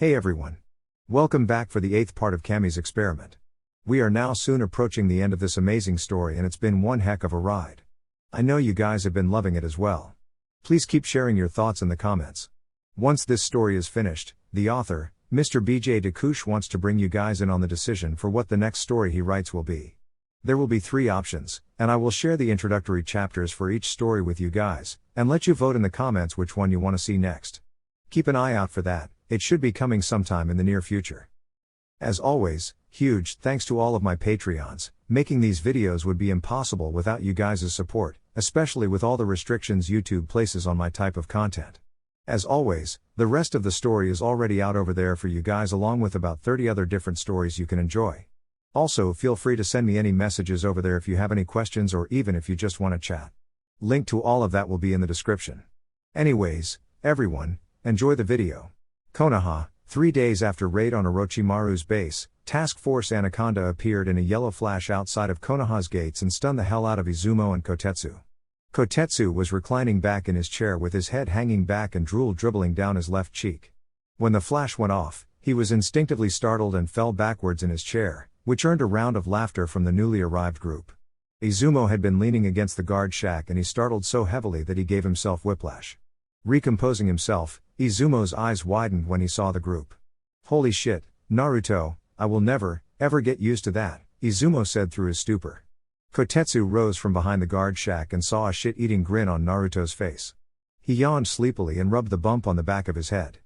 Hey everyone. Welcome back for the 8th part of Kami's experiment. We are now soon approaching the end of this amazing story and it's been one heck of a ride. I know you guys have been loving it as well. Please keep sharing your thoughts in the comments. Once this story is finished, the author, Mr. BJ DeKush, wants to bring you guys in on the decision for what the next story he writes will be. There will be 3 options, and I will share the introductory chapters for each story with you guys, and let you vote in the comments which one you want to see next. Keep an eye out for that, it should be coming sometime in the near future. As always, huge thanks to all of my Patreons. Making these videos would be impossible without you guys' support, especially with all the restrictions YouTube places on my type of content. As always, the rest of the story is already out over there for you guys, along with about 30 other different stories you can enjoy. Also, feel free to send me any messages over there if you have any questions or even if you just want to chat. Link to all of that will be in the description. Anyways, everyone, enjoy the video. Konoha, 3 days after raid on Orochimaru's base, Task Force Anaconda appeared in a yellow flash outside of Konoha's gates and stunned the hell out of Izumo and Kotetsu. Kotetsu was reclining back in his chair with his head hanging back and drool dribbling down his left cheek. When the flash went off, he was instinctively startled and fell backwards in his chair, which earned a round of laughter from the newly arrived group. Izumo had been leaning against the guard shack and he startled so heavily that he gave himself whiplash. Recomposing himself, Izumo's eyes widened when he saw the group. "Holy shit, Naruto, I will never, ever get used to that," Izumo said through his stupor. Kotetsu rose from behind the guard shack and saw a shit-eating grin on Naruto's face. He yawned sleepily and rubbed the bump on the back of his head.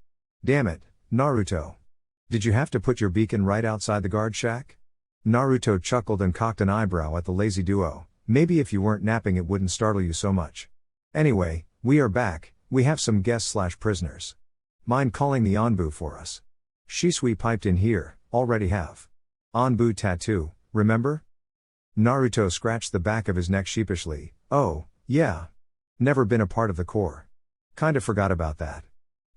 "Damn it, Naruto. Did you have to put your beacon right outside the guard shack?" Naruto chuckled and cocked an eyebrow at the lazy duo. "Maybe if you weren't napping it wouldn't startle you so much. Anyway, we are back, we have some guests/prisoners. Mind calling the Anbu for us?" Shisui piped in here. "Already have. Anbu tattoo, remember?" Naruto scratched the back of his neck sheepishly. "Oh, yeah. Never been a part of the Corps. Kinda forgot about that."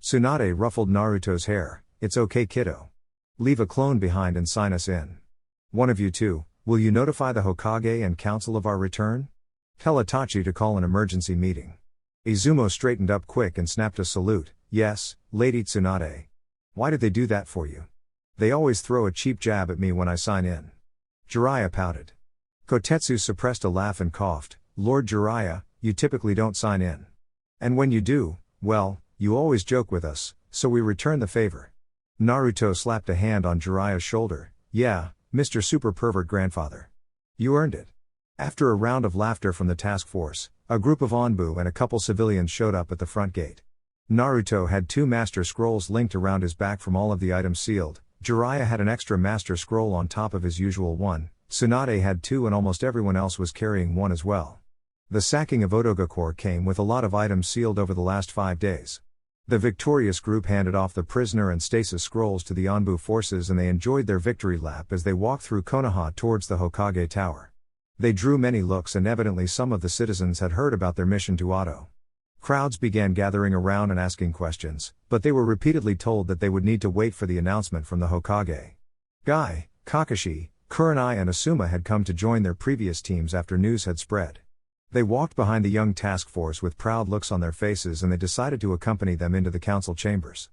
Tsunade ruffled Naruto's hair. "It's okay, kiddo. Leave a clone behind and sign us in. One of you two, will you notify the Hokage and council of our return? Tell Itachi to call an emergency meeting." Izumo straightened up quick and snapped a salute. "Yes, Lady Tsunade. Why did they do that for you? They always throw a cheap jab at me when I sign in." Jiraiya pouted. Kotetsu suppressed a laugh and coughed. "Lord Jiraiya, you typically don't sign in. And when you do, well, you always joke with us, so we return the favor." Naruto slapped a hand on Jiraiya's shoulder. "Yeah, Mr. Super Pervert Grandfather. You earned it." After a round of laughter from the task force, a group of Anbu and a couple civilians showed up at the front gate. Naruto had 2 master scrolls linked around his back from all of the items sealed. Jiraiya had an extra master scroll on top of his usual one. Tsunade had 2 and almost everyone else was carrying 1 as well. The sacking of Odogakure came with a lot of items sealed over the last 5 days. The victorious group handed off the prisoner and stasis scrolls to the Anbu forces and they enjoyed their victory lap as they walked through Konoha towards the Hokage Tower. They drew many looks and evidently some of the citizens had heard about their mission to Otto. Crowds began gathering around and asking questions, but they were repeatedly told that they would need to wait for the announcement from the Hokage. Guy, Kakashi, Kurenai and Asuma had come to join their previous teams after news had spread. They walked behind the young task force with proud looks on their faces and they decided to accompany them into the council chambers.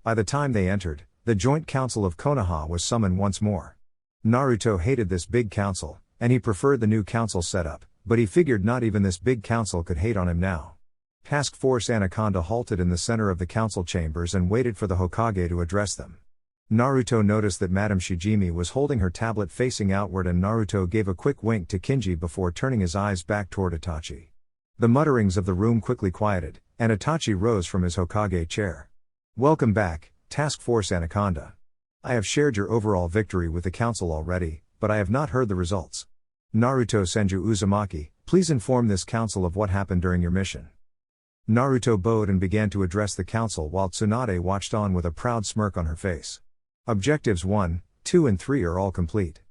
By the time they entered, the joint council of Konoha was summoned once more. Naruto hated this big council, and he preferred the new council setup, but he figured not even this big council could hate on him now. Task Force Anaconda halted in the center of the council chambers and waited for the Hokage to address them. Naruto noticed that Madame Shijimi was holding her tablet facing outward and Naruto gave a quick wink to Kinji before turning his eyes back toward Itachi. The mutterings of the room quickly quieted, and Itachi rose from his Hokage chair. "Welcome back, Task Force Anaconda. I have shared your overall victory with the council already, but I have not heard the results. Naruto Senju Uzumaki, please inform this council of what happened during your mission." Naruto bowed and began to address the council while Tsunade watched on with a proud smirk on her face. "Objectives 1, 2 and 3 are all complete.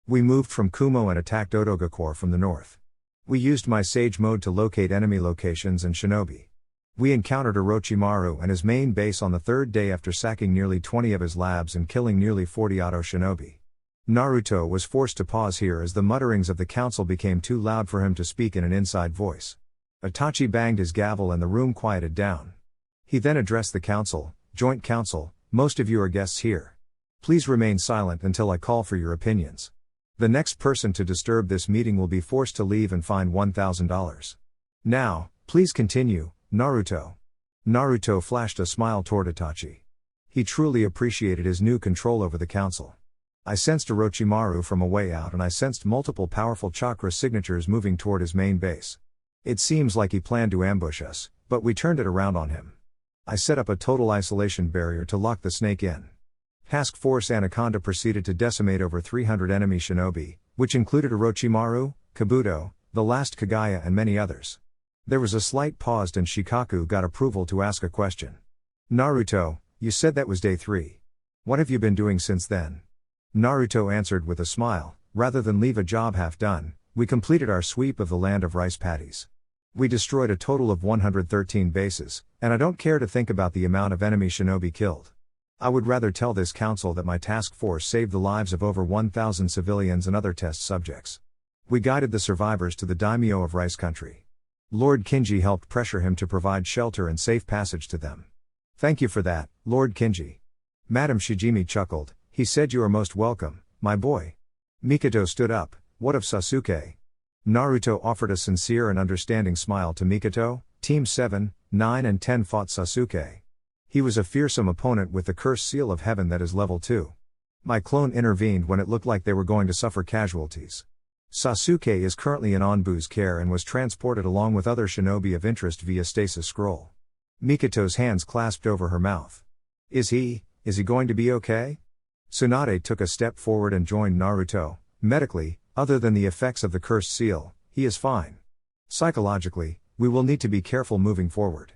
We moved from Kumo and attacked Odogakure from the north. We used my Sage mode to locate enemy locations and shinobi. We encountered Orochimaru and his main base on the 3rd day after sacking nearly 20 of his labs and killing nearly 40 Oto shinobi." Naruto was forced to pause here as the mutterings of the council became too loud for him to speak in an inside voice. Itachi banged his gavel and the room quieted down. He then addressed the council. "Joint Council, most of you are guests here. Please remain silent until I call for your opinions. The next person to disturb this meeting will be forced to leave and fined $1,000. Now, please continue, Naruto. Naruto flashed a smile toward Itachi. He truly appreciated his new control over the council. I sensed Orochimaru from a way out and I sensed multiple powerful chakra signatures moving toward his main base. It seems like he planned to ambush us, but we turned it around on him. I set up a total isolation barrier to lock the snake in. Task Force Anaconda proceeded to decimate over 300 enemy shinobi, which included Orochimaru, Kabuto, the last Kaguya and many others. There was a slight pause and Shikaku got approval to ask a question. Naruto, you said that was day 3. What have you been doing since then? Naruto answered with a smile, rather than leave a job half done, we completed our sweep of the land of rice paddies. We destroyed a total of 113 bases, and I don't care to think about the amount of enemy shinobi killed. I would rather tell this council that my task force saved the lives of over 1,000 civilians and other test subjects. We guided the survivors to the daimyo of Rice Country. Lord Kinji helped pressure him to provide shelter and safe passage to them. Thank you for that, Lord Kinji. Madam Shijimi chuckled, he said you are most welcome, my boy. Mikoto stood up, what of Sasuke? Naruto offered a sincere and understanding smile to Mikoto. Team 7, 9 and 10 fought Sasuke. He was a fearsome opponent with the cursed seal of heaven that is level 2. My clone intervened when it looked like they were going to suffer casualties. Sasuke is currently in Onbu's care and was transported along with other shinobi of interest via stasis scroll. Mikoto's hands clasped over her mouth. Is he going to be okay? Tsunade took a step forward and joined Naruto. Medically, other than the effects of the cursed seal, he is fine. Psychologically, we will need to be careful moving forward.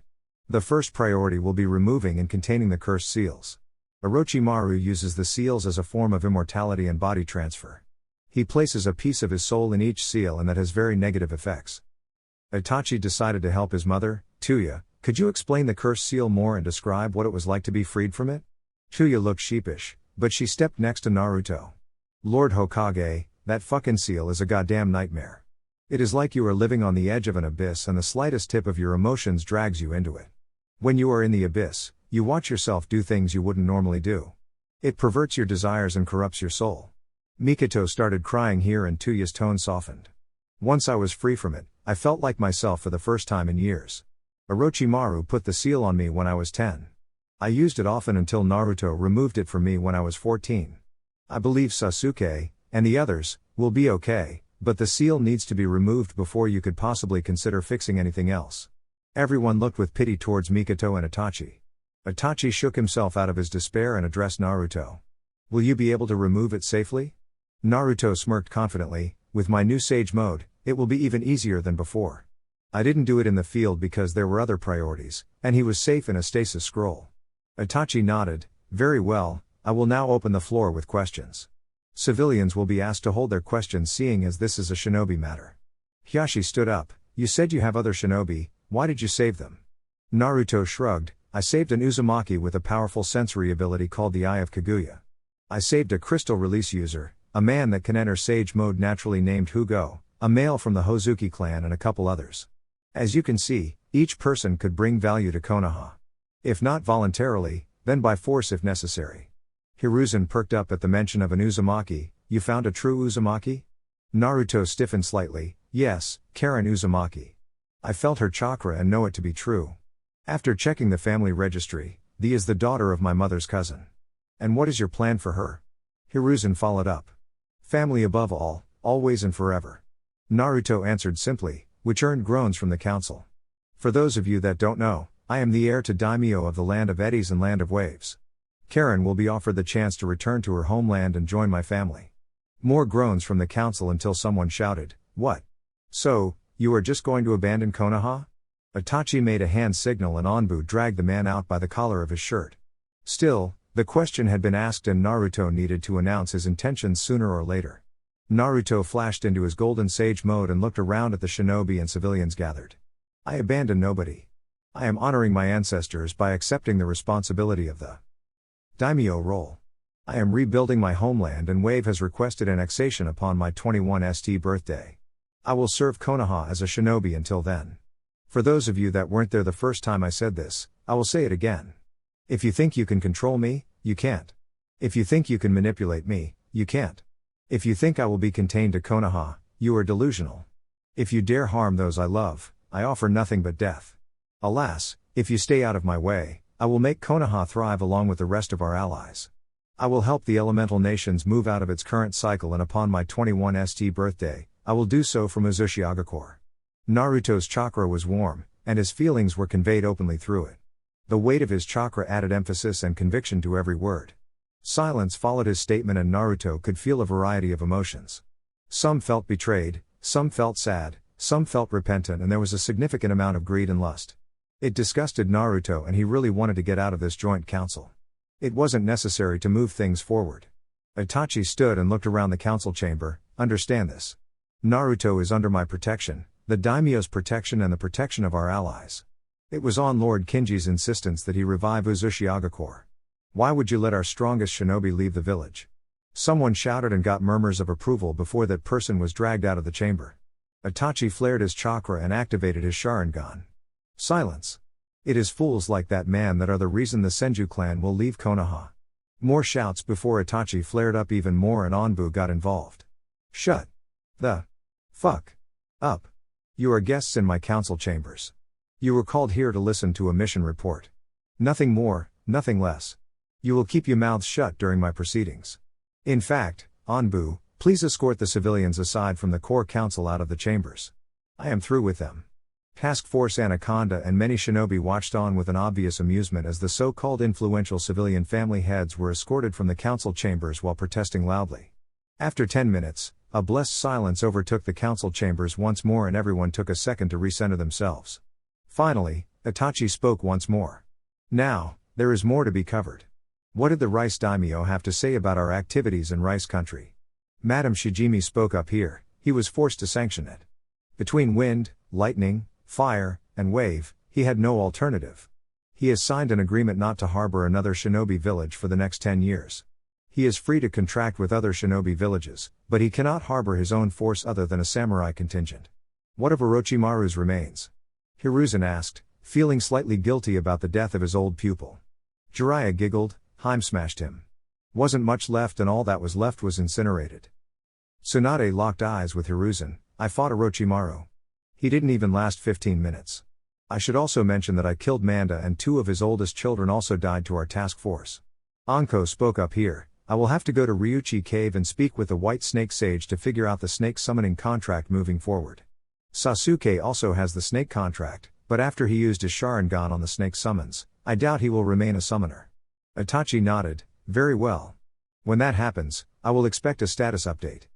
The first priority will be removing and containing the cursed seals. Orochimaru uses the seals as a form of immortality and body transfer. He places a piece of his soul in each seal and that has very negative effects. Itachi decided to help his mother. Tuya, could you explain the cursed seal more and describe what it was like to be freed from it? Tuya looked sheepish, but she stepped next to Naruto. Lord Hokage, that fucking seal is a goddamn nightmare. It is like you are living on the edge of an abyss and the slightest tip of your emotions drags you into it. When you are in the abyss, you watch yourself do things you wouldn't normally do. It perverts your desires and corrupts your soul. Mikoto started crying here and Tuya's tone softened. Once I was free from it, I felt like myself for the first time in years. Orochimaru put the seal on me when I was 10. I used it often until Naruto removed it from me when I was 14. I believe Sasuke, and the others, will be okay, but the seal needs to be removed before you could possibly consider fixing anything else. Everyone looked with pity towards Mikoto and Itachi. Itachi shook himself out of his despair and addressed Naruto. Will you be able to remove it safely? Naruto smirked confidently, with my new sage mode, it will be even easier than before. I didn't do it in the field because there were other priorities, and he was safe in a stasis scroll. Itachi nodded, very well, I will now open the floor with questions. Civilians will be asked to hold their questions seeing as this is a shinobi matter. Hiyashi stood up, you said you have other shinobi, why did you save them? Naruto shrugged, I saved an Uzumaki with a powerful sensory ability called the Eye of Kaguya. I saved a crystal release user, a man that can enter sage mode naturally named Hugo, a male from the Hozuki clan and a couple others. As you can see, each person could bring value to Konoha. If not voluntarily, then by force if necessary. Hiruzen perked up at the mention of an Uzumaki, you found a true Uzumaki? Naruto stiffened slightly, yes, Karen Uzumaki. I felt her chakra and know it to be true. After checking the family registry, Thea is the daughter of my mother's cousin. And what is your plan for her? Hiruzen followed up. Family above all, always and forever. Naruto answered simply, which earned groans from the council. For those of you that don't know, I am the heir to daimyo of the land of eddies and land of waves. Karen will be offered the chance to return to her homeland and join my family. More groans from the council until someone shouted, what? So, you are just going to abandon Konoha? Itachi made a hand signal and Onbu dragged the man out by the collar of his shirt. Still, the question had been asked and Naruto needed to announce his intentions sooner or later. Naruto flashed into his golden sage mode and looked around at the shinobi and civilians gathered. I abandon nobody. I am honoring my ancestors by accepting the responsibility of the daimyo role. I am rebuilding my homeland and Wave has requested annexation upon my 21st birthday. I will serve Konoha as a shinobi until then. For those of you that weren't there the first time I said this, I will say it again. If you think you can control me, you can't. If you think you can manipulate me, you can't. If you think I will be contained to Konoha, you are delusional. If you dare harm those I love, I offer nothing but death. Alas, if you stay out of my way, I will make Konoha thrive along with the rest of our allies. I will help the elemental nations move out of its current cycle, and upon my 21st birthday, I will do so from Uzushiagakure. Naruto's chakra was warm, and his feelings were conveyed openly through it. The weight of his chakra added emphasis and conviction to every word. Silence followed his statement, and Naruto could feel a variety of emotions. Some felt betrayed, some felt sad, some felt repentant, and there was a significant amount of greed and lust. It disgusted Naruto, and he really wanted to get out of this joint council. It wasn't necessary to move things forward. Itachi stood and looked around the council chamber. Understand this. Naruto is under my protection, the daimyo's protection, and the protection of our allies. It was on Lord Kinji's insistence that he revive Uzushiagakure. Why would you let our strongest shinobi leave the village? Someone shouted and got murmurs of approval before that person was dragged out of the chamber. Itachi flared his chakra and activated his Sharingan. Silence. It is fools like that man that are the reason the Senju clan will leave Konoha. More shouts before Itachi flared up even more, and Anbu got involved. Shut the fuck up. You are guests in my council chambers. You were called here to listen to a mission report. Nothing more, nothing less. You will keep your mouths shut during my proceedings. In fact, Anbu, please escort the civilians aside from the core council out of the chambers. I am through with them. Task Force Anaconda and many shinobi watched on with an obvious amusement as the so-called influential civilian family heads were escorted from the council chambers while protesting loudly. After 10 minutes, a blessed silence overtook the council chambers once more, and everyone took a second to recenter themselves. Finally, Itachi spoke once more. Now, there is more to be covered. What did the Rice Daimyo have to say about our activities in Rice Country? Madam Shijimi spoke up here. He was forced to sanction it. Between wind, lightning, fire, and wave, he had no alternative. He has signed an agreement not to harbor another shinobi village for the next 10 years. He is free to contract with other shinobi villages, but he cannot harbor his own force other than a samurai contingent. What of Orochimaru's remains? Hiruzen asked, feeling slightly guilty about the death of his old pupil. Jiraiya giggled. Heim smashed him. Wasn't much left, and all that was left was incinerated. Tsunade locked eyes with Hiruzen. I fought Orochimaru. He didn't even last 15 minutes. I should also mention that I killed Manda, and 2 of his oldest children also died to our task force. Anko spoke up here. I will have to go to Ryuchi Cave and speak with the White Snake Sage to figure out the snake summoning contract moving forward. Sasuke also has the snake contract, but after he used his Sharingan on the snake summons, I doubt he will remain a summoner. Itachi nodded. Very well. When that happens, I will expect a status update.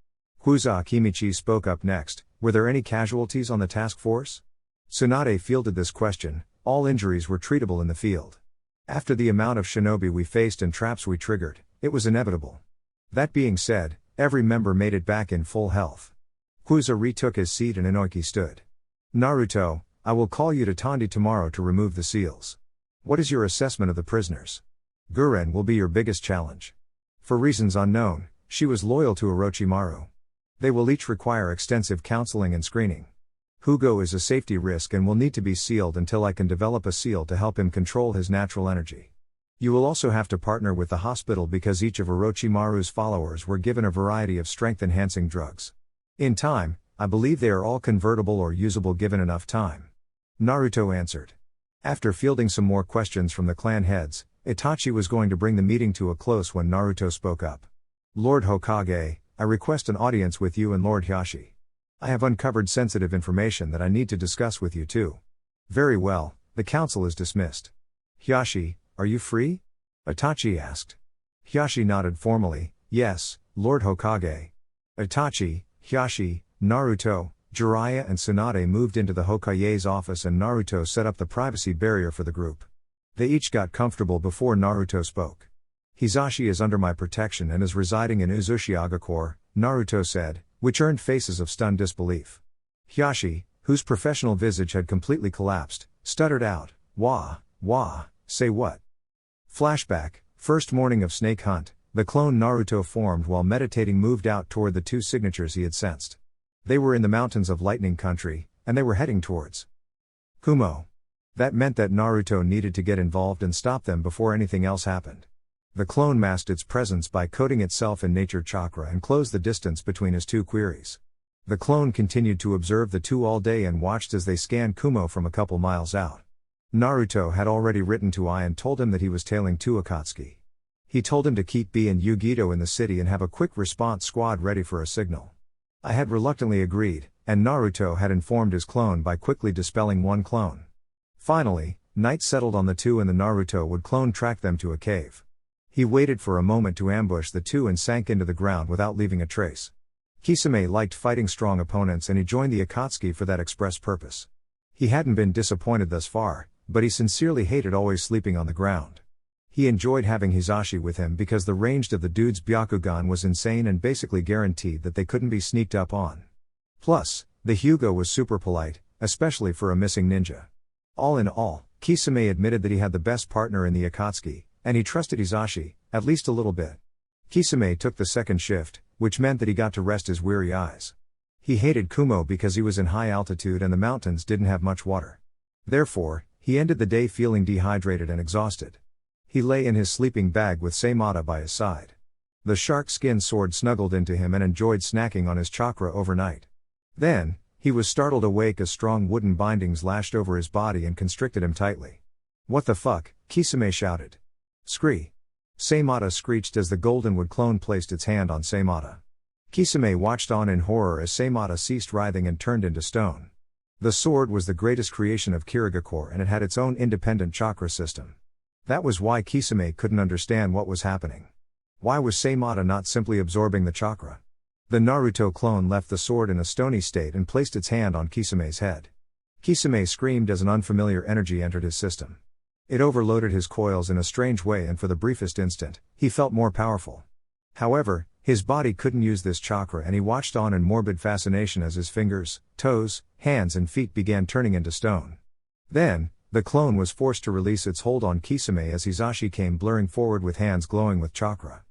Huza Akimichi spoke up next. Were there any casualties on the task force? Tsunade fielded this question. All injuries were treatable in the field. After the amount of shinobi we faced and traps we triggered, it was inevitable. That being said, every member made it back in full health. Huza retook his seat and Inoki stood. Naruto, I will call you to Tandi tomorrow to remove the seals. What is your assessment of the prisoners? Guren will be your biggest challenge. For reasons unknown, she was loyal to Orochimaru. They will each require extensive counseling and screening. Hugo is a safety risk and will need to be sealed until I can develop a seal to help him control his natural energy. You will also have to partner with the hospital because each of Orochimaru's followers were given a variety of strength-enhancing drugs. In time, I believe they are all convertible or usable given enough time. Naruto answered. After fielding some more questions from the clan heads, Itachi was going to bring the meeting to a close when Naruto spoke up. Lord Hokage, I request an audience with you and Lord Hiashi. I have uncovered sensitive information that I need to discuss with you too. Very well, the council is dismissed. Hiashi, are you free? Itachi asked. Hiashi nodded formally. Yes, Lord Hokage. Itachi, Hiashi, Naruto, Jiraiya and Tsunade moved into the Hokage's office, and Naruto set up the privacy barrier for the group. They each got comfortable before Naruto spoke. Hisashi is under my protection and is residing in Uzushiagakure, Naruto said, which earned faces of stunned disbelief. Hiashi, whose professional visage had completely collapsed, stuttered out, Wah, say what? Flashback, first morning of Snake Hunt, the clone Naruto formed while meditating moved out toward the 2 signatures he had sensed. They were in the mountains of Lightning Country, and they were heading towards Kumo. That meant that Naruto needed to get involved and stop them before anything else happened. The clone masked its presence by coating itself in nature chakra and closed the distance between his two queries. The clone continued to observe the two all day and watched as they scanned Kumo from a couple miles out. Naruto had already written to Ai and told him that he was tailing two Akatsuki. He told him to keep B and Yugito in the city and have a quick response squad ready for a signal. I had reluctantly agreed, and Naruto had informed his clone by quickly dispelling one clone. Finally, night settled on the two and the Naruto would clone track them to a cave. He waited for a moment to ambush the two and sank into the ground without leaving a trace. Kisame liked fighting strong opponents and he joined the Akatsuki for that express purpose. He hadn't been disappointed thus far, but he sincerely hated always sleeping on the ground. He enjoyed having Hisashi with him because the range of the dude's Byakugan was insane and basically guaranteed that they couldn't be sneaked up on. Plus, the Hyuga was super polite, especially for a missing ninja. All in all, Kisame admitted that he had the best partner in the Akatsuki, and he trusted Hisashi, at least a little bit. Kisame took the second shift, which meant that he got to rest his weary eyes. He hated Kumo because he was in high altitude and the mountains didn't have much water. Therefore, he ended the day feeling dehydrated and exhausted. He lay in his sleeping bag with Seimata by his side. The shark skin sword snuggled into him and enjoyed snacking on his chakra overnight. Then, he was startled awake as strong wooden bindings lashed over his body and constricted him tightly. "What the fuck?" Kisame shouted. "Scree!" Seimata screeched as the Goldenwood clone placed its hand on Seimata. Kisame watched on in horror as Seimata ceased writhing and turned into stone. The sword was the greatest creation of Kirigakure and it had its own independent chakra system. That was why Kisame couldn't understand what was happening. Why was Seimata not simply absorbing the chakra? The Naruto clone left the sword in a stony state and placed its hand on Kisame's head. Kisame screamed as an unfamiliar energy entered his system. It overloaded his coils in a strange way and for the briefest instant, he felt more powerful. However, his body couldn't use this chakra and he watched on in morbid fascination as his fingers, toes, hands and feet began turning into stone. Then, the clone was forced to release its hold on Kisame as Hisashi came blurring forward with hands glowing with chakra.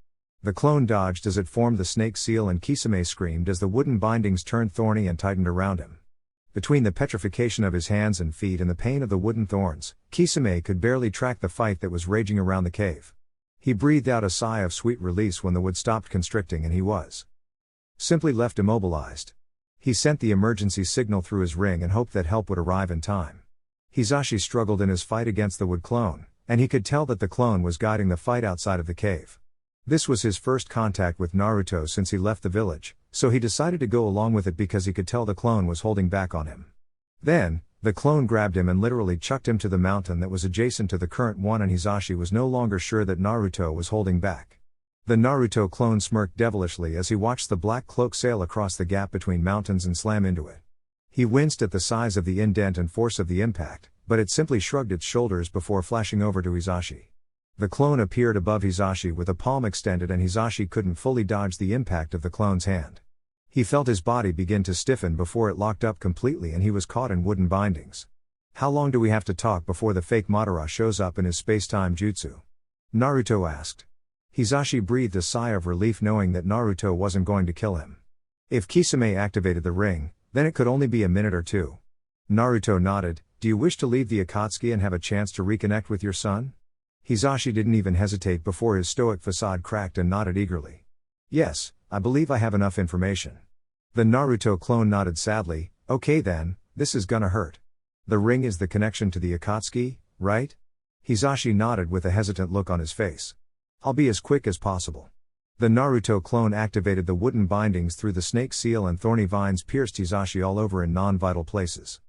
The clone dodged as it formed the snake seal and Kisame screamed as the wooden bindings turned thorny and tightened around him. Between the petrification of his hands and feet and the pain of the wooden thorns, Kisame could barely track the fight that was raging around the cave. He breathed out a sigh of sweet release when the wood stopped constricting and he was simply left immobilized. He sent the emergency signal through his ring and hoped that help would arrive in time. Hisashi struggled in his fight against the wood clone, and he could tell that the clone was guiding the fight outside of the cave. This was his first contact with Naruto since he left the village, so he decided to go along with it because he could tell the clone was holding back on him. Then, the clone grabbed him and literally chucked him to the mountain that was adjacent to the current one and Hisashi was no longer sure that Naruto was holding back. The Naruto clone smirked devilishly as he watched the black cloak sail across the gap between mountains and slam into it. He winced at the size of the indent and force of the impact, but it simply shrugged its shoulders before flashing over to Hisashi. The clone appeared above Hisashi with a palm extended and Hisashi couldn't fully dodge the impact of the clone's hand. He felt his body begin to stiffen before it locked up completely and he was caught in wooden bindings. "How long do we have to talk before the fake Madara shows up in his space-time jutsu?" Naruto asked. Hisashi breathed a sigh of relief knowing that Naruto wasn't going to kill him. If Kisame activated the ring, then it could only be a minute or two. Naruto nodded. "Do you wish to leave the Akatsuki and have a chance to reconnect with your son?" Hisashi didn't even hesitate before his stoic facade cracked and nodded eagerly. "Yes, I believe I have enough information." The Naruto clone nodded sadly. "Okay then, this is gonna hurt. The ring is the connection to the Akatsuki, right?" Hisashi nodded with a hesitant look on his face. "I'll be as quick as possible." The Naruto clone activated the wooden bindings through the snake seal and thorny vines pierced Hisashi all over in non-vital places.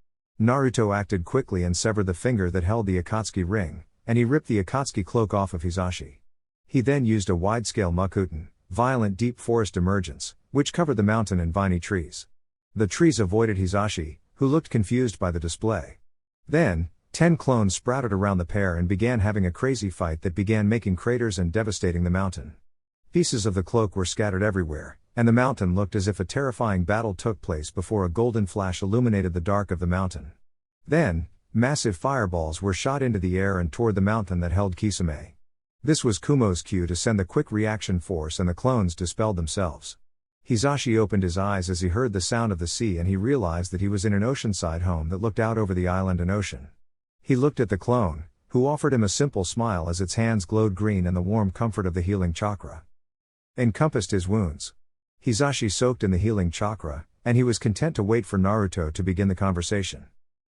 Naruto acted quickly and severed the finger that held the Akatsuki ring, and he ripped the Akatsuki cloak off of Hisashi. He then used a wide-scale Makuten, violent deep forest emergence, which covered the mountain in viney trees. The trees avoided Hisashi, who looked confused by the display. Then, 10 clones sprouted around the pair and began having a crazy fight that began making craters and devastating the mountain. Pieces of the cloak were scattered everywhere, and the mountain looked as if a terrifying battle took place before a golden flash illuminated the dark of the mountain. Then, massive fireballs were shot into the air and toward the mountain that held Kisame. This was Kumo's cue to send the quick reaction force and the clones dispelled themselves. Hisashi opened his eyes as he heard the sound of the sea and he realized that he was in an oceanside home that looked out over the island and ocean. He looked at the clone, who offered him a simple smile as its hands glowed green and the warm comfort of the healing chakra encompassed his wounds. Hisashi soaked in the healing chakra, and he was content to wait for Naruto to begin the conversation.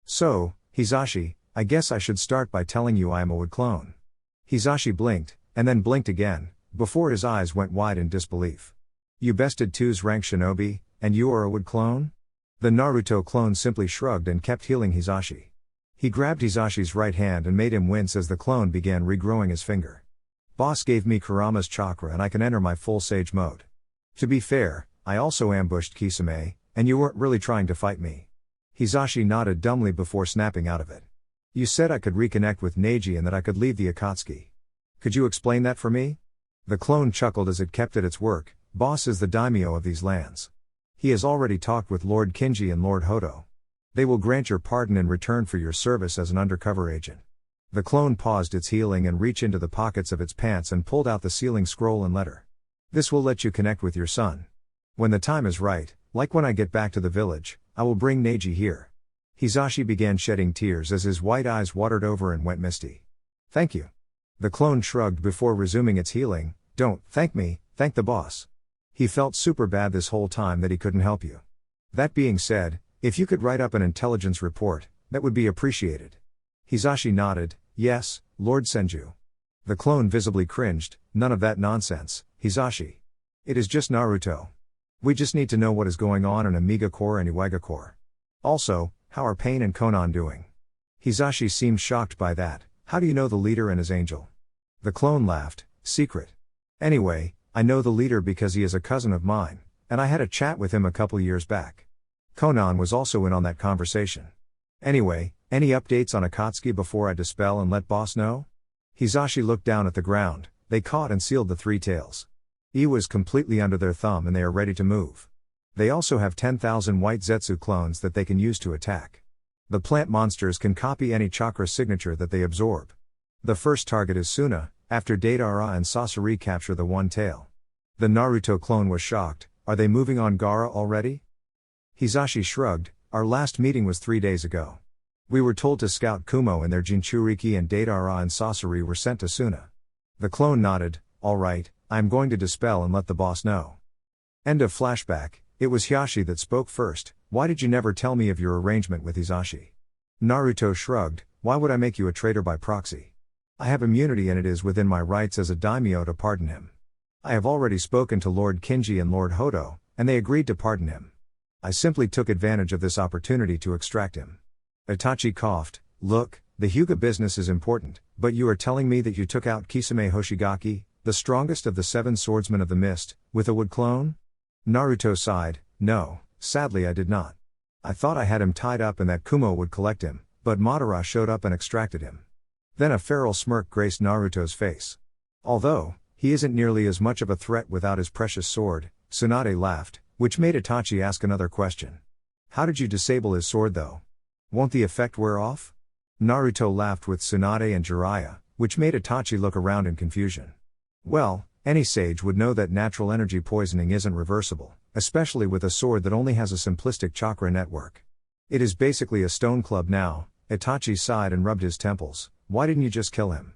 So, Hisashi, I guess I should start by telling you I am a Wood clone. Hisashi blinked, and then blinked again, before his eyes went wide in disbelief. You bested 2's rank shinobi, and you are a Wood clone? The Naruto clone simply shrugged and kept healing Hisashi. He grabbed Hisashi's right hand and made him wince as the clone began regrowing his finger. Boss gave me Kurama's chakra and I can enter my full sage mode. To be fair, I also ambushed Kisame, and you weren't really trying to fight me. Hisashi nodded dumbly before snapping out of it. You said I could reconnect with Neji and that I could leave the Akatsuki. Could you explain that for me? The clone chuckled as it kept at its work. Boss is the daimyo of these lands. He has already talked with Lord Kinji and Lord Hodo. They will grant your pardon in return for your service as an undercover agent. The clone paused its healing and reached into the pockets of its pants and pulled out the sealing scroll and letter. This will let you connect with your son. When the time is right, like when I get back to the village, I will bring Neji here. Hisashi began shedding tears as his white eyes watered over and went misty. Thank you. The clone shrugged before resuming its healing. Don't thank me, thank the boss. He felt super bad this whole time that he couldn't help you. That being said, if you could write up an intelligence report, that would be appreciated. Hisashi nodded. Yes, Lord Senju. The clone visibly cringed. None of that nonsense, Hisashi. It is just Naruto. We just need to know what is going on in Omega-core and Iwagakure. Also, how are Pain and Konan doing? Hisashi seemed shocked by that. How do you know the leader and his angel? The clone laughed. Secret. Anyway, I know the leader because he is a cousin of mine, and I had a chat with him a couple years back. Konan was also in on that conversation. Anyway, any updates on Akatsuki before I dispel and let boss know? Hisashi looked down at the ground. They caught and sealed the 3 tails. Iwa is completely under their thumb and they are ready to move. They also have 10,000 white Zetsu clones that they can use to attack. The plant monsters can copy any chakra signature that they absorb. The first target is Suna, after Deidara and Sasori capture the 1 tail. The Naruto clone was shocked. Are they moving on Gaara already? Hisashi shrugged. Our last meeting was 3 days ago. We were told to scout Kumo and their Jinchuriki, and Deidara and Sasori were sent to Suna. The clone nodded. Alright, I am going to dispel and let the boss know. End of flashback. It was Hisashi that spoke first. Why did you never tell me of your arrangement with Hisashi? Naruto shrugged. Why would I make you a traitor by proxy? I have immunity and it is within my rights as a daimyo to pardon him. I have already spoken to Lord Kinji and Lord Hodo, and they agreed to pardon him. I simply took advantage of this opportunity to extract him. Itachi coughed. Look, the Hyuga business is important, but you are telling me that you took out Kisame Hoshigaki, the strongest of the 7 swordsmen of the mist, with a Wood clone? Naruto sighed. No, sadly I did not. I thought I had him tied up and that Kumo would collect him, but Madara showed up and extracted him. Then a feral smirk graced Naruto's face. Although, he isn't nearly as much of a threat without his precious sword, Tsunade laughed, which made Itachi ask another question. How did you disable his sword though? Won't the effect wear off? Naruto laughed with Tsunade and Jiraiya, which made Itachi look around in confusion. Well, any sage would know that natural energy poisoning isn't reversible, especially with a sword that only has a simplistic chakra network. It is basically a stone club now. Itachi sighed and rubbed his temples. Why didn't you just kill him?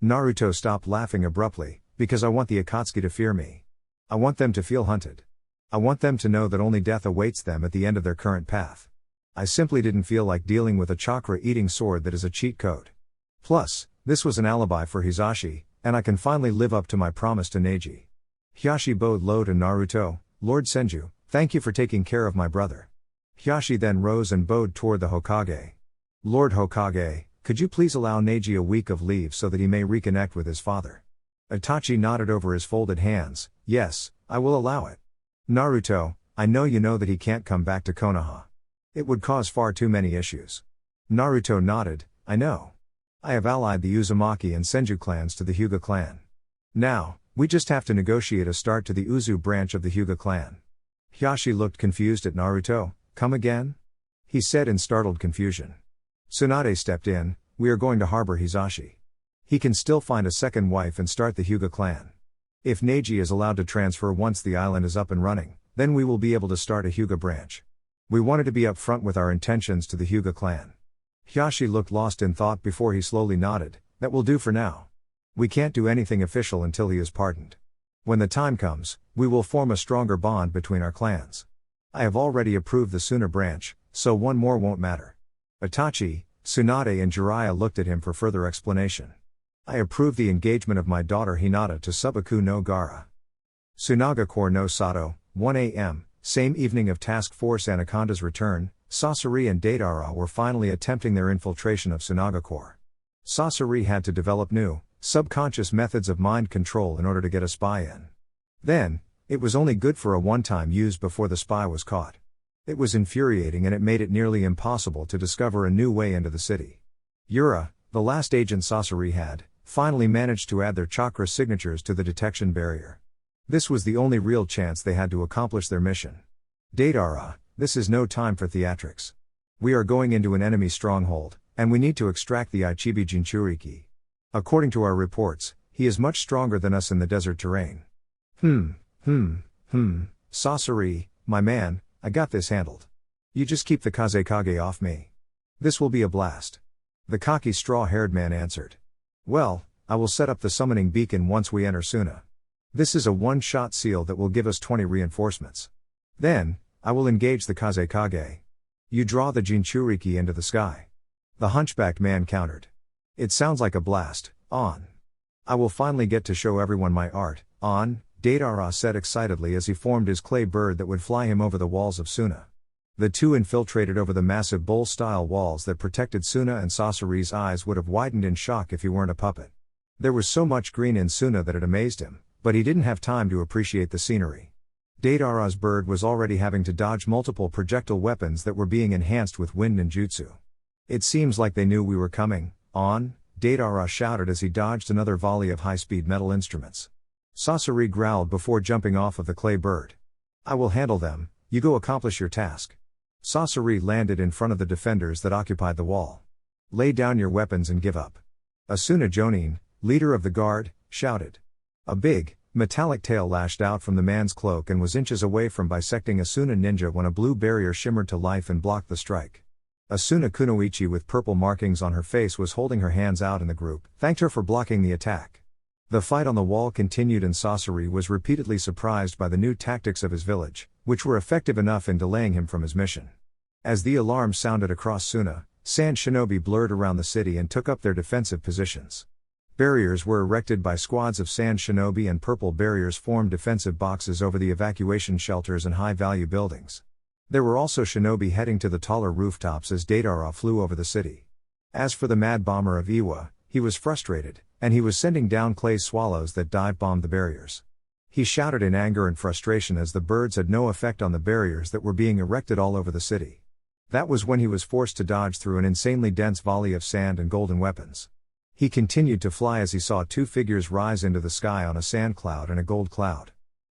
Naruto stopped laughing abruptly. Because I want the Akatsuki to fear me. I want them to feel hunted. I want them to know that only death awaits them at the end of their current path. I simply didn't feel like dealing with a chakra-eating sword that is a cheat code. Plus, this was an alibi for Hisashi, and I can finally live up to my promise to Neji. Hisashi bowed low to Naruto. Lord Senju, thank you for taking care of my brother. Hisashi then rose and bowed toward the Hokage. Lord Hokage, could you please allow Neji a week of leave so that he may reconnect with his father? Itachi nodded over his folded hands. Yes, I will allow it. Naruto, I know you know that he can't come back to Konoha. It would cause far too many issues. Naruto nodded. I know. I have allied the Uzumaki and Senju clans to the Hyuga clan. Now, we just have to negotiate a start to the Uzu branch of the Hyuga clan. Hisashi looked confused at Naruto. Come again? He said in startled confusion. Tsunade stepped in. We are going to harbor Hisashi. He can still find a second wife and start the Hyuga clan. If Neji is allowed to transfer once the island is up and running, then we will be able to start a Hyuga branch. We wanted to be upfront with our intentions to the Hyuga clan. Hiyashi looked lost in thought before he slowly nodded. That will do for now. We can't do anything official until he is pardoned. When the time comes, we will form a stronger bond between our clans. I have already approved the Suna branch, so one more won't matter. Itachi, Tsunade and Jiraiya looked at him for further explanation. I approve the engagement of my daughter Hinata to Subaku no Gaara. Sunagakure no Sato, 1 a.m., same evening of Task Force Anaconda's return, Sasori and Deidara were finally attempting their infiltration of Sunagakure. Sasori had to develop new, subconscious methods of mind control in order to get a spy in. Then, it was only good for a one-time use before the spy was caught. It was infuriating and it made it nearly impossible to discover a new way into the city. Yura, the last agent Sasori had, finally managed to add their chakra signatures to the detection barrier. This was the only real chance they had to accomplish their mission. Deidara, this is no time for theatrics. We are going into an enemy stronghold, and we need to extract the Ichibi Jinchuriki. According to our reports, he is much stronger than us in the desert terrain. Sasori, my man, I got this handled. You just keep the Kazekage off me. This will be a blast. The cocky straw-haired man answered. Well, I will set up the summoning beacon once we enter Suna. This is a one-shot seal that will give us 20 reinforcements. Then, I will engage the Kazekage. You draw the Jinchuriki into the sky. The hunchbacked man countered. It sounds like a blast, on. I will finally get to show everyone my art, on, Deidara said excitedly as he formed his clay bird that would fly him over the walls of Suna. The two infiltrated over the massive bowl-style walls that protected Suna, and Sasori's eyes would have widened in shock if he weren't a puppet. There was so much green in Suna that it amazed him, but he didn't have time to appreciate the scenery. Deidara's bird was already having to dodge multiple projectile weapons that were being enhanced with wind and jutsu. It seems like they knew we were coming, on, Deidara shouted as he dodged another volley of high-speed metal instruments. Sasori growled before jumping off of the clay bird. I will handle them, you go accomplish your task. Sasori landed in front of the defenders that occupied the wall. Lay down your weapons and give up. Asuna Jonin, leader of the guard, shouted. A big, metallic tail lashed out from the man's cloak and was inches away from bisecting Asuna Ninja when a blue barrier shimmered to life and blocked the strike. Asuna Kunoichi with purple markings on her face was holding her hands out in the group, thanked her for blocking the attack. The fight on the wall continued and Sasori was repeatedly surprised by the new tactics of his village, which were effective enough in delaying him from his mission. As the alarm sounded across Suna, sand shinobi blurred around the city and took up their defensive positions. Barriers were erected by squads of sand shinobi and purple barriers formed defensive boxes over the evacuation shelters and high-value buildings. There were also shinobi heading to the taller rooftops as Deidara flew over the city. As for the mad bomber of Iwa, he was frustrated, and he was sending down clay swallows that dive-bombed the barriers. He shouted in anger and frustration as the birds had no effect on the barriers that were being erected all over the city. That was when he was forced to dodge through an insanely dense volley of sand and golden weapons. He continued to fly as he saw two figures rise into the sky on a sand cloud and a gold cloud.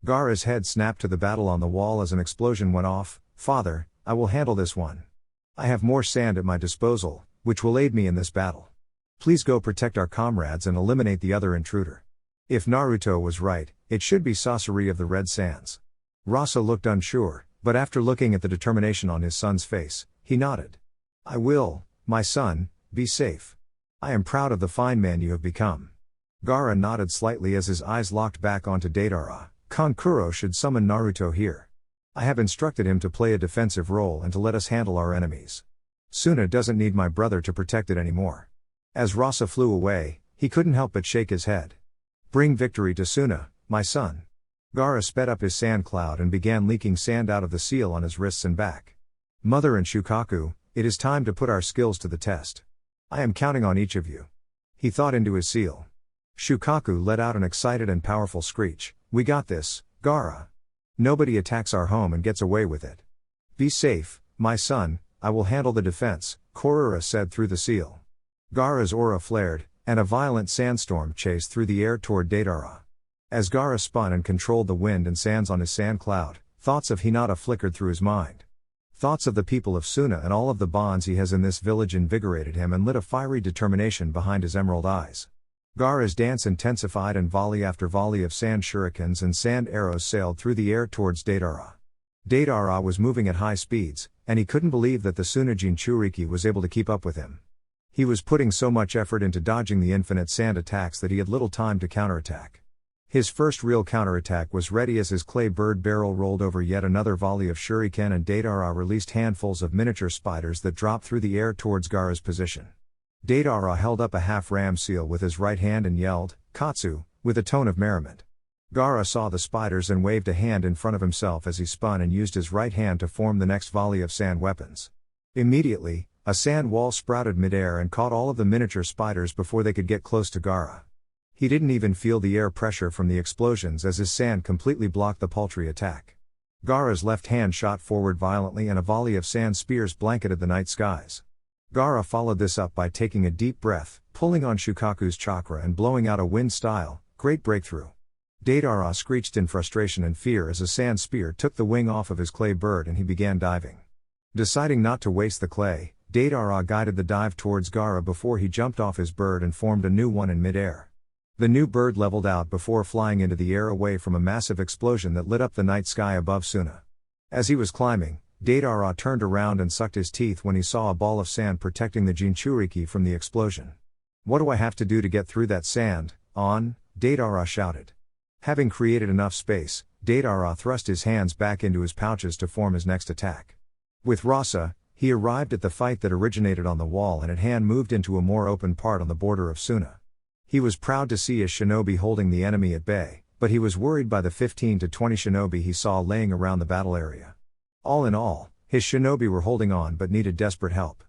Gaara's head snapped to the battle on the wall as an explosion went off. Father, I will handle this one. I have more sand at my disposal, which will aid me in this battle. Please go protect our comrades and eliminate the other intruder. If Naruto was right, it should be Sasori of the Red Sands. Rasa looked unsure, but after looking at the determination on his son's face, he nodded. I will, my son, be safe. I am proud of the fine man you have become. Gaara nodded slightly as his eyes locked back onto Deidara. Kankuro should summon Naruto here. I have instructed him to play a defensive role and to let us handle our enemies. Suna doesn't need my brother to protect it anymore. As Rasa flew away, he couldn't help but shake his head. Bring victory to Suna, my son. Gaara sped up his sand cloud and began leaking sand out of the seal on his wrists and back. Mother and Shukaku, it is time to put our skills to the test. I am counting on each of you. He thought into his seal. Shukaku let out an excited and powerful screech. We got this, Gaara. Nobody attacks our home and gets away with it. Be safe, my son, I will handle the defense, Korura said through the seal. Gaara's aura flared, and a violent sandstorm chased through the air toward Deidara. As Gaara spun and controlled the wind and sands on his sand cloud, thoughts of Hinata flickered through his mind. Thoughts of the people of Suna and all of the bonds he has in this village invigorated him and lit a fiery determination behind his emerald eyes. Gaara's dance intensified and volley after volley of sand shurikens and sand arrows sailed through the air towards Deidara. Deidara was moving at high speeds, and he couldn't believe that the Tsunejin Churiki was able to keep up with him. He was putting so much effort into dodging the infinite sand attacks that he had little time to counterattack. His first real counterattack was ready as his clay bird barrel rolled over yet another volley of shuriken, and Deidara released handfuls of miniature spiders that dropped through the air towards Gaara's position. Deidara held up a half-ram seal with his right hand and yelled, "Katsu," with a tone of merriment. Gaara saw the spiders and waved a hand in front of himself as he spun and used his right hand to form the next volley of sand weapons. Immediately, a sand wall sprouted midair and caught all of the miniature spiders before they could get close to Gaara. He didn't even feel the air pressure from the explosions as his sand completely blocked the paltry attack. Gaara's left hand shot forward violently and a volley of sand spears blanketed the night skies. Gaara followed this up by taking a deep breath, pulling on Shukaku's chakra and blowing out a wind-style, great breakthrough. Deidara screeched in frustration and fear as a sand spear took the wing off of his clay bird and he began diving. Deciding not to waste the clay, Deidara guided the dive towards Gaara before he jumped off his bird and formed a new one in midair. The new bird leveled out before flying into the air away from a massive explosion that lit up the night sky above Suna. As he was climbing, Deidara turned around and sucked his teeth when he saw a ball of sand protecting the Jinchuriki from the explosion. "What do I have to do to get through that sand, On?" Deidara shouted. Having created enough space, Deidara thrust his hands back into his pouches to form his next attack. With Rasa, he arrived at the fight that originated on the wall and at hand moved into a more open part on the border of Suna. He was proud to see his shinobi holding the enemy at bay, but he was worried by the 15 to 20 shinobi he saw laying around the battle area. All in all, his shinobi were holding on but needed desperate help.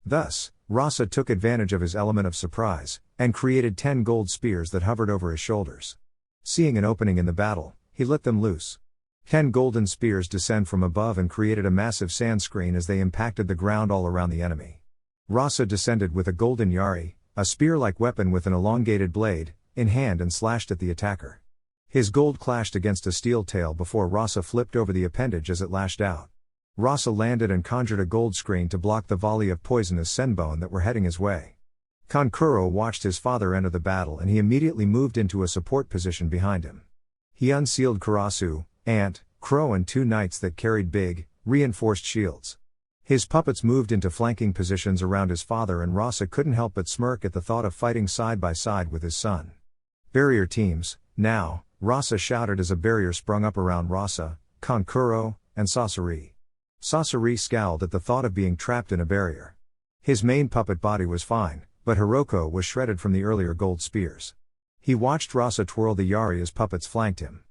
Thus, Rasa took advantage of his element of surprise, and created 10 gold spears that hovered over his shoulders. Seeing an opening in the battle, he let them loose. 10 golden spears descend from above and created a massive sand screen as they impacted the ground all around the enemy. Rasa descended with a golden yari, a spear-like weapon with an elongated blade, in hand and slashed at the attacker. His gold clashed against a steel tail before Rasa flipped over the appendage as it lashed out. Rasa landed and conjured a gold screen to block the volley of poisonous senbone that were heading his way. Kankuro watched his father enter the battle and he immediately moved into a support position behind him. He unsealed Karasu, Ant, Crow and 2 knights that carried big, reinforced shields. His puppets moved into flanking positions around his father and Rasa couldn't help but smirk at the thought of fighting side by side with his son. "Barrier teams, now," Rasa shouted as a barrier sprung up around Rasa, Kankuro, and Sasori. Sasori scowled at the thought of being trapped in a barrier. His main puppet body was fine, but Hiroko was shredded from the earlier gold spears. He watched Rasa twirl the yari as puppets flanked him.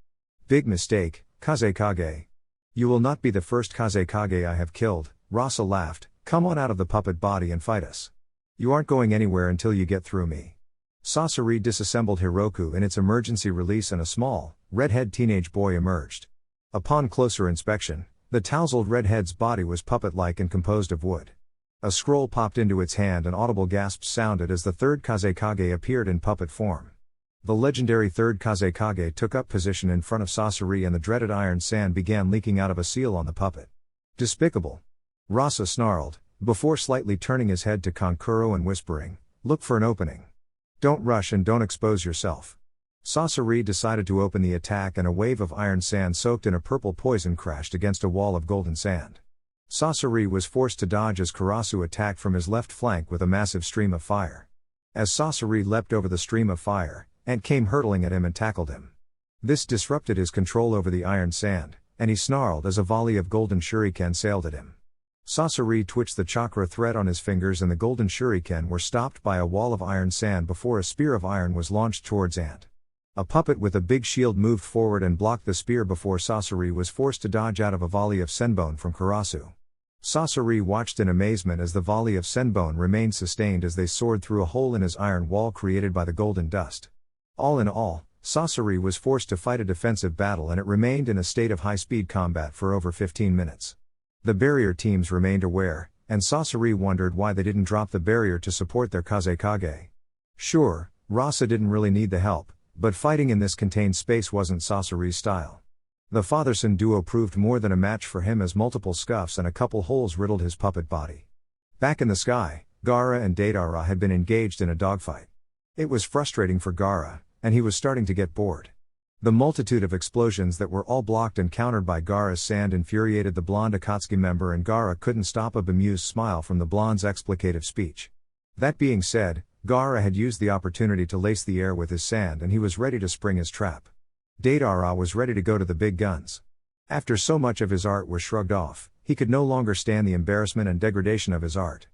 "Big mistake, Kazekage. You will not be the first Kazekage I have killed," Rasa laughed. "Come on out of the puppet body and fight us. You aren't going anywhere until you get through me." Sasori disassembled Hiroku in its emergency release and a small, redhead teenage boy emerged. Upon closer inspection, the tousled redhead's body was puppet-like and composed of wood. A scroll popped into its hand and audible gasps sounded as the third Kazekage appeared in puppet form. The legendary third Kazekage took up position in front of Sasori and the dreaded iron sand began leaking out of a seal on the puppet. "Despicable," Rasa snarled, before slightly turning his head to Kankuro and whispering, "Look for an opening. Don't rush and don't expose yourself." Sasori decided to open the attack and a wave of iron sand soaked in a purple poison crashed against a wall of golden sand. Sasori was forced to dodge as Karasu attacked from his left flank with a massive stream of fire. As Sasori leapt over the stream of fire, Ant came hurtling at him and tackled him. This disrupted his control over the iron sand, and he snarled as a volley of golden shuriken sailed at him. Sasori twitched the chakra thread on his fingers and the golden shuriken were stopped by a wall of iron sand before a spear of iron was launched towards Ant. A puppet with a big shield moved forward and blocked the spear before Sasori was forced to dodge out of a volley of senbone from Karasu. Sasori watched in amazement as the volley of senbone remained sustained as they soared through a hole in his iron wall created by the golden dust. All in all, Sasori was forced to fight a defensive battle and it remained in a state of high-speed combat for over 15 minutes. The barrier teams remained aware, and Sasori wondered why they didn't drop the barrier to support their Kazekage. Sure, Rasa didn't really need the help, but fighting in this contained space wasn't Sasori's style. The father-son duo proved more than a match for him as multiple scuffs and a couple holes riddled his puppet body. Back in the sky, Gaara and Deidara had been engaged in a dogfight. It was frustrating for Gaara, and he was starting to get bored. The multitude of explosions that were all blocked and countered by Gaara's sand infuriated the blonde Akatsuki member, and Gaara couldn't stop a bemused smile from the blonde's explicative speech. That being said, Gaara had used the opportunity to lace the air with his sand, and he was ready to spring his trap. Deidara was ready to go to the big guns. After so much of his art was shrugged off, he could no longer stand the embarrassment and degradation of his art.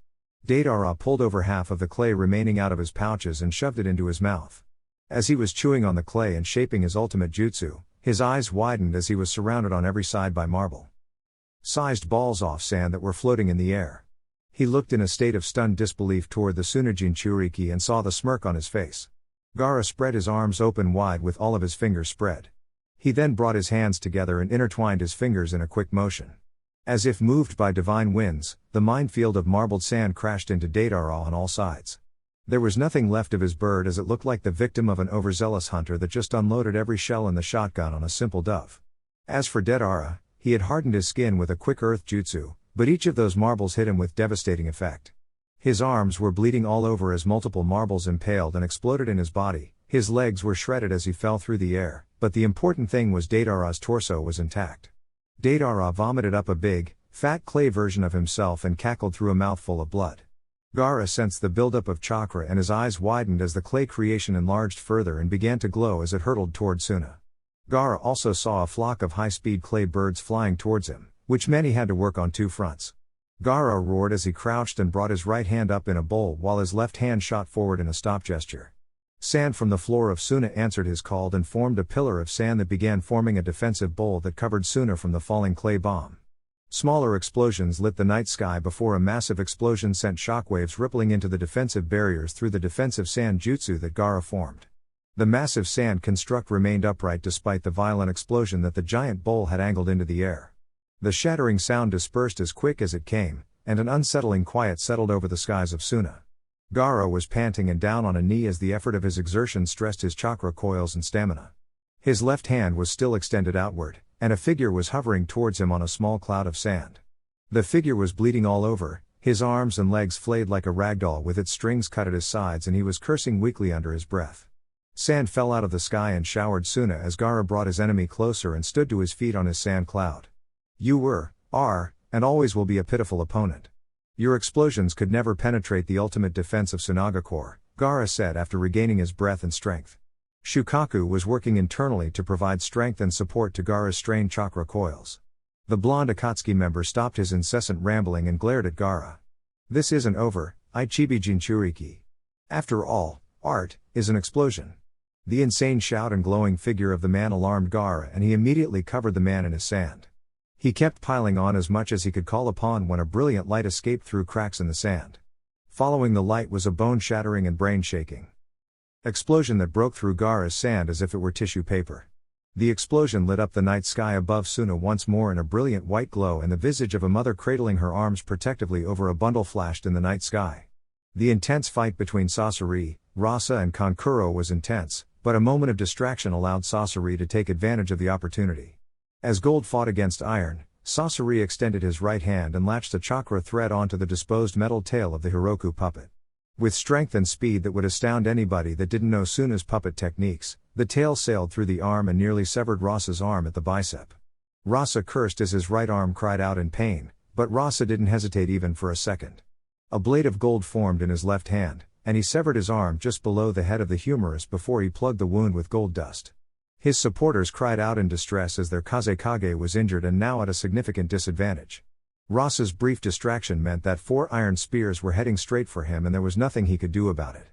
Deidara pulled over half of the clay remaining out of his pouches and shoved it into his mouth. As he was chewing on the clay and shaping his ultimate jutsu, his eyes widened as he was surrounded on every side by marble-sized balls of sand that were floating in the air. He looked in a state of stunned disbelief toward the Sunagakure and saw the smirk on his face. Gaara spread his arms open wide with all of his fingers spread. He then brought his hands together and intertwined his fingers in a quick motion. As if moved by divine winds, the minefield of marbled sand crashed into Deidara on all sides. There was nothing left of his bird, as it looked like the victim of an overzealous hunter that just unloaded every shell in the shotgun on a simple dove. As for Deidara, he had hardened his skin with a quick earth jutsu, but each of those marbles hit him with devastating effect. His arms were bleeding all over as multiple marbles impaled and exploded in his body, his legs were shredded as he fell through the air, but the important thing was Deidara's torso was intact. Deidara vomited up a big, fat clay version of himself and cackled through a mouthful of blood. Gaara sensed the buildup of chakra and his eyes widened as the clay creation enlarged further and began to glow as it hurtled toward Suna. Gaara also saw a flock of high-speed clay birds flying towards him, which meant he had to work on two fronts. Gaara roared as he crouched and brought his right hand up in a bowl while his left hand shot forward in a stop gesture. Sand from the floor of Suna answered his call and formed a pillar of sand that began forming a defensive bowl that covered Suna from the falling clay bomb. Smaller explosions lit the night sky before a massive explosion sent shockwaves rippling into the defensive barriers through the defensive sand jutsu that Gaara formed. The massive sand construct remained upright despite the violent explosion that the giant bowl had angled into the air. The shattering sound dispersed as quick as it came, and an unsettling quiet settled over the skies of Suna. Gaara was panting and down on a knee as the effort of his exertion stressed his chakra coils and stamina. His left hand was still extended outward, and a figure was hovering towards him on a small cloud of sand. The figure was bleeding all over, his arms and legs flayed like a ragdoll with its strings cut at his sides, and he was cursing weakly under his breath. Sand fell out of the sky and showered Suna as Gaara brought his enemy closer and stood to his feet on his sand cloud. You were, are, and always will be a pitiful opponent. Your explosions could never penetrate the ultimate defense of Sunagakure, Gaara said after regaining his breath and strength. Shukaku was working internally to provide strength and support to Gaara's strained chakra coils. The blonde Akatsuki member stopped his incessant rambling and glared at Gaara. This isn't over, Ichibi Jinchuriki. After all, art is an explosion. The insane shout and glowing figure of the man alarmed Gaara, and he immediately covered the man in his sand. He kept piling on as much as he could call upon when a brilliant light escaped through cracks in the sand. Following the light was a bone-shattering and brain-shaking explosion that broke through Gaara's sand as if it were tissue paper. The explosion lit up the night sky above Suna once more in a brilliant white glow, and the visage of a mother cradling her arms protectively over a bundle flashed in the night sky. The intense fight between Sasori, Rasa and Kankuro was intense, but a moment of distraction allowed Sasori to take advantage of the opportunity. As gold fought against iron, Sasori extended his right hand and latched a chakra thread onto the disposed metal tail of the Hiroku puppet. With strength and speed that would astound anybody that didn't know Suna's puppet techniques, the tail sailed through the arm and nearly severed Rasa's arm at the bicep. Rasa cursed as his right arm cried out in pain, but Rasa didn't hesitate even for a second. A blade of gold formed in his left hand, and he severed his arm just below the head of the humorist before he plugged the wound with gold dust. His supporters cried out in distress as their Kazekage was injured and now at a significant disadvantage. Rasa's brief distraction meant that 4 iron spears were heading straight for him, and there was nothing he could do about it.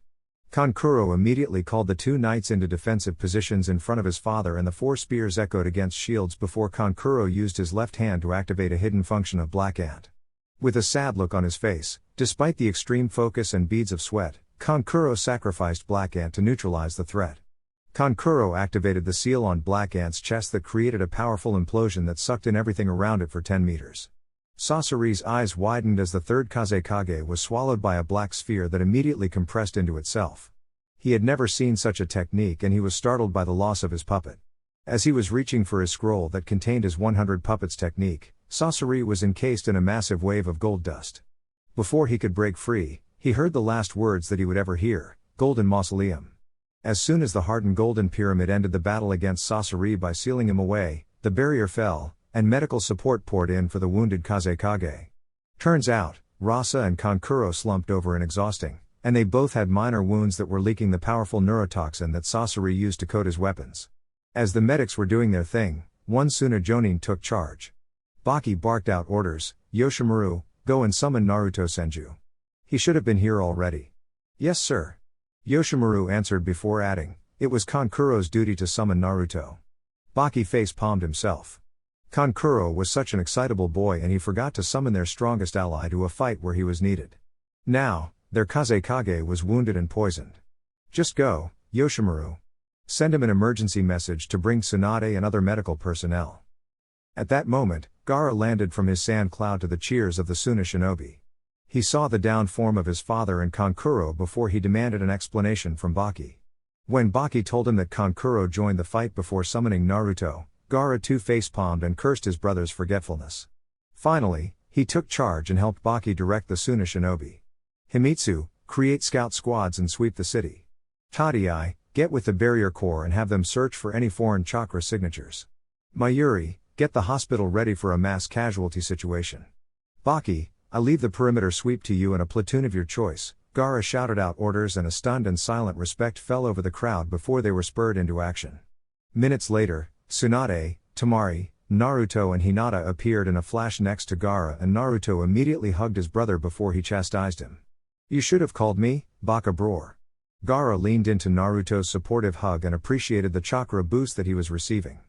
Kankuro immediately called the 2 knights into defensive positions in front of his father, and the 4 spears echoed against shields before Kankuro used his left hand to activate a hidden function of Black Ant. With a sad look on his face, despite the extreme focus and beads of sweat, Kankuro sacrificed Black Ant to neutralize the threat. Kankuro activated the seal on Black Ant's chest that created a powerful implosion that sucked in everything around it for 10 meters. Sasori's eyes widened as the 3rd Kazekage was swallowed by a black sphere that immediately compressed into itself. He had never seen such a technique, and he was startled by the loss of his puppet. As he was reaching for his scroll that contained his 100 puppets technique, Sasori was encased in a massive wave of gold dust. Before he could break free, he heard the last words that he would ever hear: Golden Mausoleum. As soon as the hardened Golden Pyramid ended the battle against Sasori by sealing him away, the barrier fell, and medical support poured in for the wounded Kazekage. Turns out, Rasa and Kankuro slumped over and exhausting, and they both had minor wounds that were leaking the powerful neurotoxin that Sasori used to coat his weapons. As the medics were doing their thing, one Suna Jonin took charge. Baki barked out orders, "Yoshimaru, go and summon Naruto Senju. He should have been here already." "Yes sir." Yoshimaru answered before adding, "It was Kankuro's duty to summon Naruto." Baki face-palmed himself. Kankuro was such an excitable boy and he forgot to summon their strongest ally to a fight where he was needed. Now, their Kazekage was wounded and poisoned. "Just go, Yoshimaru. Send him an emergency message to bring Tsunade and other medical personnel." At that moment, Gaara landed from his sand cloud to the cheers of the Suna shinobi. He saw the downed form of his father and Kankuro before he demanded an explanation from Baki. When Baki told him that Kankuro joined the fight before summoning Naruto, Gaara too face-palmed and cursed his brother's forgetfulness. Finally, he took charge and helped Baki direct the Suna shinobi. "Himitsu, create scout squads and sweep the city. Tadai, get with the barrier corps and have them search for any foreign chakra signatures. Mayuri, get the hospital ready for a mass casualty situation. Baki, I leave the perimeter sweep to you and a platoon of your choice." Gaara shouted out orders and a stunned and silent respect fell over the crowd before they were spurred into action. Minutes later, Tsunade, Temari, Naruto and Hinata appeared in a flash next to Gaara and Naruto immediately hugged his brother before he chastised him. "You should have called me, Baka Bror." Gaara leaned into Naruto's supportive hug and appreciated the chakra boost that he was receiving.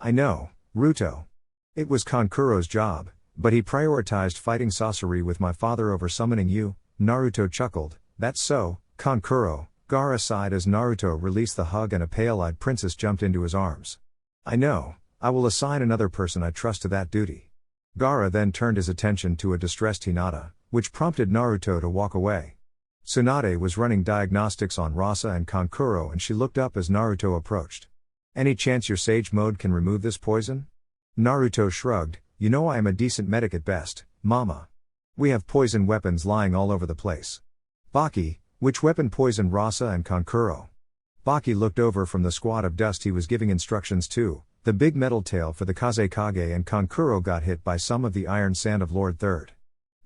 "I know, Ruto. It was Kankuro's job, but he prioritized fighting Sasori with my father over summoning you." Naruto chuckled, "That's so, Kankuro." Gaara sighed as Naruto released the hug and a pale-eyed princess jumped into his arms. "I know, I will assign another person I trust to that duty." Gaara then turned his attention to a distressed Hinata, which prompted Naruto to walk away. Tsunade was running diagnostics on Rasa and Kankuro and she looked up as Naruto approached. "Any chance your sage mode can remove this poison?" Naruto shrugged, "You know I am a decent medic at best, mama. We have poison weapons lying all over the place." "Baki, which weapon poisoned Rasa and Kankuro?" Baki looked over from the squad of dust he was giving instructions to. The big metal tail for the Kazekage and Kankuro got hit by some of the iron sand of Lord Third.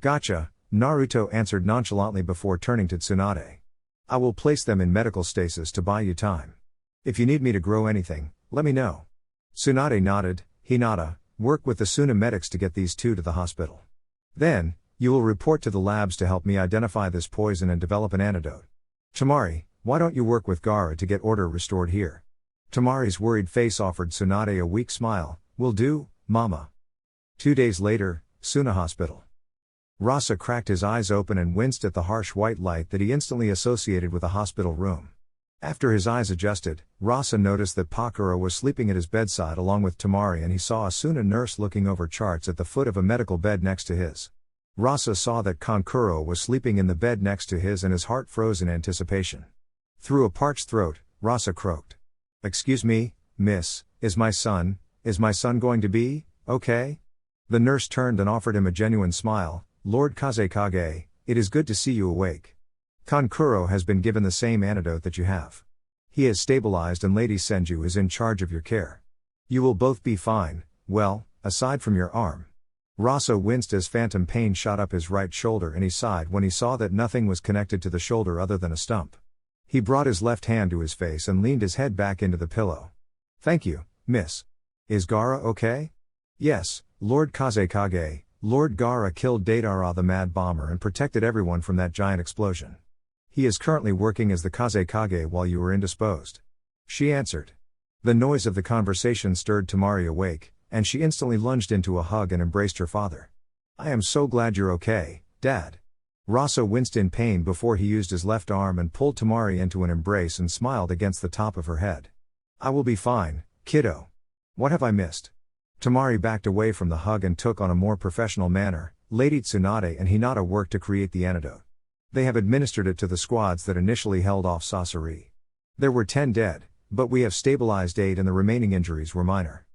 "Gotcha," Naruto answered nonchalantly before turning to Tsunade. "I will place them in medical stasis to buy you time. If you need me to grow anything, let me know." Tsunade nodded. "Hinata, work with the Suna medics to get these two to the hospital. Then, you will report to the labs to help me identify this poison and develop an antidote. Temari, why don't you work with Gaara to get order restored here?" Temari's worried face offered Tsunade a weak smile. "Will do, mama." 2 days later, Suna Hospital. Rasa cracked his eyes open and winced at the harsh white light that he instantly associated with a hospital room. After his eyes adjusted, Rasa noticed that Pakura was sleeping at his bedside along with Temari and he saw a Suna nurse looking over charts at the foot of a medical bed next to his. Rasa saw that Kankuro was sleeping in the bed next to his and his heart froze in anticipation. Through a parched throat, Rasa croaked. "Excuse me, miss, is my son going to be, okay?" The nurse turned and offered him a genuine smile. "Lord Kazekage, it is good to see you awake. Kankuro has been given the same antidote that you have. He has stabilized and Lady Senju is in charge of your care. You will both be fine, well, aside from your arm." Rasa winced as phantom pain shot up his right shoulder and he sighed when he saw that nothing was connected to the shoulder other than a stump. He brought his left hand to his face and leaned his head back into the pillow. "Thank you, miss. Is Gaara okay?" "Yes, Lord Kazekage. Lord Gaara killed Deidara the Mad Bomber and protected everyone from that giant explosion. He is currently working as the Kazekage while you were indisposed," she answered. The noise of the conversation stirred Temari awake, and she instantly lunged into a hug and embraced her father. "I am so glad you're okay, Dad." Rasa winced in pain before he used his left arm and pulled Temari into an embrace and smiled against the top of her head. "I will be fine, kiddo. What have I missed?" Temari backed away from the hug and took on a more professional manner. "Lady Tsunade and Hinata worked to create the antidote. They have administered it to the squads that initially held off Sasori. There were 10 dead, but we have stabilized 8 and the remaining injuries were minor.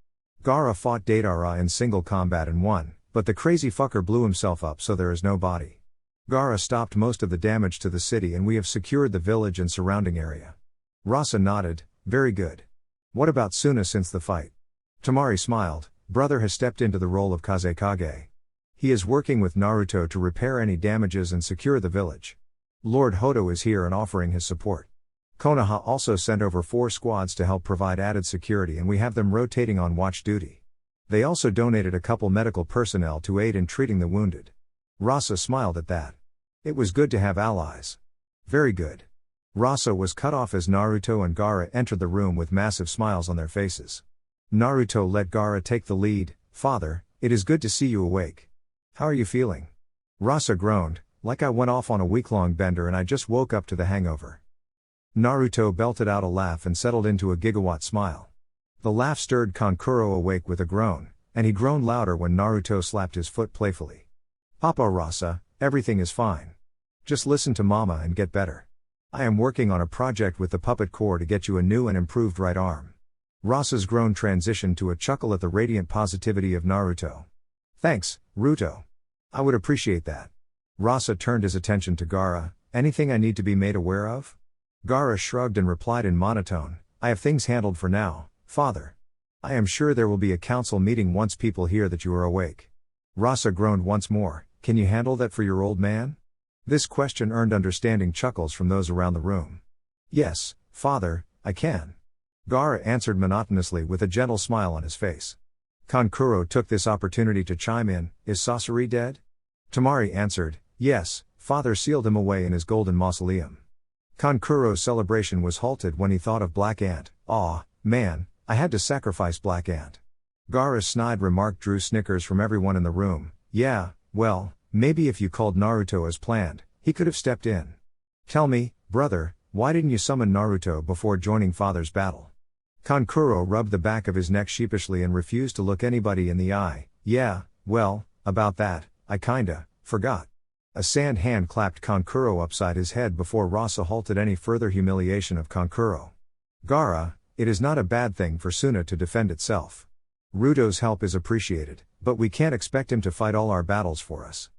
Gaara fought Deidara in single combat and won, but the crazy fucker blew himself up so there is no body. Gaara stopped most of the damage to the city and we have secured the village and surrounding area. Rasa nodded, very good. What about Suna since the fight? Tamari smiled, brother has stepped into the role of Kazekage. He is working with Naruto to repair any damages and secure the village. Lord Hodo is here and offering his support. Konoha also sent over 4 squads to help provide added security and we have them rotating on watch duty. They also donated a couple medical personnel to aid in treating the wounded. Rasa smiled at that. It was good to have allies. Very good. Rasa was cut off as Naruto and Gaara entered the room with massive smiles on their faces. Naruto let Gaara take the lead. Father, it is good to see you awake. How are you feeling? Rasa groaned, like I went off on a week-long bender and I just woke up to the hangover. Naruto belted out a laugh and settled into a gigawatt smile. The laugh stirred Kankuro awake with a groan, and he groaned louder when Naruto slapped his foot playfully. Papa Rasa, everything is fine. Just listen to Mama and get better. I am working on a project with the puppet core to get you a new and improved right arm. Rasa's groan transitioned to a chuckle at the radiant positivity of Naruto. Thanks, Ruto. I would appreciate that. Rasa turned his attention to Gaara. Anything I need to be made aware of? Gaara shrugged and replied in monotone, I have things handled for now, father. I am sure there will be a council meeting once people hear that you are awake. Rasa groaned once more, can you handle that for your old man? This question earned understanding chuckles from those around the room. Yes, father, I can. Gaara answered monotonously with a gentle smile on his face. Kankuro took this opportunity to chime in, is Sasori dead? Tamari answered, yes, father sealed him away in his golden mausoleum. Kankuro's celebration was halted when he thought of Black Ant. Aw, man, I had to sacrifice Black Ant. Gaara's snide remark drew snickers from everyone in the room. Yeah, well, maybe if you called Naruto as planned, he could have stepped in. Tell me, brother, why didn't you summon Naruto before joining father's battle? Kankuro rubbed the back of his neck sheepishly and refused to look anybody in the eye. Yeah, well, about that, I kinda forgot. A sand hand clapped Kankuro upside his head before Rasa halted any further humiliation of Kankuro. Gaara, it is not a bad thing for Suna to defend itself. Ruto's help is appreciated, but we can't expect him to fight all our battles for us.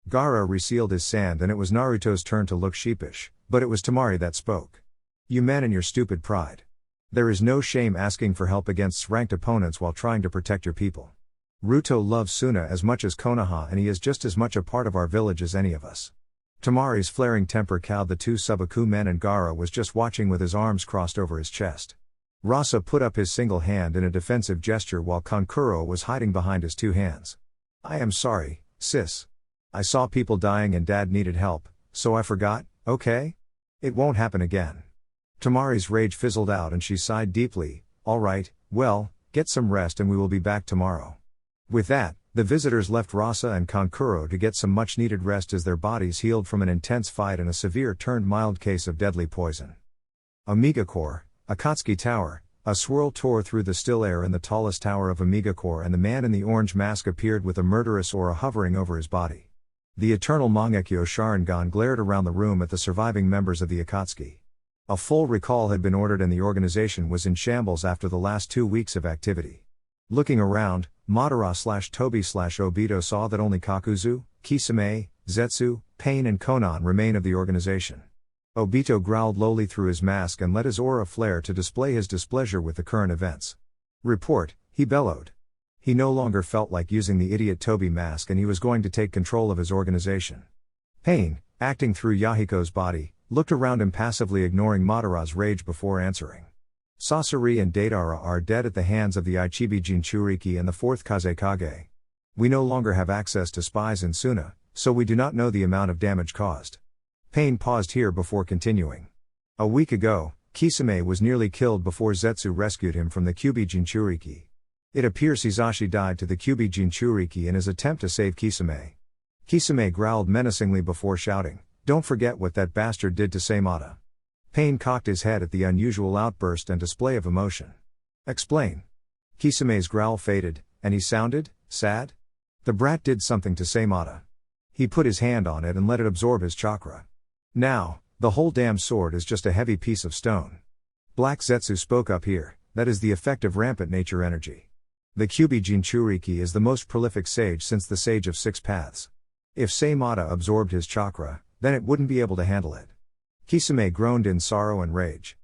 Gaara resealed his sand and it was Naruto's turn to look sheepish, but it was Tamari that spoke. You man and your stupid pride. There is no shame asking for help against ranked opponents while trying to protect your people. Ruto loves Suna as much as Konoha and he is just as much a part of our village as any of us. Tamari's flaring temper cowed the 2 Subaku men and Gaara was just watching with his arms crossed over his chest. Rasa put up his single hand in a defensive gesture while Kankuro was hiding behind his 2 hands. I am sorry, sis. I saw people dying and dad needed help, so I forgot, okay? It won't happen again. Tamari's rage fizzled out and she sighed deeply, alright, well, get some rest and we will be back tomorrow. With that, the visitors left Rasa and Kankuro to get some much needed rest as their bodies healed from an intense fight and a severe turned mild case of deadly poison. Omegakure, Akatsuki Tower, a swirl tore through the still air in the tallest tower of Omegakure and the man in the orange mask appeared with a murderous aura hovering over his body. The eternal Mangekyo Sharingan glared around the room at the surviving members of the Akatsuki. A full recall had been ordered and the organization was in shambles after the last 2 weeks of activity. Looking around, Madara/Tobi/Obito saw that only Kakuzu, Kisame, Zetsu, Pain and Konan remain of the organization. Obito growled lowly through his mask and let his aura flare to display his displeasure with the current events. Report, he bellowed. He no longer felt like using the idiot Tobi mask and he was going to take control of his organization. Pain, acting through Yahiko's body, looked around impassively ignoring Madara's rage before answering. Sasori and Deidara are dead at the hands of the Ichibi Jinchuriki and the 4th Kazekage. We no longer have access to spies in Suna, so we do not know the amount of damage caused. Pain paused here before continuing. A week ago, Kisame was nearly killed before Zetsu rescued him from the Kyubi Jinchuriki. It appears Hisashi died to the Kyubi Jinchuriki in his attempt to save Kisame. Kisame growled menacingly before shouting, "Don't forget what that bastard did to Seimata." Pain cocked his head at the unusual outburst and display of emotion. Explain. Kisame's growl faded, and he sounded sad. The brat did something to Seimata. He put his hand on it and let it absorb his chakra. Now, the whole damn sword is just a heavy piece of stone. Black Zetsu spoke up here, that is the effect of rampant nature energy. The Kyubi Jinchuriki is the most prolific sage since the Sage of 6 Paths. If Seimata absorbed his chakra, then it wouldn't be able to handle it. Kisame groaned in sorrow and rage.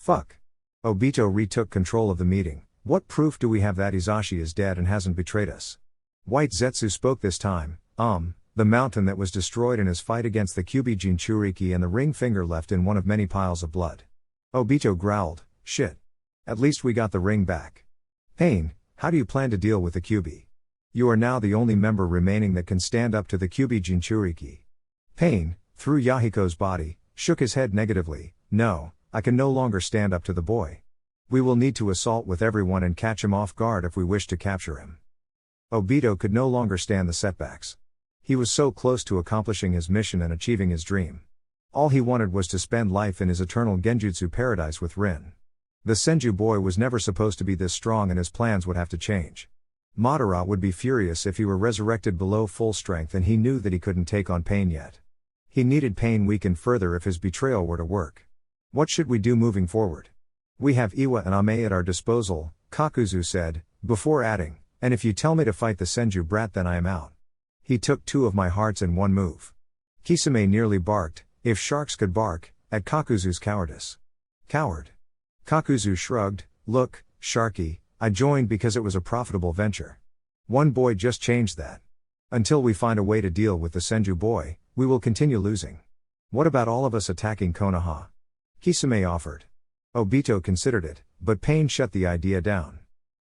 Fuck. Obito retook control of the meeting. What proof do we have that Izashi is dead and hasn't betrayed us? White Zetsu spoke this time. The mountain that was destroyed in his fight against the Kyubi Jinchuriki and the ring finger left in one of many piles of blood. Obito growled, shit. At least we got the ring back. Pain, how do you plan to deal with the Kyubi? You are now the only member remaining that can stand up to the Kyubi Jinchuriki. Pain, through Yahiko's body, shook his head negatively. No, I can no longer stand up to the boy. We will need to assault with everyone and catch him off guard if we wish to capture him. Obito could no longer stand the setbacks. He was so close to accomplishing his mission and achieving his dream. All he wanted was to spend life in his eternal genjutsu paradise with Rin. The Senju boy was never supposed to be this strong and his plans would have to change. Madara would be furious if he were resurrected below full strength and he knew that he couldn't take on Pain yet. He needed Pain weakened further if his betrayal were to work. What should we do moving forward? We have Iwa and Ame at our disposal, Kakuzu said, before adding, and if you tell me to fight the Senju brat then I am out. He took 2 of my hearts in one move. Kisame nearly barked, if sharks could bark, at Kakuzu's cowardice. Coward. Kakuzu shrugged, look, Sharky, I joined because it was a profitable venture. One boy just changed that. Until we find a way to deal with the Senju boy, we will continue losing. What about all of us attacking Konoha? Kisame offered. Obito considered it, but Pain shut the idea down.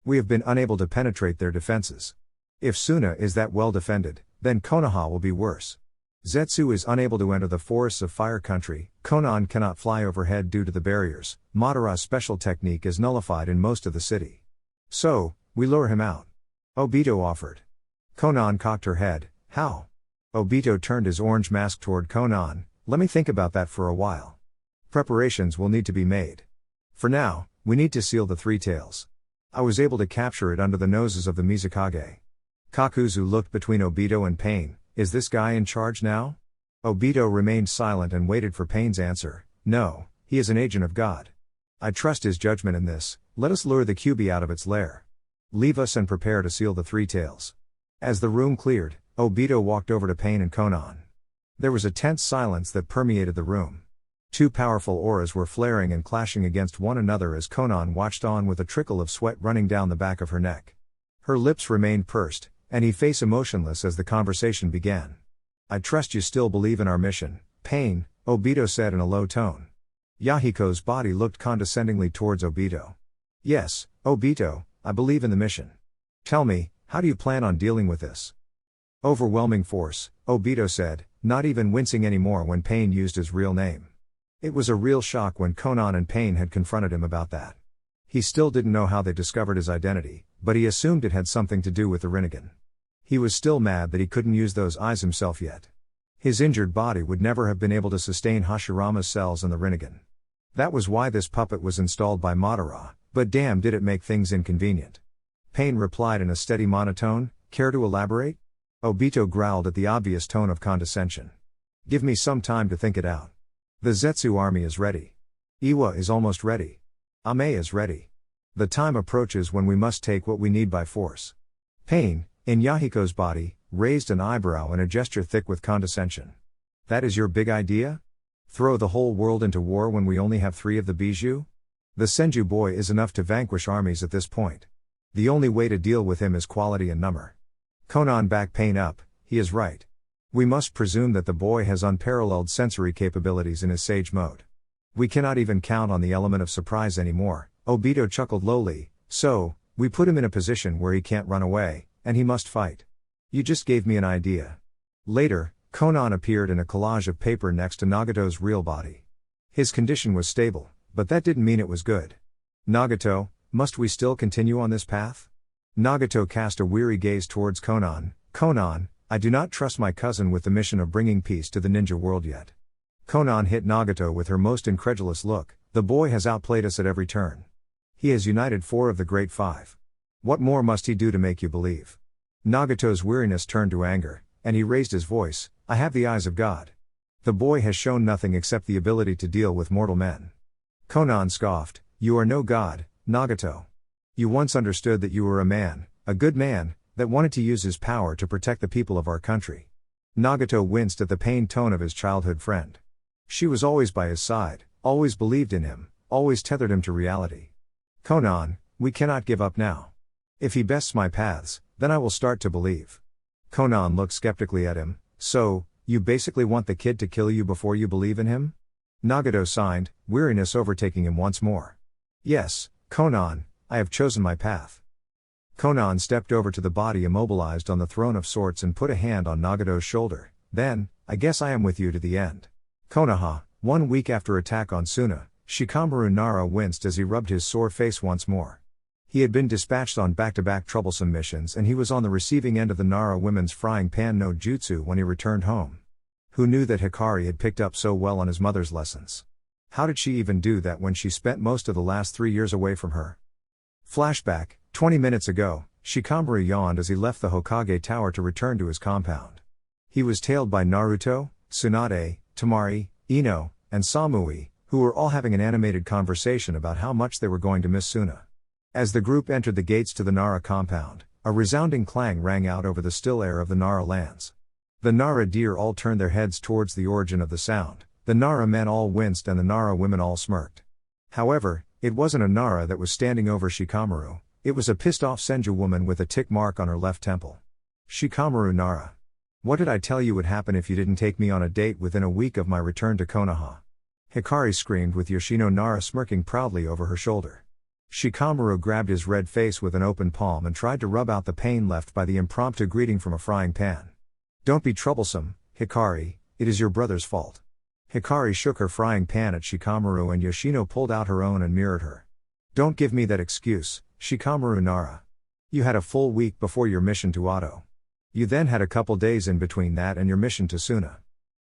We have been unable to penetrate their defenses. If Suna is that well defended, then Konoha will be worse. Zetsu is unable to enter the forests of Fire Country, Konan cannot fly overhead due to the barriers, Madara's special technique is nullified in most of the city. So, we lure him out. Obito offered. Konan cocked her head, how? Obito turned his orange mask toward Konan, let me think about that for a while. Preparations will need to be made. For now, we need to seal the Three Tails. I was able to capture it under the noses of the Mizukage. Kakuzu looked between Obito and Pain, is this guy in charge now? Obito remained silent and waited for Pain's answer, no, he is an agent of God. I trust his judgment in this, let us lure the Kyubi out of its lair. Leave us and prepare to seal the Three Tails. As the room cleared, Obito walked over to Pain and Konan. There was a tense silence that permeated the room. 2 powerful auras were flaring and clashing against one another as Konan watched on with a trickle of sweat running down the back of her neck. Her lips remained pursed, and he face emotionless as the conversation began. I trust you still believe in our mission, Pain, Obito said in a low tone. Yahiko's body looked condescendingly towards Obito. Yes, Obito, I believe in the mission. Tell me, how do you plan on dealing with this? Overwhelming force, Obito said, not even wincing anymore when Pain used his real name. It was a real shock when Konan and Pain had confronted him about that. He still didn't know how they discovered his identity, but he assumed it had something to do with the Rinnegan. He was still mad that he couldn't use those eyes himself yet. His injured body would never have been able to sustain Hashirama's cells and the Rinnegan. That was why this puppet was installed by Madara, but damn did it make things inconvenient. Pain replied in a steady monotone, care to elaborate? Obito growled at the obvious tone of condescension. Give me some time to think it out. The Zetsu army is ready. Iwa is almost ready. Ame is ready. The time approaches when we must take what we need by force. Pain, in Yahiko's body, raised an eyebrow in a gesture thick with condescension. That is your big idea? Throw the whole world into war when we only have 3 of the Bijou? The Senju boy is enough to vanquish armies at this point. The only way to deal with him is quality and number. Konan backed Pain up, he is right. We must presume that the boy has unparalleled sensory capabilities in his sage mode. We cannot even count on the element of surprise anymore, Obito chuckled lowly, so, we put him in a position where he can't run away, and he must fight. You just gave me an idea. Later, Konan appeared in a collage of paper next to Nagato's real body. His condition was stable, but that didn't mean it was good. Nagato, must we still continue on this path? Nagato cast a weary gaze towards Konan. Konan, I do not trust my cousin with the mission of bringing peace to the ninja world yet. Konan hit Nagato with her most incredulous look, the boy has outplayed us at every turn. He has united 4 of the Great Five. What more must he do to make you believe? Nagato's weariness turned to anger, and he raised his voice, I have the eyes of God. The boy has shown nothing except the ability to deal with mortal men. Konan scoffed, you are no god, Nagato. You once understood that you were a man, a good man, that wanted to use his power to protect the people of our country. Nagato winced at the pained tone of his childhood friend. She was always by his side, always believed in him, always tethered him to reality. Konan, we cannot give up now. If he bests my paths, then I will start to believe. Konan looked skeptically at him. So, you basically want the kid to kill you before you believe in him? Nagato signed, weariness overtaking him once more. Yes, Konan, I have chosen my path. Konan stepped over to the body immobilized on the throne of sorts and put a hand on Nagato's shoulder. Then, I guess I am with you to the end. Konoha, 1 week after attack on Suna, Shikamaru Nara winced as he rubbed his sore face once more. He had been dispatched on back-to-back troublesome missions and he was on the receiving end of the Nara women's frying pan no jutsu when he returned home. Who knew that Hikari had picked up so well on his mother's lessons? How did she even do that when she spent most of the last 3 years away from her? Flashback, 20 minutes ago, Shikamaru yawned as he left the Hokage Tower to return to his compound. He was tailed by Naruto, Tsunade, Temari, Ino, and Samui, who were all having an animated conversation about how much they were going to miss Suna. As the group entered the gates to the Nara compound, a resounding clang rang out over the still air of the Nara lands. The Nara deer all turned their heads towards the origin of the sound, the Nara men all winced and the Nara women all smirked. However, it wasn't a Nara that was standing over Shikamaru, it was a pissed-off Senju woman with a tick mark on her left temple. Shikamaru Nara. What did I tell you would happen if you didn't take me on a date within a week of my return to Konoha? Hikari screamed with Yoshino Nara smirking proudly over her shoulder. Shikamaru grabbed his red face with an open palm and tried to rub out the pain left by the impromptu greeting from a frying pan. Don't be troublesome, Hikari, it is your brother's fault. Hikari shook her frying pan at Shikamaru and Yoshino pulled out her own and mirrored her. Don't give me that excuse, Shikamaru Nara. You had a full week before your mission to Oto. You then had a couple days in between that and your mission to Suna.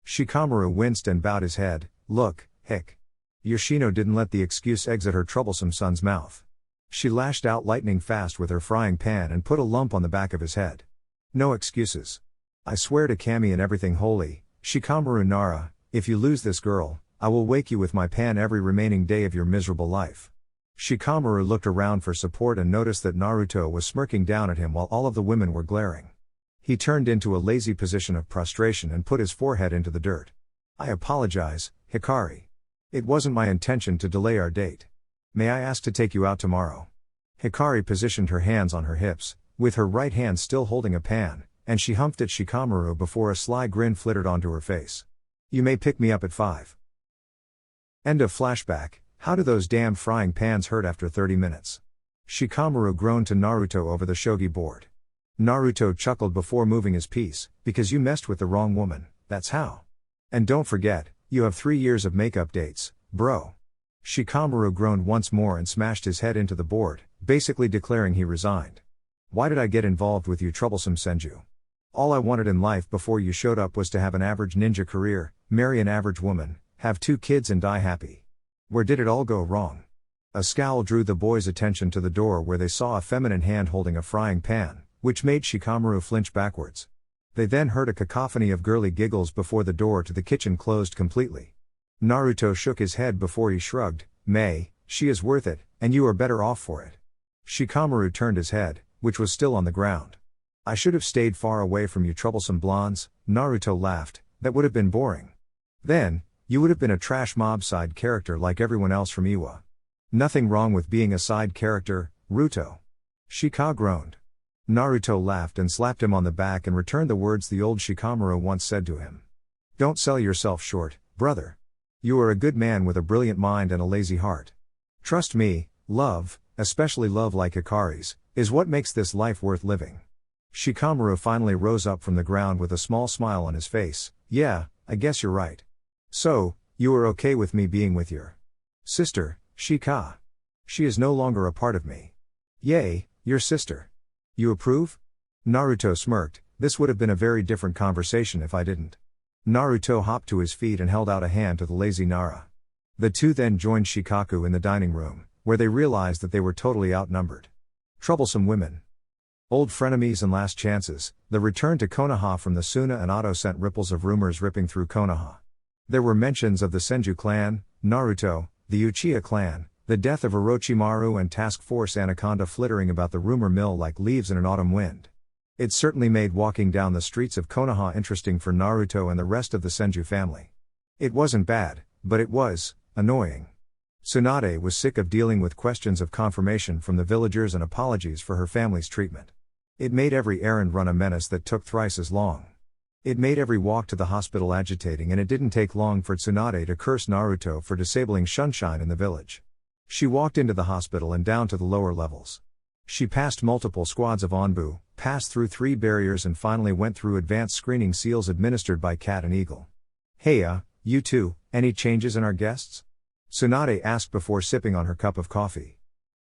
Shikamaru winced and bowed his head. Look, Hick. Yoshino didn't let the excuse exit her troublesome son's mouth. She lashed out lightning fast with her frying pan and put a lump on the back of his head. No excuses. I swear to Kami and everything holy, Shikamaru Nara, if you lose this girl, I will wake you with my pan every remaining day of your miserable life. Shikamaru looked around for support and noticed that Naruto was smirking down at him while all of the women were glaring. He turned into a lazy position of prostration and put his forehead into the dirt. I apologize, Hikari. It wasn't my intention to delay our date. May I ask to take you out tomorrow? Hikari positioned her hands on her hips, with her right hand still holding a pan, and she humped at Shikamaru before a sly grin flitted onto her face. You may pick me up at 5. End of flashback. How do those damn frying pans hurt after 30 minutes? Shikamaru groaned to Naruto over the shogi board. Naruto chuckled before moving his piece, because you messed with the wrong woman, that's how. And don't forget, you have 3 years of makeup dates, bro. Shikamaru groaned once more and smashed his head into the board, basically declaring he resigned. Why did I get involved with you troublesome Senju? All I wanted in life before you showed up was to have an average ninja career, marry an average woman, have 2 kids and die happy. Where did it all go wrong? A scowl drew the boys' attention to the door where they saw a feminine hand holding a frying pan, which made Shikamaru flinch backwards. They then heard a cacophony of girly giggles before the door to the kitchen closed completely. Naruto shook his head before he shrugged. May, she is worth it, and you are better off for it. Shikamaru turned his head, which was still on the ground. I should have stayed far away from you troublesome blondes, Naruto laughed, that would have been boring. Then, you would have been a trash mob side character like everyone else from Iwa. Nothing wrong with being a side character, Ruto. Shika groaned. Naruto laughed and slapped him on the back and returned the words the old Shikamaru once said to him. Don't sell yourself short, brother. You are a good man with a brilliant mind and a lazy heart. Trust me, love, especially love like Hikari's, is what makes this life worth living. Shikamaru finally rose up from the ground with a small smile on his face. Yeah, I guess you're right. So, you are okay with me being with your sister, Shika? She is no longer a part of me. Yay, your sister. You approve? Naruto smirked. This would have been a very different conversation if I didn't. Naruto hopped to his feet and held out a hand to the lazy Nara. The two then joined Shikaku in the dining room, where they realized that they were totally outnumbered. Troublesome women. Old frenemies and last chances, the return to Konoha from the Suna and Oto sent ripples of rumors ripping through Konoha. There were mentions of the Senju clan, Naruto, the Uchiha clan, the death of Orochimaru and Task Force Anaconda flittering about the rumor mill like leaves in an autumn wind. It certainly made walking down the streets of Konoha interesting for Naruto and the rest of the Senju family. It wasn't bad, but it was annoying. Tsunade was sick of dealing with questions of confirmation from the villagers and apologies for her family's treatment. It made every errand run a menace that took thrice as long. It made every walk to the hospital agitating, and it didn't take long for Tsunade to curse Naruto for disabling sunshine in the village. She walked into the hospital and down to the lower levels. She passed multiple squads of Onbu, passed through 3 barriers and finally went through advanced screening seals administered by Cat and Eagle. Hey you two, any changes in our guests? Tsunade asked before sipping on her cup of coffee.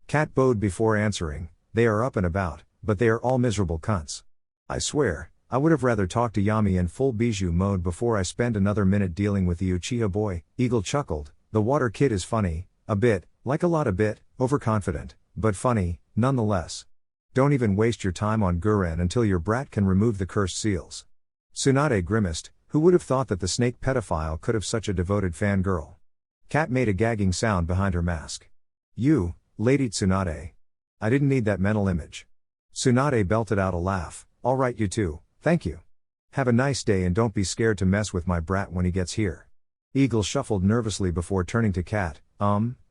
Cat bowed before answering, they are up and about, but they are all miserable cunts. I swear, I would have rather talked to Yami in full bijou mode before I spend another minute dealing with the Uchiha boy. Eagle chuckled, the water kid is funny, a bit, like a lot, a bit, overconfident, but funny, nonetheless. Don't even waste your time on Guren until your brat can remove the cursed seals. Tsunade grimaced, who would have thought that the snake pedophile could have such a devoted fangirl? Cat made a gagging sound behind her mask. You, Lady Tsunade. I didn't need that mental image. Tsunade belted out a laugh, alright you two, thank you. Have a nice day and don't be scared to mess with my brat when he gets here. Eagle shuffled nervously before turning to Cat,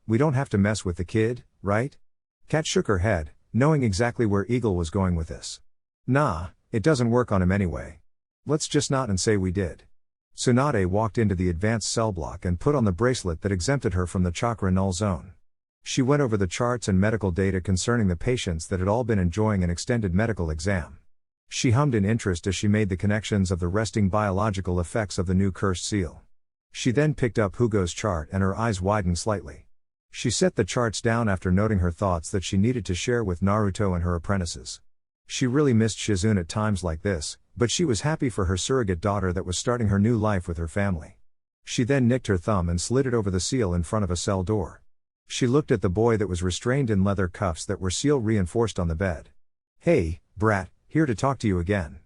we don't have to mess with the kid, right? Cat shook her head, knowing exactly where Eagle was going with this. Nah, it doesn't work on him anyway. Let's just nod and say we did. Tsunade walked into the advanced cell block and put on the bracelet that exempted her from the chakra null zone. She went over the charts and medical data concerning the patients that had all been enjoying an extended medical exam. She hummed in interest as she made the connections of the resting biological effects of the new cursed seal. She then picked up Hugo's chart and her eyes widened slightly. She set the charts down after noting her thoughts that she needed to share with Naruto and her apprentices. She really missed Shizune at times like this, but she was happy for her surrogate daughter that was starting her new life with her family. She then nicked her thumb and slid it over the seal in front of a cell door. She looked at the boy that was restrained in leather cuffs that were seal reinforced on the bed. Hey, brat, here to talk to you again.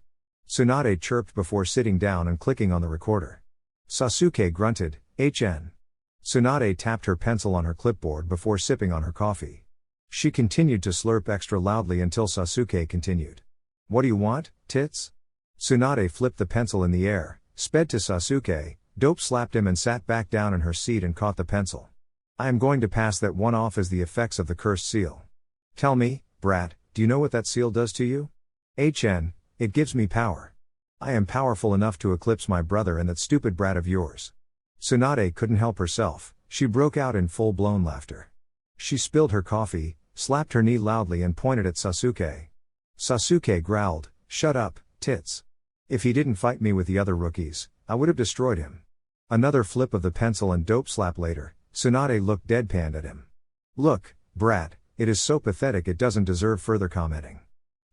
Tsunade chirped before sitting down and clicking on the recorder. Sasuke grunted, HN. Tsunade tapped her pencil on her clipboard before sipping on her coffee. She continued to slurp extra loudly until Sasuke continued. What do you want, tits? Tsunade flipped the pencil in the air, sped to Sasuke, dope slapped him and sat back down in her seat and caught the pencil. I am going to pass that one off as the effects of the cursed seal. Tell me, brat, do you know what that seal does to you? HN, it gives me power. I am powerful enough to eclipse my brother and that stupid brat of yours. Tsunade couldn't help herself, she broke out in full-blown laughter. She spilled her coffee, slapped her knee loudly and pointed at Sasuke. Sasuke growled, shut up, tits. If he didn't fight me with the other rookies, I would have destroyed him. Another flip of the pencil and dope slap later, Tsunade looked deadpanned at him. Look, brat, it is so pathetic it doesn't deserve further commenting.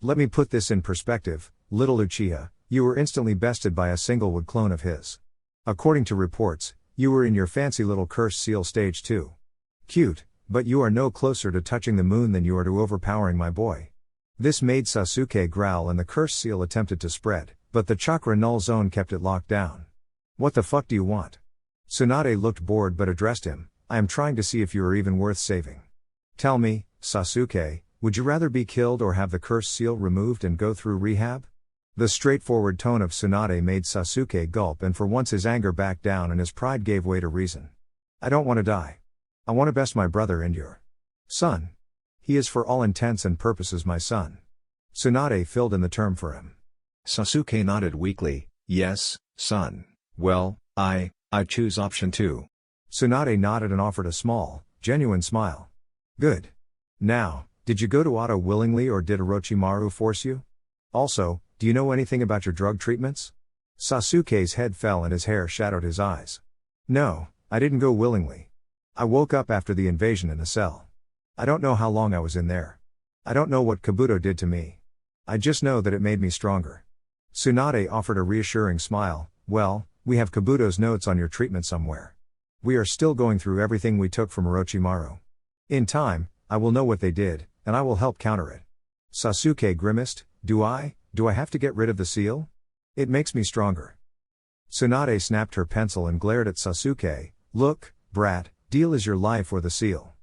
Let me put this in perspective, little Uchiha, you were instantly bested by a singlewood clone of his. According to reports, you were in your fancy little cursed seal stage 2. Cute, but you are no closer to touching the moon than you are to overpowering my boy. This made Sasuke growl and the cursed seal attempted to spread, but the chakra null zone kept it locked down. What the fuck do you want? Tsunade looked bored but addressed him, I am trying to see if you are even worth saving. Tell me, Sasuke, would you rather be killed or have the cursed seal removed and go through rehab? The straightforward tone of Tsunade made Sasuke gulp and for once his anger backed down and his pride gave way to reason. I don't want to die. I want to best my brother and your son. He is for all intents and purposes my son. Tsunade filled in the term for him. Sasuke nodded weakly, yes, son. Well, I choose option 2. Tsunade nodded and offered a small, genuine smile. Good. Now, did you go to Otto willingly or did Orochimaru force you? Also, do you know anything about your drug treatments? Sasuke's head fell and his hair shadowed his eyes. No, I didn't go willingly. I woke up after the invasion in a cell. I don't know how long I was in there. I don't know what Kabuto did to me. I just know that it made me stronger. Tsunade offered a reassuring smile, well, we have Kabuto's notes on your treatment somewhere. We are still going through everything we took from Orochimaru. In time, I will know what they did, and I will help counter it. Sasuke grimaced, do I have to get rid of the seal? It makes me stronger. Tsunade snapped her pencil and glared at Sasuke, look, brat, deal is your life or the seal.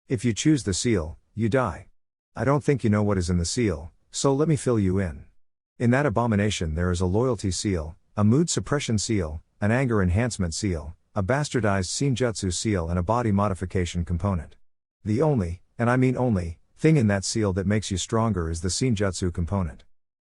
If you choose the seal, you die. I don't think you know what is in the seal, so let me fill you in. In that abomination there is a loyalty seal, a mood suppression seal, an anger enhancement seal, a a bastardized Senjutsu seal and a body modification component. The only, and I mean only, thing in that seal that makes you stronger is the Senjutsu component.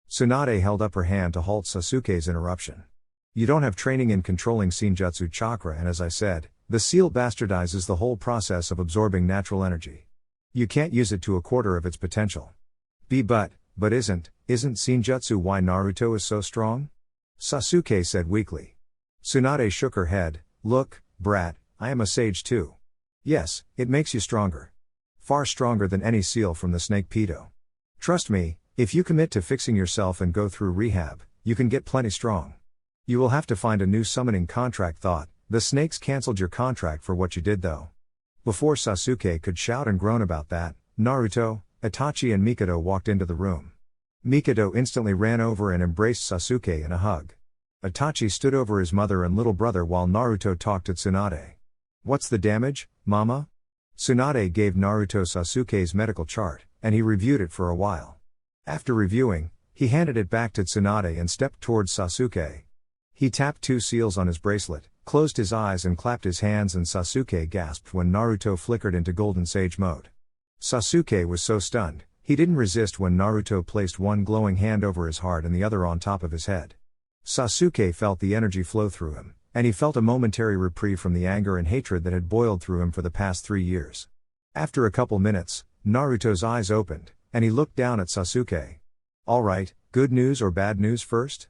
Tsunade held up her hand to halt Sasuke's interruption. You don't have training in controlling Senjutsu chakra, and as I said, the seal bastardizes the whole process of absorbing natural energy. You can't use it to a quarter of its potential. But isn't Senjutsu why Naruto is so strong? Sasuke said weakly. Tsunade shook her head. Look, brat, I am a sage too. Yes, it makes you stronger. Far stronger than any seal from the Snake Pedo. Trust me, if you commit to fixing yourself and go through rehab, you can get plenty strong. You will have to find a new summoning contract. The snakes cancelled your contract for what you did though. Before Sasuke could shout and groan about that, Naruto, Itachi and Mikado walked into the room. Mikado instantly ran over and embraced Sasuke in a hug. Itachi stood over his mother and little brother while Naruto talked to Tsunade. What's the damage, mama? Tsunade gave Naruto Sasuke's medical chart, and he reviewed it for a while. After reviewing, he handed it back to Tsunade and stepped towards Sasuke. He tapped 2 seals on his bracelet, closed his eyes and clapped his hands, and Sasuke gasped when Naruto flickered into Golden Sage mode. Sasuke was so stunned, he didn't resist when Naruto placed one glowing hand over his heart and the other on top of his head. Sasuke felt the energy flow through him, and he felt a momentary reprieve from the anger and hatred that had boiled through him for the past 3 years. After a couple minutes, Naruto's eyes opened, and he looked down at Sasuke. Alright, good news or bad news first?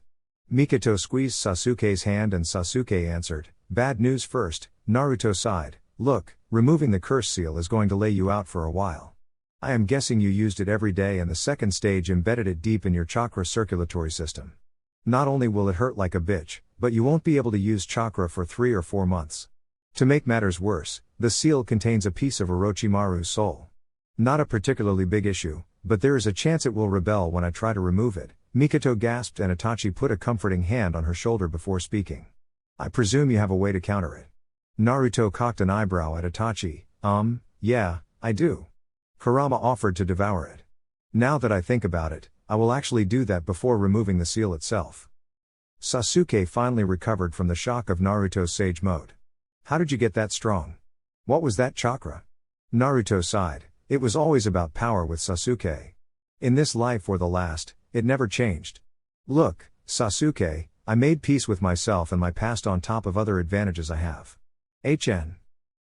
Mikado squeezed Sasuke's hand and Sasuke answered, bad news first. Naruto sighed, look, removing the curse seal is going to lay you out for a while. I am guessing you used it every day and the second stage embedded it deep in your chakra circulatory system. Not only will it hurt like a bitch, but you won't be able to use chakra for 3 or 4 months. To make matters worse, the seal contains a piece of Orochimaru's soul. Not a particularly big issue, but there is a chance it will rebel when I try to remove it. Mikado gasped and Itachi put a comforting hand on her shoulder before speaking. I presume you have a way to counter it. Naruto cocked an eyebrow at Itachi. Yeah, I do. Kurama offered to devour it. Now that I think about it, I will actually do that before removing the seal itself. Sasuke finally recovered from the shock of Naruto's sage mode. How did you get that strong? What was that chakra? Naruto sighed. It was always about power with Sasuke. In this life or the last, it never changed. Look, Sasuke, I made peace with myself and my past on top of other advantages I have.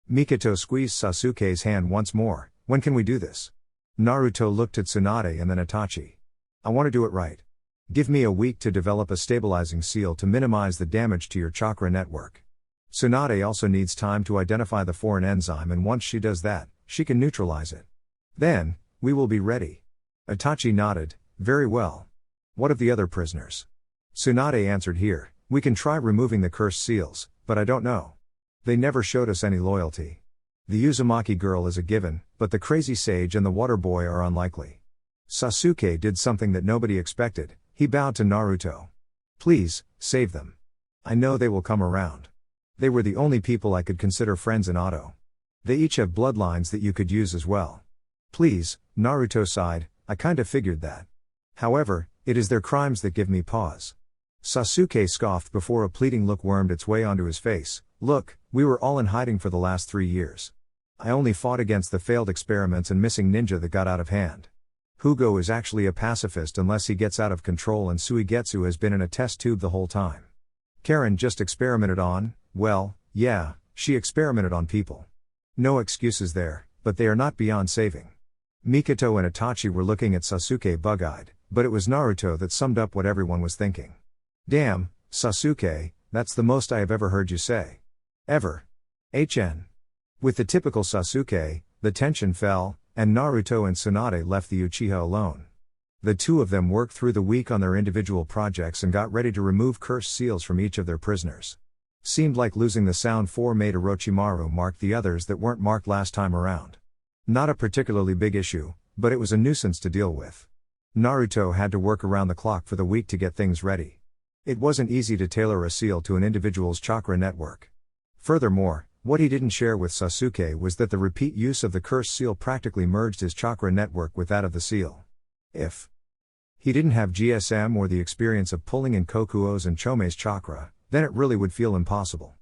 Mikado squeezed Sasuke's hand once more. When can we do this? Naruto looked at Tsunade and then Itachi. I want to do it right. Give me a week to develop a stabilizing seal to minimize the damage to your chakra network. Tsunade also needs time to identify the foreign enzyme, and once she does that, she can neutralize it. Then, we will be ready. Itachi nodded. Very well. What of the other prisoners? Tsunade answered. Here, we can try removing the cursed seals, but I don't know. They never showed us any loyalty. The Uzumaki girl is a given, but the crazy sage and the water boy are unlikely. Sasuke did something that nobody expected. He bowed to Naruto. Please, save them. I know they will come around. They were the only people I could consider friends in Auto. They each have bloodlines that you could use as well. Please, Naruto sighed. I kinda figured that. However, it is their crimes that give me pause. Sasuke scoffed before a pleading look wormed its way onto his face. Look, we were all in hiding for the last 3 years. I only fought against the failed experiments and missing ninja that got out of hand. Hugo is actually a pacifist unless he gets out of control, and Suigetsu has been in a test tube the whole time. Karen just experimented on, well, yeah, she experimented on people. No excuses there, but they are not beyond saving. Mikado and Itachi were looking at Sasuke bug-eyed, but it was Naruto that summed up what everyone was thinking. Damn, Sasuke, that's the most I have ever heard you say. Ever. With the typical Sasuke, the tension fell, and Naruto and Tsunade left the Uchiha alone. The two of them worked through the week on their individual projects and got ready to remove cursed seals from each of their prisoners. Seemed like losing the Sound 4 made Orochimaru mark the others that weren't marked last time around. Not a particularly big issue, but it was a nuisance to deal with. Naruto had to work around the clock for the week to get things ready. It wasn't easy to tailor a seal to an individual's chakra network. Furthermore, what he didn't share with Sasuke was that the repeat use of the cursed seal practically merged his chakra network with that of the seal. If he didn't have GSM or the experience of pulling in Kokuo's and Chome's chakra, then it really would feel impossible.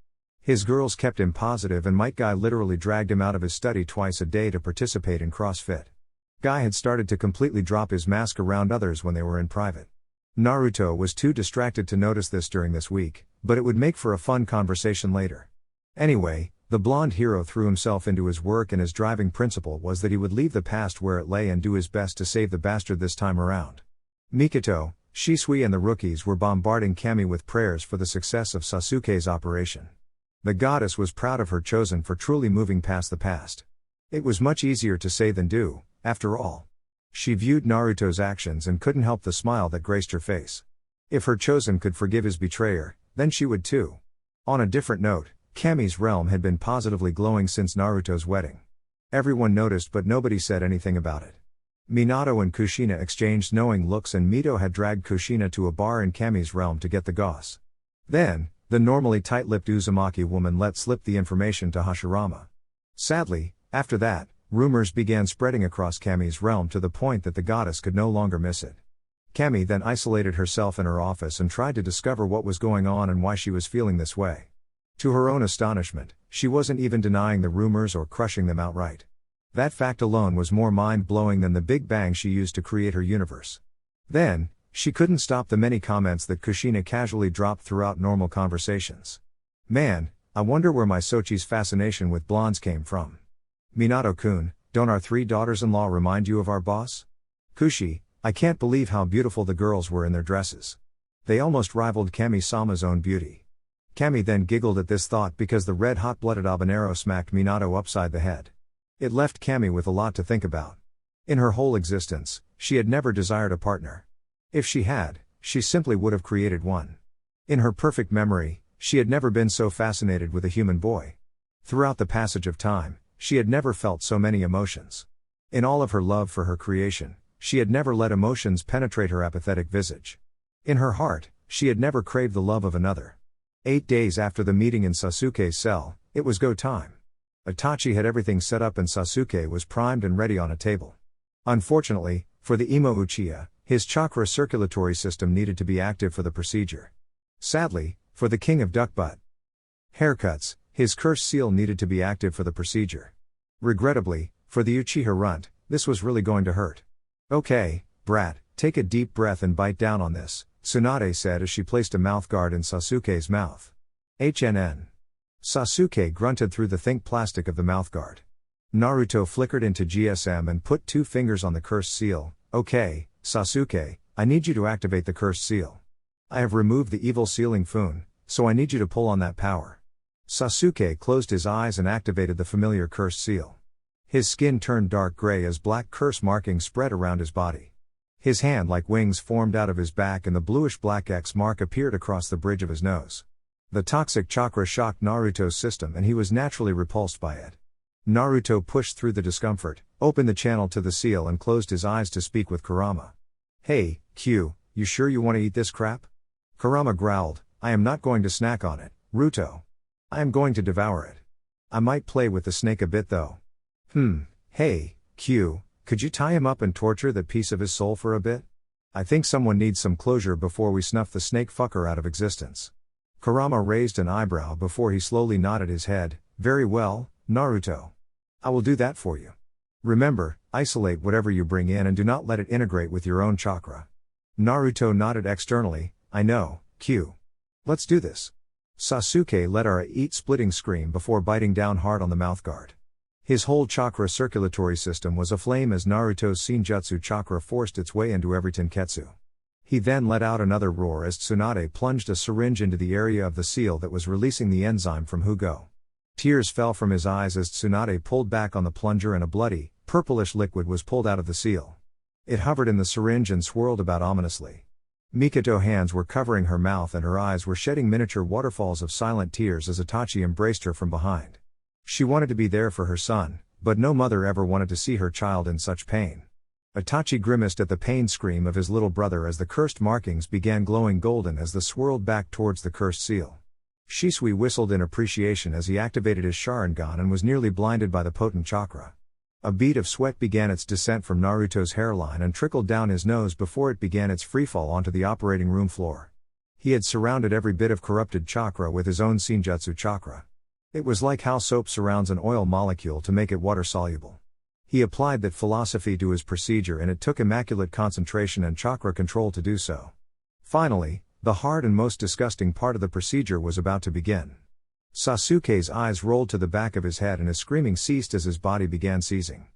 His girls kept him positive and Might Guy literally dragged him out of his study twice a day to participate in CrossFit. Guy had started to completely drop his mask around others when they were in private. Naruto was too distracted to notice this during this week, but it would make for a fun conversation later. Anyway, the blonde hero threw himself into his work and his driving principle was that he would leave the past where it lay and do his best to save the bastard this time around. Mikoto, Shisui and the rookies were bombarding Kami with prayers for the success of Sasuke's operation. The goddess was proud of her chosen for truly moving past the past. It was much easier to say than do, after all. She viewed Naruto's actions and couldn't help the smile that graced her face. If her chosen could forgive his betrayer, then she would too. On a different note, Kami's realm had been positively glowing since Naruto's wedding. Everyone noticed but nobody said anything about it. Minato and Kushina exchanged knowing looks and Mito had dragged Kushina to a bar in Kami's realm to get the goss. Then, the normally tight-lipped Uzumaki woman let slip the information to Hashirama. Sadly, after that, rumors began spreading across Kami's realm to the point that the goddess could no longer miss it. Kami then isolated herself in her office and tried to discover what was going on and why she was feeling this way. To her own astonishment, she wasn't even denying the rumors or crushing them outright. That fact alone was more mind-blowing than the Big Bang she used to create her universe. Then, she couldn't stop the many comments that Kushina casually dropped throughout normal conversations. Man, I wonder where my Sochi's fascination with blondes came from. Minato-kun, don't our 3 daughters-in-law remind you of our boss? Kushi, I can't believe how beautiful the girls were in their dresses. They almost rivaled Kami-sama's own beauty. Kami then giggled at this thought because the red hot-blooded habanero smacked Minato upside the head. It left Kami with a lot to think about. In her whole existence, she had never desired a partner. If she had, she simply would have created one. In her perfect memory, she had never been so fascinated with a human boy. Throughout the passage of time, she had never felt so many emotions. In all of her love for her creation, she had never let emotions penetrate her apathetic visage. In her heart, she had never craved the love of another. 8 days after the meeting in Sasuke's cell, it was go time. Itachi had everything set up and Sasuke was primed and ready on a table. Unfortunately, for the Imo Uchiha, his chakra circulatory system needed to be active for the procedure. Sadly, for the king of Duckbutt haircuts, his curse seal needed to be active for the procedure. Regrettably, for the Uchiha runt, this was really going to hurt. Okay, brat, take a deep breath and bite down on this, Tsunade said as she placed a mouthguard in Sasuke's mouth. HNN. Sasuke grunted through the think plastic of the mouthguard. Naruto flickered into GSM and put 2 fingers on the cursed seal. Okay, Sasuke, I need you to activate the cursed seal. I have removed the evil sealing Fun, so I need you to pull on that power. Sasuke closed his eyes and activated the familiar cursed seal. His skin turned dark gray as black curse markings spread around his body. His hand like wings formed out of his back and the bluish-black X mark appeared across the bridge of his nose. The toxic chakra shocked Naruto's system and he was naturally repulsed by it. Naruto pushed through the discomfort, opened the channel to the seal and closed his eyes to speak with Kurama. Hey, Q, you sure you want to eat this crap? Kurama growled, I am not going to snack on it, Ruto. I am going to devour it. I might play with the snake a bit though. Hey, Q, could you tie him up and torture that piece of his soul for a bit? I think someone needs some closure before we snuff the snake fucker out of existence. Kurama raised an eyebrow before he slowly nodded his head. Very well, Naruto. I will do that for you. Remember, isolate whatever you bring in and do not let it integrate with your own chakra. Naruto nodded externally. I know, Q. Let's do this. Sasuke let our eat-splitting scream before biting down hard on the mouthguard. His whole chakra circulatory system was aflame as Naruto's Senjutsu chakra forced its way into every tenketsu. He then let out another roar as Tsunade plunged a syringe into the area of the seal that was releasing the enzyme from Hugo. Tears fell from his eyes as Tsunade pulled back on the plunger and a bloody, purplish liquid was pulled out of the seal. It hovered in the syringe and swirled about ominously. Mikoto's hands were covering her mouth and her eyes were shedding miniature waterfalls of silent tears as Itachi embraced her from behind. She wanted to be there for her son, but no mother ever wanted to see her child in such pain. Itachi grimaced at the pain scream of his little brother as the cursed markings began glowing golden as the swirled back towards the cursed seal. Shisui whistled in appreciation as he activated his Sharingan and was nearly blinded by the potent chakra. A bead of sweat began its descent from Naruto's hairline and trickled down his nose before it began its freefall onto the operating room floor. He had surrounded every bit of corrupted chakra with his own Senjutsu chakra. It was like how soap surrounds an oil molecule to make it water-soluble. He applied that philosophy to his procedure and it took immaculate concentration and chakra control to do so. Finally, the hard and most disgusting part of the procedure was about to begin. Sasuke's eyes rolled to the back of his head and his screaming ceased as his body began seizing.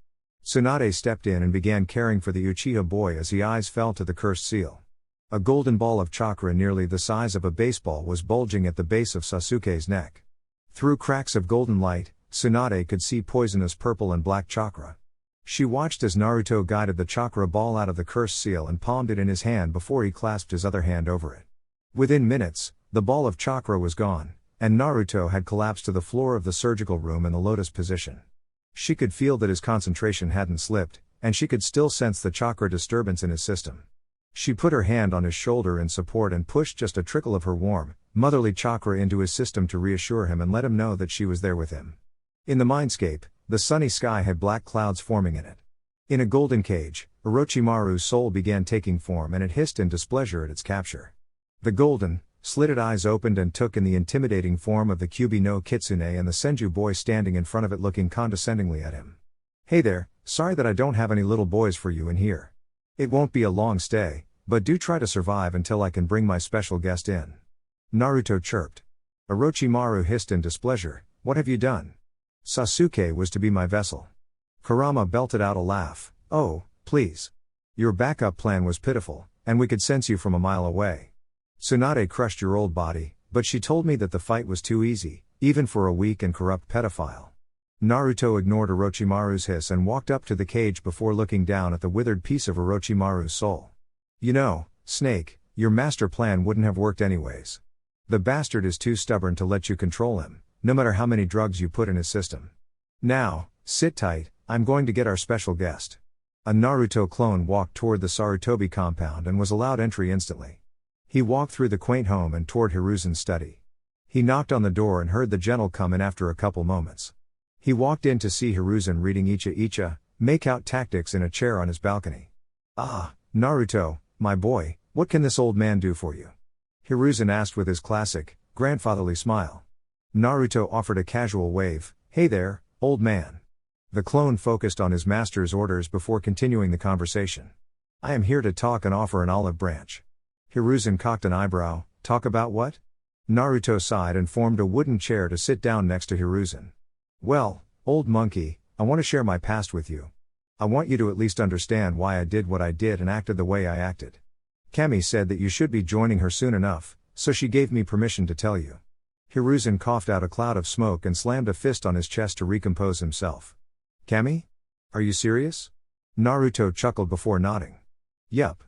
Tsunade stepped in and began caring for the Uchiha boy as his eyes fell to the cursed seal. A golden ball of chakra nearly the size of a baseball was bulging at the base of Sasuke's neck. Through cracks of golden light, Tsunade could see poisonous purple and black chakra. She watched as Naruto guided the chakra ball out of the cursed seal and palmed it in his hand before he clasped his other hand over it. Within minutes, the ball of chakra was gone, and Naruto had collapsed to the floor of the surgical room in the lotus position. She could feel that his concentration hadn't slipped, and she could still sense the chakra disturbance in his system. She put her hand on his shoulder in support and pushed just a trickle of her warm, motherly chakra into his system to reassure him and let him know that she was there with him. In the mindscape, the sunny sky had black clouds forming in it. In a golden cage, Orochimaru's soul began taking form and it hissed in displeasure at its capture. The golden, slitted eyes opened and took in the intimidating form of the Kyubi no Kitsune and the Senju boy standing in front of it looking condescendingly at him. "Hey there, sorry that I don't have any little boys for you in here. It won't be a long stay, but do try to survive until I can bring my special guest in." Naruto chirped. Orochimaru hissed in displeasure, "What have you done? Sasuke was to be my vessel." Kurama belted out a laugh, "Oh, please. Your backup plan was pitiful, and we could sense you from a mile away. Tsunade crushed your old body, but she told me that the fight was too easy, even for a weak and corrupt pedophile." Naruto ignored Orochimaru's hiss and walked up to the cage before looking down at the withered piece of Orochimaru's soul. "You know, Snake, your master plan wouldn't have worked anyways. The bastard is too stubborn to let you control him, no matter how many drugs you put in his system. Now, sit tight, I'm going to get our special guest." A Naruto clone walked toward the Sarutobi compound and was allowed entry instantly. He walked through the quaint home and toward Hiruzen's study. He knocked on the door and heard the gentle come in after a couple moments. He walked in to see Hiruzen reading Icha, make-out tactics in a chair on his balcony. "Ah, Naruto, my boy, what can this old man do for you?" Hiruzen asked with his classic, grandfatherly smile. Naruto offered a casual wave, "Hey there, old man." The clone focused on his master's orders before continuing the conversation. "I am here to talk and offer an olive branch." Hiruzen cocked an eyebrow, "Talk about what?" Naruto sighed and formed a wooden chair to sit down next to Hiruzen. "Well, old monkey, I want to share my past with you. I want you to at least understand why I did what I did and acted the way I acted. Kami said that you should be joining her soon enough, so she gave me permission to tell you." Hiruzen coughed out a cloud of smoke and slammed a fist on his chest to recompose himself. "Kami? Are you serious?" Naruto chuckled before nodding. "Yup.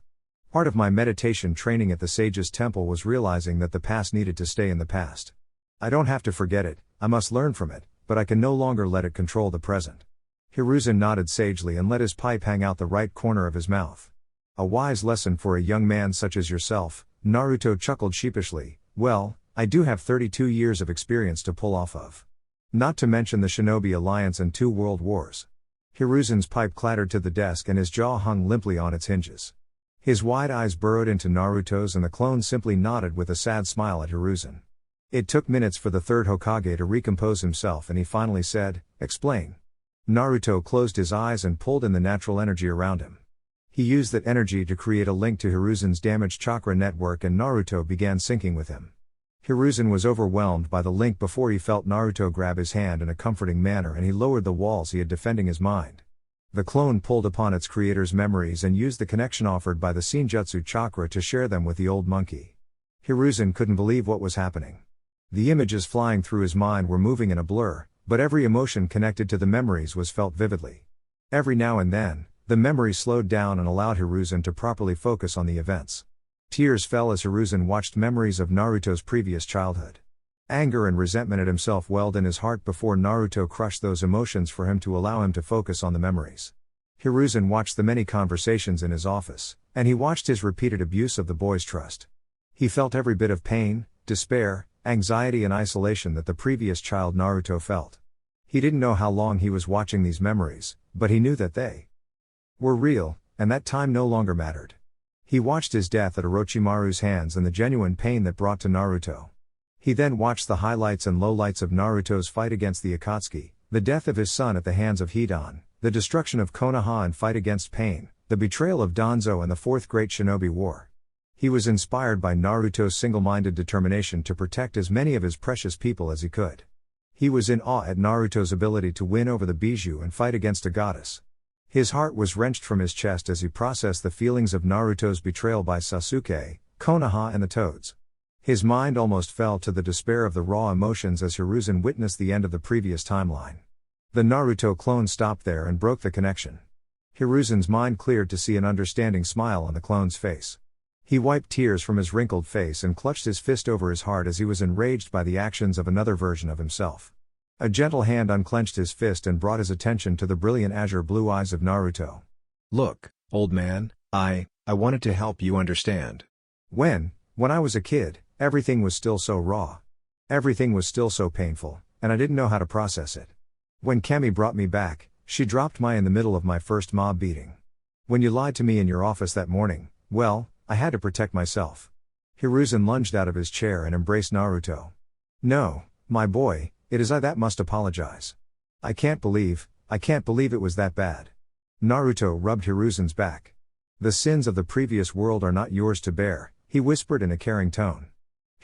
Part of my meditation training at the Sage's Temple was realizing that the past needed to stay in the past. I don't have to forget it, I must learn from it, but I can no longer let it control the present." Hiruzen nodded sagely and let his pipe hang out the right corner of his mouth. "A wise lesson for a young man such as yourself," Naruto chuckled sheepishly. "Well, I do have 32 years of experience to pull off of. Not to mention the Shinobi Alliance and 2 world wars." Hiruzen's pipe clattered to the desk and his jaw hung limply on its hinges. His wide eyes burrowed into Naruto's and the clone simply nodded with a sad smile at Hiruzen. It took minutes for the third Hokage to recompose himself and he finally said, "Explain." Naruto closed his eyes and pulled in the natural energy around him. He used that energy to create a link to Hiruzen's damaged chakra network and Naruto began syncing with him. Hiruzen was overwhelmed by the link before he felt Naruto grab his hand in a comforting manner and he lowered the walls he had defending his mind. The clone pulled upon its creator's memories and used the connection offered by the Senjutsu chakra to share them with the old monkey. Hiruzen couldn't believe what was happening. The images flying through his mind were moving in a blur, but every emotion connected to the memories was felt vividly. Every now and then, the memory slowed down and allowed Hiruzen to properly focus on the events. Tears fell as Hiruzen watched memories of Naruto's previous childhood. Anger and resentment at himself welled in his heart before Naruto crushed those emotions for him to allow him to focus on the memories. Hiruzen watched the many conversations in his office, and he watched his repeated abuse of the boy's trust. He felt every bit of pain, despair, anxiety and isolation that the previous child Naruto felt. He didn't know how long he was watching these memories, but he knew that they were real, and that time no longer mattered. He watched his death at Orochimaru's hands and the genuine pain that brought to Naruto. He then watched the highlights and lowlights of Naruto's fight against the Akatsuki, the death of his son at the hands of Hidan, the destruction of Konoha and fight against Pain, the betrayal of Danzo and the Fourth Great Shinobi War. He was inspired by Naruto's single-minded determination to protect as many of his precious people as he could. He was in awe at Naruto's ability to win over the Bijou and fight against a goddess. His heart was wrenched from his chest as he processed the feelings of Naruto's betrayal by Sasuke, Konoha and the Toads. His mind almost fell to the despair of the raw emotions as Hiruzen witnessed the end of the previous timeline. The Naruto clone stopped there and broke the connection. Hiruzen's mind cleared to see an understanding smile on the clone's face. He wiped tears from his wrinkled face and clutched his fist over his heart as he was enraged by the actions of another version of himself. A gentle hand unclenched his fist and brought his attention to the brilliant azure blue eyes of Naruto. Look, old man, I wanted to help you understand. When I was a kid, everything was still so raw. Everything was still so painful, and I didn't know how to process it. When Kami brought me back, she dropped me in the middle of my first mob beating. When you lied to me in your office that morning, well, I had to protect myself. Hiruzen lunged out of his chair and embraced Naruto. No, my boy, it is I that must apologize. I can't believe it was that bad. Naruto rubbed Hiruzen's back. The sins of the previous world are not yours to bear, he whispered in a caring tone.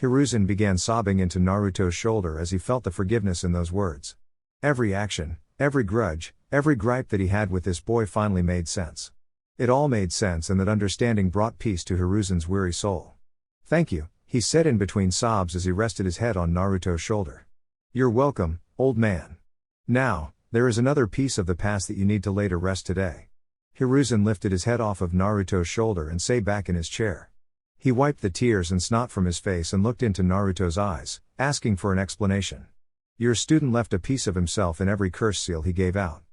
Hiruzen began sobbing into Naruto's shoulder as he felt the forgiveness in those words. Every action, every grudge, every gripe that he had with this boy finally made sense. It all made sense, and that understanding brought peace to Hiruzen's weary soul. Thank you, he said in between sobs as he rested his head on Naruto's shoulder. You're welcome, old man. Now, there is another piece of the past that you need to lay to rest today. Hiruzen lifted his head off of Naruto's shoulder and sat back in his chair. He wiped the tears and snot from his face and looked into Naruto's eyes, asking for an explanation. Your student left a piece of himself in every curse seal he gave out.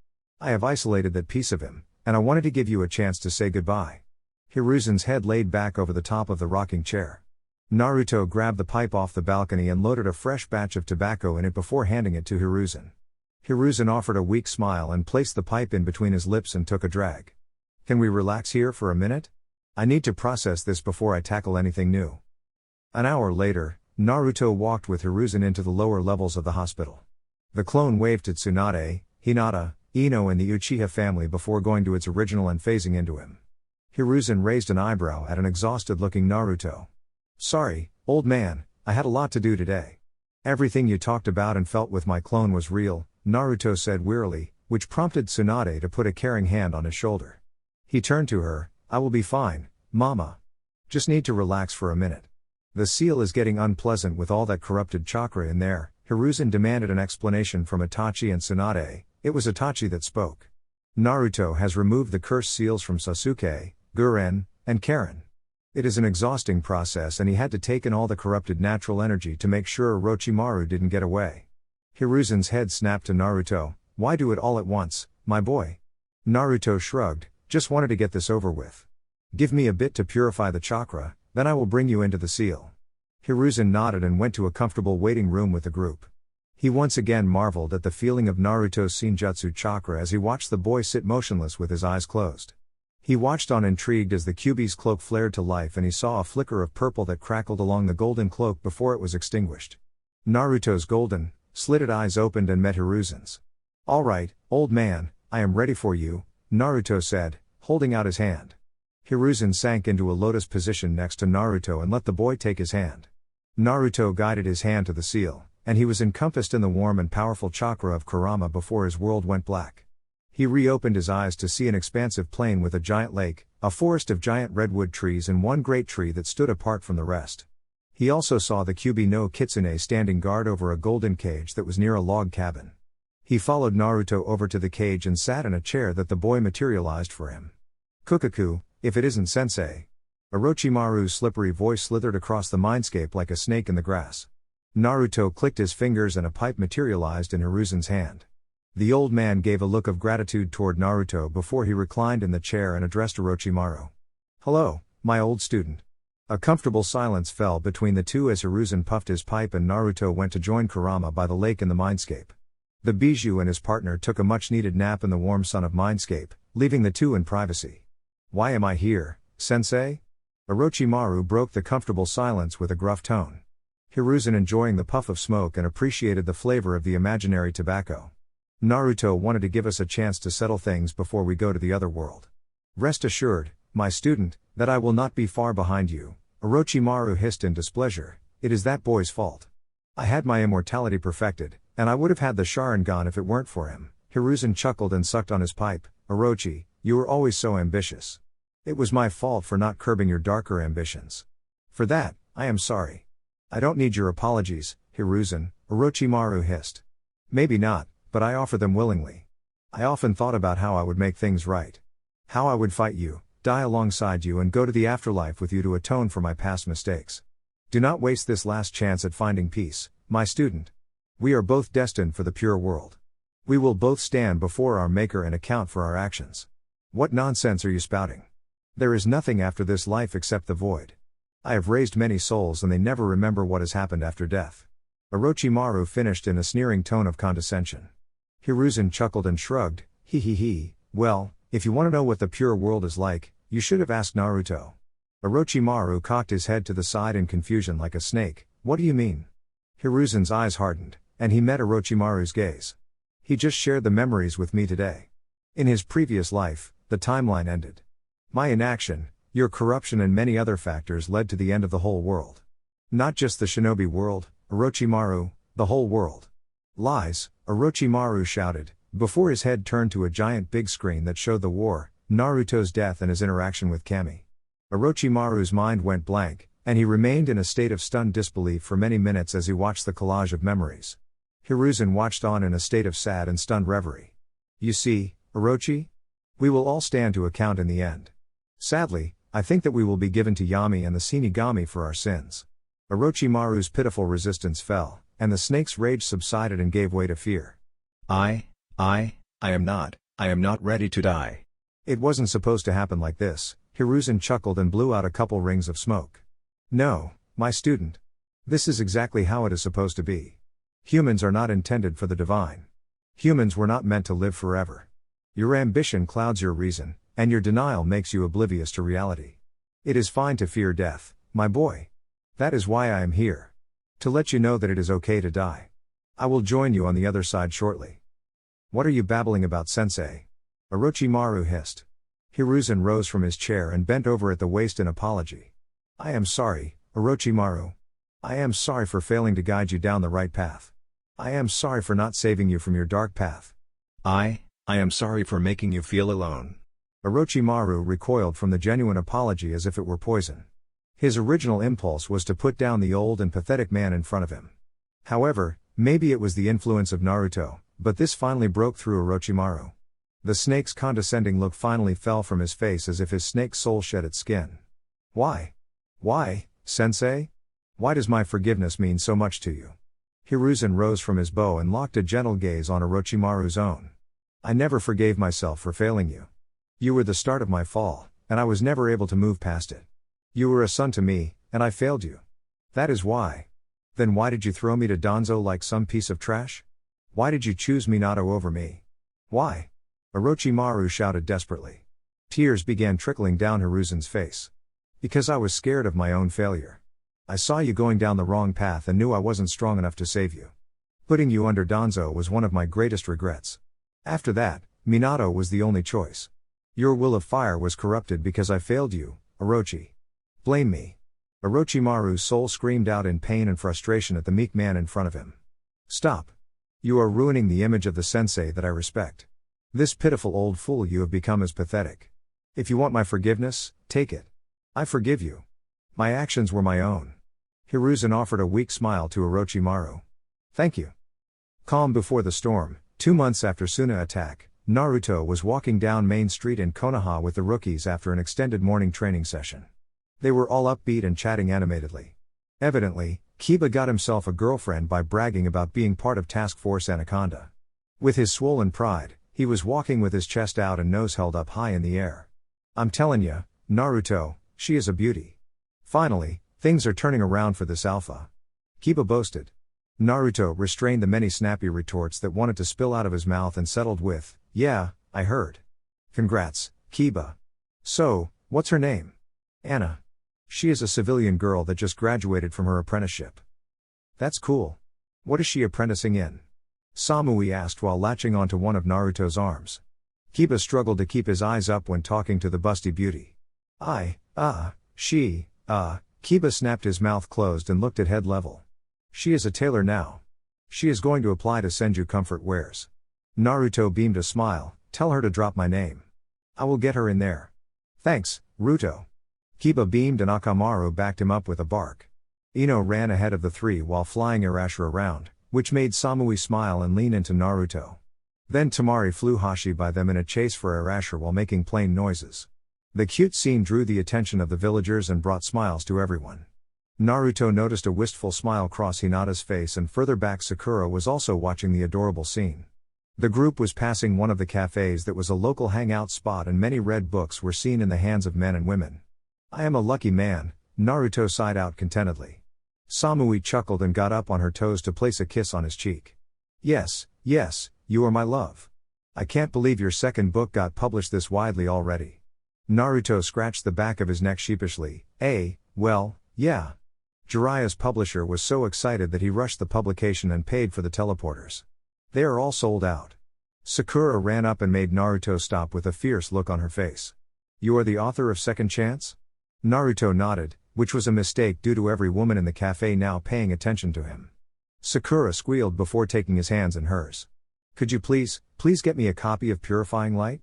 I have isolated that piece of him, and I wanted to give you a chance to say goodbye. Hiruzen's head laid back over the top of the rocking chair. Naruto grabbed the pipe off the balcony and loaded a fresh batch of tobacco in it before handing it to Hiruzen. Hiruzen offered a weak smile and placed the pipe in between his lips and took a drag. Can we relax here for a minute? I need to process this before I tackle anything new. An hour later, Naruto walked with Hiruzen into the lower levels of the hospital. The clone waved to Tsunade, Hinata, Ino and the Uchiha family before going to its original and phasing into him. Hiruzen raised an eyebrow at an exhausted-looking Naruto. Sorry, old man, I had a lot to do today. Everything you talked about and felt with my clone was real, Naruto said wearily, which prompted Tsunade to put a caring hand on his shoulder. He turned to her, I will be fine, mama. Just need to relax for a minute. The seal is getting unpleasant with all that corrupted chakra in there. Hiruzen demanded an explanation from Itachi and Tsunade. It was Itachi that spoke. Naruto has removed the cursed seals from Sasuke, Guren, and Karen. It is an exhausting process and he had to take in all the corrupted natural energy to make sure Orochimaru didn't get away. Hiruzen's head snapped to Naruto, why do it all at once, my boy? Naruto shrugged, just wanted to get this over with. Give me a bit to purify the chakra, then I will bring you into the seal. Hiruzen nodded and went to a comfortable waiting room with the group. He once again marveled at the feeling of Naruto's Shinjutsu chakra as he watched the boy sit motionless with his eyes closed. He watched on intrigued as the Kyuubi's cloak flared to life and he saw a flicker of purple that crackled along the golden cloak before it was extinguished. Naruto's golden, slitted eyes opened and met Hiruzen's. All right, old man, I am ready for you, Naruto said, holding out his hand. Hiruzen sank into a lotus position next to Naruto and let the boy take his hand. Naruto guided his hand to the seal, and he was encompassed in the warm and powerful chakra of Kurama before his world went black. He reopened his eyes to see an expansive plain with a giant lake, a forest of giant redwood trees and one great tree that stood apart from the rest. He also saw the Kyuubi no Kitsune standing guard over a golden cage that was near a log cabin. He followed Naruto over to the cage and sat in a chair that the boy materialized for him. Kukaku, if it isn't sensei. Orochimaru's slippery voice slithered across the mindscape like a snake in the grass. Naruto clicked his fingers and a pipe materialized in Hiruzen's hand. The old man gave a look of gratitude toward Naruto before he reclined in the chair and addressed Orochimaru. Hello, my old student. A comfortable silence fell between the two as Hiruzen puffed his pipe and Naruto went to join Kurama by the lake in the mindscape. The Bijou and his partner took a much-needed nap in the warm sun of mindscape, leaving the two in privacy. Why am I here, sensei? Orochimaru broke the comfortable silence with a gruff tone. Hiruzen enjoying the puff of smoke and appreciated the flavor of the imaginary tobacco. Naruto wanted to give us a chance to settle things before we go to the other world. Rest assured, my student, that I will not be far behind you, Orochimaru hissed in displeasure. It is that boy's fault. I had my immortality perfected, and I would have had the Sharingan if it weren't for him. Hiruzen chuckled and sucked on his pipe. Orochi, you were always so ambitious. It was my fault for not curbing your darker ambitions. For that, I am sorry. I don't need your apologies, Hiruzen, Orochimaru hissed. Maybe not, but I offer them willingly. I often thought about how I would make things right. How I would fight you, die alongside you and go to the afterlife with you to atone for my past mistakes. Do not waste this last chance at finding peace, my student. We are both destined for the pure world. We will both stand before our Maker and account for our actions. What nonsense are you spouting? There is nothing after this life except the void. I have raised many souls and they never remember what has happened after death. Orochimaru finished in a sneering tone of condescension. Hiruzen chuckled and shrugged, he, well, if you want to know what the pure world is like, you should have asked Naruto. Orochimaru cocked his head to the side in confusion like a snake. What do you mean? Hiruzen's eyes hardened, and he met Orochimaru's gaze. He just shared the memories with me today. In his previous life, the timeline ended. My inaction, your corruption and many other factors led to the end of the whole world. Not just the shinobi world, Orochimaru, the whole world. Lies, Orochimaru shouted, before his head turned to a giant big screen that showed the war, Naruto's death and his interaction with Kami. Orochimaru's mind went blank, and he remained in a state of stunned disbelief for many minutes as he watched the collage of memories. Hiruzen watched on in a state of sad and stunned reverie. You see, Orochi? We will all stand to account in the end. Sadly, I think that we will be given to Yami and the Shinigami for our sins. Orochimaru's pitiful resistance fell, and the snake's rage subsided and gave way to fear. I am not ready to die. It wasn't supposed to happen like this, Hiruzen chuckled and blew out a couple rings of smoke. No, my student. This is exactly how it is supposed to be. Humans are not intended for the divine. Humans were not meant to live forever. Your ambition clouds your reason, and your denial makes you oblivious to reality. It is fine to fear death, my boy. That is why I am here. To let you know that it is okay to die. I will join you on the other side shortly. What are you babbling about, sensei? Orochimaru hissed. Hiruzen rose from his chair and bent over at the waist in apology. I am sorry, Orochimaru. I am sorry for failing to guide you down the right path. I am sorry for not saving you from your dark path. I am sorry for making you feel alone. Orochimaru recoiled from the genuine apology as if it were poison. His original impulse was to put down the old and pathetic man in front of him. However, maybe it was the influence of Naruto, but this finally broke through Orochimaru. The snake's condescending look finally fell from his face as if his snake soul shed its skin. Why? Why, sensei? Why does my forgiveness mean so much to you? Hiruzen rose from his bow and locked a gentle gaze on Orochimaru's own. I never forgave myself for failing you. You were the start of my fall, and I was never able to move past it. You were a son to me, and I failed you. That is why. Then why did you throw me to Danzo like some piece of trash? Why did you choose Minato over me? Why? Orochimaru shouted desperately. Tears began trickling down Hiruzen's face. Because I was scared of my own failure. I saw you going down the wrong path and knew I wasn't strong enough to save you. Putting you under Danzo was one of my greatest regrets. After that, Minato was the only choice. Your will of fire was corrupted because I failed you, Orochi. Blame me. Orochimaru's soul screamed out in pain and frustration at the meek man in front of him. Stop. You are ruining the image of the sensei that I respect. This pitiful old fool you have become is pathetic. If you want my forgiveness, take it. I forgive you. My actions were my own. Hiruzen offered a weak smile to Orochimaru. Thank you. Calm before the storm, 2 months after Suna attack, Naruto was walking down Main Street in Konoha with the rookies after an extended morning training session. They were all upbeat and chatting animatedly. Evidently, Kiba got himself a girlfriend by bragging about being part of Task Force Anaconda. With his swollen pride, he was walking with his chest out and nose held up high in the air. I'm telling ya, Naruto, she is a beauty. Finally, things are turning around for this alpha. Kiba boasted. Naruto restrained the many snappy retorts that wanted to spill out of his mouth and settled with, yeah, I heard. Congrats, Kiba. So, what's her name? Anna. She is a civilian girl that just graduated from her apprenticeship. That's cool. What is she apprenticing in? Samui asked while latching onto one of Naruto's arms. Kiba struggled to keep his eyes up when talking to the busty beauty. Kiba snapped his mouth closed and looked at head level. She is a tailor now. She is going to apply to Senju Comfort Wears. Naruto beamed a smile. Tell her to drop my name. I will get her in there. Thanks, Ruto. Kiba beamed and Akamaru backed him up with a bark. Ino ran ahead of the three while flying Irashura around, which made Samui smile and lean into Naruto. Then Tamari flew Hashi by them in a chase for Irashura while making plain noises. The cute scene drew the attention of the villagers and brought smiles to everyone. Naruto noticed a wistful smile cross Hinata's face, and further back Sakura was also watching the adorable scene. The group was passing one of the cafes that was a local hangout spot, and many red books were seen in the hands of men and women. I am a lucky man, Naruto sighed out contentedly. Samui chuckled and got up on her toes to place a kiss on his cheek. Yes, you are my love. I can't believe your second book got published this widely already. Naruto scratched the back of his neck sheepishly. Well, yeah. Jiraiya's publisher was so excited that he rushed the publication and paid for the teleporters. They are all sold out. Sakura ran up and made Naruto stop with a fierce look on her face. You are the author of Second Chance? Naruto nodded, which was a mistake due to every woman in the cafe now paying attention to him. Sakura squealed before taking his hands in hers. Could you please get me a copy of Purifying Light?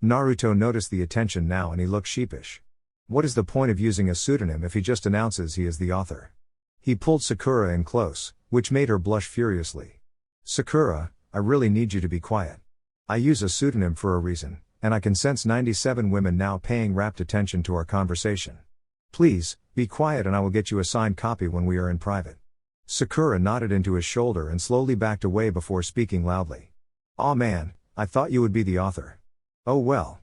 Naruto noticed the attention now and he looked sheepish. What is the point of using a pseudonym if he just announces he is the author? He pulled Sakura in close, which made her blush furiously. Sakura, I really need you to be quiet. I use a pseudonym for a reason, and I can sense 97 women now paying rapt attention to our conversation. Please, be quiet and I will get you a signed copy when we are in private. Sakura nodded into his shoulder and slowly backed away before speaking loudly. Aw man, I thought you would be the author. Oh well.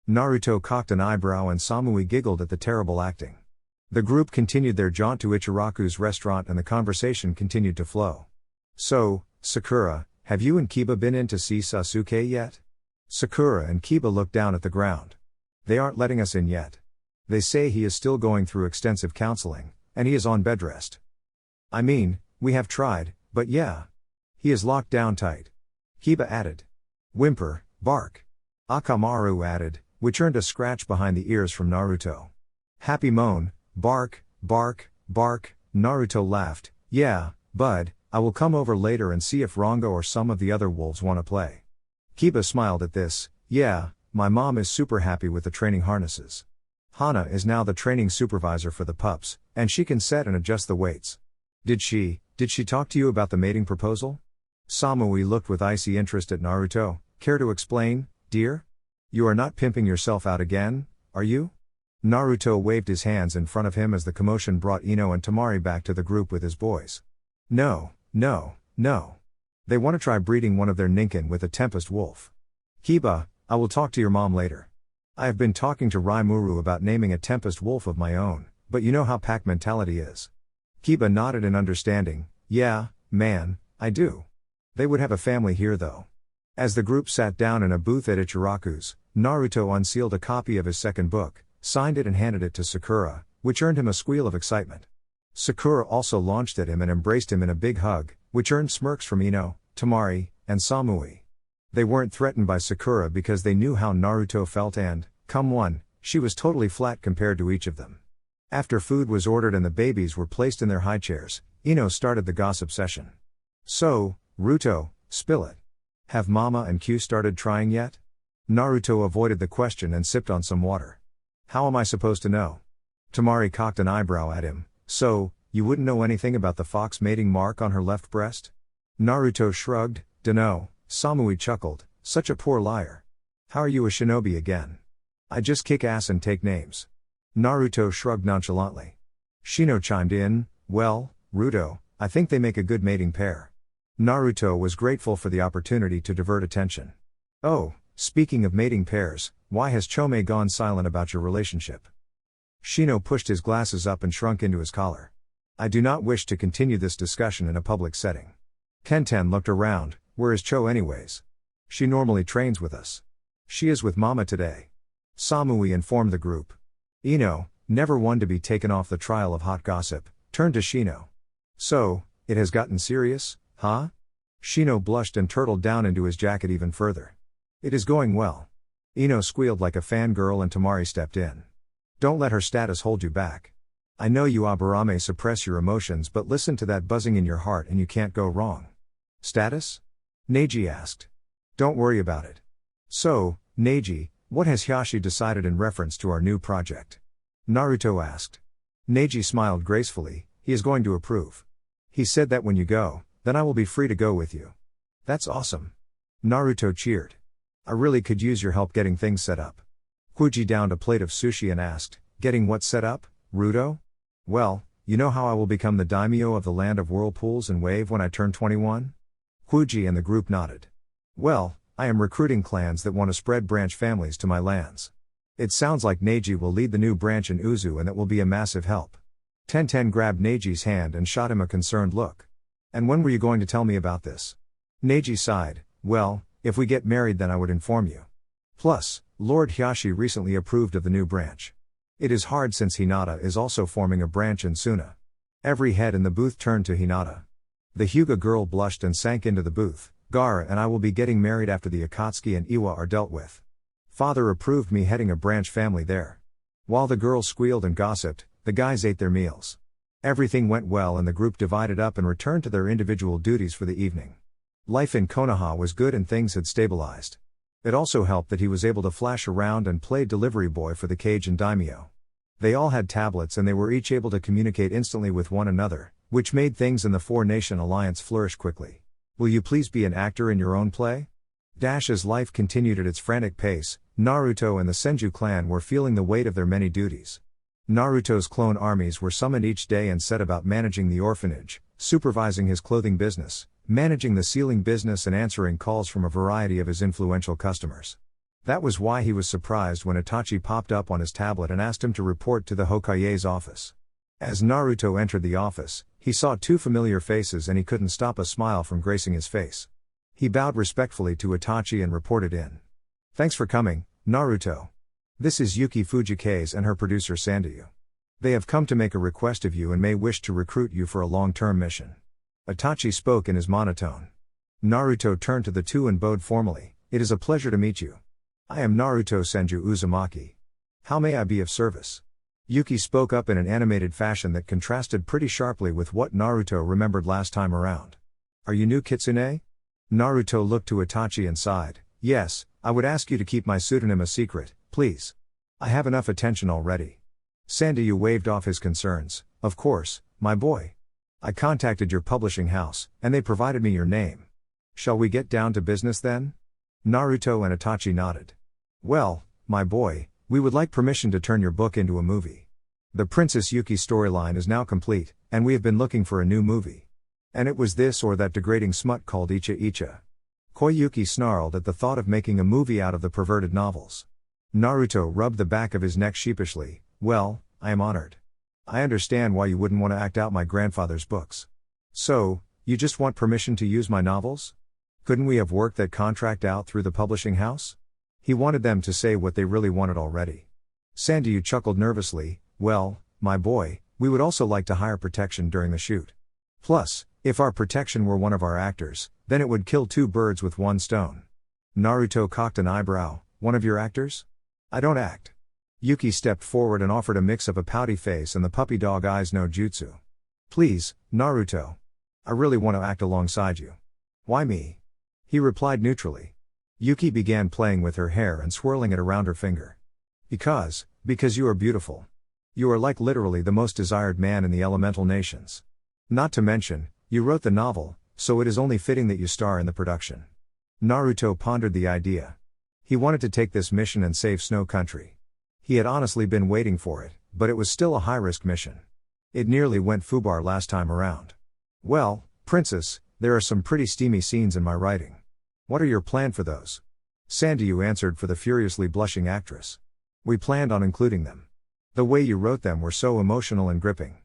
Naruto cocked an eyebrow and Samui giggled at the terrible acting. The group continued their jaunt to Ichiraku's restaurant and the conversation continued to flow. So, Sakura, have you and Kiba been in to see Sasuke yet? Sakura and Kiba looked down at the ground. They aren't letting us in yet. They say he is still going through extensive counseling, and he is on bed rest. I mean, we have tried, but yeah. He is locked down tight. Kiba added. Whimper, bark. Akamaru added, which earned a scratch behind the ears from Naruto. Happy moan, bark, bark, bark, Naruto laughed. Yeah, bud, I will come over later and see if Ranga or some of the other wolves want to play. Kiba smiled at this. Yeah, my mom is super happy with the training harnesses. Hana is now the training supervisor for the pups, and she can set and adjust the weights. Did she talk to you about the mating proposal? Samui looked with icy interest at Naruto. Care to explain, dear? You are not pimping yourself out again, are you? Naruto waved his hands in front of him as the commotion brought Ino and Tamari back to the group with his boys. No. They want to try breeding one of their Ninken with a Tempest Wolf. Kiba, I will talk to your mom later. I have been talking to Raimuru about naming a Tempest Wolf of my own, but you know how pack mentality is. Kiba nodded in understanding. Yeah, man, I do. They would have a family here though. As the group sat down in a booth at Ichiraku's, Naruto unsealed a copy of his second book, signed it and handed it to Sakura, which earned him a squeal of excitement. Sakura also launched at him and embraced him in a big hug, which earned smirks from Ino, Tamari, and Samui. They weren't threatened by Sakura because they knew how Naruto felt and, come one, she was totally flat compared to each of them. After food was ordered and the babies were placed in their high chairs, Ino started the gossip session. So, Ruto, spill it. Have Mama and Q started trying yet? Naruto avoided the question and sipped on some water. How am I supposed to know? Tamari cocked an eyebrow at him. So, you wouldn't know anything about the fox mating mark on her left breast? Naruto shrugged. Dunno. Samui chuckled. Such a poor liar. How are you a shinobi again? I just kick ass and take names. Naruto shrugged nonchalantly. Shino chimed in. Well, Ruto, I think they make a good mating pair. Naruto was grateful for the opportunity to divert attention. Oh, speaking of mating pairs, why has Chome gone silent about your relationship? Shino pushed his glasses up and shrunk into his collar. I do not wish to continue this discussion in a public setting. Kenten looked around. Where is Cho anyways? She normally trains with us. She is with Mama today. Samui informed the group. Ino, never one to be taken off the trial of hot gossip, turned to Shino. So, It has gotten serious, huh? Shino blushed and turtled down into his jacket even further. It is going well. Ino squealed like a fangirl and Tamari stepped in. Don't let her status hold you back. I know you Aburame suppress your emotions, but listen to that buzzing in your heart and you can't go wrong. Status? Neji asked. Don't worry about it. So, Neji, what has Hiashi decided in reference to our new project? Naruto asked. Neji smiled gracefully. He is going to approve. He said that when you go, then I will be free to go with you. That's awesome. Naruto cheered. I really could use your help getting things set up. Kuji downed a plate of sushi and asked, getting what set up, Ruto? Well, you know how I will become the daimyo of the land of whirlpools and wave when I turn 21? Kuji and the group nodded. Well, I am recruiting clans that want to spread branch families to my lands. It sounds like Neji will lead the new branch in Uzu and that will be a massive help. Tenten grabbed Neji's hand and shot him a concerned look. And when were you going to tell me about this? Neji sighed, well, if we get married then I would inform you. Plus, Lord Hiashi recently approved of the new branch. It is hard since Hinata is also forming a branch in Suna. Every head in the booth turned to Hinata. The Hyuga girl blushed and sank into the booth. Gaara and I will be getting married after the Akatsuki and Iwa are dealt with. Father approved me heading a branch family there. While the girls squealed and gossiped, the guys ate their meals. Everything went well and the group divided up and returned to their individual duties for the evening. Life in Konoha was good and things had stabilized. It also helped that he was able to flash around and play delivery boy for the cage and daimyo. They all had tablets and they were each able to communicate instantly with one another, which made things in the four-nation alliance flourish quickly. Will you please be an actor in your own play? As life continued at its frantic pace, Naruto and the Senju clan were feeling the weight of their many duties. Naruto's clone armies were summoned each day and set about managing the orphanage, supervising his clothing business, managing the sealing business and answering calls from a variety of his influential customers. That was why he was surprised when Itachi popped up on his tablet and asked him to report to the Hokage's office. As Naruto entered the office, he saw two familiar faces and he couldn't stop a smile from gracing his face. He bowed respectfully to Itachi and reported in. Thanks for coming, Naruto. This is Yuki Fujikaze and her producer Sandayu. They have come to make a request of you and may wish to recruit you for a long-term mission. Itachi spoke in his monotone. Naruto turned to the two and bowed formally. It is a pleasure to meet you. I am Naruto Senju Uzumaki. How may I be of service? Yuki spoke up in an animated fashion that contrasted pretty sharply with what Naruto remembered last time around. Are you new Kitsune? Naruto looked to Itachi and sighed. Yes, I would ask you to keep my pseudonym a secret, please. I have enough attention already. Sandayu waved off his concerns. Of course, my boy. I contacted your publishing house, and they provided me your name. Shall we get down to business then? Naruto and Itachi nodded. Well, my boy, we would like permission to turn your book into a movie. The Princess Yuki storyline is now complete, and we have been looking for a new movie. And it was this or that degrading smut called Icha Icha. Koyuki snarled at the thought of making a movie out of the perverted novels. Naruto rubbed the back of his neck sheepishly. Well, I am honored. I understand why you wouldn't want to act out my grandfather's books. So, you just want permission to use my novels? Couldn't we have worked that contract out through the publishing house? He wanted them to say what they really wanted already. Sandayu chuckled nervously. Well, my boy, we would also like to hire protection during the shoot. Plus, if our protection were one of our actors, then it would kill two birds with one stone. Naruto cocked an eyebrow. One of your actors? I don't act. Yuki stepped forward and offered a mix of a pouty face and the puppy dog eyes no jutsu. Please, Naruto. I really want to act alongside you. Why me? He replied neutrally. Yuki began playing with her hair and swirling it around her finger. Because you are beautiful. You are like literally the most desired man in the elemental nations. Not to mention, you wrote the novel, so it is only fitting that you star in the production. Naruto pondered the idea. He wanted to take this mission and save Snow Country. He had honestly been waiting for it, but it was still a high-risk mission. It nearly went foobar last time around. Well, Princess, there are some pretty steamy scenes in my writing. What are your plans for those? Sandayu answered for the furiously blushing actress. We planned on including them. The way you wrote them were so emotional and gripping.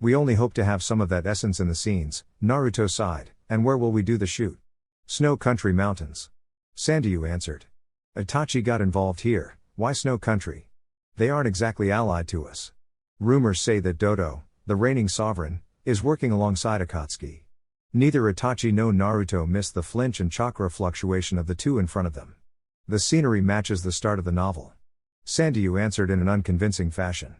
We only hope to have some of that essence in the scenes, Naruto sighed. And where will we do the shoot? Snow Country Mountains. Sandayu answered. Itachi got involved here. Why Snow Country? They aren't exactly allied to us. Rumors say that Dodo, the reigning sovereign, is working alongside Akatsuki. Neither Itachi nor Naruto missed the flinch and chakra fluctuation of the two in front of them. The scenery matches the start of the novel. Sandayu answered in an unconvincing fashion.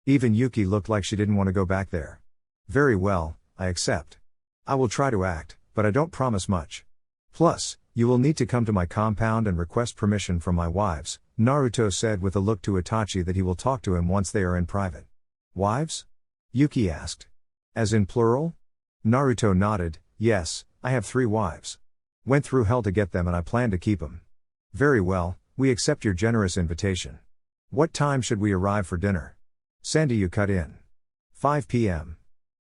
Even Yuki looked like she didn't want to go back there. Very well, I accept. I will try to act, but I don't promise much. Plus, you will need to come to my compound and request permission from my wives, Naruto said with a look to Itachi that he will talk to him once they are in private. Wives? Yuki asked. As in plural? Naruto nodded, yes, I have 3 wives. Went through hell to get them and I plan to keep them. Very well, we accept your generous invitation. What time should we arrive for dinner? Sandayu cut in. 5 p.m.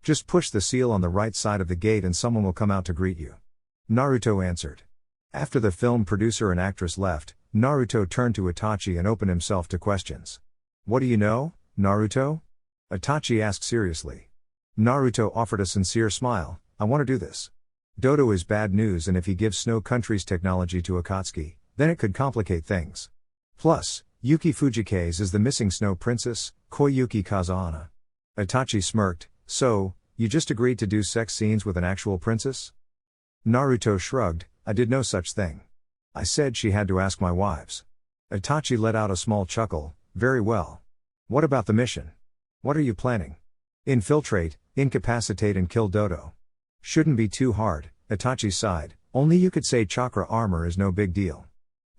Just push the seal on the right side of the gate and someone will come out to greet you. Naruto answered. After the film producer and actress left, Naruto turned to Itachi and opened himself to questions. What do you know, Naruto? Itachi asked seriously. Naruto offered a sincere smile, I want to do this. Dodo is bad news and if he gives Snow Country's technology to Akatsuki, then it could complicate things. Plus, Yuki Fujikaze is the missing snow princess, Koyuki Kazahana. Itachi smirked, so, you just agreed to do sex scenes with an actual princess? Naruto shrugged, I did no such thing. I said she had to ask my wives. Itachi let out a small chuckle, very well. What about the mission? What are you planning? Infiltrate, incapacitate and kill Dodo. Shouldn't be too hard, Itachi sighed, only you could say chakra armor is no big deal.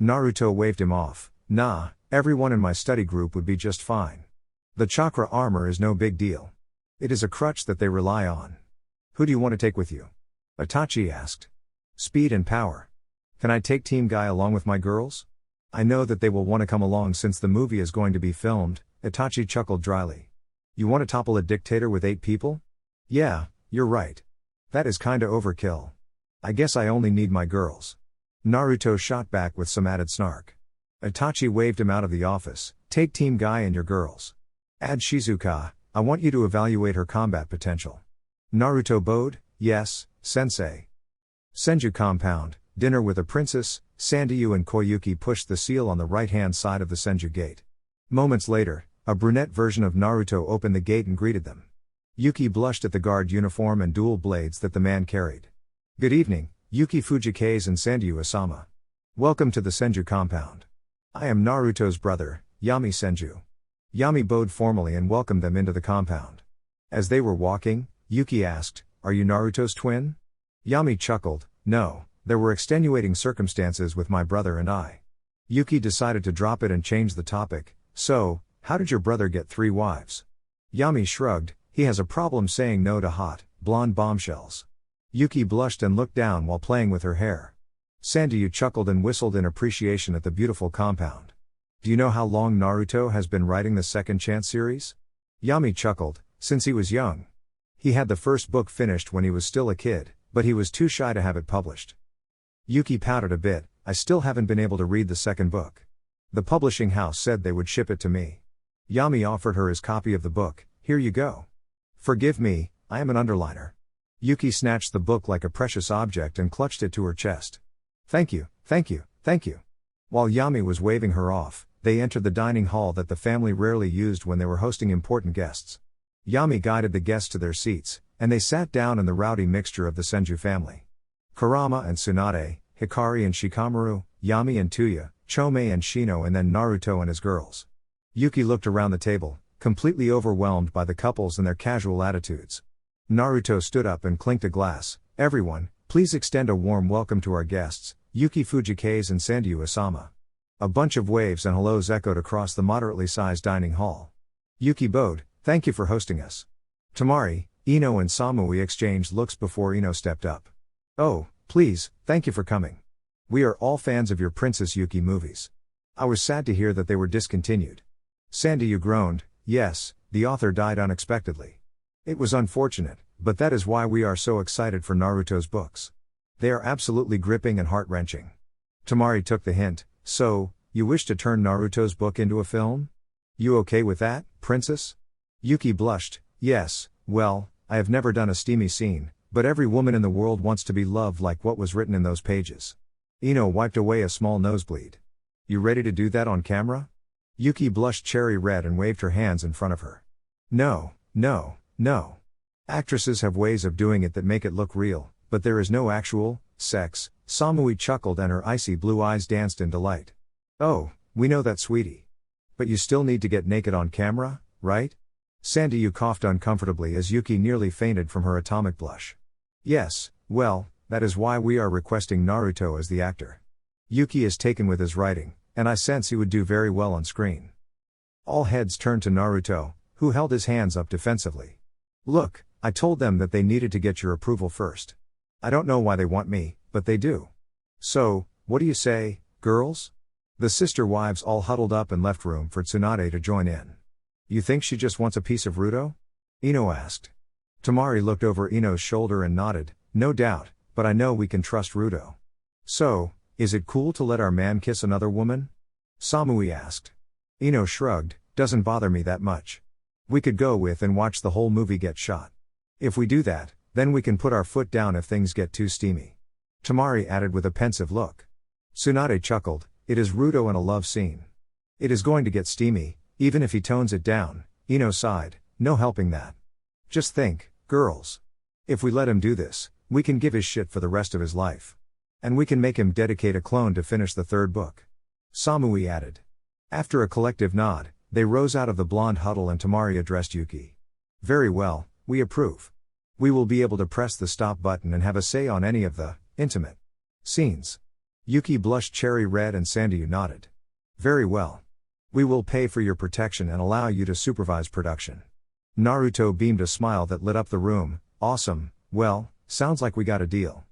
Naruto waved him off, nah, everyone in my study group would be just fine. The chakra armor is no big deal. It is a crutch that they rely on. Who do you want to take with you? Itachi asked. Speed and power. Can I take Team Guy along with my girls? I know that they will want to come along since the movie is going to be filmed, Itachi chuckled dryly. You want to topple a dictator with 8 people? Yeah, you're right. That is kinda overkill. I guess I only need my girls. Naruto shot back with some added snark. Itachi waved him out of the office, take Team Guy and your girls. Add Shizuka, I want you to evaluate her combat potential. Naruto bowed, yes, sensei. Senju compound, dinner with a princess, Sandayu and Koyuki pushed the seal on the right-hand side of the Senju gate. Moments later, a brunette version of Naruto opened the gate and greeted them. Yuki blushed at the guard uniform and dual blades that the man carried. Good evening, Yuki Fujikaze and Sandayu Asama. Welcome to the Senju compound. I am Naruto's brother, Yami Senju. Yami bowed formally and welcomed them into the compound. As they were walking, Yuki asked, are you Naruto's twin? Yami chuckled, no, there were extenuating circumstances with my brother and I. Yuki decided to drop it and change the topic, so, how did your brother get 3 wives? Yami shrugged, he has a problem saying no to hot, blonde bombshells. Yuki blushed and looked down while playing with her hair. Sandayu chuckled and whistled in appreciation at the beautiful compound. Do you know how long Naruto has been writing the Second Chance series? Yami chuckled, since he was young. He had the first book finished when he was still a kid, but he was too shy to have it published. Yuki pouted a bit, I still haven't been able to read the second book. The publishing house said they would ship it to me. Yami offered her his copy of the book, here you go. Forgive me, I am an underliner. Yuki snatched the book like a precious object and clutched it to her chest. Thank you, thank you, thank you. While Yami was waving her off, they entered the dining hall that the family rarely used when they were hosting important guests. Yami guided the guests to their seats, and they sat down in the rowdy mixture of the Senju family. Kurama and Tsunade, Hikari and Shikamaru, Yami and Tuya, Chome and Shino and then Naruto and his girls. Yuki looked around the table, completely overwhelmed by the couples and their casual attitudes. Naruto stood up and clinked a glass, everyone, please extend a warm welcome to our guests, Yuki Fujikaze and Sandayu Asama. A bunch of waves and hellos echoed across the moderately sized dining hall. Yuki bowed, thank you for hosting us. Tamari, Ino and Samui exchanged looks before Ino stepped up. Oh, please, thank you for coming. We are all fans of your Princess Yuki movies. I was sad to hear that they were discontinued. Sandayu groaned, yes, the author died unexpectedly. It was unfortunate, but that is why we are so excited for Naruto's books. They are absolutely gripping and heart-wrenching. Tamari took the hint, so, you wish to turn Naruto's book into a film? You okay with that, princess? Yuki blushed, yes, well, I have never done a steamy scene, but every woman in the world wants to be loved like what was written in those pages. Ino wiped away a small nosebleed. You ready to do that on camera? Yuki blushed cherry red and waved her hands in front of her. No, no, no. Actresses have ways of doing it that make it look real, but there is no actual sex, Samui chuckled and her icy blue eyes danced in delight. Oh, we know that, sweetie. But you still need to get naked on camera, right? Sandayu coughed uncomfortably as Yuki nearly fainted from her atomic blush. Yes, well, that is why we are requesting Naruto as the actor. Yuki is taken with his writing, and I sense he would do very well on screen. All heads turned to Naruto, who held his hands up defensively. Look, I told them that they needed to get your approval first. I don't know why they want me, but they do. So, what do you say, girls? The sister wives all huddled up and left room for Tsunade to join in. You think she just wants a piece of Ruto? Ino asked. Tamari looked over Ino's shoulder and nodded, no doubt, but I know we can trust Ruto. So, is it cool to let our man kiss another woman? Samui asked. Ino shrugged, doesn't bother me that much. We could go with and watch the whole movie get shot. If we do that, then we can put our foot down if things get too steamy. Tamari added with a pensive look. Tsunade chuckled, it is Ruto and a love scene. It is going to get steamy, even if he tones it down, Ino sighed, no helping that. Just think, girls. If we let him do this, we can give his shit for the rest of his life. And we can make him dedicate a clone to finish the third book. Samui added. After a collective nod, they rose out of the blonde huddle and Tamari addressed Yuki. Very well, we approve. We will be able to press the stop button and have a say on any of the intimate scenes. Yuki blushed cherry red and Sandayu nodded. Very well. We will pay for your protection and allow you to supervise production. Naruto beamed a smile that lit up the room. Awesome, well, sounds like we got a deal.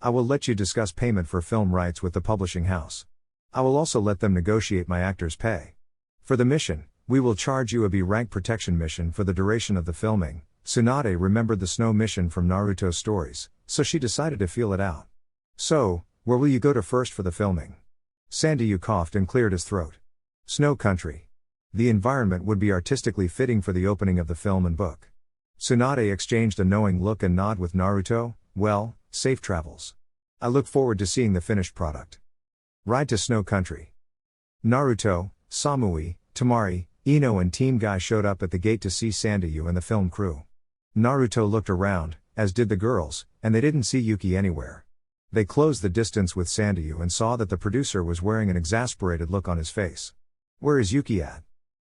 I will let you discuss payment for film rights with the publishing house. I will also let them negotiate my actors' pay. For the mission, we will charge you a B-rank protection mission for the duration of the filming. Tsunade remembered the snow mission from Naruto's stories, so she decided to feel it out. So, where will you go to first for the filming? Sandayu coughed and cleared his throat. Snow country. The environment would be artistically fitting for the opening of the film and book. Tsunade exchanged a knowing look and nod with Naruto. Well, safe travels. I look forward to seeing the finished product. Ride to snow country. Naruto, Samui, Tamari, Ino and Team Guy showed up at the gate to see Sandayu and the film crew. Naruto looked around, as did the girls, and they didn't see Yuki anywhere. They closed the distance with Sandayu and saw that the producer was wearing an exasperated look on his face. Where is Yuki at?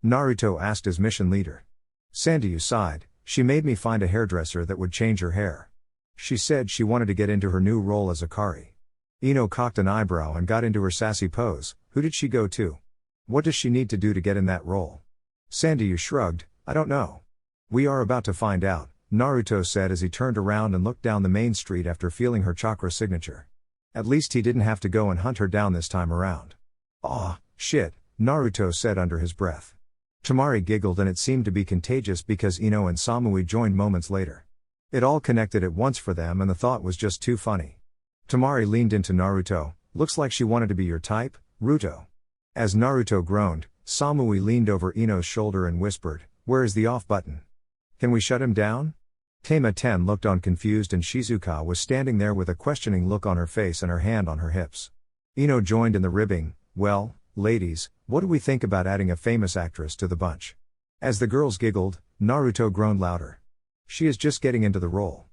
Naruto asked his mission leader. Sandayu sighed, she made me find a hairdresser that would change her hair. She said she wanted to get into her new role as Akari. Ino cocked an eyebrow and got into her sassy pose. Who did she go to? What does she need to do to get in that role? Sandayu shrugged, I don't know. We are about to find out, Naruto said as he turned around and looked down the main street after feeling her chakra signature. At least he didn't have to go and hunt her down this time around. Aw, shit, Naruto said under his breath. Tamari giggled and it seemed to be contagious because Ino and Samui joined moments later. It all connected at once for them and the thought was just too funny. Tamari leaned into Naruto, looks like she wanted to be your type, Ruto. As Naruto groaned, Samui leaned over Ino's shoulder and whispered, where is the off button? Can we shut him down? Tama-ten looked on confused and Shizuka was standing there with a questioning look on her face and her hand on her hips. Ino joined in the ribbing, well, ladies, what do we think about adding a famous actress to the bunch? As the girls giggled, Naruto groaned louder. She is just getting into the role.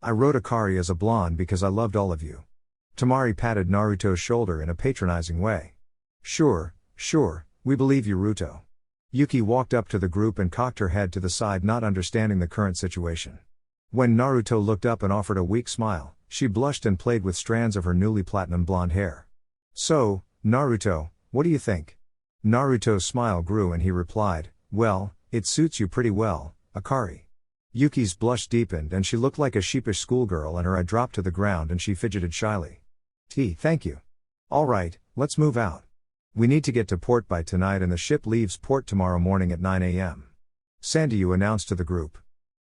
I wrote Akari as a blonde because I loved all of you. Tamari patted Naruto's shoulder in a patronizing way. Sure, we believe you, Ruto. Yuki walked up to the group and cocked her head to the side, not understanding the current situation. When Naruto looked up and offered a weak smile, she blushed and played with strands of her newly platinum blonde hair. So, Naruto, what do you think? Naruto's smile grew and he replied, well, it suits you pretty well, Akari. Yuki's blush deepened and she looked like a sheepish schoolgirl and her eye dropped to the ground and she fidgeted shyly. Thank you. Alright, let's move out. We need to get to port by tonight and the ship leaves port tomorrow morning at 9 a.m. Sandayu announced to the group.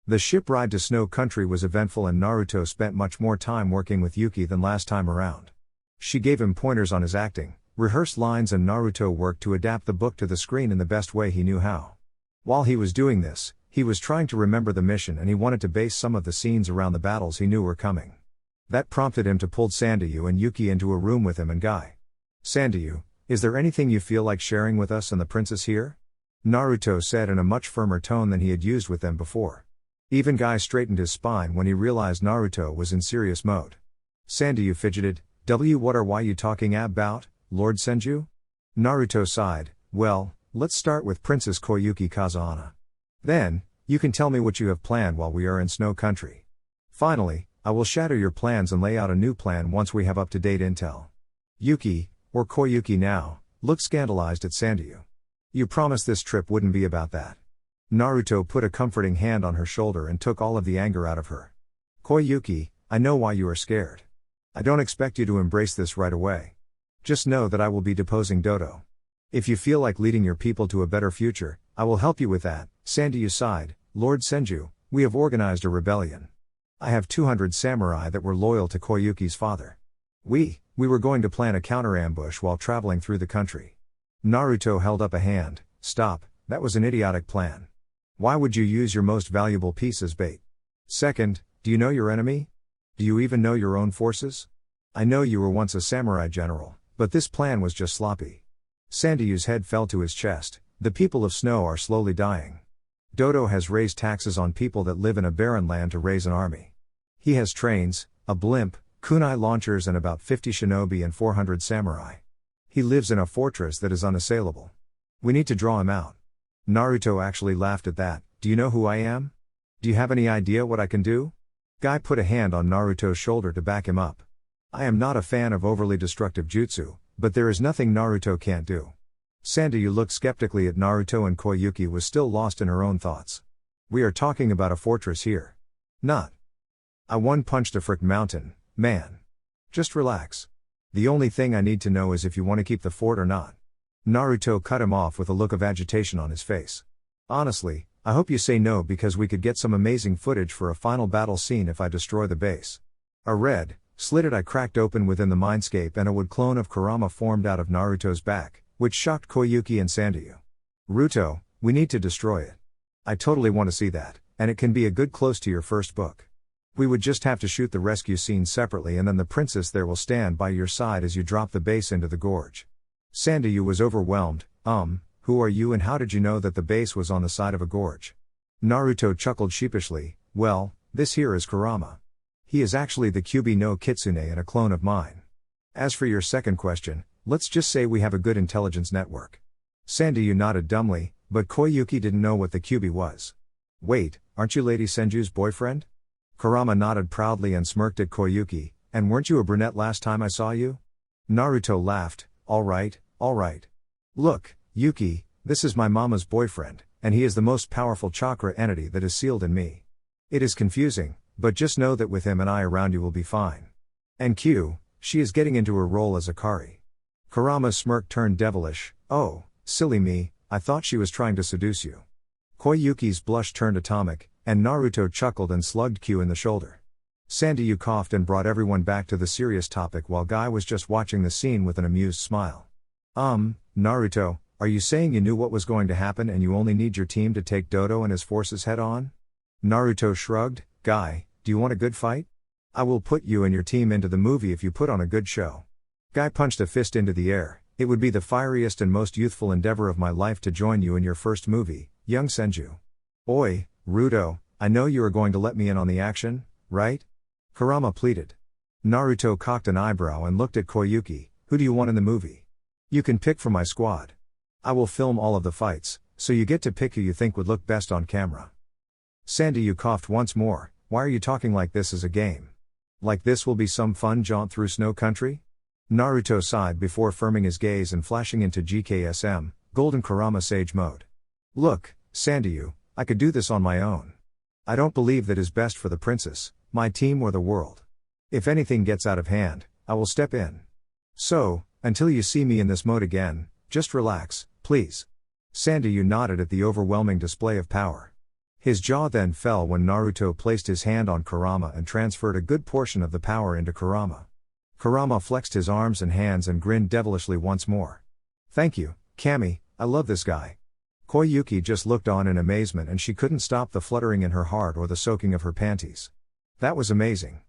The ship ride to Snow Country was eventful and Naruto spent much more time working with Yuki than last time around. She gave him pointers on his acting, rehearsed lines and Naruto worked to adapt the book to the screen in the best way he knew how. While he was doing this, he was trying to remember the mission and he wanted to base some of the scenes around the battles he knew were coming. That prompted him to pull Sandayu and Yuki into a room with him and Guy. Sandayu, is there anything you feel like sharing with us and the princess here? Naruto said in a much firmer tone than he had used with them before. Even Guy straightened his spine when he realized Naruto was in serious mode. Sandayu fidgeted, What are you talking about, Lord Senju? Naruto sighed, well, let's start with Princess Koyuki Kazahana. Then, you can tell me what you have planned while we are in Snow Country. Finally, I will shatter your plans and lay out a new plan once we have up-to-date intel. Yuki, or Koyuki now, looked scandalized at Sandayu. You promised this trip wouldn't be about that. Naruto put a comforting hand on her shoulder and took all of the anger out of her. Koyuki, I know why you are scared. I don't expect you to embrace this right away. Just know that I will be deposing Dodo. If you feel like leading your people to a better future, I will help you with that. Sandayu sighed, Lord Senju, we have organized a rebellion. I have 200 samurai that were loyal to Koyuki's father. We were going to plan a counter-ambush while traveling through the country. Naruto held up a hand, stop, that was an idiotic plan. Why would you use your most valuable piece as bait? Second, do you know your enemy? Do you even know your own forces? I know you were once a samurai general, but this plan was just sloppy. Sandayu's head fell to his chest, the people of Snow are slowly dying. Dodo has raised taxes on people that live in a barren land to raise an army. He has trains, a blimp, kunai launchers and about 50 shinobi and 400 samurai. He lives in a fortress that is unassailable. We need to draw him out. Naruto actually laughed at that, do you know who I am? Do you have any idea what I can do? Guy put a hand on Naruto's shoulder to back him up. I am not a fan of overly destructive jutsu, but there is nothing Naruto can't do. Sandayu looked skeptically at Naruto and Koyuki was still lost in her own thoughts. We are talking about a fortress here. Not. I one-punched a frick mountain, man. Just relax. The only thing I need to know is if you want to keep the fort or not. Naruto cut him off with a look of agitation on his face. Honestly, I hope you say no because we could get some amazing footage for a final battle scene if I destroy the base. A red, slitted eye cracked open within the mindscape and a wood clone of Kurama formed out of Naruto's back, which shocked Koyuki and Sandayu. Ruto, we need to destroy it. I totally want to see that, and it can be a good close to your first book. We would just have to shoot the rescue scene separately and then the princess there will stand by your side as you drop the base into the gorge. Sandayu was overwhelmed, who are you and how did you know that the base was on the side of a gorge? Naruto chuckled sheepishly, well, this here is Kurama. He is actually the Kyubi no Kitsune and a clone of mine. As for your second question, let's just say we have a good intelligence network. Sandayu nodded dumbly, but Koyuki didn't know what the Kyubi was. Wait, aren't you Lady Senju's boyfriend? Kurama nodded proudly and smirked at Koyuki, and weren't you a brunette last time I saw you? Naruto laughed, alright. Look, Yuki, this is my mama's boyfriend, and he is the most powerful chakra entity that is sealed in me. It is confusing, but just know that with him and I around you will be fine. And Q, she is getting into her role as Akari. Kurama's smirk turned devilish, oh, silly me, I thought she was trying to seduce you. Koyuki's blush turned atomic, and Naruto chuckled and slugged Q in the shoulder. Sandayu coughed and brought everyone back to the serious topic while Guy was just watching the scene with an amused smile. Naruto, are you saying you knew what was going to happen and you only need your team to take Dodo and his forces head on? Naruto shrugged, Guy, do you want a good fight? I will put you and your team into the movie if you put on a good show. Guy punched a fist into the air, it would be the fieriest and most youthful endeavor of my life to join you in your first movie, young Senju. Oi, Ruto, I know you are going to let me in on the action, right? Kurama pleaded. Naruto cocked an eyebrow and looked at Koyuki, who do you want in the movie? You can pick from my squad. I will film all of the fights, so you get to pick who you think would look best on camera. Sandayu coughed once more, why are you talking like this as a game? Like this will be some fun jaunt through Snow Country? Naruto sighed before firming his gaze and flashing into GKSM, Golden Kurama Sage mode. Look, Sandayu, I could do this on my own. I don't believe that is best for the princess, my team or the world. If anything gets out of hand, I will step in. So, until you see me in this mode again, just relax, please. Sandayu nodded at the overwhelming display of power. His jaw then fell when Naruto placed his hand on Kurama and transferred a good portion of the power into Kurama. Kurama flexed his arms and hands and grinned devilishly once more. Thank you, Kami, I love this guy. Koyuki just looked on in amazement and she couldn't stop the fluttering in her heart or the soaking of her panties. That was amazing.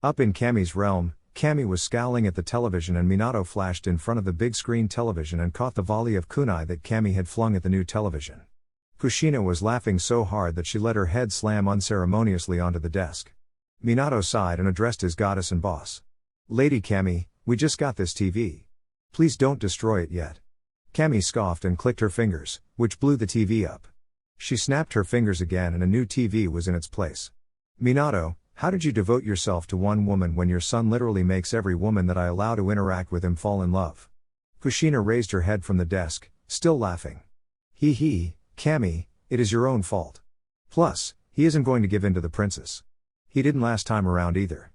Up in Kami's realm, Kami was scowling at the television and Minato flashed in front of the big screen television and caught the volley of kunai that Kami had flung at the new television. Kushina was laughing so hard that she let her head slam unceremoniously onto the desk. Minato sighed and addressed his goddess and boss. Lady Kami, we just got this TV. Please don't destroy it yet. Kami scoffed and clicked her fingers, which blew the TV up. She snapped her fingers again and a new TV was in its place. Minato, how did you devote yourself to one woman when your son literally makes every woman that I allow to interact with him fall in love? Kushina raised her head from the desk, still laughing. Hee, Kami, it is your own fault. Plus, he isn't going to give in to the princess. He didn't last time around either.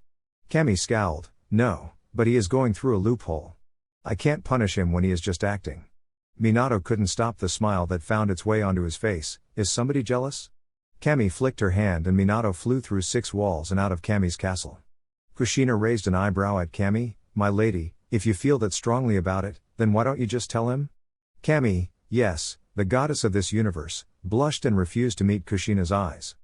Kami scowled, no, but he is going through a loophole. I can't punish him when he is just acting. Minato couldn't stop the smile that found its way onto his face. Is somebody jealous? Kami flicked her hand and Minato flew through 6 walls and out of Kami's castle. Kushina raised an eyebrow at Kami. My lady, if you feel that strongly about it, then why don't you just tell him? Kami, yes, the goddess of this universe, blushed and refused to meet Kushina's eyes.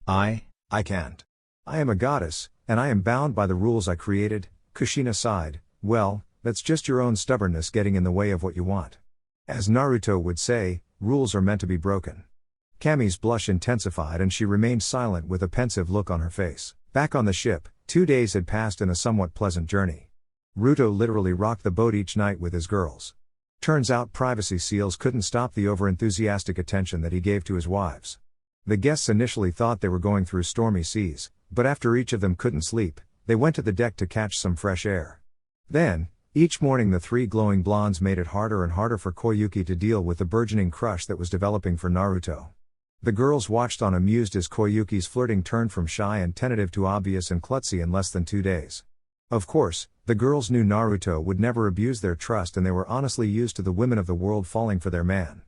I can't. I am a goddess, and I am bound by the rules I created. Kushina sighed. Well, that's just your own stubbornness getting in the way of what you want. As Naruto would say, rules are meant to be broken. Kami's blush intensified and she remained silent with a pensive look on her face. Back on the ship, 2 days had passed in a somewhat pleasant journey. Ruto literally rocked the boat each night with his girls. Turns out privacy seals couldn't stop the over-enthusiastic attention that he gave to his wives. The guests initially thought they were going through stormy seas, but after each of them couldn't sleep, they went to the deck to catch some fresh air. Then, each morning the 3 glowing blondes made it harder and harder for Koyuki to deal with the burgeoning crush that was developing for Naruto. The girls watched on amused as Koyuki's flirting turned from shy and tentative to obvious and klutzy in less than 2 days. Of course, the girls knew Naruto would never abuse their trust and they were honestly used to the women of the world falling for their man.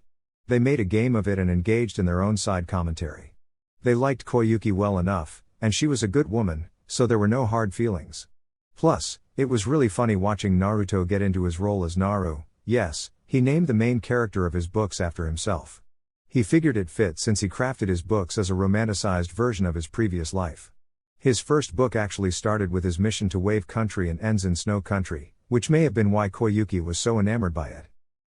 They made a game of it and engaged in their own side commentary. They liked Koyuki well enough, and she was a good woman, so there were no hard feelings. Plus, it was really funny watching Naruto get into his role as Naru. Yes, he named the main character of his books after himself. He figured it fit since he crafted his books as a romanticized version of his previous life. His first book actually started with his mission to Wave Country and ends in Snow Country, which may have been why Koyuki was so enamored by it.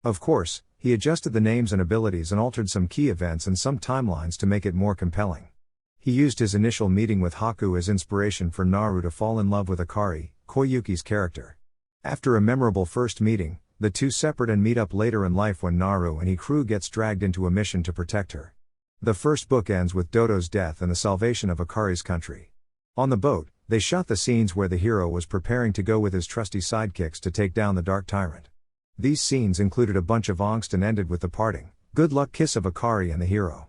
Of course, he adjusted the names and abilities and altered some key events and some timelines to make it more compelling. He used his initial meeting with Haku as inspiration for Naru to fall in love with Akari, Koyuki's character. After a memorable first meeting, the two separate and meet up later in life when Naru and his crew gets dragged into a mission to protect her. The first book ends with Dodo's death and the salvation of Akari's country. On the boat, they shot the scenes where the hero was preparing to go with his trusty sidekicks to take down the Dark Tyrant. These scenes included a bunch of angst and ended with the parting, good luck kiss of Akari and the hero.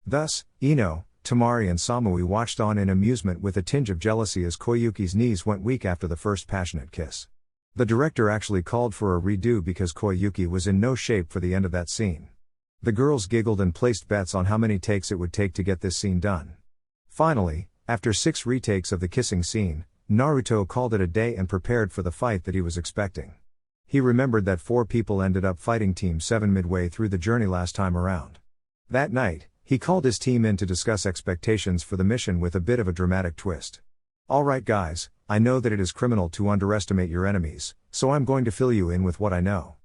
Thus, Ino, Tamari and Samui watched on in amusement with a tinge of jealousy as Koyuki's knees went weak after the first passionate kiss. The director actually called for a redo because Koyuki was in no shape for the end of that scene. The girls giggled and placed bets on how many takes it would take to get this scene done. Finally, after 6 retakes of the kissing scene, Naruto called it a day and prepared for the fight that he was expecting. He remembered that 4 people ended up fighting Team 7 midway through the journey last time around. That night, he called his team in to discuss expectations for the mission with a bit of a dramatic twist. Alright guys, I know that it is criminal to underestimate your enemies, so I'm going to fill you in with what I know.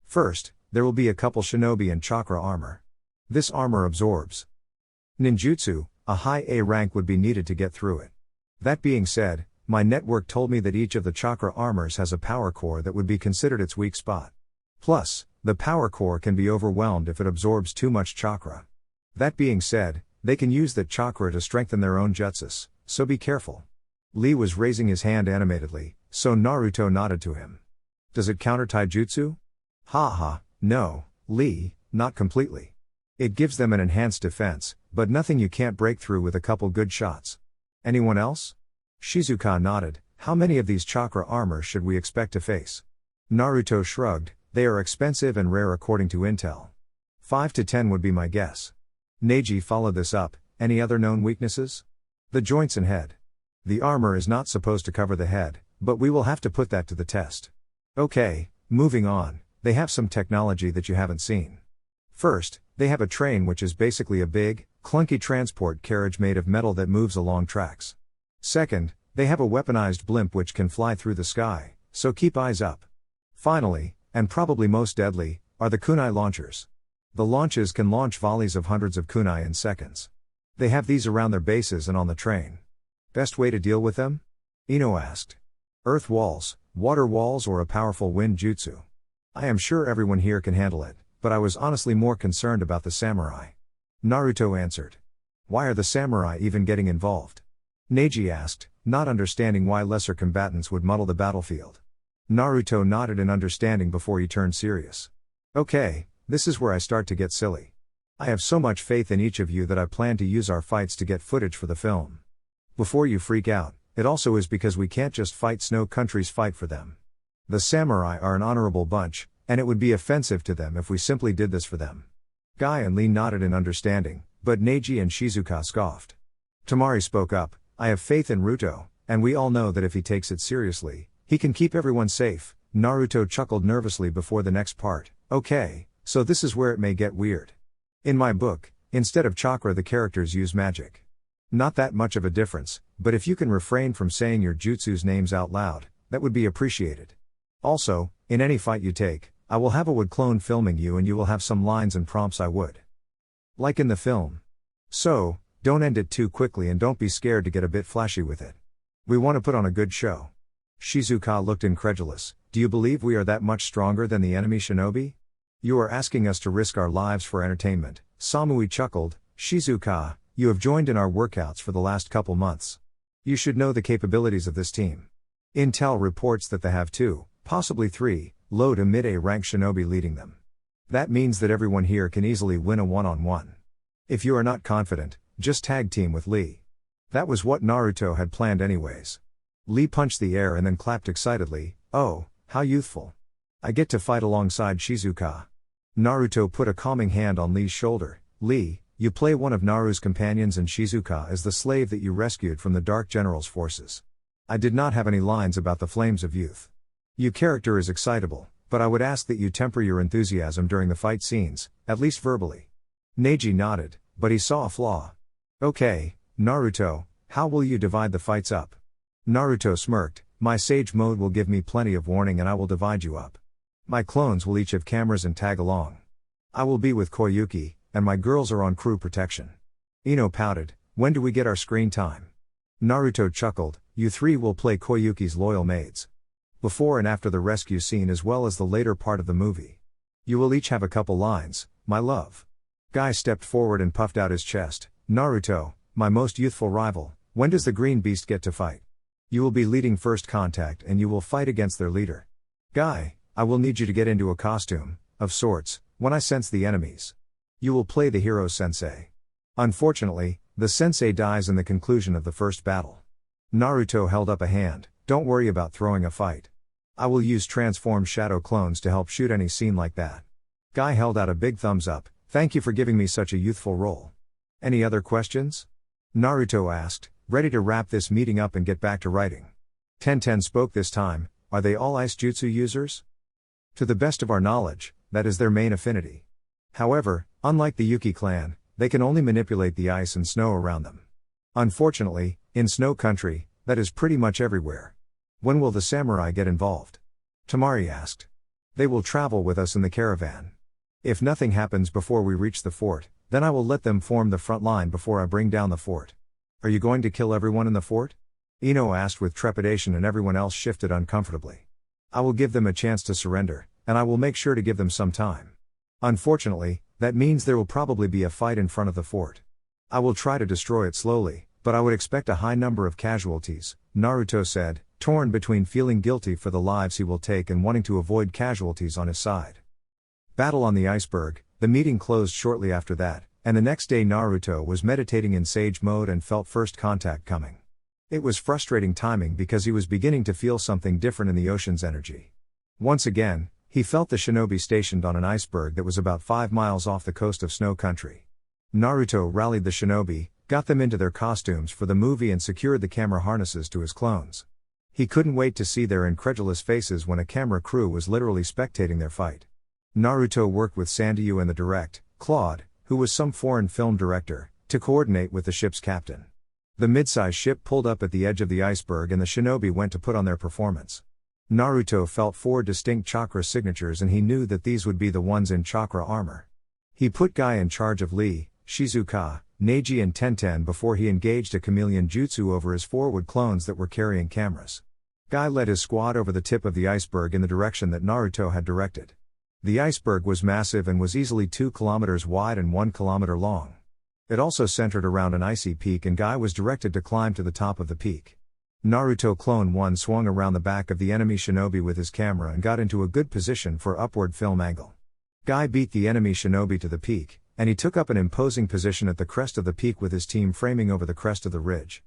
First, there will be a couple shinobi and chakra armor. This armor absorbs ninjutsu. A high A rank would be needed to get through it. That being said, my network told me that each of the chakra armors has a power core that would be considered its weak spot. Plus, the power core can be overwhelmed if it absorbs too much chakra. That being said, they can use that chakra to strengthen their own jutsus, so be careful. Lee was raising his hand animatedly, so Naruto nodded to him. Does it counter taijutsu? Haha, no, Lee, not completely. It gives them an enhanced defense, but nothing you can't break through with a couple good shots. Anyone else? Shizuka nodded. How many of these chakra armors should we expect to face? Naruto shrugged. They are expensive and rare according to intel. 5 to 10 would be my guess. Neji followed this up. Any other known weaknesses? The joints and head. The armor is not supposed to cover the head, but we will have to put that to the test. Okay, moving on. They have some technology that you haven't seen. First, they have a train which is basically a big, clunky transport carriage made of metal that moves along tracks. Second, they have a weaponized blimp which can fly through the sky, so keep eyes up. Finally, and probably most deadly, are the kunai launchers. The launches can launch volleys of hundreds of kunai in seconds. They have these around their bases and on the train. Best way to deal with them? Ino asked. Earth walls, water walls, or a powerful wind jutsu. I am sure everyone here can handle it, but I was honestly more concerned about the samurai. Naruto answered. Why are the samurai even getting involved? Neji asked, not understanding why lesser combatants would muddle the battlefield. Naruto nodded in understanding before he turned serious. Okay, this is where I start to get silly. I have so much faith in each of you that I plan to use our fights to get footage for the film. Before you freak out, it also is because we can't just fight Snow Country's fight for them. The samurai are an honorable bunch, and it would be offensive to them if we simply did this for them. Guy and Lee nodded in understanding, but Neji and Shizuka scoffed. Tamari spoke up, I have faith in Ruto, and we all know that if he takes it seriously, he can keep everyone safe. Naruto chuckled nervously before the next part. Okay, so this is where it may get weird. In my book, instead of chakra the characters use magic. Not that much of a difference, but if you can refrain from saying your jutsu's names out loud, that would be appreciated. Also, in any fight you take, I will have a wood clone filming you and you will have some lines and prompts I would. Like in the film. So, don't end it too quickly and don't be scared to get a bit flashy with it. We want to put on a good show. Shizuka looked incredulous. Do you believe we are that much stronger than the enemy shinobi? You are asking us to risk our lives for entertainment. Samui chuckled. Shizuka, you have joined in our workouts for the last couple months. You should know the capabilities of this team. Intel reports that they have 2, possibly 3, low to mid-A rank shinobi leading them. That means that everyone here can easily win a one-on-one. If you are not confident, just tag team with Lee. That was what Naruto had planned anyways. Lee punched the air and then clapped excitedly. Oh, how youthful. I get to fight alongside Shizuka. Naruto put a calming hand on Lee's shoulder. Lee, you play one of Naru's companions and Shizuka is the slave that you rescued from the Dark General's forces. I did not have any lines about the flames of youth. Your character is excitable, but I would ask that you temper your enthusiasm during the fight scenes, at least verbally. Neji nodded, but he saw a flaw. Okay, Naruto, how will you divide the fights up? Naruto smirked, my sage mode will give me plenty of warning and I will divide you up. My clones will each have cameras and tag along. I will be with Koyuki, and my girls are on crew protection. Ino pouted, when do we get our screen time? Naruto chuckled, you 3 will play Koyuki's loyal maids. Before and after the rescue scene as well as the later part of the movie. You will each have a couple lines, my love. Guy stepped forward and puffed out his chest. Naruto, my most youthful rival, when does the Green Beast get to fight? You will be leading first contact and you will fight against their leader. Guy, I will need you to get into a costume, of sorts, when I sense the enemies. You will play the hero sensei. Unfortunately, the sensei dies in the conclusion of the first battle. Naruto held up a hand, don't worry about throwing a fight. I will use transformed shadow clones to help shoot any scene like that. Guy held out a big thumbs up, thank you for giving me such a youthful role. Any other questions? Naruto asked, ready to wrap this meeting up and get back to writing. Tenten spoke this time, are they all ice jutsu users? To the best of our knowledge, that is their main affinity. However, unlike the Yuki clan, they can only manipulate the ice and snow around them. Unfortunately, in Snow Country, that is pretty much everywhere. When will the samurai get involved? Tamari asked. They will travel with us in the caravan. If nothing happens before we reach the fort, then I will let them form the front line before I bring down the fort. Are you going to kill everyone in the fort? Ino asked with trepidation and everyone else shifted uncomfortably. I will give them a chance to surrender, and I will make sure to give them some time. Unfortunately, that means there will probably be a fight in front of the fort. I will try to destroy it slowly, but I would expect a high number of casualties, Naruto said, torn between feeling guilty for the lives he will take and wanting to avoid casualties on his side. Battle on the iceberg. The meeting closed shortly after that, and the next day Naruto was meditating in sage mode and felt first contact coming. It was frustrating timing because he was beginning to feel something different in the ocean's energy. Once again, he felt the shinobi stationed on an iceberg that was about 5 miles off the coast of Snow Country. Naruto rallied the shinobi, got them into their costumes for the movie and secured the camera harnesses to his clones. He couldn't wait to see their incredulous faces when a camera crew was literally spectating their fight. Naruto worked with Sandayu and the direct, Claude, who was some foreign film director, to coordinate with the ship's captain. The mid-size ship pulled up at the edge of the iceberg and the shinobi went to put on their performance. Naruto felt 4 distinct chakra signatures and he knew that these would be the ones in chakra armor. He put Guy in charge of Lee, Shizuka, Neji and Tenten before he engaged a chameleon jutsu over his 4 wood clones that were carrying cameras. Guy led his squad over the tip of the iceberg in the direction that Naruto had directed. The iceberg was massive and was easily 2 kilometers wide and 1 kilometer long. It also centered around an icy peak and Guy was directed to climb to the top of the peak. Naruto Clone 1 swung around the back of the enemy shinobi with his camera and got into a good position for upward film angle. Guy beat the enemy shinobi to the peak, and he took up an imposing position at the crest of the peak with his team framing over the crest of the ridge.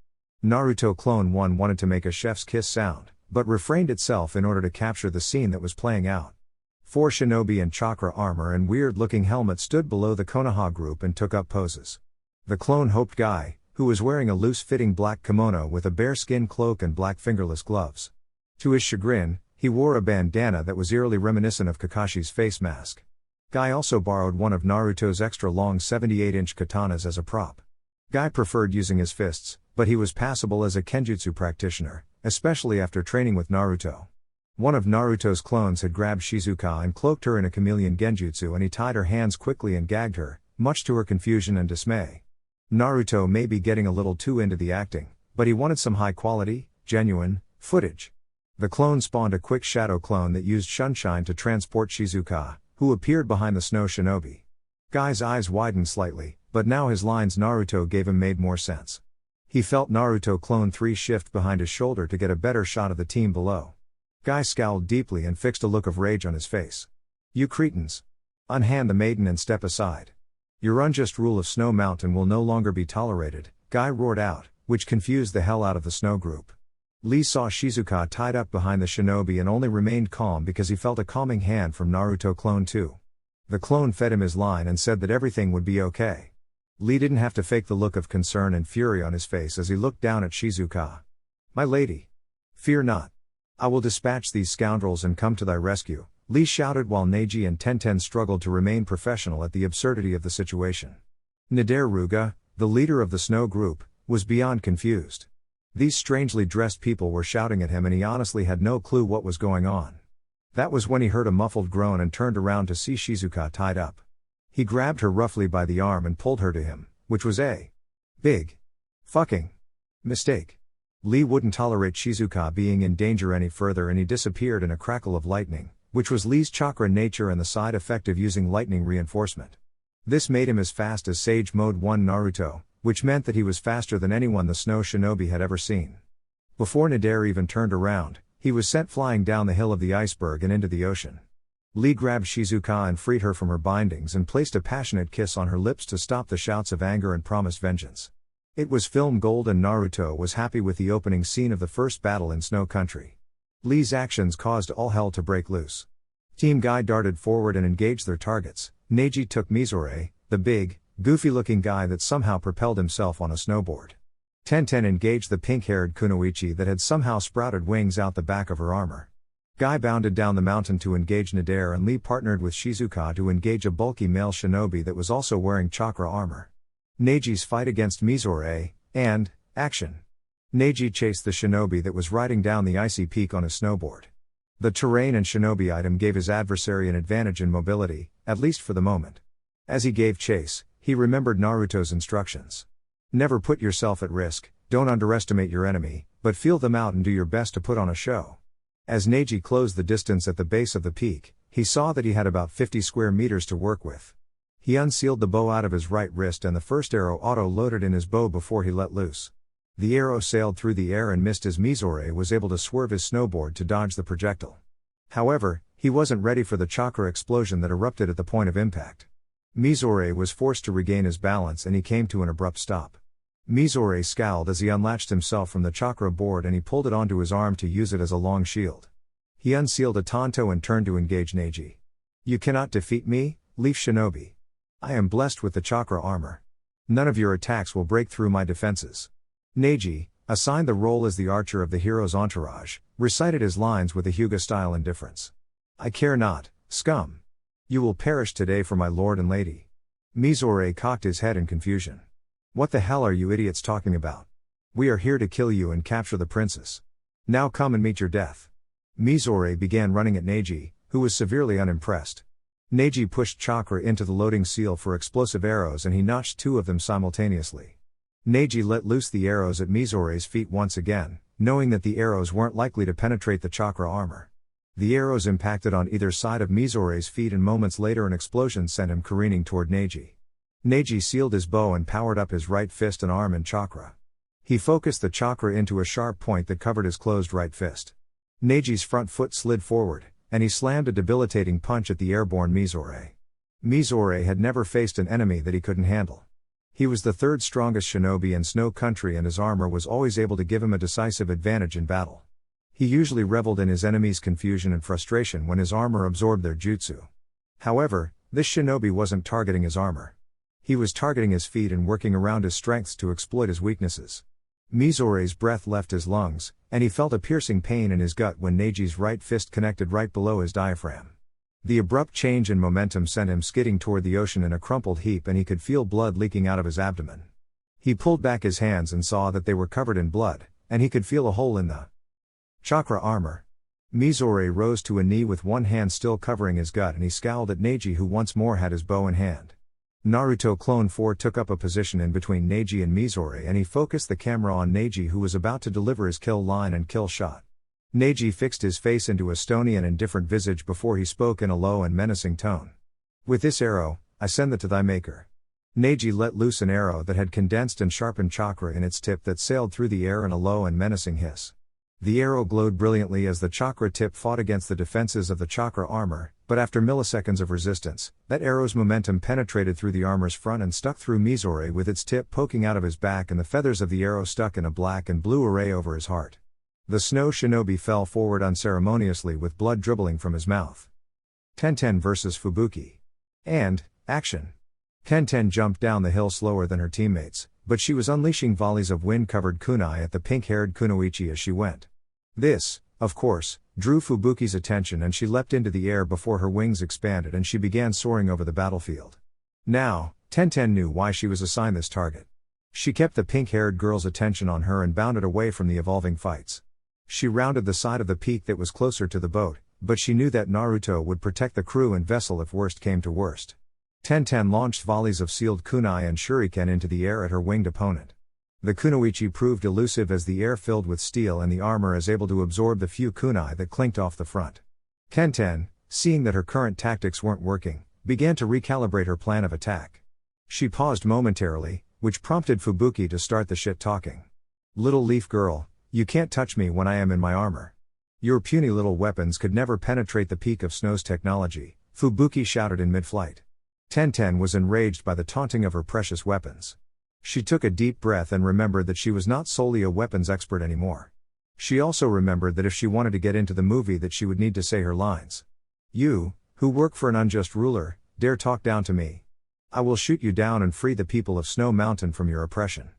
Naruto Clone 1 wanted to make a chef's kiss sound, but refrained itself in order to capture the scene that was playing out. 4 shinobi in chakra armor and weird-looking helmets stood below the Konoha group and took up poses. The clone hoped Guy, who was wearing a loose-fitting black kimono with a bearskin cloak and black fingerless gloves. To his chagrin, he wore a bandana that was eerily reminiscent of Kakashi's face mask. Guy also borrowed one of Naruto's extra-long 78-inch katanas as a prop. Guy preferred using his fists, but he was passable as a kenjutsu practitioner, especially after training with Naruto. One of Naruto's clones had grabbed Shizuka and cloaked her in a chameleon genjutsu and he tied her hands quickly and gagged her, much to her confusion and dismay. Naruto may be getting a little too into the acting, but he wanted some high-quality, genuine, footage. The clone spawned a quick shadow clone that used Shunshine to transport Shizuka, who appeared behind the snow shinobi. Guy's eyes widened slightly, but now his lines Naruto gave him made more sense. He felt Naruto Clone 3 shift behind his shoulder to get a better shot of the team below. Guy scowled deeply and fixed a look of rage on his face. "You cretins! Unhand the maiden and step aside. Your unjust rule of Snow Mountain will no longer be tolerated," Guy roared out, which confused the hell out of the snow group. Lee saw Shizuka tied up behind the shinobi and only remained calm because he felt a calming hand from Naruto Clone 2. The clone fed him his line and said that everything would be okay. Lee didn't have to fake the look of concern and fury on his face as he looked down at Shizuka. "My lady. Fear not. I will dispatch these scoundrels and come to thy rescue," Lee shouted while Neji and Tenten struggled to remain professional at the absurdity of the situation. Nidaruga, the leader of the snow group, was beyond confused. These strangely dressed people were shouting at him and he honestly had no clue what was going on. That was when he heard a muffled groan and turned around to see Shizuka tied up. He grabbed her roughly by the arm and pulled her to him, which was a big fucking mistake. Lee wouldn't tolerate Shizuka being in danger any further and he disappeared in a crackle of lightning, which was Lee's chakra nature and the side effect of using lightning reinforcement. This made him as fast as Sage Mode 1 Naruto, which meant that he was faster than anyone the snow shinobi had ever seen. Before Nader even turned around, he was sent flying down the hill of the iceberg and into the ocean. Lee grabbed Shizuka and freed her from her bindings and placed a passionate kiss on her lips to stop the shouts of anger and promised vengeance. It was film gold and Naruto was happy with the opening scene of the first battle in Snow Country. Lee's actions caused all hell to break loose. Team Guy darted forward and engaged their targets. Neji took Mizore, the big, goofy-looking guy that somehow propelled himself on a snowboard. Tenten engaged the pink-haired Kunoichi that had somehow sprouted wings out the back of her armor. Guy bounded down the mountain to engage Nader and Lee partnered with Shizuka to engage a bulky male shinobi that was also wearing chakra armor. Neji's fight against Mizore, and action. Neji chased the shinobi that was riding down the icy peak on his snowboard. The terrain and shinobi item gave his adversary an advantage in mobility, at least for the moment. As he gave chase, he remembered Naruto's instructions. Never put yourself at risk, don't underestimate your enemy, but feel them out and do your best to put on a show. As Neji closed the distance at the base of the peak, he saw that he had about 50 square meters to work with. He unsealed the bow out of his right wrist and the first arrow auto-loaded in his bow before he let loose. The arrow sailed through the air and missed as Mizore was able to swerve his snowboard to dodge the projectile. However, he wasn't ready for the chakra explosion that erupted at the point of impact. Mizore was forced to regain his balance and he came to an abrupt stop. Mizore scowled as he unlatched himself from the chakra board and he pulled it onto his arm to use it as a long shield. He unsealed a tanto and turned to engage Neji. "You cannot defeat me, Leaf Shinobi. I am blessed with the chakra armor. None of your attacks will break through my defenses." Neji, assigned the role as the archer of the hero's entourage, recited his lines with a Hyuga-style indifference. "I care not, scum. You will perish today for my lord and lady." Mizore cocked his head in confusion. "What the hell are you idiots talking about? We are here to kill you and capture the princess. Now come and meet your death." Mizore began running at Neji, who was severely unimpressed. Neji pushed chakra into the loading seal for explosive arrows and he notched 2 of them simultaneously. Neji let loose the arrows at Mizore's feet once again, knowing that the arrows weren't likely to penetrate the chakra armor. The arrows impacted on either side of Mizore's feet and moments later an explosion sent him careening toward Neji. Neji sealed his bow and powered up his right fist and arm in chakra. He focused the chakra into a sharp point that covered his closed right fist. Neji's front foot slid forward, and he slammed a debilitating punch at the airborne Mizore. Mizore had never faced an enemy that he couldn't handle. He was the 3rd strongest shinobi in Snow Country and his armor was always able to give him a decisive advantage in battle. He usually reveled in his enemies' confusion and frustration when his armor absorbed their jutsu. However, this shinobi wasn't targeting his armor. He was targeting his feet and working around his strengths to exploit his weaknesses. Mizore's breath left his lungs, and he felt a piercing pain in his gut when Neji's right fist connected right below his diaphragm. The abrupt change in momentum sent him skidding toward the ocean in a crumpled heap and he could feel blood leaking out of his abdomen. He pulled back his hands and saw that they were covered in blood, and he could feel a hole in the chakra armor. Mizore rose to a knee with one hand still covering his gut and he scowled at Neji who once more had his bow in hand. Naruto Clone 4 took up a position in between Neji and Mizore and he focused the camera on Neji who was about to deliver his kill line and kill shot. Neji fixed his face into a stony and indifferent visage before he spoke in a low and menacing tone. With this arrow, I send it to thy maker. Neji let loose an arrow that had condensed and sharpened chakra in its tip that sailed through the air in a low and menacing hiss. The arrow glowed brilliantly as the chakra tip fought against the defenses of the chakra armor, but after milliseconds of resistance, that arrow's momentum penetrated through the armor's front and stuck through Mizore with its tip poking out of his back and the feathers of the arrow stuck in a black and blue array over his heart. The snow shinobi fell forward unceremoniously with blood dribbling from his mouth. Tenten vs Fubuki. And, action. Tenten jumped down the hill slower than her teammates, but she was unleashing volleys of wind-covered kunai at the pink-haired kunoichi as she went. This, of course, drew Fubuki's attention and she leapt into the air before her wings expanded and she began soaring over the battlefield. Now, Tenten knew why she was assigned this target. She kept the pink-haired girl's attention on her and bounded away from the evolving fights. She rounded the side of the peak that was closer to the boat, but she knew that Naruto would protect the crew and vessel if worst came to worst. Tenten launched volleys of sealed kunai and shuriken into the air at her winged opponent. The kunoichi proved elusive as the air filled with steel and the armor is able to absorb the few kunai that clinked off the front. Tenten, seeing that her current tactics weren't working, began to recalibrate her plan of attack. She paused momentarily, which prompted Fubuki to start the shit talking. Little leaf girl, you can't touch me when I am in my armor. Your puny little weapons could never penetrate the peak of Snow's technology, Fubuki shouted in mid-flight. Tenten was enraged by the taunting of her precious weapons. She took a deep breath and remembered that she was not solely a weapons expert anymore. She also remembered that if she wanted to get into the movie that she would need to say her lines. You, who work for an unjust ruler, dare talk down to me. I will shoot you down and free the people of Snow Mountain from your oppression.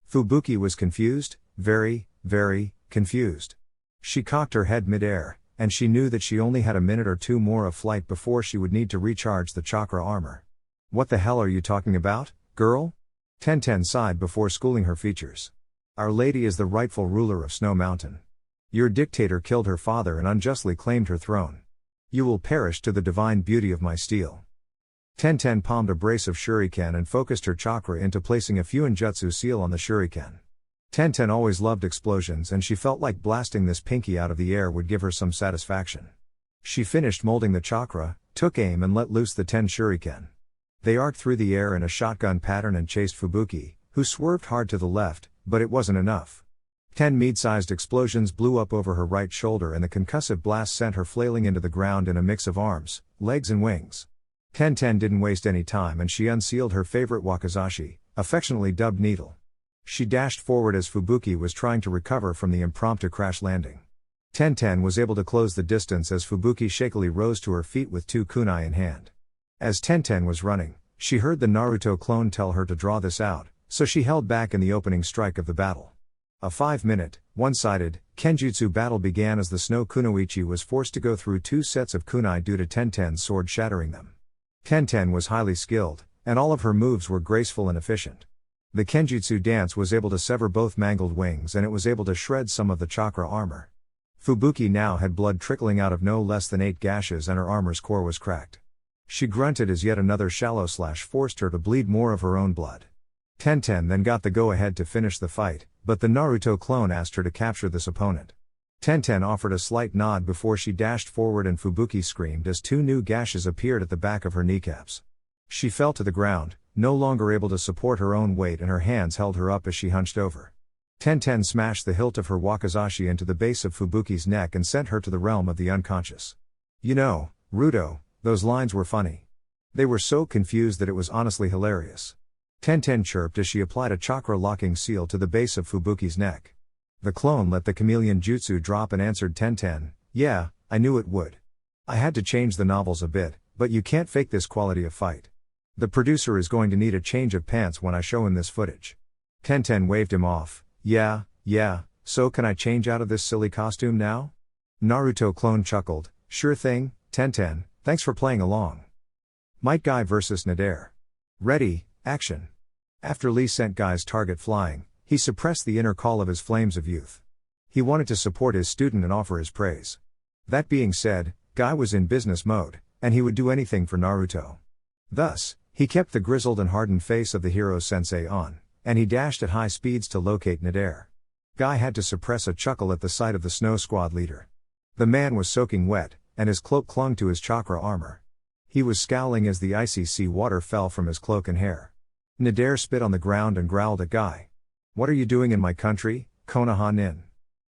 Fubuki was confused, very, very, confused. She cocked her head mid-air, and she knew that she only had a minute or two more of flight before she would need to recharge the chakra armor. What the hell are you talking about, girl? Tenten sighed before schooling her features. Our lady is the rightful ruler of Snow Mountain. Your dictator killed her father and unjustly claimed her throne. You will perish to the divine beauty of my steel. Tenten palmed a brace of shuriken and focused her chakra into placing a fuinjutsu seal on the shuriken. Tenten always loved explosions and she felt like blasting this pinky out of the air would give her some satisfaction. She finished molding the chakra, took aim and let loose the 10 shuriken. They arced through the air in a shotgun pattern and chased Fubuki, who swerved hard to the left, but it wasn't enough. 10 mead-sized explosions blew up over her right shoulder and the concussive blast sent her flailing into the ground in a mix of arms, legs and wings. Tenten didn't waste any time and she unsealed her favorite wakizashi, affectionately dubbed Needle. She dashed forward as Fubuki was trying to recover from the impromptu crash landing. Tenten was able to close the distance as Fubuki shakily rose to her feet with 2 kunai in hand. As Tenten was running, she heard the Naruto clone tell her to draw this out, so she held back in the opening strike of the battle. A 5-minute, one-sided, kenjutsu battle began as the Snow Kunoichi was forced to go through 2 sets of kunai due to Tenten's sword shattering them. Tenten was highly skilled, and all of her moves were graceful and efficient. The kenjutsu dance was able to sever both mangled wings and it was able to shred some of the chakra armor. Fubuki now had blood trickling out of no less than 8 gashes and her armor's core was cracked. She grunted as yet another shallow slash forced her to bleed more of her own blood. Tenten then got the go-ahead to finish the fight, but the Naruto clone asked her to capture this opponent. Tenten offered a slight nod before she dashed forward and Fubuki screamed as 2 new gashes appeared at the back of her kneecaps. She fell to the ground, no longer able to support her own weight, and her hands held her up as she hunched over. Tenten smashed the hilt of her wakizashi into the base of Fubuki's neck and sent her to the realm of the unconscious. You know, Ruto, those lines were funny. They were so confused that it was honestly hilarious. Tenten chirped as she applied a chakra-locking seal to the base of Fubuki's neck. The clone let the chameleon jutsu drop and answered Tenten, "Yeah, I knew it would. I had to change the novels a bit, but you can't fake this quality of fight. The producer is going to need a change of pants when I show him this footage." Tenten waved him off. Yeah, so can I change out of this silly costume now?" Naruto clone chuckled, "Sure thing, Tenten, thanks for playing along." Might Guy vs. Nadare. Ready, action. After Lee sent Guy's target flying, he suppressed the inner call of his flames of youth. He wanted to support his student and offer his praise. That being said, Guy was in business mode, and he would do anything for Naruto. Thus, he kept the grizzled and hardened face of the hero sensei on, and he dashed at high speeds to locate Nadare. Guy had to suppress a chuckle at the sight of the Snow Squad leader. The man was soaking wet, and his cloak clung to his chakra armor. He was scowling as the icy sea water fell from his cloak and hair. Nadare spit on the ground and growled at Guy. "What are you doing in my country, Konoha nin?"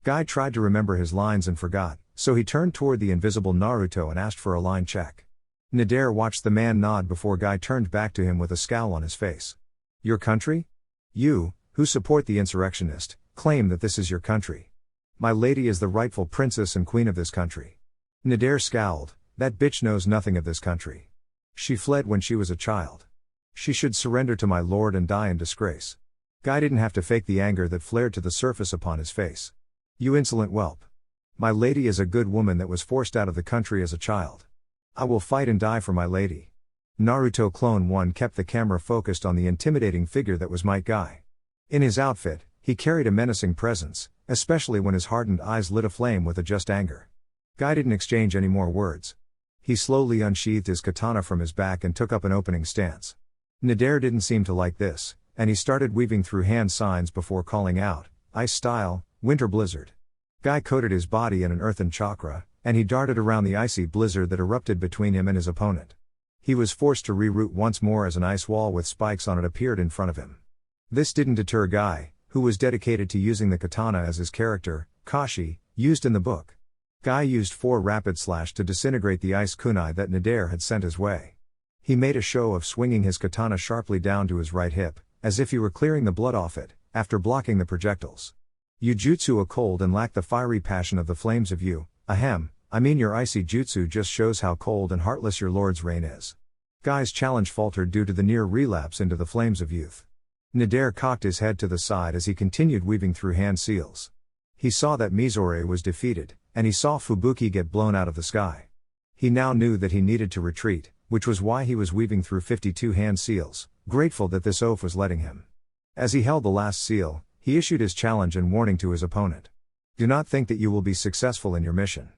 Guy tried to remember his lines and forgot, so he turned toward the invisible Naruto and asked for a line check. Nadare watched the man nod before Guy turned back to him with a scowl on his face. "Your country? You, who support the insurrectionist, claim that this is your country. My lady is the rightful princess and queen of this country." Nadare scowled, "That bitch knows nothing of this country. She fled when she was a child. She should surrender to my lord and die in disgrace." Guy didn't have to fake the anger that flared to the surface upon his face. "You insolent whelp. My lady is a good woman that was forced out of the country as a child. I will fight and die for my lady." Naruto Clone 1 kept the camera focused on the intimidating figure that was Might Guy. In his outfit, he carried a menacing presence, especially when his hardened eyes lit aflame with a just anger. Guy didn't exchange any more words. He slowly unsheathed his katana from his back and took up an opening stance. Nadare didn't seem to like this, and he started weaving through hand signs before calling out, "Ice style, winter blizzard." Guy coated his body in an earthen chakra, and he darted around the icy blizzard that erupted between him and his opponent. He was forced to reroute once more as an ice wall with spikes on it appeared in front of him. This didn't deter Guy, who was dedicated to using the katana as his character, Kashi, used in the book. Guy used 4 rapid slash to disintegrate the ice kunai that Nadare had sent his way. He made a show of swinging his katana sharply down to his right hip, as if he were clearing the blood off it, after blocking the projectiles. "You jutsu a cold and lack the fiery passion of the flames of you, ahem, I mean your icy jutsu just shows how cold and heartless your lord's reign is." Guy's challenge faltered due to the near relapse into the flames of youth. Nadare cocked his head to the side as he continued weaving through hand seals. He saw that Mizore was defeated, and he saw Fubuki get blown out of the sky. He now knew that he needed to retreat, which was why he was weaving through 52 hand seals, grateful that this oaf was letting him. As he held the last seal, he issued his challenge and warning to his opponent. "Do not think that you will be successful in your mission.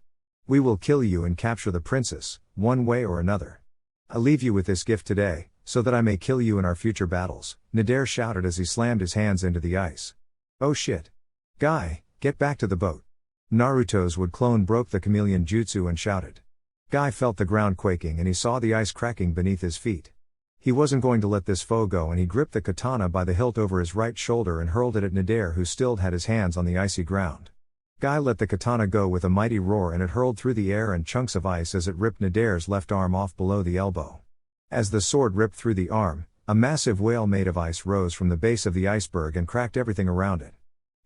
We will kill you and capture the princess, one way or another. I leave you with this gift today, so that I may kill you in our future battles," Nadare shouted as he slammed his hands into the ice. "Oh shit. Guy, get back to the boat." Naruto's wood clone broke the chameleon jutsu and shouted. Guy felt the ground quaking and he saw the ice cracking beneath his feet. He wasn't going to let this foe go, and he gripped the katana by the hilt over his right shoulder and hurled it at Nadare, who still had his hands on the icy ground. Guy let the katana go with a mighty roar and it hurled through the air and chunks of ice as it ripped Nadare's left arm off below the elbow. As the sword ripped through the arm, a massive whale made of ice rose from the base of the iceberg and cracked everything around it.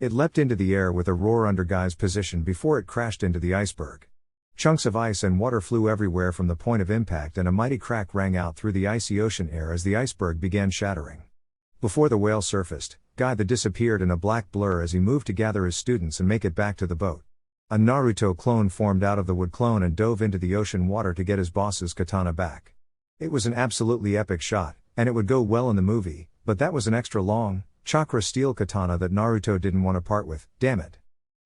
It leapt into the air with a roar under Guy's position before it crashed into the iceberg. Chunks of ice and water flew everywhere from the point of impact, and a mighty crack rang out through the icy ocean air as the iceberg began shattering. Before the whale surfaced, Guy disappeared in a black blur as he moved to gather his students and make it back to the boat. A Naruto clone formed out of the wood clone and dove into the ocean water to get his boss's katana back. It was an absolutely epic shot, and it would go well in the movie, but that was an extra long, chakra steel katana that Naruto didn't want to part with, damn it.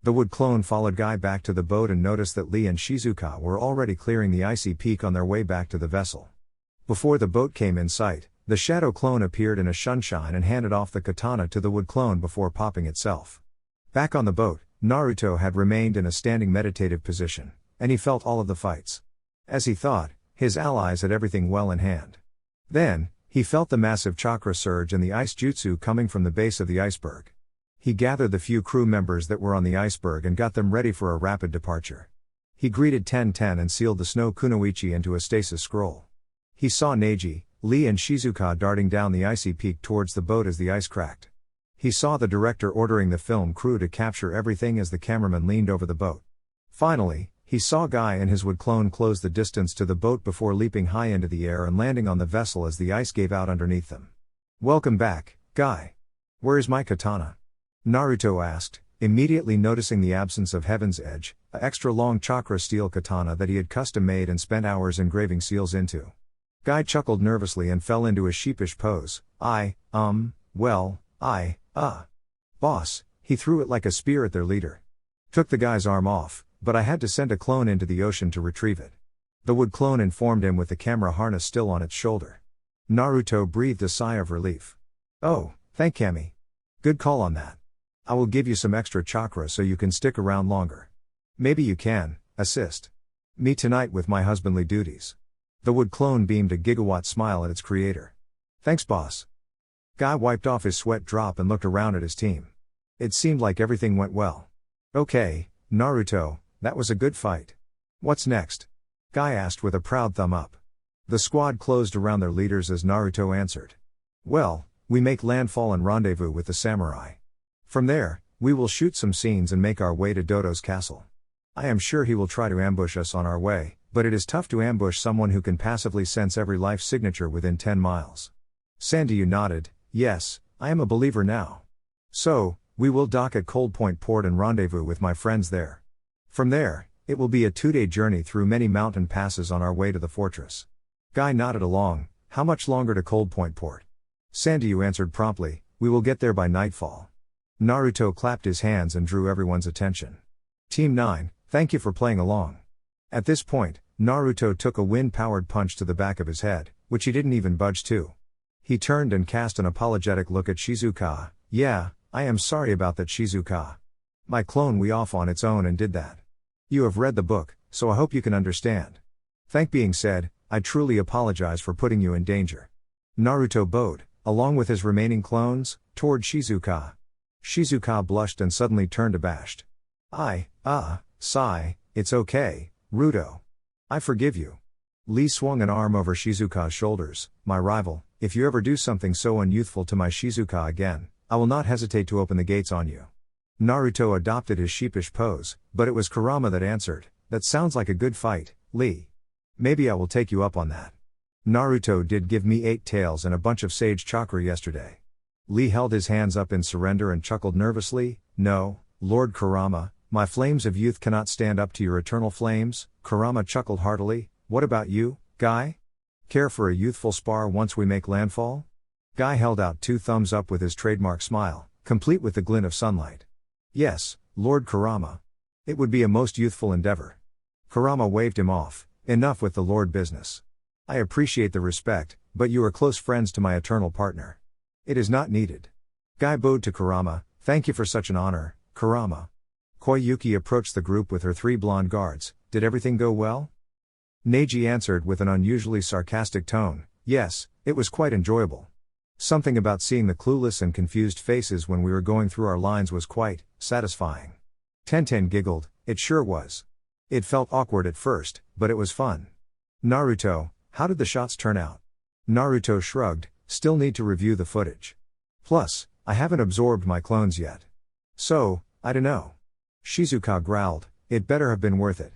The wood clone followed Guy back to the boat and noticed that Lee and Shizuka were already clearing the icy peak on their way back to the vessel. Before the boat came in sight, the shadow clone appeared in a sunshine and handed off the katana to the wood clone before popping itself. Back on the boat, Naruto had remained in a standing meditative position, and he felt all of the fights. As he thought, his allies had everything well in hand. Then, he felt the massive chakra surge and the ice jutsu coming from the base of the iceberg. He gathered the few crew members that were on the iceberg and got them ready for a rapid departure. He greeted Ten and sealed the snow kunoichi into a stasis scroll. He saw Neji, Lee and Shizuka darting down the icy peak towards the boat as the ice cracked. He saw the director ordering the film crew to capture everything as the cameraman leaned over the boat. Finally, he saw Guy and his wood clone close the distance to the boat before leaping high into the air and landing on the vessel as the ice gave out underneath them. "Welcome back, Guy. Where is my katana?" Naruto asked, immediately noticing the absence of Heaven's Edge, a extra long chakra steel katana that he had custom made and spent hours engraving seals into. Guy chuckled nervously and fell into a sheepish pose. Boss, he threw it like a spear at their leader. Took the guy's arm off, but I had to send a clone into the ocean to retrieve it. The wood clone informed him with the camera harness still on its shoulder. Naruto breathed a sigh of relief. "Oh, thank Kami. Good call on that. I will give you some extra chakra so you can stick around longer. Maybe you can assist me tonight with my husbandly duties." The wood clone beamed a gigawatt smile at its creator. "Thanks, boss." Guy wiped off his sweat drop and looked around at his team. It seemed like everything went well. "Okay, Naruto, that was a good fight. What's next?" Guy asked with a proud thumb up. The squad closed around their leaders as Naruto answered. "Well, we make landfall and rendezvous with the samurai. From there, we will shoot some scenes and make our way to Dodo's castle. I am sure he will try to ambush us on our way, but it is tough to ambush someone who can passively sense every life signature within 10 miles. Sandy nodded. "Yes, I am a believer now. So, we will dock at Cold Point Port and rendezvous with my friends there. From there, it will be a 2-day journey through many mountain passes on our way to the fortress." Guy nodded along. "How much longer to Cold Point Port?" Sandy answered promptly, "We will get there by nightfall." Naruto clapped his hands and drew everyone's attention. "Team 9, thank you for playing along." At this point, Naruto took a wind-powered punch to the back of his head, which he didn't even budge to. He turned and cast an apologetic look at Shizuka. "Yeah, I am sorry about that, Shizuka. My clone went off on its own and did that. You have read the book, so I hope you can understand. That being said, I truly apologize for putting you in danger." Naruto bowed, along with his remaining clones, toward Shizuka. Shizuka blushed and suddenly turned abashed. Sigh, it's okay, Ruto. I forgive you." Lee swung an arm over Shizuka's shoulders. "My rival, if you ever do something so unyouthful to my Shizuka again, I will not hesitate to open the gates on you." Naruto adopted his sheepish pose, but it was Kurama that answered, "That sounds like a good fight, Lee. Maybe I will take you up on that. Naruto did give me 8 tails and a bunch of sage chakra yesterday." Lee held his hands up in surrender and chuckled nervously. "No, Lord Kurama, my flames of youth cannot stand up to your eternal flames." Kurama chuckled heartily. "What about you, Guy? Care for a youthful spar once we make landfall?" Guy held out 2 thumbs up with his trademark smile, complete with the glint of sunlight. "Yes, Lord Kurama. It would be a most youthful endeavor." Kurama waved him off. "Enough with the Lord business. I appreciate the respect, but you are close friends to my eternal partner. It is not needed." Guy bowed to Kurama. "Thank you for such an honor, Kurama." Koyuki approached the group with her 3 blonde guards. "Did everything go well?" Neji answered with an unusually sarcastic tone. "Yes, it was quite enjoyable. Something about seeing the clueless and confused faces when we were going through our lines was quite satisfying." Tenten giggled. "It sure was. It felt awkward at first, but it was fun." "Naruto, how did the shots turn out?" Naruto shrugged. "Still need to review the footage. Plus, I haven't absorbed my clones yet. So, I dunno." Shizuka growled. "It better have been worth it."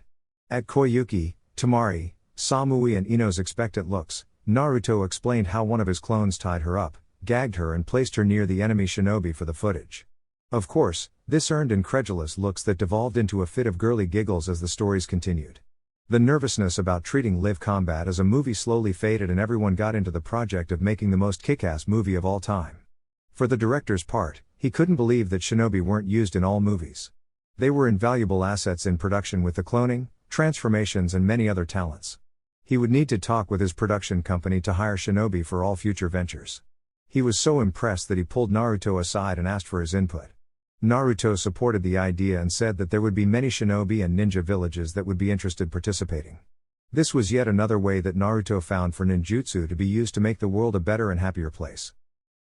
At Koyuki, Tamari, Samui and Ino's expectant looks, Naruto explained how one of his clones tied her up, gagged her and placed her near the enemy shinobi for the footage. Of course, this earned incredulous looks that devolved into a fit of girly giggles as the stories continued. The nervousness about treating live combat as a movie slowly faded and everyone got into the project of making the most kick-ass movie of all time. For the director's part, he couldn't believe that shinobi weren't used in all movies. They were invaluable assets in production with the cloning, transformations and many other talents. He would need to talk with his production company to hire shinobi for all future ventures. He was so impressed that he pulled Naruto aside and asked for his input. Naruto supported the idea and said that there would be many shinobi and ninja villages that would be interested participating. This was yet another way that Naruto found for ninjutsu to be used to make the world a better and happier place.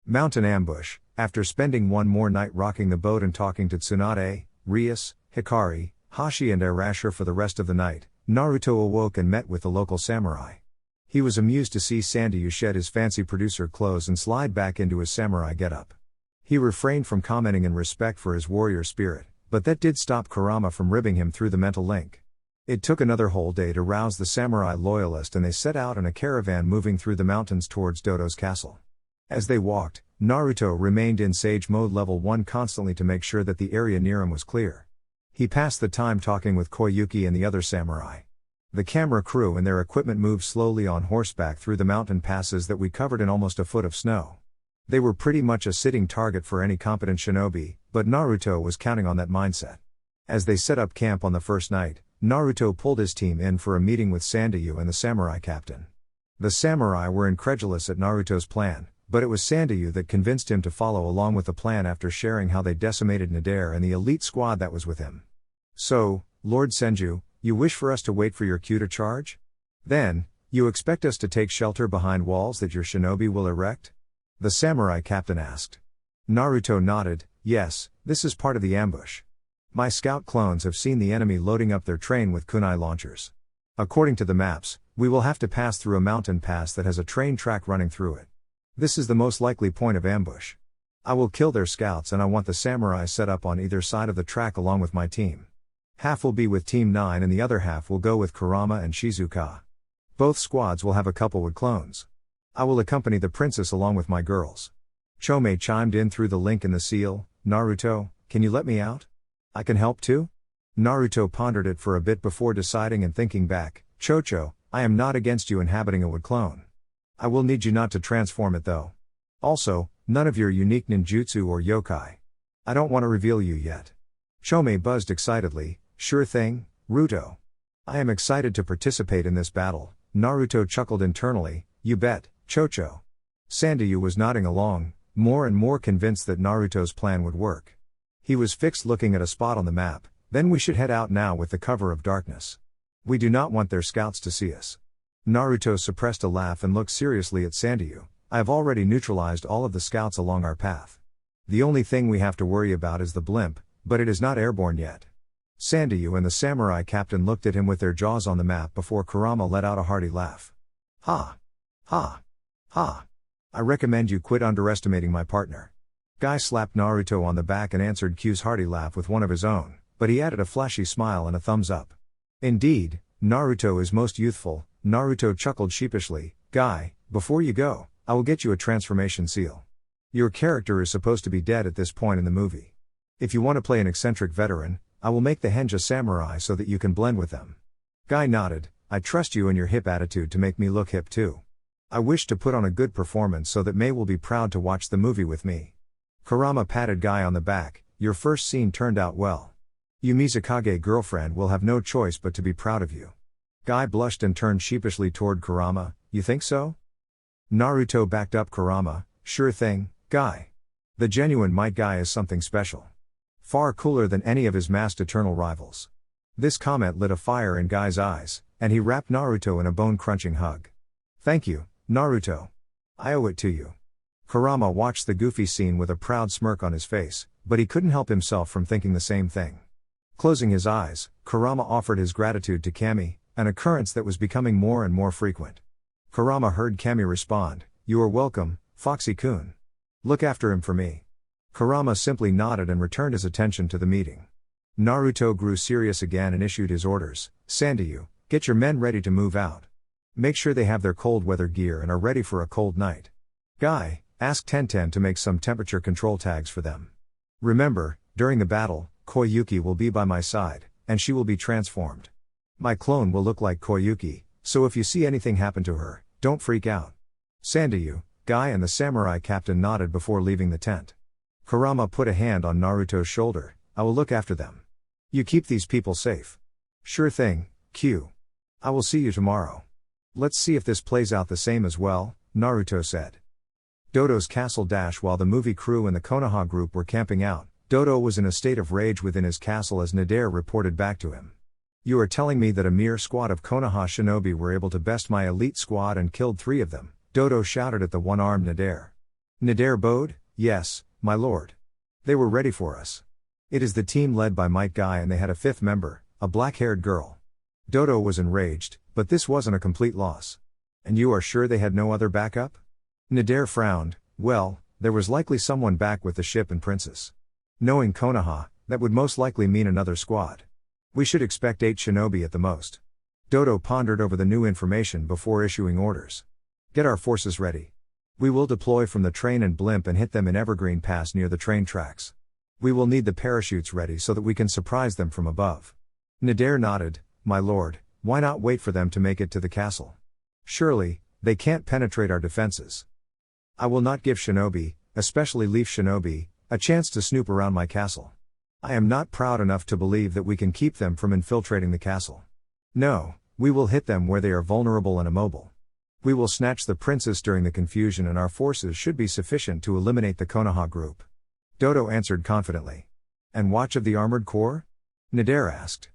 Mountain ambush. After spending one more night rocking the boat and talking to Tsunade, Rias, Hikari, Hashi and Arashir for the rest of the night, Naruto awoke and met with the local samurai. He was amused to see Sandayu shed his fancy producer clothes and slide back into his samurai getup. He refrained from commenting in respect for his warrior spirit, but that did stop Kurama from ribbing him through the mental link. It took another whole day to rouse the samurai loyalist and they set out in a caravan moving through the mountains towards Dodo's castle. As they walked, Naruto remained in Sage Mode level 1 constantly to make sure that the area near him was clear. He passed the time talking with Koyuki and the other samurai. The camera crew and their equipment moved slowly on horseback through the mountain passes that we covered in almost a foot of snow. They were pretty much a sitting target for any competent shinobi, but Naruto was counting on that mindset. As they set up camp on the first night, Naruto pulled his team in for a meeting with Sandayu and the samurai captain. The samurai were incredulous at Naruto's plan, but it was Sandayu that convinced him to follow along with the plan after sharing how they decimated Nadare and the elite squad that was with him. So, Lord Senju, you wish for us to wait for your cue to charge? Then, you expect us to take shelter behind walls that your shinobi will erect? The samurai captain asked. Naruto nodded, yes, this is part of the ambush. My scout clones have seen the enemy loading up their train with kunai launchers. According to the maps, we will have to pass through a mountain pass that has a train track running through it. This is the most likely point of ambush. I will kill their scouts and I want the samurai set up on either side of the track along with my team. Half will be with Team 9 and the other half will go with Kurama and Shizuka. Both squads will have a couple wood clones. I will accompany the princess along with my girls. Chome chimed in through the link in the seal, Naruto, can you let me out? I can help too? Naruto pondered it for a bit before deciding and thinking back, Chocho, I am not against you inhabiting a wood clone. I will need you not to transform it though. Also, none of your unique ninjutsu or yokai. I don't want to reveal you yet. Chome buzzed excitedly, sure thing, Ruto. I am excited to participate in this battle. Naruto chuckled internally, you bet, Chocho. Sandayu was nodding along, more and more convinced that Naruto's plan would work. He was fixed looking at a spot on the map, then we should head out now with the cover of darkness. We do not want their scouts to see us. Naruto suppressed a laugh and looked seriously at Sandayu, I have already neutralized all of the scouts along our path. The only thing we have to worry about is the blimp, but it is not airborne yet. Sandayu and the samurai captain looked at him with their jaws on the map before Kurama let out a hearty laugh. Ha! Ha! Ha! I recommend you quit underestimating my partner. Guy slapped Naruto on the back and answered Q's hearty laugh with one of his own, but he added a flashy smile and a thumbs up. Indeed, Naruto is most youthful. Naruto chuckled sheepishly, Guy, before you go, I will get you a transformation seal. Your character is supposed to be dead at this point in the movie. If you want to play an eccentric veteran, I will make the henja samurai so that you can blend with them. Guy nodded, I trust you and your hip attitude to make me look hip too. I wish to put on a good performance so that Mei will be proud to watch the movie with me. Kurama patted Guy on the back, your first scene turned out well. You Mizukage girlfriend will have no choice but to be proud of you. Guy blushed and turned sheepishly toward Kurama, you think so? Naruto backed up Kurama, sure thing, Guy. The genuine Might Guy is something special. Far cooler than any of his masked eternal rivals. This comment lit a fire in Guy's eyes, and he wrapped Naruto in a bone-crunching hug. Thank you, Naruto. I owe it to you. Kurama watched the goofy scene with a proud smirk on his face, but he couldn't help himself from thinking the same thing. Closing his eyes, Kurama offered his gratitude to Kami, an occurrence that was becoming more and more frequent. Kurama heard Kami respond, you are welcome, Foxy-kun. Look after him for me. Kurama simply nodded and returned his attention to the meeting. Naruto grew serious again and issued his orders, Sandayu, get your men ready to move out. Make sure they have their cold weather gear and are ready for a cold night. Guy, ask Tenten to make some temperature control tags for them. Remember, during the battle, Koyuki will be by my side, and she will be transformed. My clone will look like Koyuki, so if you see anything happen to her, don't freak out. Sandayu, Guy and the samurai captain nodded before leaving the tent. Kurama put a hand on Naruto's shoulder, I will look after them. You keep these people safe. Sure thing, Q. I will see you tomorrow. Let's see if this plays out the same as well, Naruto said. Dodo's castle. While the movie crew and the Konoha group were camping out, Dodo was in a state of rage within his castle as Nadare reported back to him. You are telling me that a mere squad of Konoha shinobi were able to best my elite squad and killed 3 of them, Dodo shouted at the one-armed Nadare. Nadare bowed, yes, my lord. They were ready for us. It is the team led by Might Guy and they had a 5th member, a black-haired girl. Dodo was enraged, but this wasn't a complete loss. And you are sure they had no other backup? Nadare frowned, well, there was likely someone back with the ship and princess. Knowing Konoha, that would most likely mean another squad. We should expect 8 shinobi at the most. Dodo pondered over the new information before issuing orders. Get our forces ready. We will deploy from the train and blimp and hit them in Evergreen Pass near the train tracks. We will need the parachutes ready so that we can surprise them from above. Nadare nodded, my lord, why not wait for them to make it to the castle? Surely, they can't penetrate our defenses. I will not give shinobi, especially leaf shinobi, a chance to snoop around my castle. I am not proud enough to believe that we can keep them from infiltrating the castle. No, we will hit them where they are vulnerable and immobile. We will snatch the princess during the confusion and our forces should be sufficient to eliminate the Konoha group. Dodo answered confidently. And watch of the armored corps? Nadare asked.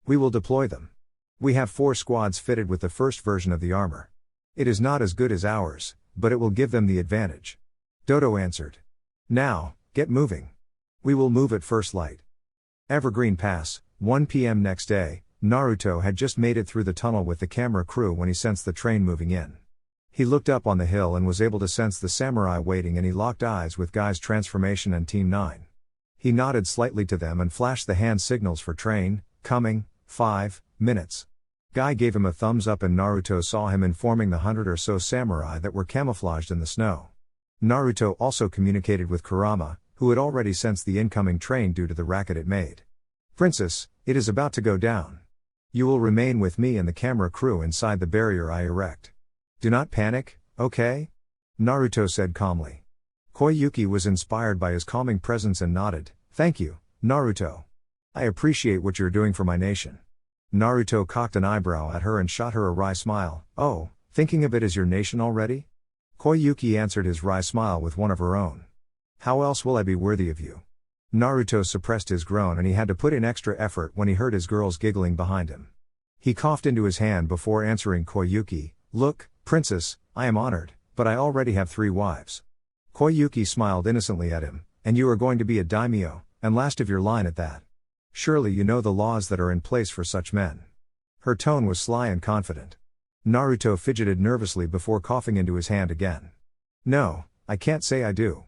We will deploy them. We have 4 squads fitted with the first version of the armor. It is not as good as ours, but it will give them the advantage. Dodo answered. Now, get moving. We will move at first light. Evergreen Pass, 1 p.m. next day, Naruto had just made it through the tunnel with the camera crew when he sensed the train moving in. He looked up on the hill and was able to sense the samurai waiting and he locked eyes with Guy's transformation and Team 9. He nodded slightly to them and flashed the hand signals for train, coming, 5 minutes. Guy gave him a thumbs up and Naruto saw him informing the 100 or so samurai that were camouflaged in the snow. Naruto also communicated with Kurama, who had already sensed the incoming train due to the racket it made. Princess, it is about to go down. You will remain with me and the camera crew inside the barrier I erect. Do not panic, okay? Naruto said calmly. Koyuki was inspired by his calming presence and nodded, thank you, Naruto. I appreciate what you're doing for my nation. Naruto cocked an eyebrow at her and shot her a wry smile, oh, thinking of it as your nation already? Koyuki answered his wry smile with one of her own. How else will I be worthy of you? Naruto suppressed his groan and he had to put in extra effort when he heard his girls giggling behind him. He coughed into his hand before answering Koyuki, look, princess, I am honored, but I already have 3 wives. Koyuki smiled innocently at him, and you are going to be a daimyo, and last of your line at that. Surely you know the laws that are in place for such men. Her tone was sly and confident. Naruto fidgeted nervously before coughing into his hand again. No, I can't say I do.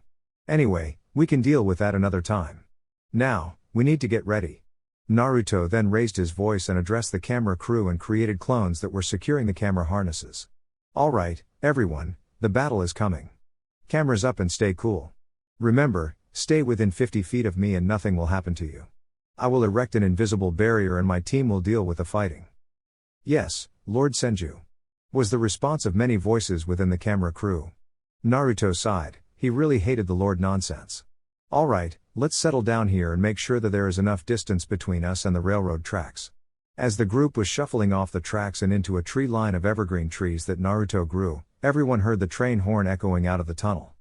Anyway, we can deal with that another time. Now, we need to get ready. Naruto then raised his voice and addressed the camera crew and created clones that were securing the camera harnesses. Alright, everyone, the battle is coming. Cameras up and stay cool. Remember, stay within 50 feet of me and nothing will happen to you. I will erect an invisible barrier and my team will deal with the fighting. Yes, Lord Senju. Was the response of many voices within the camera crew. Naruto sighed, he really hated the Lord nonsense. Alright, let's settle down here and make sure that there is enough distance between us and the railroad tracks. As the group was shuffling off the tracks and into a tree line of evergreen trees that Naruto grew, everyone heard the train horn echoing out of the tunnel.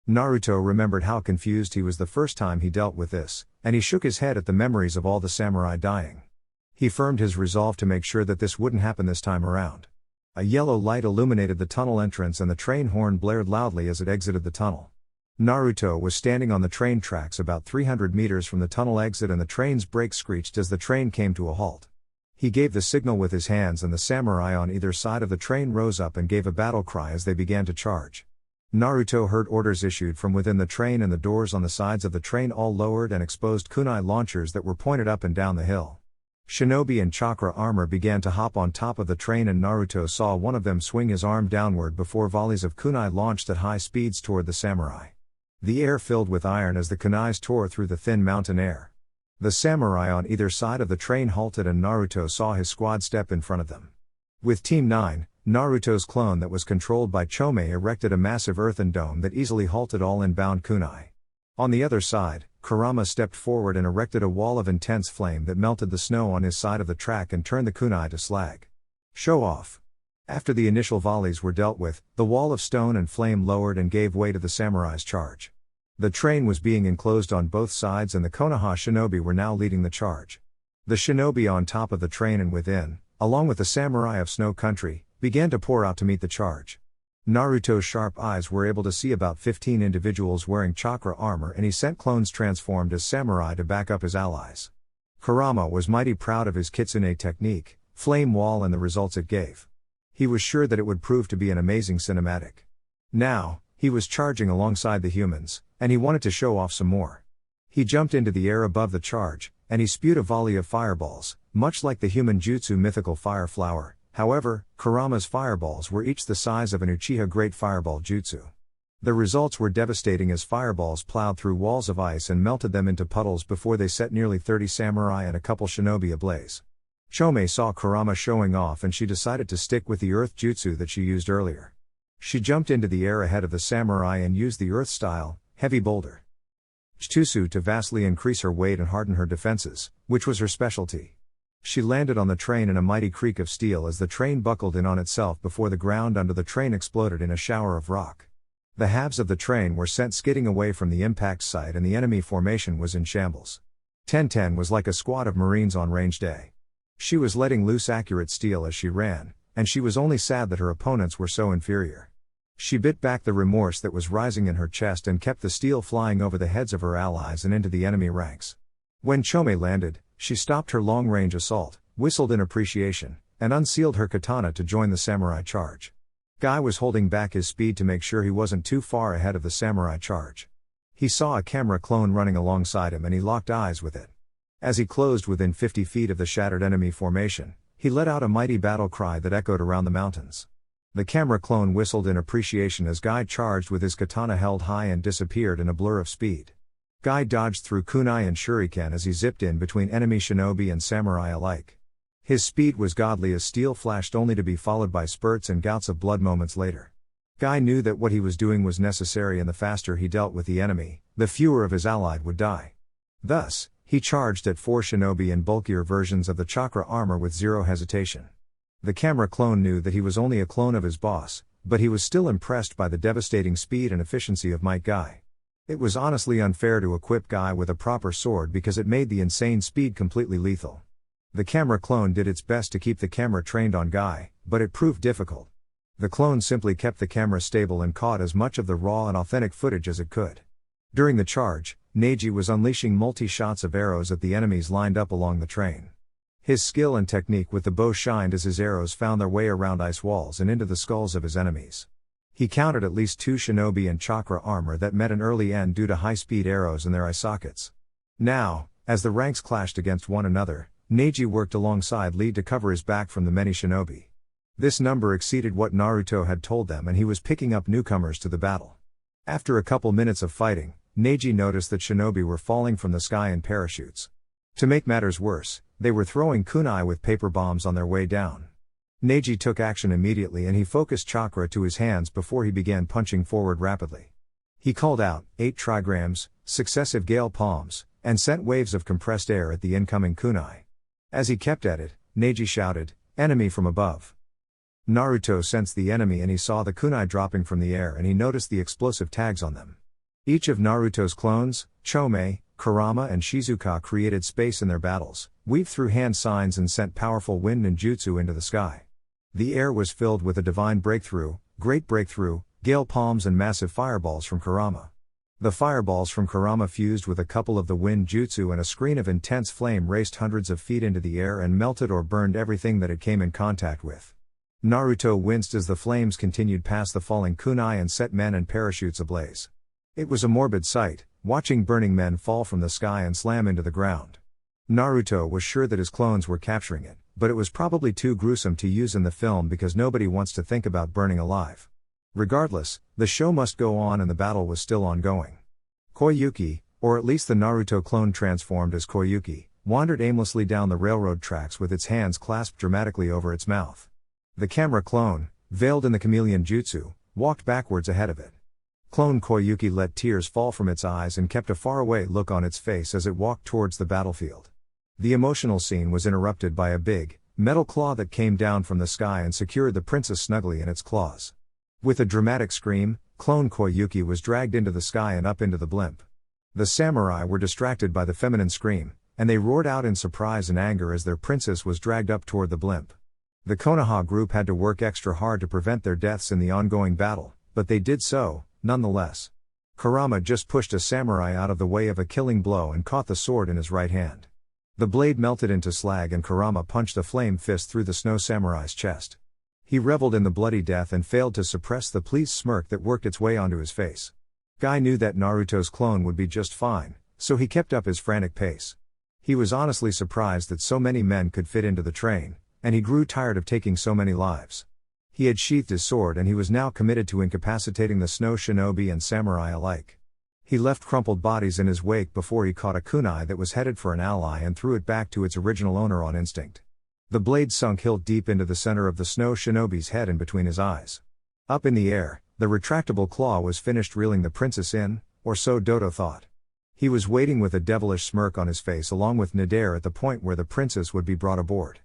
Naruto remembered how confused he was the first time he dealt with this, and he shook his head at the memories of all the samurai dying. He firmed his resolve to make sure that this wouldn't happen this time around. A yellow light illuminated the tunnel entrance and the train horn blared loudly as it exited the tunnel. Naruto was standing on the train tracks about 300 meters from the tunnel exit and the train's brakes screeched as the train came to a halt. He gave the signal with his hands and the samurai on either side of the train rose up and gave a battle cry as they began to charge. Naruto heard orders issued from within the train and the doors on the sides of the train all lowered and exposed kunai launchers that were pointed up and down the hill. Shinobi and chakra armor began to hop on top of the train and Naruto saw one of them swing his arm downward before volleys of kunai launched at high speeds toward the samurai. The air filled with iron as the kunais tore through the thin mountain air. The samurai on either side of the train halted and Naruto saw his squad step in front of them. With Team 9, Naruto's clone that was controlled by Chome erected a massive earthen dome that easily halted all inbound kunai. On the other side, Kurama stepped forward and erected a wall of intense flame that melted the snow on his side of the track and turned the kunai to slag. Show off. After the initial volleys were dealt with, the wall of stone and flame lowered and gave way to the samurai's charge. The train was being enclosed on both sides and the Konoha shinobi were now leading the charge. The shinobi on top of the train and within, along with the samurai of Snow Country, began to pour out to meet the charge. Naruto's sharp eyes were able to see about 15 individuals wearing chakra armor, and he sent clones transformed as samurai to back up his allies. Kurama was mighty proud of his kitsune technique, flame wall, and the results it gave. He was sure that it would prove to be an amazing cinematic. Now, he was charging alongside the humans, and he wanted to show off some more. He jumped into the air above the charge, and he spewed a volley of fireballs, much like the human jutsu mythical fire flower. However, Kurama's fireballs were each the size of an Uchiha Great Fireball Jutsu. The results were devastating as fireballs plowed through walls of ice and melted them into puddles before they set nearly 30 samurai and a couple shinobi ablaze. Chome saw Kurama showing off and she decided to stick with the earth jutsu that she used earlier. She jumped into the air ahead of the samurai and used the earth-style, heavy boulder jutsu to vastly increase her weight and harden her defenses, which was her specialty. She landed on the train in a mighty creak of steel as the train buckled in on itself before the ground under the train exploded in a shower of rock. The halves of the train were sent skidding away from the impact site and the enemy formation was in shambles. Tenten was like a squad of Marines on range day. She was letting loose accurate steel as she ran, and she was only sad that her opponents were so inferior. She bit back the remorse that was rising in her chest and kept the steel flying over the heads of her allies and into the enemy ranks. When Chome landed, she stopped her long-range assault, whistled in appreciation, and unsealed her katana to join the samurai charge. Guy was holding back his speed to make sure he wasn't too far ahead of the samurai charge. He saw a camera clone running alongside him and he locked eyes with it. As he closed within 50 feet of the shattered enemy formation, he let out a mighty battle cry that echoed around the mountains. The camera clone whistled in appreciation as Guy charged with his katana held high and disappeared in a blur of speed. Guy dodged through kunai and shuriken as he zipped in between enemy shinobi and samurai alike. His speed was godly as steel flashed only to be followed by spurts and gouts of blood moments later. Guy knew that what he was doing was necessary and the faster he dealt with the enemy, the fewer of his allied would die. Thus, he charged at 4 shinobi and bulkier versions of the chakra armor with zero hesitation. The camera clone knew that he was only a clone of his boss, but he was still impressed by the devastating speed and efficiency of Might Guy. It was honestly unfair to equip Guy with a proper sword because it made the insane speed completely lethal. The camera clone did its best to keep the camera trained on Guy, but it proved difficult. The clone simply kept the camera stable and caught as much of the raw and authentic footage as it could. During the charge, Neji was unleashing multi-shots of arrows at the enemies lined up along the train. His skill and technique with the bow shined as his arrows found their way around ice walls and into the skulls of his enemies. He counted at least 2 shinobi and chakra armor that met an early end due to high-speed arrows in their eye sockets. Now, as the ranks clashed against one another, Neji worked alongside Lee to cover his back from the many shinobi. This number exceeded what Naruto had told them and he was picking up newcomers to the battle. After a couple minutes of fighting, Neji noticed that shinobi were falling from the sky in parachutes. To make matters worse, they were throwing kunai with paper bombs on their way down. Neji took action immediately and he focused chakra to his hands before he began punching forward rapidly. He called out 8 trigrams, successive gale palms, and sent waves of compressed air at the incoming kunai. As he kept at it, Neji shouted, "Enemy from above." Naruto sensed the enemy and he saw the kunai dropping from the air and he noticed the explosive tags on them. Each of Naruto's clones, Chome, Kurama and Shizuka created space in their battles, weaved through hand signs and sent powerful wind and jutsu into the sky. The air was filled with a divine breakthrough, great breakthrough, gale palms and massive fireballs from Kurama. The fireballs from Kurama fused with a couple of the wind jutsu and a screen of intense flame raced hundreds of feet into the air and melted or burned everything that it came in contact with. Naruto winced as the flames continued past the falling kunai and set men and parachutes ablaze. It was a morbid sight, watching burning men fall from the sky and slam into the ground. Naruto was sure that his clones were capturing it, but it was probably too gruesome to use in the film because nobody wants to think about burning alive. Regardless, the show must go on and the battle was still ongoing. Koyuki, or at least the Naruto clone transformed as Koyuki, wandered aimlessly down the railroad tracks with its hands clasped dramatically over its mouth. The camera clone, veiled in the chameleon jutsu, walked backwards ahead of it. Clone Koyuki let tears fall from its eyes and kept a faraway look on its face as it walked towards the battlefield. The emotional scene was interrupted by a big, metal claw that came down from the sky and secured the princess snugly in its claws. With a dramatic scream, clone Koyuki was dragged into the sky and up into the blimp. The samurai were distracted by the feminine scream, and they roared out in surprise and anger as their princess was dragged up toward the blimp. The Konoha group had to work extra hard to prevent their deaths in the ongoing battle, but they did so, nonetheless. Kurama just pushed a samurai out of the way of a killing blow and caught the sword in his right hand. The blade melted into slag and Kurama punched a flame fist through the snow samurai's chest. He reveled in the bloody death and failed to suppress the pleased smirk that worked its way onto his face. Guy knew that Naruto's clone would be just fine, so he kept up his frantic pace. He was honestly surprised that so many men could fit into the train, and he grew tired of taking so many lives. He had sheathed his sword and he was now committed to incapacitating the snow shinobi and samurai alike. He left crumpled bodies in his wake before he caught a kunai that was headed for an ally and threw it back to its original owner on instinct. The blade sunk hilt deep into the center of the snow shinobi's head and between his eyes. Up in the air, the retractable claw was finished reeling the princess in, or so Dodo thought. He was waiting with a devilish smirk on his face along with Nadare at the point where the princess would be brought aboard.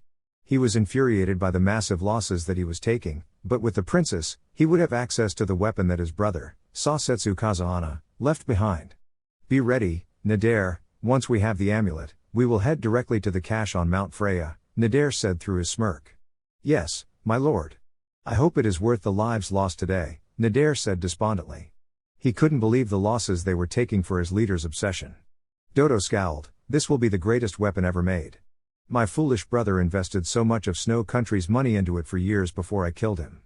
He was infuriated by the massive losses that he was taking, but with the princess, he would have access to the weapon that his brother, Sasetsu Kazahana, left behind. Be ready, Nadare, once we have the amulet, we will head directly to the cache on Mount Freya, Nadare said through his smirk. Yes, my lord. I hope it is worth the lives lost today, Nadare said despondently. He couldn't believe the losses they were taking for his leader's obsession. Dodo scowled, this will be the greatest weapon ever made. My foolish brother invested so much of Snow Country's money into it for years before I killed him.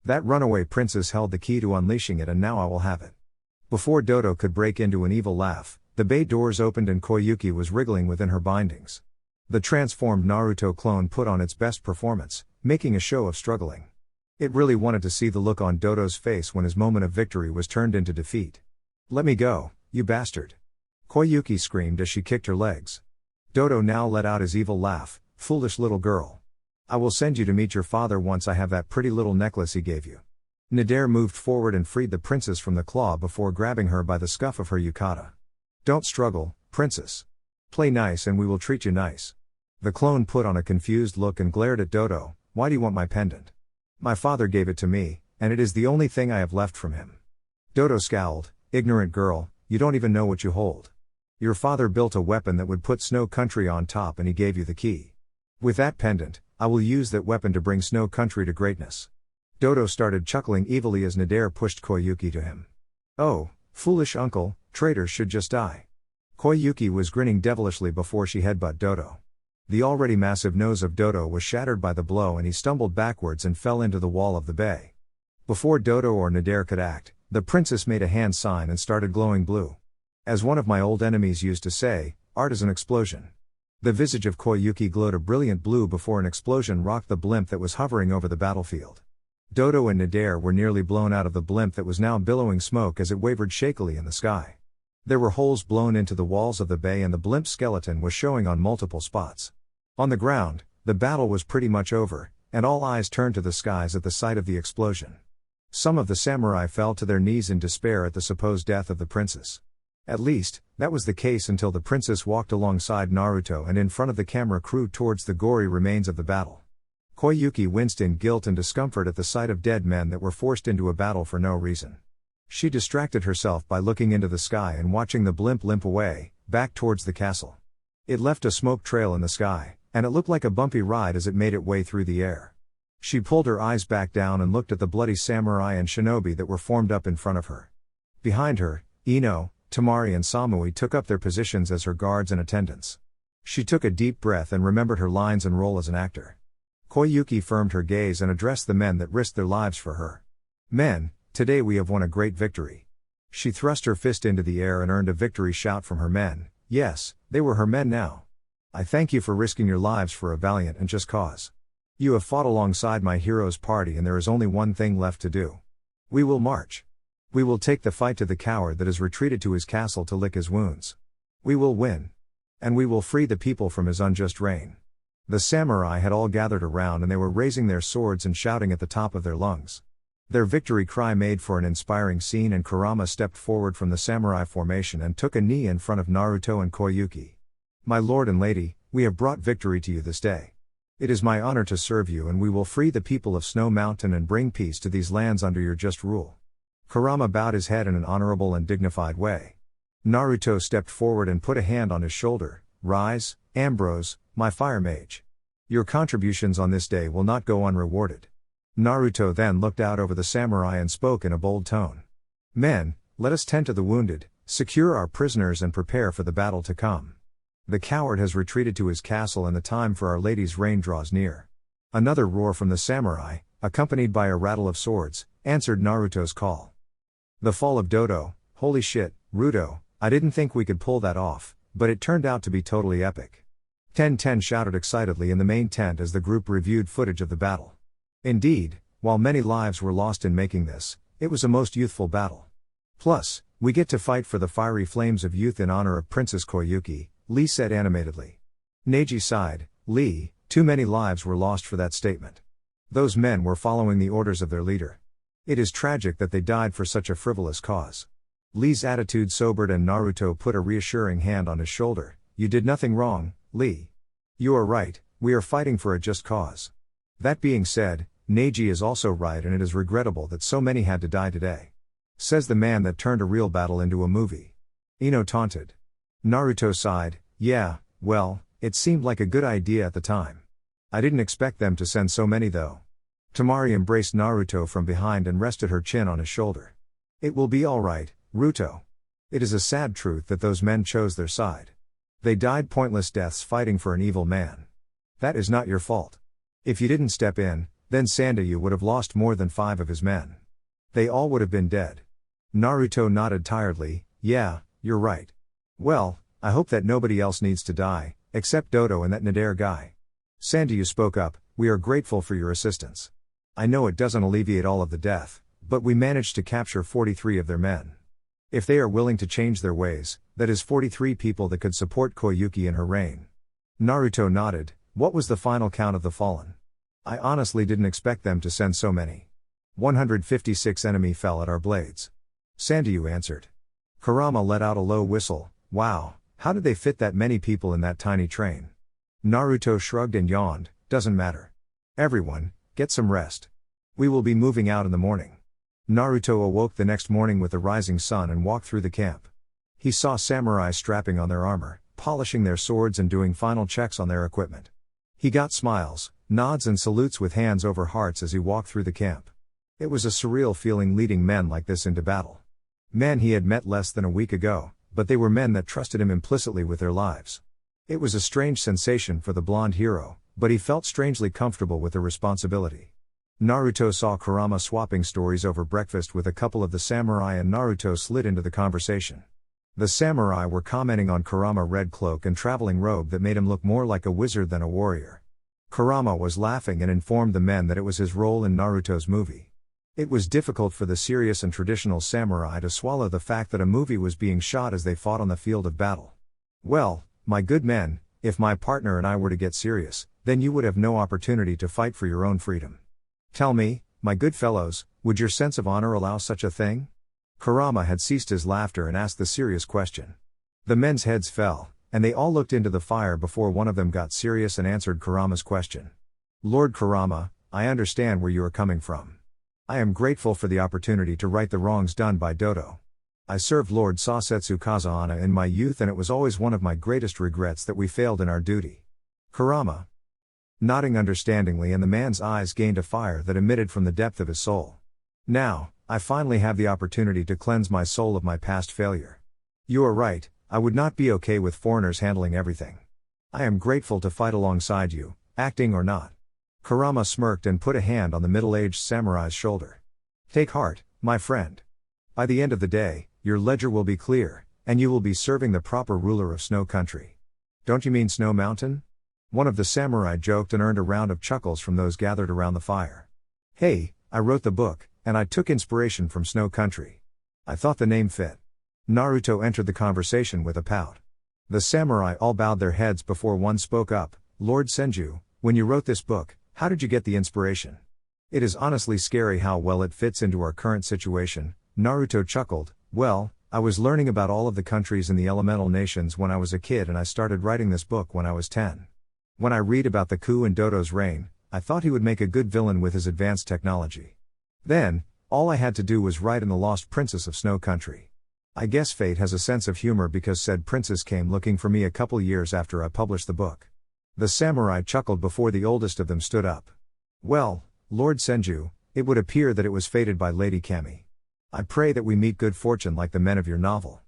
That runaway princess held the key to unleashing it and now I will have it. Before Dodo could break into an evil laugh, the bay doors opened and Koyuki was wriggling within her bindings. The transformed Naruto clone put on its best performance, making a show of struggling. It really wanted to see the look on Dodo's face when his moment of victory was turned into defeat. Let me go, you bastard. Koyuki screamed as she kicked her legs. Dodo now let out his evil laugh, foolish little girl. I will send you to meet your father once I have that pretty little necklace he gave you. Nadare moved forward and freed the princess from the claw before grabbing her by the scuff of her yukata. Don't struggle, princess. Play nice and we will treat you nice. The clone put on a confused look and glared at Dodo. Why do you want my pendant? My father gave it to me, and it is the only thing I have left from him. Dodo scowled, ignorant girl, you don't even know what you hold. Your father built a weapon that would put Snow Country on top and he gave you the key. With that pendant, I will use that weapon to bring Snow Country to greatness. Dodo started chuckling evilly as Nadare pushed Koyuki to him. Oh, foolish uncle, traitors should just die. Koyuki was grinning devilishly before she headbutted Dodo. The already massive nose of Dodo was shattered by the blow and he stumbled backwards and fell into the wall of the bay. Before Dodo or Nadare could act, the princess made a hand sign and started glowing blue. As one of my old enemies used to say, art is an explosion. The visage of Koyuki glowed a brilliant blue before an explosion rocked the blimp that was hovering over the battlefield. Dodo and Nadare were nearly blown out of the blimp that was now billowing smoke as it wavered shakily in the sky. There were holes blown into the walls of the bay and the blimp's skeleton was showing on multiple spots. On the ground, the battle was pretty much over, and all eyes turned to the skies at the sight of the explosion. Some of the samurai fell to their knees in despair at the supposed death of the princess. At least, that was the case until the princess walked alongside Naruto and in front of the camera crew towards the gory remains of the battle. Koyuki winced in guilt and discomfort at the sight of dead men that were forced into a battle for no reason. She distracted herself by looking into the sky and watching the blimp limp away, back towards the castle. It left a smoke trail in the sky, and it looked like a bumpy ride as it made its way through the air. She pulled her eyes back down and looked at the bloody samurai and shinobi that were formed up in front of her. Behind her, Ino, Tamari and Samui took up their positions as her guards and attendants. She took a deep breath and remembered her lines and role as an actor. Koyuki firmed her gaze and addressed the men that risked their lives for her. Men, today we have won a great victory. She thrust her fist into the air and earned a victory shout from her men. Yes, they were her men now. I thank you for risking your lives for a valiant and just cause. You have fought alongside my hero's party and there is only one thing left to do. We will march. We will take the fight to the coward that has retreated to his castle to lick his wounds. We will win. And we will free the people from his unjust reign. The samurai had all gathered around and they were raising their swords and shouting at the top of their lungs. Their victory cry made for an inspiring scene and Kurama stepped forward from the samurai formation and took a knee in front of Naruto and Koyuki. My lord and lady, we have brought victory to you this day. It is my honor to serve you, and we will free the people of Snow Mountain and bring peace to these lands under your just rule. Kurama bowed his head in an honorable and dignified way. Naruto stepped forward and put a hand on his shoulder. Rise, Ambrose, my fire mage. Your contributions on this day will not go unrewarded. Naruto then looked out over the samurai and spoke in a bold tone. Men, let us tend to the wounded, secure our prisoners and prepare for the battle to come. The coward has retreated to his castle and the time for Our Lady's reign draws near. Another roar from the samurai, accompanied by a rattle of swords, answered Naruto's call. The fall of Dodo, holy shit, Ruto, I didn't think we could pull that off, but it turned out to be totally epic. 10-10 shouted excitedly in the main tent as the group reviewed footage of the battle. Indeed, while many lives were lost in making this, it was a most youthful battle. Plus, we get to fight for the fiery flames of youth in honor of Princess Koyuki, Lee said animatedly. Neji sighed. Lee, too many lives were lost for that statement. Those men were following the orders of their leader. It is tragic that they died for such a frivolous cause. Lee's attitude sobered and Naruto put a reassuring hand on his shoulder. You did nothing wrong, Lee. You are right, we are fighting for a just cause. That being said, Neji is also right, and it is regrettable that so many had to die today. Says the man that turned a real battle into a movie. Ino taunted. Naruto sighed. Yeah, well, it seemed like a good idea at the time. I didn't expect them to send so many though. Temari embraced Naruto from behind and rested her chin on his shoulder. It will be alright, Ruto. It is a sad truth that those men chose their side. They died pointless deaths fighting for an evil man. That is not your fault. If you didn't step in, then Sandayu would have lost more than 5 of his men. They all would have been dead. Naruto nodded tiredly. Yeah, you're right. Well, I hope that nobody else needs to die, except Dodo and that Nadare guy. Sandayu spoke up. We are grateful for your assistance. I know it doesn't alleviate all of the death, but we managed to capture 43 of their men. If they are willing to change their ways, that is 43 people that could support Koyuki in her reign. Naruto nodded. What was the final count of the fallen? I honestly didn't expect them to send so many. 156 enemy fell at our blades. Sandayu answered. Kurama let out a low whistle. Wow, how did they fit that many people in that tiny train? Naruto shrugged and yawned. Doesn't matter. Everyone, get some rest. We will be moving out in the morning. Naruto awoke the next morning with the rising sun and walked through the camp. He saw samurai strapping on their armor, polishing their swords and doing final checks on their equipment. He got smiles, nods and salutes with hands over hearts as he walked through the camp. It was a surreal feeling leading men like this into battle. Men he had met less than a week ago, but they were men that trusted him implicitly with their lives. It was a strange sensation for the blonde hero, but he felt strangely comfortable with the responsibility. Naruto saw Kurama swapping stories over breakfast with a couple of the samurai and Naruto slid into the conversation. The samurai were commenting on Kurama's red cloak and traveling robe that made him look more like a wizard than a warrior. Kurama was laughing and informed the men that it was his role in Naruto's movie. It was difficult for the serious and traditional samurai to swallow the fact that a movie was being shot as they fought on the field of battle. Well, my good men, if my partner and I were to get serious, then you would have no opportunity to fight for your own freedom. Tell me, my good fellows, would your sense of honor allow such a thing? Kurama had ceased his laughter and asked the serious question. The men's heads fell, and they all looked into the fire before one of them got serious and answered Kurama's question. Lord Kurama, I understand where you are coming from. I am grateful for the opportunity to right the wrongs done by Dodo. I served Lord Sasetsu Kazahana in my youth, and it was always one of my greatest regrets that we failed in our duty. Kurama. Nodding understandingly, and the man's eyes gained a fire that emitted from the depth of his soul. Now, I finally have the opportunity to cleanse my soul of my past failure. You are right, I would not be okay with foreigners handling everything. I am grateful to fight alongside you, acting or not. Kurama smirked and put a hand on the middle-aged samurai's shoulder. Take heart, my friend. By the end of the day, your ledger will be clear, and you will be serving the proper ruler of Snow Country. Don't you mean Snow Mountain? One of the samurai joked and earned a round of chuckles from those gathered around the fire. Hey, I wrote the book, and I took inspiration from Snow Country. I thought the name fit. Naruto entered the conversation with a pout. The samurai all bowed their heads before one spoke up. Lord Senju, when you wrote this book, how did you get the inspiration? It is honestly scary how well it fits into our current situation. Naruto chuckled. Well, I was learning about all of the countries in the elemental nations when I was a kid, and I started writing this book when I was 10. When I read about the coup in Dodo's reign, I thought he would make a good villain with his advanced technology. Then, all I had to do was write in The Lost Princess of Snow Country. I guess fate has a sense of humor because said princess came looking for me a couple years after I published the book. The samurai chuckled before the oldest of them stood up. Well, Lord Senju, it would appear that it was fated by Lady Kami. I pray that we meet good fortune like the men of your novel.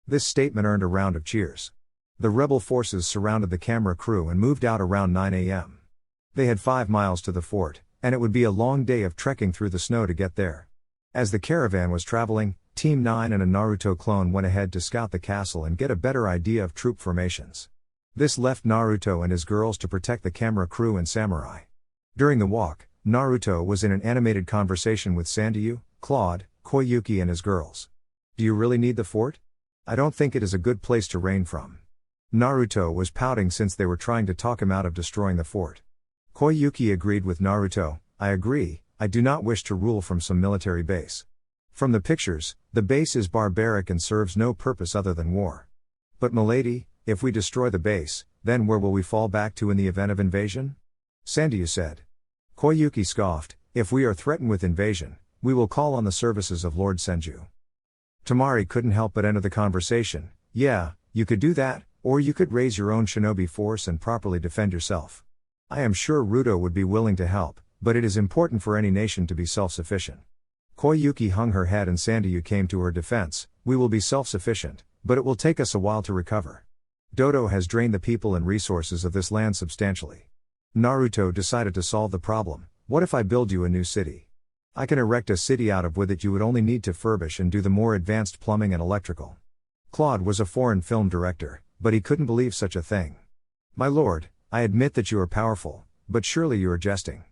This statement earned a round of cheers. The rebel forces surrounded the camera crew and moved out around 9 a.m. They had 5 miles to the fort, and it would be a long day of trekking through the snow to get there. As the caravan was traveling, Team 9 and a Naruto clone went ahead to scout the castle and get a better idea of troop formations. This left Naruto and his girls to protect the camera crew and samurai. During the walk, Naruto was in an animated conversation with Sanryu, Claude, Koyuki and his girls. Do you really need the fort? I don't think it is a good place to reign from. Naruto was pouting since they were trying to talk him out of destroying the fort. Koyuki agreed with Naruto, I agree, I do not wish to rule from some military base. From the pictures, the base is barbaric and serves no purpose other than war. But milady, if we destroy the base, then where will we fall back to in the event of invasion? Sanryu said. Koyuki scoffed, if we are threatened with invasion, we will call on the services of Lord Senju. Tamari couldn't help but enter the conversation, yeah, you could do that, or you could raise your own shinobi force and properly defend yourself. I am sure Ruto would be willing to help, but it is important for any nation to be self-sufficient. Koyuki hung her head and Sanryu came to her defense, we will be self-sufficient, but it will take us a while to recover. Dodo has drained the people and resources of this land substantially. Naruto decided to solve the problem, what if I build you a new city? I can erect a city out of wood that you would only need to furbish and do the more advanced plumbing and electrical. Claude was a foreign film director, but he couldn't believe such a thing. My lord, I admit that you are powerful, but surely you are jesting.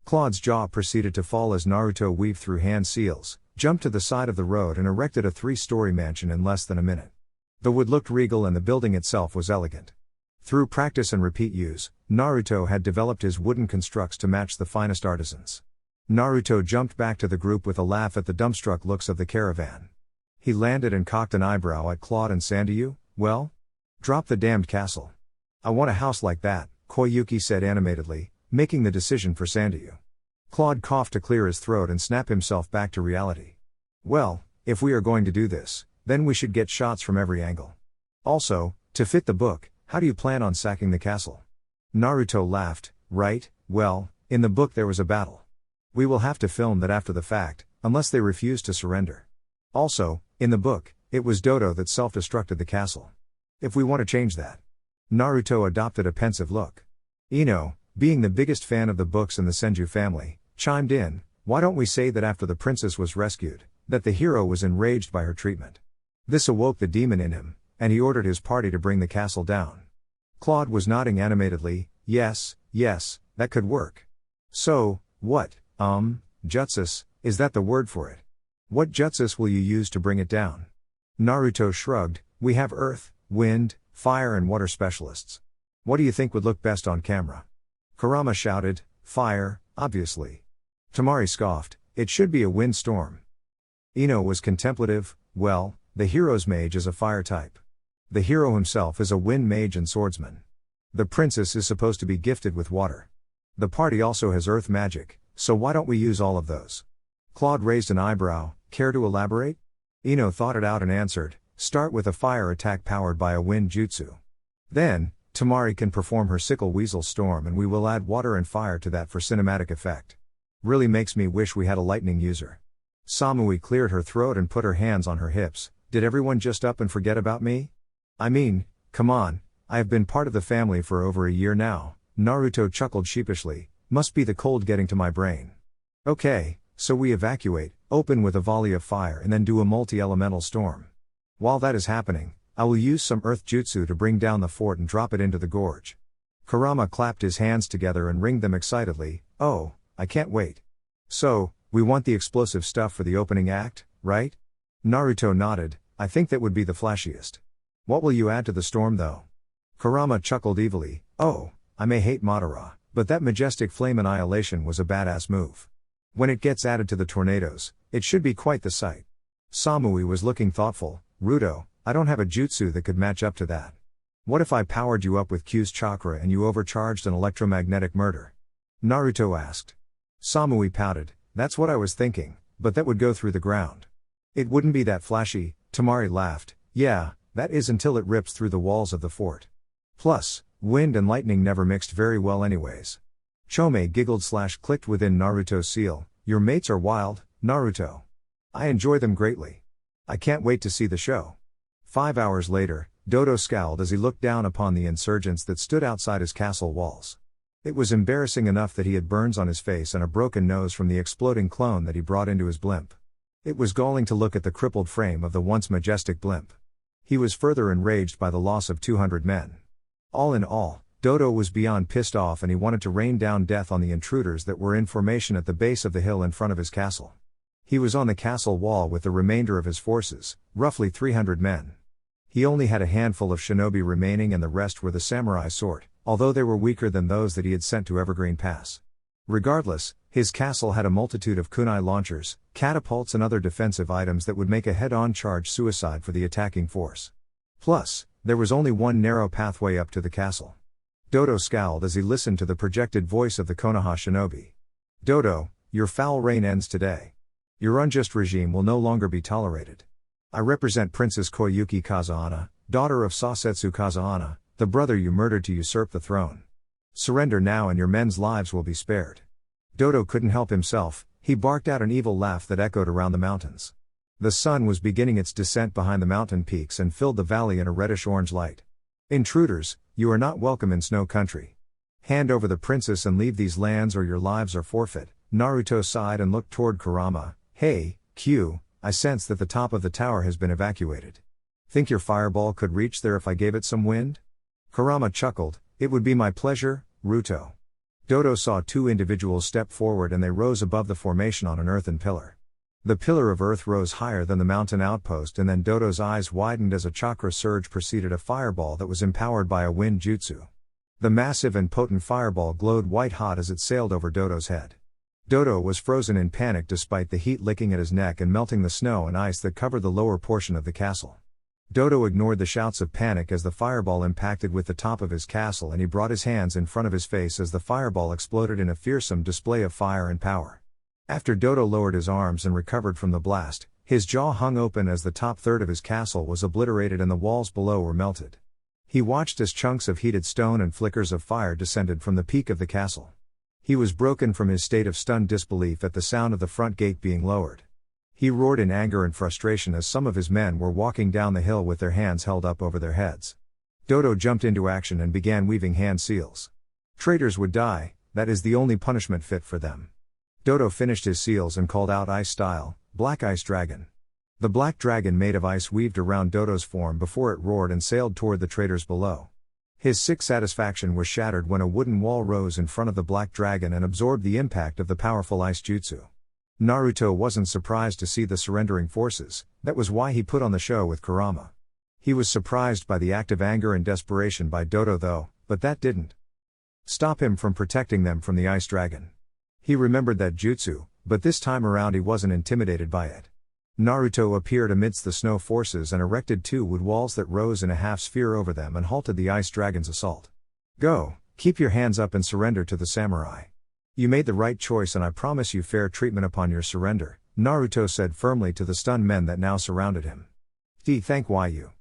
Claude's jaw proceeded to fall as Naruto weaved through hand seals, jumped to the side of the road and erected a 3-story mansion in less than a minute. The wood looked regal and the building itself was elegant. Through practice and repeat use, Naruto had developed his wooden constructs to match the finest artisans. Naruto jumped back to the group with a laugh at the dumbstruck looks of the caravan. He landed and cocked an eyebrow at Claude and Sanryu, well? Drop the damned castle. I want a house like that, Koyuki said animatedly, making the decision for Sanryu. Claude coughed to clear his throat and snap himself back to reality. Well, if we are going to do this, then we should get shots from every angle. Also, to fit the book, how do you plan on sacking the castle? Naruto laughed, right, well, in the book there was a battle. We will have to film that after the fact, unless they refuse to surrender. Also, in the book, it was Dodo that self-destructed the castle. If we want to change that. Naruto adopted a pensive look. Ino, being the biggest fan of the books in the Senju family, chimed in, why don't we say that after the princess was rescued, that the hero was enraged by her treatment. This awoke the demon in him, and he ordered his party to bring the castle down. Claude was nodding animatedly, yes, that could work. So, what, jutsus, is that the word for it? What jutsus will you use to bring it down? Naruto shrugged, we have earth, wind, fire and water specialists. What do you think would look best on camera? Kurama shouted, fire, obviously. Tamari scoffed, it should be a wind storm. Ino was contemplative, well, the hero's mage is a fire type. The hero himself is a wind mage and swordsman. The princess is supposed to be gifted with water. The party also has earth magic, so why don't we use all of those? Claude raised an eyebrow, care to elaborate? Ino thought it out and answered, start with a fire attack powered by a wind jutsu. Then, Tamari can perform her sickle weasel storm and we will add water and fire to that for cinematic effect. Really makes me wish we had a lightning user. Samui cleared her throat and put her hands on her hips, did everyone just up and forget about me? I mean, come on, I have been part of the family for over a year now, Naruto chuckled sheepishly, must be the cold getting to my brain. Okay, so we evacuate, open with a volley of fire and then do a multi-elemental storm. While that is happening, I will use some earth jutsu to bring down the fort and drop it into the gorge. Kurama clapped his hands together and wringed them excitedly, oh, I can't wait. So, we want the explosive stuff for the opening act, right? Naruto nodded, I think that would be the flashiest. What will you add to the storm though? Kurama chuckled evilly, oh, I may hate Madara, but that majestic flame annihilation was a badass move. When it gets added to the tornadoes, it should be quite the sight. Samui was looking thoughtful, Ruto, I don't have a jutsu that could match up to that. What if I powered you up with Q's chakra and you overcharged an electromagnetic murder? Naruto asked. Samui pouted, that's what I was thinking, but that would go through the ground. It wouldn't be that flashy. Tamari laughed, yeah, that is until it rips through the walls of the fort. Plus, wind and lightning never mixed very well anyways. Chome giggled/clicked within Naruto's seal, your mates are wild, Naruto. I enjoy them greatly. I can't wait to see the show. 5 hours later, Dodo scowled as he looked down upon the insurgents that stood outside his castle walls. It was embarrassing enough that he had burns on his face and a broken nose from the exploding clone that he brought into his blimp. It was galling to look at the crippled frame of the once majestic blimp. He was further enraged by the loss of 200 men. All in all, Dodo was beyond pissed off and he wanted to rain down death on the intruders that were in formation at the base of the hill in front of his castle. He was on the castle wall with the remainder of his forces, roughly 300 men. He only had a handful of shinobi remaining and the rest were the samurai sort, although they were weaker than those that he had sent to Evergreen Pass. Regardless, his castle had a multitude of kunai launchers, catapults and other defensive items that would make a head-on charge suicide for the attacking force. Plus, there was only one narrow pathway up to the castle. Dodo scowled as he listened to the projected voice of the Konoha shinobi. Dodo, your foul reign ends today. Your unjust regime will no longer be tolerated. I represent Princess Koyuki Kazahana, daughter of Sasetsu Kazahana, the brother you murdered to usurp the throne. Surrender now and your men's lives will be spared. Dodo couldn't help himself, he barked out an evil laugh that echoed around the mountains. The sun was beginning its descent behind the mountain peaks and filled the valley in a reddish-orange light. Intruders, you are not welcome in Snow Country. Hand over the princess and leave these lands or your lives are forfeit. Naruto sighed and looked toward Kurama. Hey, Q, I sense that the top of the tower has been evacuated. Think your fireball could reach there if I gave it some wind? Kurama chuckled, it would be my pleasure, Ruto. Dodo saw two individuals step forward and they rose above the formation on an earthen pillar. The pillar of earth rose higher than the mountain outpost and then Dodo's eyes widened as a chakra surge preceded a fireball that was empowered by a wind jutsu. The massive and potent fireball glowed white hot as it sailed over Dodo's head. Dodo was frozen in panic despite the heat licking at his neck and melting the snow and ice that covered the lower portion of the castle. Dodo ignored the shouts of panic as the fireball impacted with the top of his castle and he brought his hands in front of his face as the fireball exploded in a fearsome display of fire and power. After Dodo lowered his arms and recovered from the blast, his jaw hung open as the top third of his castle was obliterated and the walls below were melted. He watched as chunks of heated stone and flickers of fire descended from the peak of the castle. He was broken from his state of stunned disbelief at the sound of the front gate being lowered. He roared in anger and frustration as some of his men were walking down the hill with their hands held up over their heads. Dodo jumped into action and began weaving hand seals. Traitors would die, that is the only punishment fit for them. Dodo finished his seals and called out ice style, Black Ice Dragon. The black dragon made of ice weaved around Dodo's form before it roared and sailed toward the traitors below. His sick satisfaction was shattered when a wooden wall rose in front of the black dragon and absorbed the impact of the powerful ice jutsu. Naruto wasn't surprised to see the surrendering forces, that was why he put on the show with Kurama. He was surprised by the act of anger and desperation by Dodo though, but that didn't stop him from protecting them from the ice dragon. He remembered that jutsu, but this time around he wasn't intimidated by it. Naruto appeared amidst the snow forces and erected two wood walls that rose in a half-sphere over them and halted the ice dragon's assault. Go, keep your hands up and surrender to the samurai. You made the right choice and I promise you fair treatment upon your surrender, Naruto said firmly to the stunned men that now surrounded him. Thank you.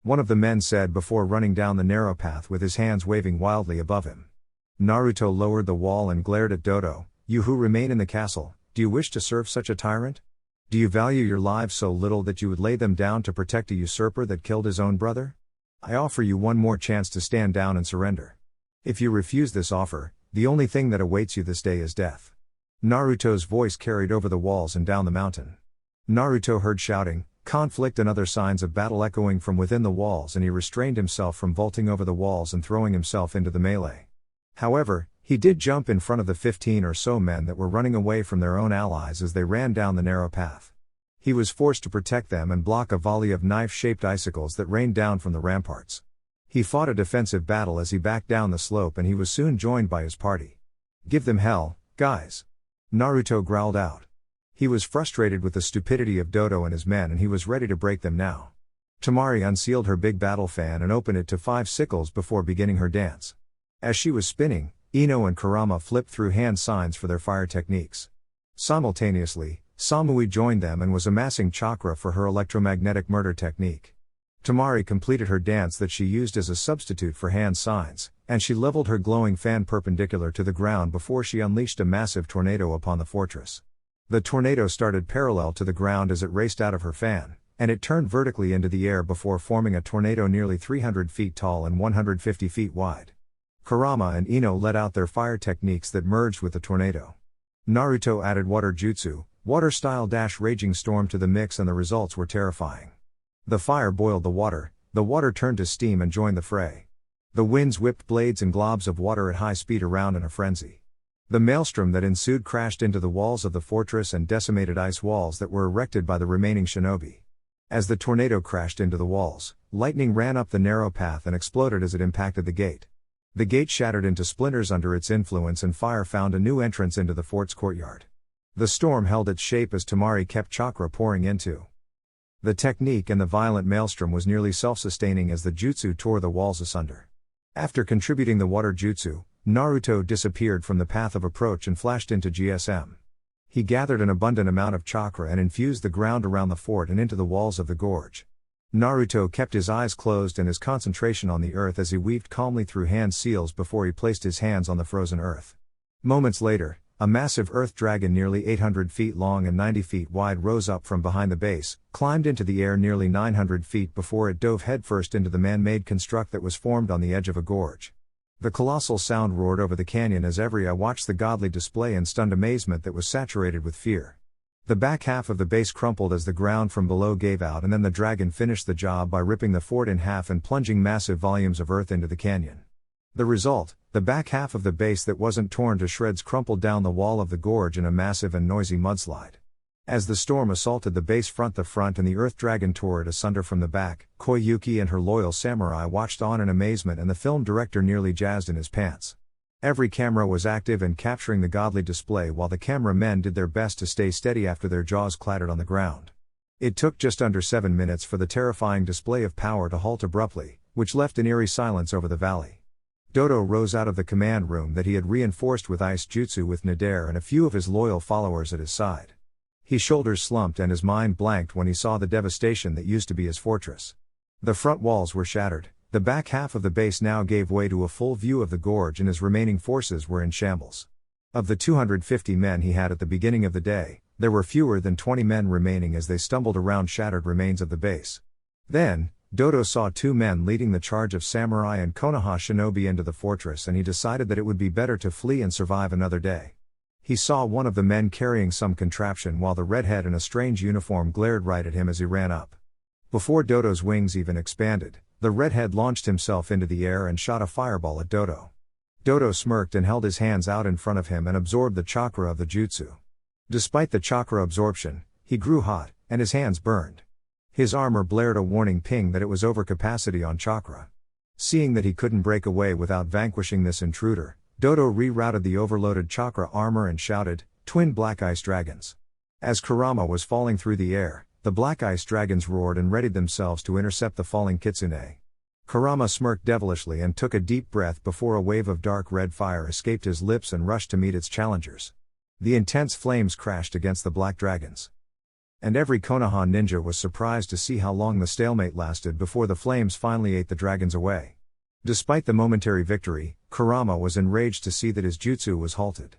One of the men said before running down the narrow path with his hands waving wildly above him. Naruto lowered the wall and glared at Dodo, you who remain in the castle, do you wish to serve such a tyrant? Do you value your lives so little that you would lay them down to protect a usurper that killed his own brother? I offer you one more chance to stand down and surrender. If you refuse this offer, the only thing that awaits you this day is death. Naruto's voice carried over the walls and down the mountain. Naruto heard shouting, conflict and other signs of battle echoing from within the walls and he restrained himself from vaulting over the walls and throwing himself into the melee. However, he did jump in front of the 15 or so men that were running away from their own allies as they ran down the narrow path. He was forced to protect them and block a volley of knife-shaped icicles that rained down from the ramparts. He fought a defensive battle as he backed down the slope and he was soon joined by his party. Give them hell, guys. Naruto growled out. He was frustrated with the stupidity of Dodo and his men and he was ready to break them now. Tamari unsealed her big battle fan and opened it to 5 sickles before beginning her dance. As she was spinning, Ino and Kurama flipped through hand signs for their fire techniques. Simultaneously, Samui joined them and was amassing chakra for her electromagnetic murder technique. Tamari completed her dance that she used as a substitute for hand signs, and she leveled her glowing fan perpendicular to the ground before she unleashed a massive tornado upon the fortress. The tornado started parallel to the ground as it raced out of her fan, and it turned vertically into the air before forming a tornado nearly 300 feet tall and 150 feet wide. Kurama and Ino let out their fire techniques that merged with the tornado. Naruto added water jutsu, WoodStyle - raging storm to the mix, and the results were terrifying. The fire boiled the water turned to steam and joined the fray. The winds whipped blades and globs of water at high speed around in a frenzy. The maelstrom that ensued crashed into the walls of the fortress and decimated ice walls that were erected by the remaining shinobi. As the tornado crashed into the walls, lightning ran up the narrow path and exploded as it impacted the gate. The gate shattered into splinters under its influence, and fire found a new entrance into the fort's courtyard. The storm held its shape as Tamari kept chakra pouring into the technique, and the violent maelstrom was nearly self-sustaining as the jutsu tore the walls asunder. After contributing the water jutsu, Naruto disappeared from the path of approach and flashed into GSM. He gathered an abundant amount of chakra and infused the ground around the fort and into the walls of the gorge. Naruto kept his eyes closed and his concentration on the earth as he weaved calmly through hand seals before he placed his hands on the frozen earth. Moments later, a massive earth dragon nearly 800 feet long and 90 feet wide rose up from behind the base, climbed into the air nearly 900 feet before it dove headfirst into the man-made construct that was formed on the edge of a gorge. The colossal sound roared over the canyon as every eye watched the godly display in stunned amazement that was saturated with fear. The back half of the base crumpled as the ground from below gave out, and then the dragon finished the job by ripping the fort in half and plunging massive volumes of earth into the canyon. The result, the back half of the base that wasn't torn to shreds crumpled down the wall of the gorge in a massive and noisy mudslide. As the storm assaulted the base front and the earth dragon tore it asunder from the back, Koyuki and her loyal samurai watched on in amazement, and the film director nearly jazzed in his pants. Every camera was active and capturing the godly display while the cameramen did their best to stay steady after their jaws clattered on the ground. It took just under 7 minutes for the terrifying display of power to halt abruptly, which left an eerie silence over the valley. Dodo rose out of the command room that he had reinforced with ice jutsu with Nader and a few of his loyal followers at his side. His shoulders slumped and his mind blanked when he saw the devastation that used to be his fortress. The front walls were shattered, the back half of the base now gave way to a full view of the gorge, and his remaining forces were in shambles. Of the 250 men he had at the beginning of the day, there were fewer than 20 men remaining as they stumbled around shattered remains of the base. Then, Dodo saw 2 men leading the charge of samurai and Konoha shinobi into the fortress, and he decided that it would be better to flee and survive another day. He saw one of the men carrying some contraption while the redhead in a strange uniform glared right at him as he ran up. Before Dodo's wings even expanded, the redhead launched himself into the air and shot a fireball at Dodo. Dodo smirked and held his hands out in front of him and absorbed the chakra of the jutsu. Despite the chakra absorption, he grew hot, and his hands burned. His armor blared a warning ping that it was overcapacity on chakra. Seeing that he couldn't break away without vanquishing this intruder, Dodo rerouted the overloaded chakra armor and shouted, "Twin Black Ice Dragons." As Kurama was falling through the air, the Black Ice Dragons roared and readied themselves to intercept the falling kitsune. Kurama smirked devilishly and took a deep breath before a wave of dark red fire escaped his lips and rushed to meet its challengers. The intense flames crashed against the black dragons. And every Konoha ninja was surprised to see how long the stalemate lasted before the flames finally ate the dragons away. Despite the momentary victory, Kurama was enraged to see that his jutsu was halted.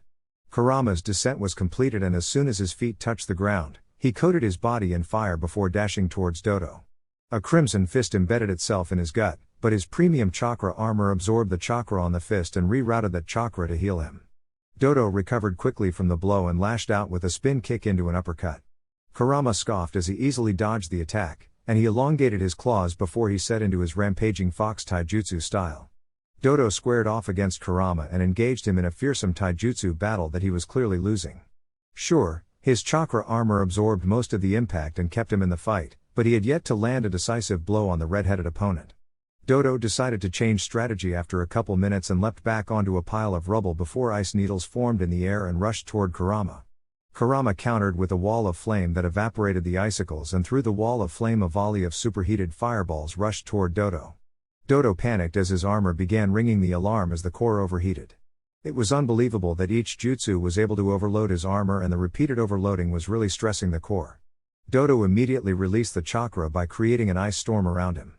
Kurama's descent was completed, and as soon as his feet touched the ground, he coated his body in fire before dashing towards Dodo. A crimson fist embedded itself in his gut, but his premium chakra armor absorbed the chakra on the fist and rerouted that chakra to heal him. Dodo recovered quickly from the blow and lashed out with a spin kick into an uppercut. Kurama scoffed as he easily dodged the attack, and he elongated his claws before he set into his rampaging fox taijutsu style. Dodo squared off against Kurama and engaged him in a fearsome taijutsu battle that he was clearly losing. Sure, his chakra armor absorbed most of the impact and kept him in the fight, but he had yet to land a decisive blow on the red-headed opponent. Dodo decided to change strategy after a couple minutes and leapt back onto a pile of rubble before ice needles formed in the air and rushed toward Kurama. Kurama countered with a wall of flame that evaporated the icicles, and through the wall of flame a volley of superheated fireballs rushed toward Dodo. Dodo panicked as his armor began ringing the alarm as the core overheated. It was unbelievable that each jutsu was able to overload his armor, and the repeated overloading was really stressing the core. Dodo immediately released the chakra by creating an ice storm around him.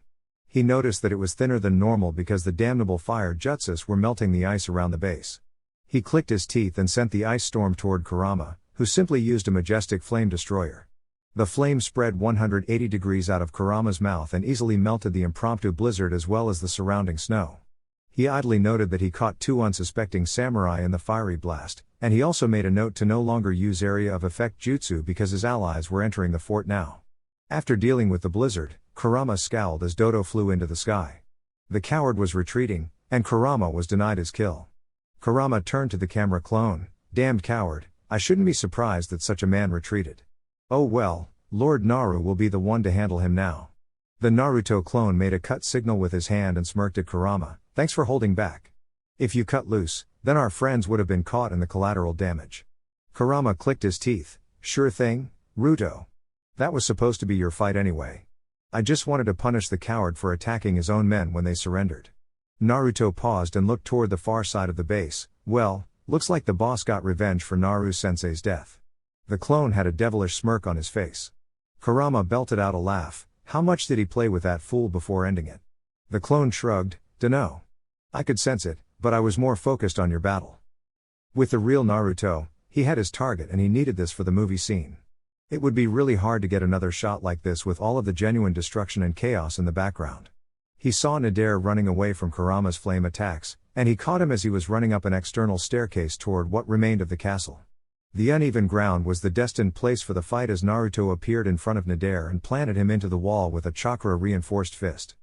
He noticed that it was thinner than normal because the damnable fire jutsus were melting the ice around the base. He clicked his teeth and sent the ice storm toward Kurama, who simply used a majestic flame destroyer. The flame spread 180 degrees out of Kurama's mouth and easily melted the impromptu blizzard as well as the surrounding snow. He idly noted that he caught 2 unsuspecting samurai in the fiery blast, and he also made a note to no longer use area of effect jutsu because his allies were entering the fort now. After dealing with the blizzard, Kurama scowled as Dodo flew into the sky. The coward was retreating, and Kurama was denied his kill. Kurama turned to the camera clone. "Damned coward, I shouldn't be surprised that such a man retreated. Oh well, Lord Naru will be the one to handle him now." The Naruto clone made a cut signal with his hand and smirked at Kurama. "Thanks for holding back. If you cut loose, then our friends would have been caught in the collateral damage." Kurama clicked his teeth. "Sure thing, Ruto. That was supposed to be your fight anyway. I just wanted to punish the coward for attacking his own men when they surrendered." Naruto paused and looked toward the far side of the base. "Well, looks like the boss got revenge for Naru-sensei's death." The clone had a devilish smirk on his face. Kurama belted out a laugh. "How much did he play with that fool before ending it?" The clone shrugged. "Dunno. I could sense it, but I was more focused on your battle." With the real Naruto, he had his target and he needed this for the movie scene. It would be really hard to get another shot like this with all of the genuine destruction and chaos in the background. He saw Nader running away from Kurama's flame attacks, and he caught him as he was running up an external staircase toward what remained of the castle. The uneven ground was the destined place for the fight as Naruto appeared in front of Nader and planted him into the wall with a chakra-reinforced fist.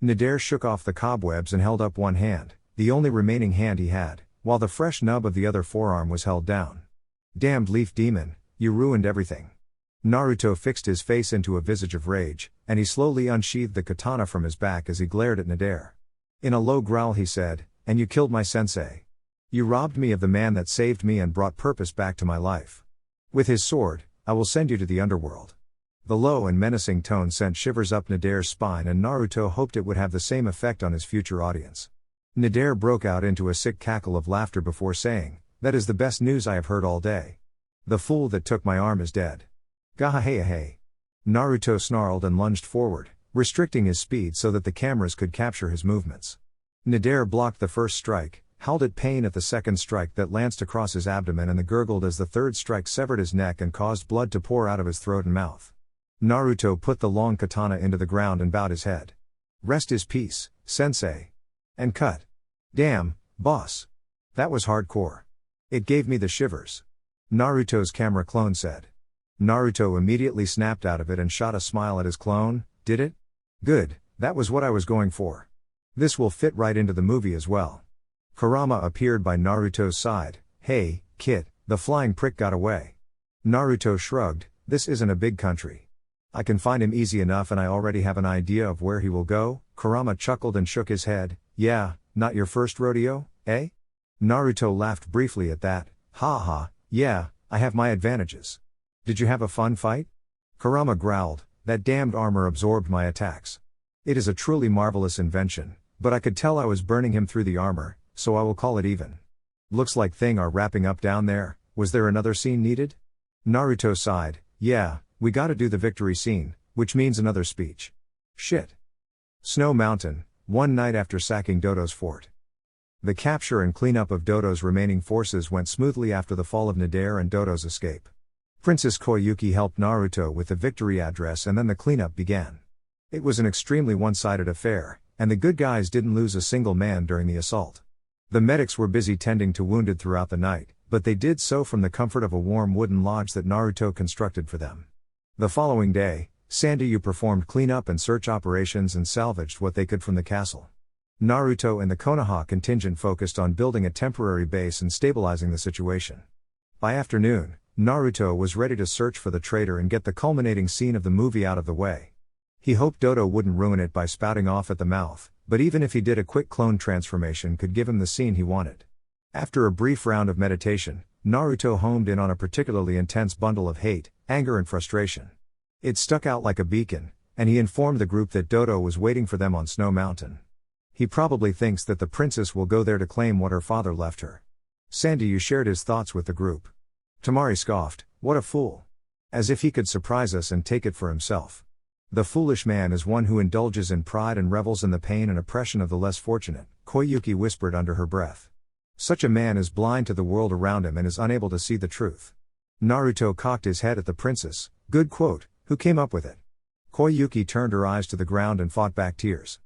Nader shook off the cobwebs and held up one hand, the only remaining hand he had, while the fresh nub of the other forearm was held down. "Damned leaf demon, you ruined everything." Naruto fixed his face into a visage of rage, and he slowly unsheathed the katana from his back as he glared at Nader. In a low growl he said, "And you killed my sensei. You robbed me of the man that saved me and brought purpose back to my life. With his sword, I will send you to the underworld." The low and menacing tone sent shivers up Nader's spine, and Naruto hoped it would have the same effect on his future audience. Nader broke out into a sick cackle of laughter before saying, "That is the best news I have heard all day. The fool that took my arm is dead." "Gahaheahe." Naruto snarled and lunged forward, restricting his speed so that the cameras could capture his movements. Nader blocked the first strike, howled at pain at the second strike that lanced across his abdomen, and gurgled as the third strike severed his neck and caused blood to pour out of his throat and mouth. Naruto put the long katana into the ground and bowed his head. "Rest his peace, sensei." And cut. "Damn, boss. That was hardcore. It gave me the shivers." Naruto's camera clone said. Naruto immediately snapped out of it and shot a smile at his clone. "Did it? Good, that was what I was going for. This will fit right into the movie as well." Kurama appeared by Naruto's side. "Hey, kid, the flying prick got away." Naruto shrugged. "This isn't a big country. I can find him easy enough, and I already have an idea of where he will go." Kurama chuckled and shook his head. "Yeah, not your first rodeo, eh?" Naruto laughed briefly at that. "Ha ha, yeah, I have my advantages. Did you have a fun fight?" Kurama growled. "That damned armor absorbed my attacks. It is a truly marvelous invention, but I could tell I was burning him through the armor, so I will call it even. Looks like things are wrapping up down there. Was there another scene needed?" Naruto sighed. "Yeah, we gotta do the victory scene, which means another speech. Shit." Snow Mountain, one night after sacking Dodo's fort. The capture and cleanup of Dodo's remaining forces went smoothly after the fall of Nader and Dodo's escape. Princess Koyuki helped Naruto with the victory address, and then the cleanup began. It was an extremely one-sided affair, and the good guys didn't lose a single man during the assault. The medics were busy tending to wounded throughout the night, but they did so from the comfort of a warm wooden lodge that Naruto constructed for them. The following day, Sandayu performed cleanup and search operations and salvaged what they could from the castle. Naruto and the Konoha contingent focused on building a temporary base and stabilizing the situation. By afternoon, Naruto was ready to search for the traitor and get the culminating scene of the movie out of the way. He hoped Dodo wouldn't ruin it by spouting off at the mouth, but even if he did, a quick clone transformation could give him the scene he wanted. After a brief round of meditation, Naruto homed in on a particularly intense bundle of hate, anger and frustration. It stuck out like a beacon, and he informed the group that Dodo was waiting for them on Snow Mountain. He probably thinks that the princess will go there to claim what her father left her. Sandy shared his thoughts with the group. Tamari scoffed, "What a fool. As if he could surprise us and take it for himself. The foolish man is one who indulges in pride and revels in the pain and oppression of the less fortunate," Koyuki whispered under her breath. "Such a man is blind to the world around him and is unable to see the truth." Naruto cocked his head at the princess. "Good quote, who came up with it?" Koyuki turned her eyes to the ground and fought back tears.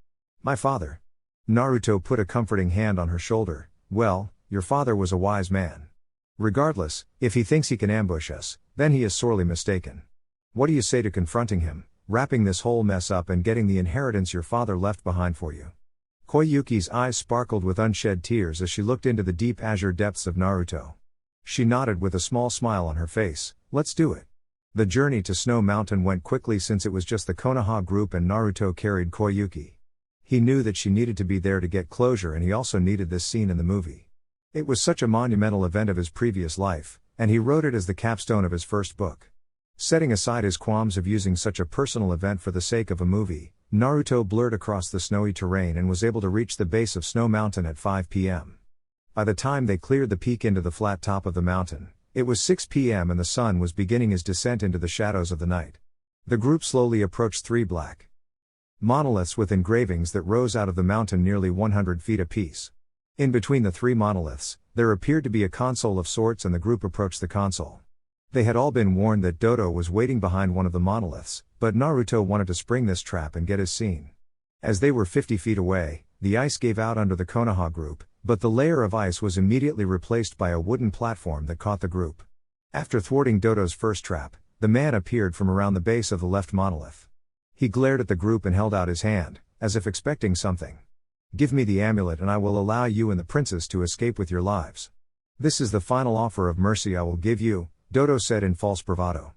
"My father." Naruto put a comforting hand on her shoulder. "Well, your father was a wise man. Regardless, if he thinks he can ambush us, then he is sorely mistaken. What do you say to confronting him, wrapping this whole mess up and getting the inheritance your father left behind for you?" Koyuki's eyes sparkled with unshed tears as she looked into the deep azure depths of Naruto. She nodded with a small smile on her face. "Let's do it." The journey to Snow Mountain went quickly since it was just the Konoha group and Naruto carried Koyuki. He knew that she needed to be there to get closure, and he also needed this scene in the movie. It was such a monumental event of his previous life, and he wrote it as the capstone of his first book. Setting aside his qualms of using such a personal event for the sake of a movie, Naruto blurred across the snowy terrain and was able to reach the base of Snow Mountain at 5 p.m. By the time they cleared the peak into the flat top of the mountain, it was 6 p.m. and the sun was beginning his descent into the shadows of the night. The group slowly approached three black monoliths with engravings that rose out of the mountain nearly 100 feet apiece. In between the three monoliths, there appeared to be a console of sorts, and the group approached the console. They had all been warned that Dodo was waiting behind one of the monoliths, but Naruto wanted to spring this trap and get his scene. As they were 50 feet away, the ice gave out under the Konoha group, but the layer of ice was immediately replaced by a wooden platform that caught the group. After thwarting Dodo's first trap, the man appeared from around the base of the left monolith. He glared at the group and held out his hand, as if expecting something. "Give me the amulet and I will allow you and the princess to escape with your lives. This is the final offer of mercy I will give you," Dodo said in false bravado.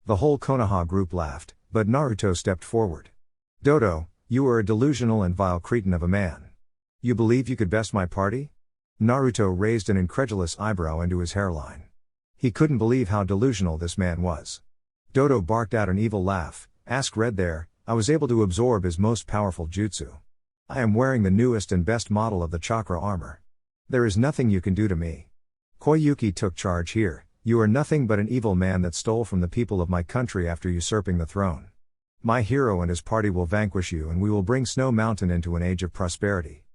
The whole Konoha group laughed, but Naruto stepped forward. "Dodo, you are a delusional and vile cretin of a man. You believe you could best my party?" Naruto raised an incredulous eyebrow into his hairline. He couldn't believe how delusional this man was. Dodo barked out an evil laugh. "Ask Red there, I was able to absorb his most powerful jutsu. I am wearing the newest and best model of the chakra armor. There is nothing you can do to me. Koyuki took charge here. You are nothing but an evil man that stole from the people of my country after usurping the throne. My hero and his party will vanquish you and we will bring Snow Mountain into an age of prosperity."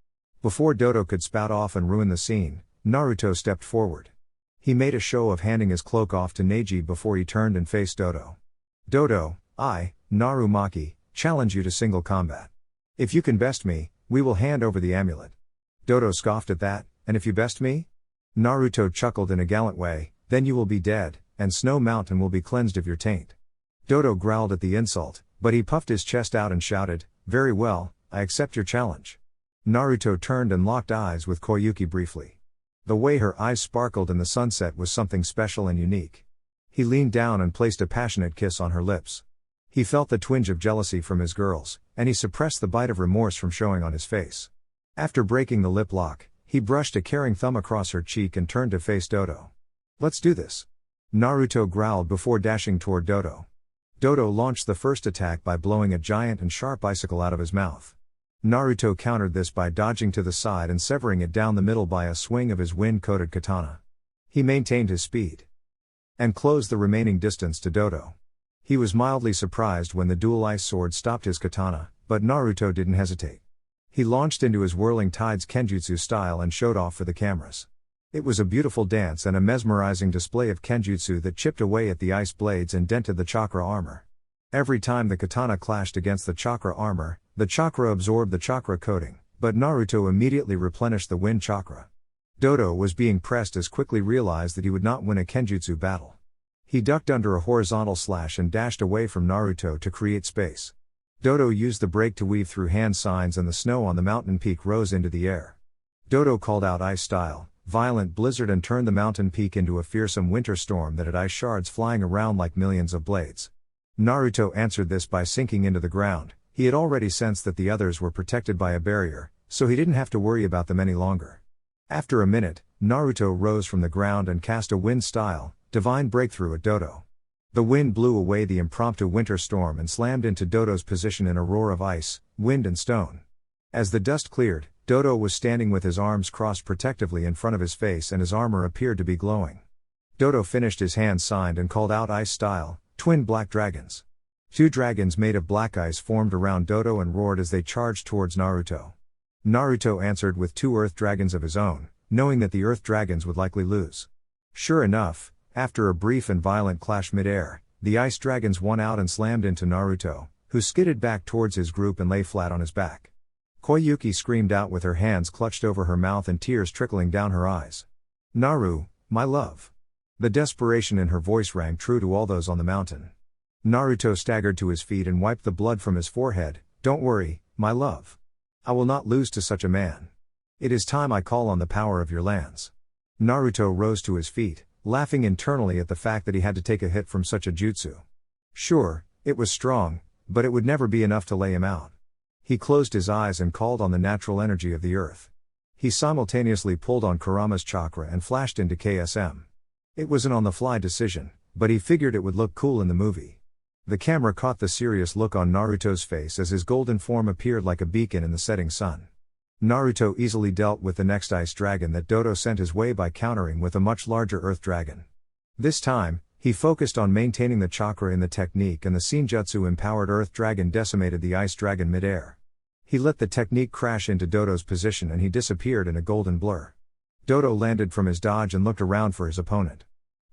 Before Dodo could spout off and ruin the scene, Naruto stepped forward. He made a show of handing his cloak off to Neji before he turned and faced Dodo. "Dodo, I, Narumaki, challenge you to single combat. If you can best me, we will hand over the amulet." Dodo scoffed at that. "And if you best me?" Naruto chuckled in a gallant way. "Then you will be dead, and Snow Mountain will be cleansed of your taint." Dodo growled at the insult, but he puffed his chest out and shouted, "Very well, I accept your challenge." Naruto turned and locked eyes with Koyuki briefly. The way her eyes sparkled in the sunset was something special and unique. He leaned down and placed a passionate kiss on her lips. He felt the twinge of jealousy from his girls, and he suppressed the bite of remorse from showing on his face. After breaking the lip lock, he brushed a caring thumb across her cheek and turned to face Dodo. "Let's do this." Naruto growled before dashing toward Dodo. Dodo launched the first attack by blowing a giant and sharp icicle out of his mouth. Naruto countered this by dodging to the side and severing it down the middle by a swing of his wind-coated katana. He maintained his speed and closed the remaining distance to Dodo. He was mildly surprised when the dual ice sword stopped his katana, but Naruto didn't hesitate. He launched into his Whirling Tides Kenjutsu style and showed off for the cameras. It was a beautiful dance and a mesmerizing display of Kenjutsu that chipped away at the ice blades and dented the chakra armor. Every time the katana clashed against the chakra armor, the chakra absorbed the chakra coating, but Naruto immediately replenished the wind chakra. Dodo was being pressed as quickly realized that he would not win a Kenjutsu battle. He ducked under a horizontal slash and dashed away from Naruto to create space. Dodo used the break to weave through hand signs and the snow on the mountain peak rose into the air. Dodo called out ice style, violent blizzard, and turned the mountain peak into a fearsome winter storm that had ice shards flying around like millions of blades. Naruto answered this by sinking into the ground. He had already sensed that the others were protected by a barrier, so he didn't have to worry about them any longer. After a minute, Naruto rose from the ground and cast a WoodStyle, divine breakthrough at Dodo. The wind blew away the impromptu winter storm and slammed into Dodo's position in a roar of ice, wind and stone. As the dust cleared, Dodo was standing with his arms crossed protectively in front of his face and his armor appeared to be glowing. Dodo finished his hand signed and called out ice style, twin black dragons. 2 dragons made of black ice formed around Dodo and roared as they charged towards Naruto. Naruto answered with 2 earth dragons of his own, knowing that the earth dragons would likely lose. Sure enough, after a brief and violent clash mid-air, the ice dragons won out and slammed into Naruto, who skidded back towards his group and lay flat on his back. Koyuki screamed out with her hands clutched over her mouth and tears trickling down her eyes. "Naru, my love." The desperation in her voice rang true to all those on the mountain. Naruto staggered to his feet and wiped the blood from his forehead. "Don't worry, my love. I will not lose to such a man. It is time I call on the power of your lands." Naruto rose to his feet, laughing internally at the fact that he had to take a hit from such a jutsu. Sure, it was strong, but it would never be enough to lay him out. He closed his eyes and called on the natural energy of the earth. He simultaneously pulled on Kurama's chakra and flashed into KSM. It was an on-the-fly decision, but he figured it would look cool in the movie. The camera caught the serious look on Naruto's face as his golden form appeared like a beacon in the setting sun. Naruto easily dealt with the next ice dragon that Dodo sent his way by countering with a much larger earth dragon. This time, he focused on maintaining the chakra in the technique and the Senjutsu-empowered earth dragon decimated the ice dragon mid-air. He let the technique crash into Dodo's position and he disappeared in a golden blur. Dodo landed from his dodge and looked around for his opponent.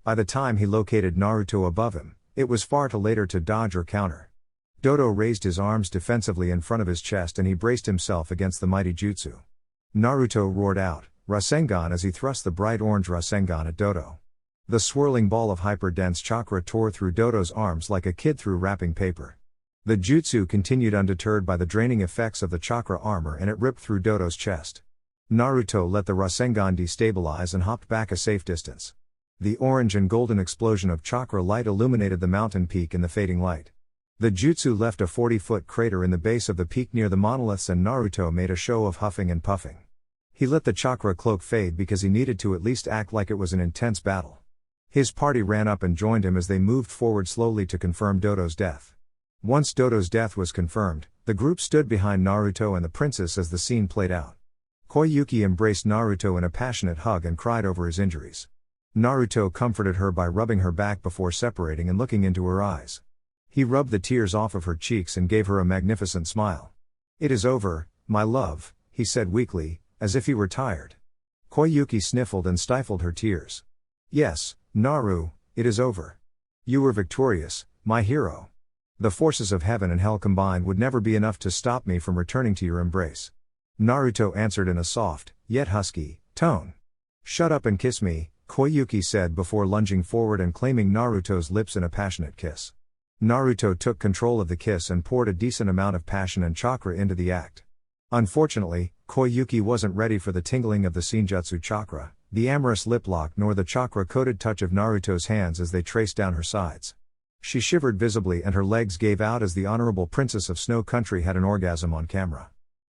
By the time he located Naruto above him, it was far too late to dodge or counter. Dodo raised his arms defensively in front of his chest and he braced himself against the mighty jutsu. Naruto roared out, Rasengan, as he thrust the bright orange Rasengan at Dodo. The swirling ball of hyper-dense chakra tore through Dodo's arms like a kid through wrapping paper. The jutsu continued undeterred by the draining effects of the chakra armor and it ripped through Dodo's chest. Naruto let the Rasengan destabilize and hopped back a safe distance. The orange and golden explosion of chakra light illuminated the mountain peak in the fading light. The jutsu left a 40-foot crater in the base of the peak near the monoliths and Naruto made a show of huffing and puffing. He let the chakra cloak fade because he needed to at least act like it was an intense battle. His party ran up and joined him as they moved forward slowly to confirm Dodo's death. Once Dodo's death was confirmed, the group stood behind Naruto and the princess as the scene played out. Koyuki embraced Naruto in a passionate hug and cried over his injuries. Naruto comforted her by rubbing her back before separating and looking into her eyes. He rubbed the tears off of her cheeks and gave her a magnificent smile. "It is over, my love," he said weakly, as if he were tired. Koyuki sniffled and stifled her tears. "Yes, Naru, it is over. You were victorious, my hero. The forces of heaven and hell combined would never be enough to stop me from returning to your embrace." Naruto answered in a soft, yet husky, tone. "Shut up and kiss me," Koyuki said before lunging forward and claiming Naruto's lips in a passionate kiss. Naruto took control of the kiss and poured a decent amount of passion and chakra into the act. Unfortunately, Koyuki wasn't ready for the tingling of the Senjutsu chakra, the amorous lip lock nor the chakra-coated touch of Naruto's hands as they traced down her sides. She shivered visibly and her legs gave out as the honorable princess of Snow Country had an orgasm on camera.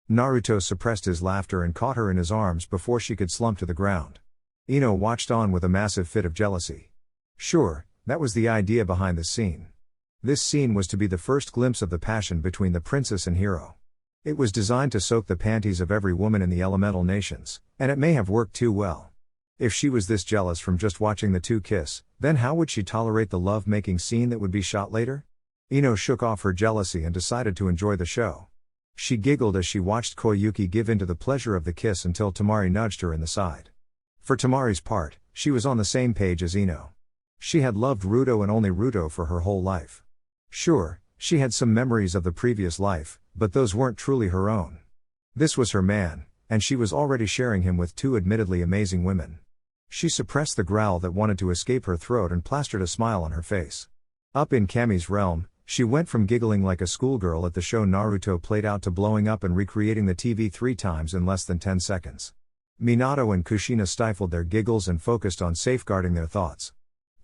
Naruto suppressed his laughter and caught her in his arms before she could slump to the ground. Ino watched on with a massive fit of jealousy. Sure, that was the idea behind the scene. This scene was to be the first glimpse of the passion between the princess and hero. It was designed to soak the panties of every woman in the elemental nations, and it may have worked too well. If she was this jealous from just watching the two kiss, then how would she tolerate the love-making scene that would be shot later? Ino shook off her jealousy and decided to enjoy the show. She giggled as she watched Koyuki give in to the pleasure of the kiss until Tamari nudged her in the side. For Tamari's part, she was on the same page as Ino. She had loved Ruto and only Ruto for her whole life. Sure, she had some memories of the previous life, but those weren't truly her own. This was her man, and she was already sharing him with 2 admittedly amazing women. She suppressed the growl that wanted to escape her throat and plastered a smile on her face. Up in Kami's realm, she went from giggling like a schoolgirl at the show Naruto played out to blowing up and recreating the TV 3 times in less than 10 seconds. Minato and Kushina stifled their giggles and focused on safeguarding their thoughts.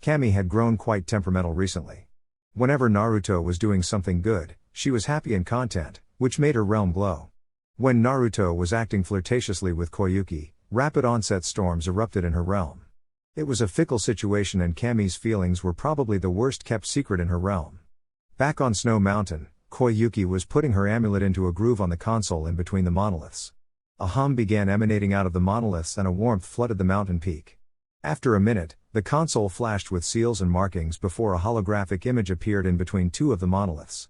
Kami had grown quite temperamental recently. Whenever Naruto was doing something good, she was happy and content, which made her realm glow. When Naruto was acting flirtatiously with Koyuki, rapid onset storms erupted in her realm. It was a fickle situation and Kami's feelings were probably the worst kept secret in her realm. Back on Snow Mountain, Koyuki was putting her amulet into a groove on the console in between the monoliths. A hum began emanating out of the monoliths and a warmth flooded the mountain peak. After a minute, the console flashed with seals and markings before a holographic image appeared in between two of the monoliths.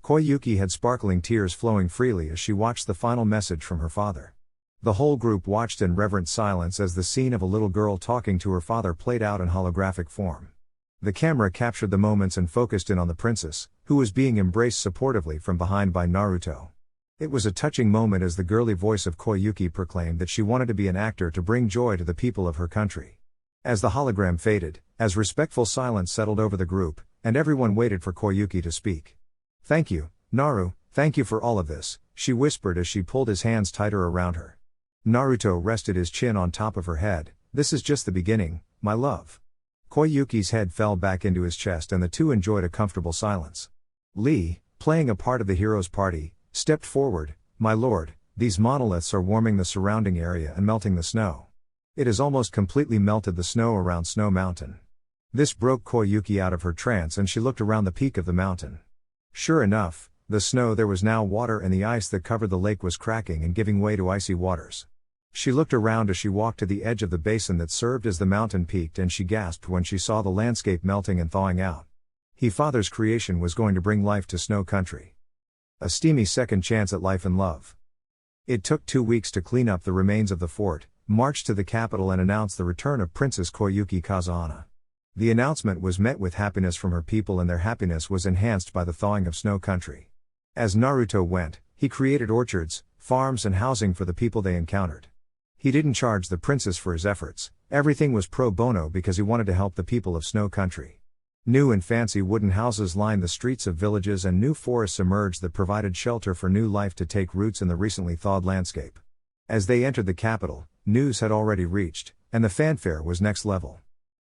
Koyuki had sparkling tears flowing freely as she watched the final message from her father. The whole group watched in reverent silence as the scene of a little girl talking to her father played out in holographic form. The camera captured the moments and focused in on the princess, who was being embraced supportively from behind by Naruto. It was a touching moment as the girly voice of Koyuki proclaimed that she wanted to be an actor to bring joy to the people of her country. As the hologram faded, as respectful silence settled over the group, and everyone waited for Koyuki to speak. "Thank you, Naru, thank you for all of this," she whispered as she pulled his hands tighter around her. Naruto rested his chin on top of her head. "This is just the beginning, my love." Koyuki's head fell back into his chest and the two enjoyed a comfortable silence. Lee, playing a part of the hero's party, stepped forward. "My lord, these monoliths are warming the surrounding area and melting the snow. It has almost completely melted the snow around Snow Mountain." This broke Koyuki out of her trance and she looked around the peak of the mountain. Sure enough, the snow there was now water and the ice that covered the lake was cracking and giving way to icy waters. She looked around as she walked to the edge of the basin that served as the mountain peaked and she gasped when she saw the landscape melting and thawing out. He father's creation was going to bring life to Snow Country. A steamy second chance at life and love. It took 2 weeks to clean up the remains of the fort, march to the capital and announce the return of Princess Koyuki Kazahana. The announcement was met with happiness from her people and their happiness was enhanced by the thawing of Snow Country. As Naruto went, he created orchards, farms and housing for the people they encountered. He didn't charge the princess for his efforts, everything was pro bono because he wanted to help the people of Snow Country. New and fancy wooden houses lined the streets of villages and new forests emerged that provided shelter for new life to take roots in the recently thawed landscape. As they entered the capital, news had already reached, and the fanfare was next level.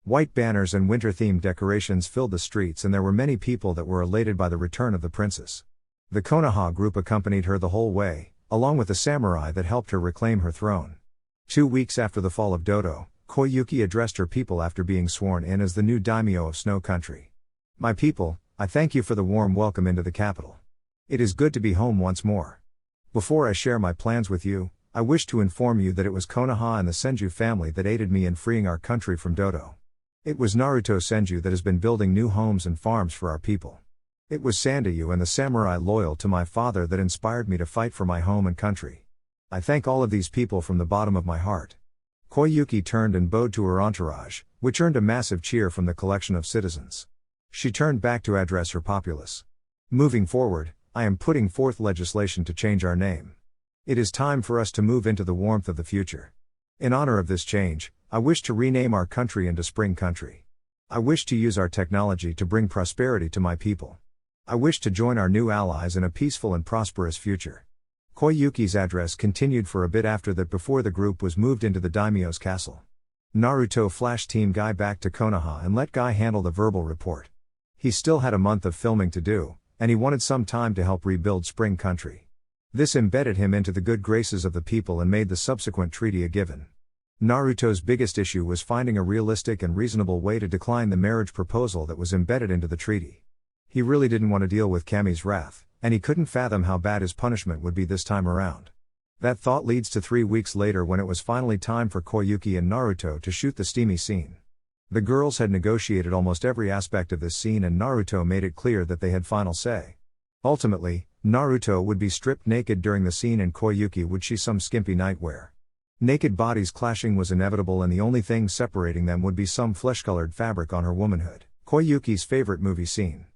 White banners and winter-themed decorations filled the streets and there were many people that were elated by the return of the princess. The Konoha group accompanied her the whole way, along with the samurai that helped her reclaim her throne. 2 weeks after the fall of Dodo, Koyuki addressed her people after being sworn in as the new daimyo of Snow Country. "My people, I thank you for the warm welcome into the capital. It is good to be home once more. Before I share my plans with you, I wish to inform you that it was Konoha and the Senju family that aided me in freeing our country from Dodo. It was Naruto Senju that has been building new homes and farms for our people. It was Sandayu and the samurai loyal to my father that inspired me to fight for my home and country. I thank all of these people from the bottom of my heart." Koyuki turned and bowed to her entourage, which earned a massive cheer from the collection of citizens. She turned back to address her populace. "Moving forward, I am putting forth legislation to change our name. It is time for us to move into the warmth of the future. In honor of this change, I wish to rename our country into Spring Country. I wish to use our technology to bring prosperity to my people. I wish to join our new allies in a peaceful and prosperous future." Koyuki's address continued for a bit after that before the group was moved into the daimyo's castle. Naruto flashed Team Guy back to Konoha and let Guy handle the verbal report. He still had a month of filming to do, and he wanted some time to help rebuild Spring Country. This embedded him into the good graces of the people and made the subsequent treaty a given. Naruto's biggest issue was finding a realistic and reasonable way to decline the marriage proposal that was embedded into the treaty. He really didn't want to deal with Kami's wrath, and he couldn't fathom how bad his punishment would be this time around. That thought leads to 3 weeks later when it was finally time for Koyuki and Naruto to shoot the steamy scene. The girls had negotiated almost every aspect of this scene and Naruto made it clear that they had final say. Ultimately, Naruto would be stripped naked during the scene and Koyuki would see some skimpy nightwear. Naked bodies clashing was inevitable and the only thing separating them would be some flesh-colored fabric on her womanhood. Koyuki's favorite movie scene.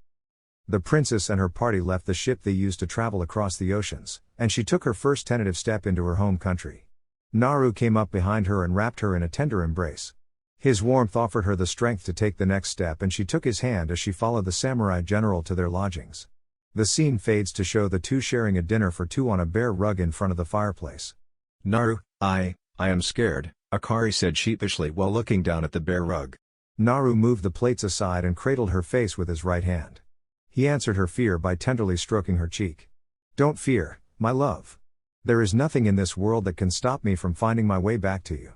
The princess and her party left the ship they used to travel across the oceans, and she took her first tentative step into her home country. Naru came up behind her and wrapped her in a tender embrace. His warmth offered her the strength to take the next step and she took his hand as she followed the samurai general to their lodgings. The scene fades to show the two sharing a dinner for two on a bare rug in front of the fireplace. "Naru, I am scared," Akari said sheepishly while looking down at the bare rug. Naru moved the plates aside and cradled her face with his right hand. He answered her fear by tenderly stroking her cheek. "Don't fear, my love. There is nothing in this world that can stop me from finding my way back to you.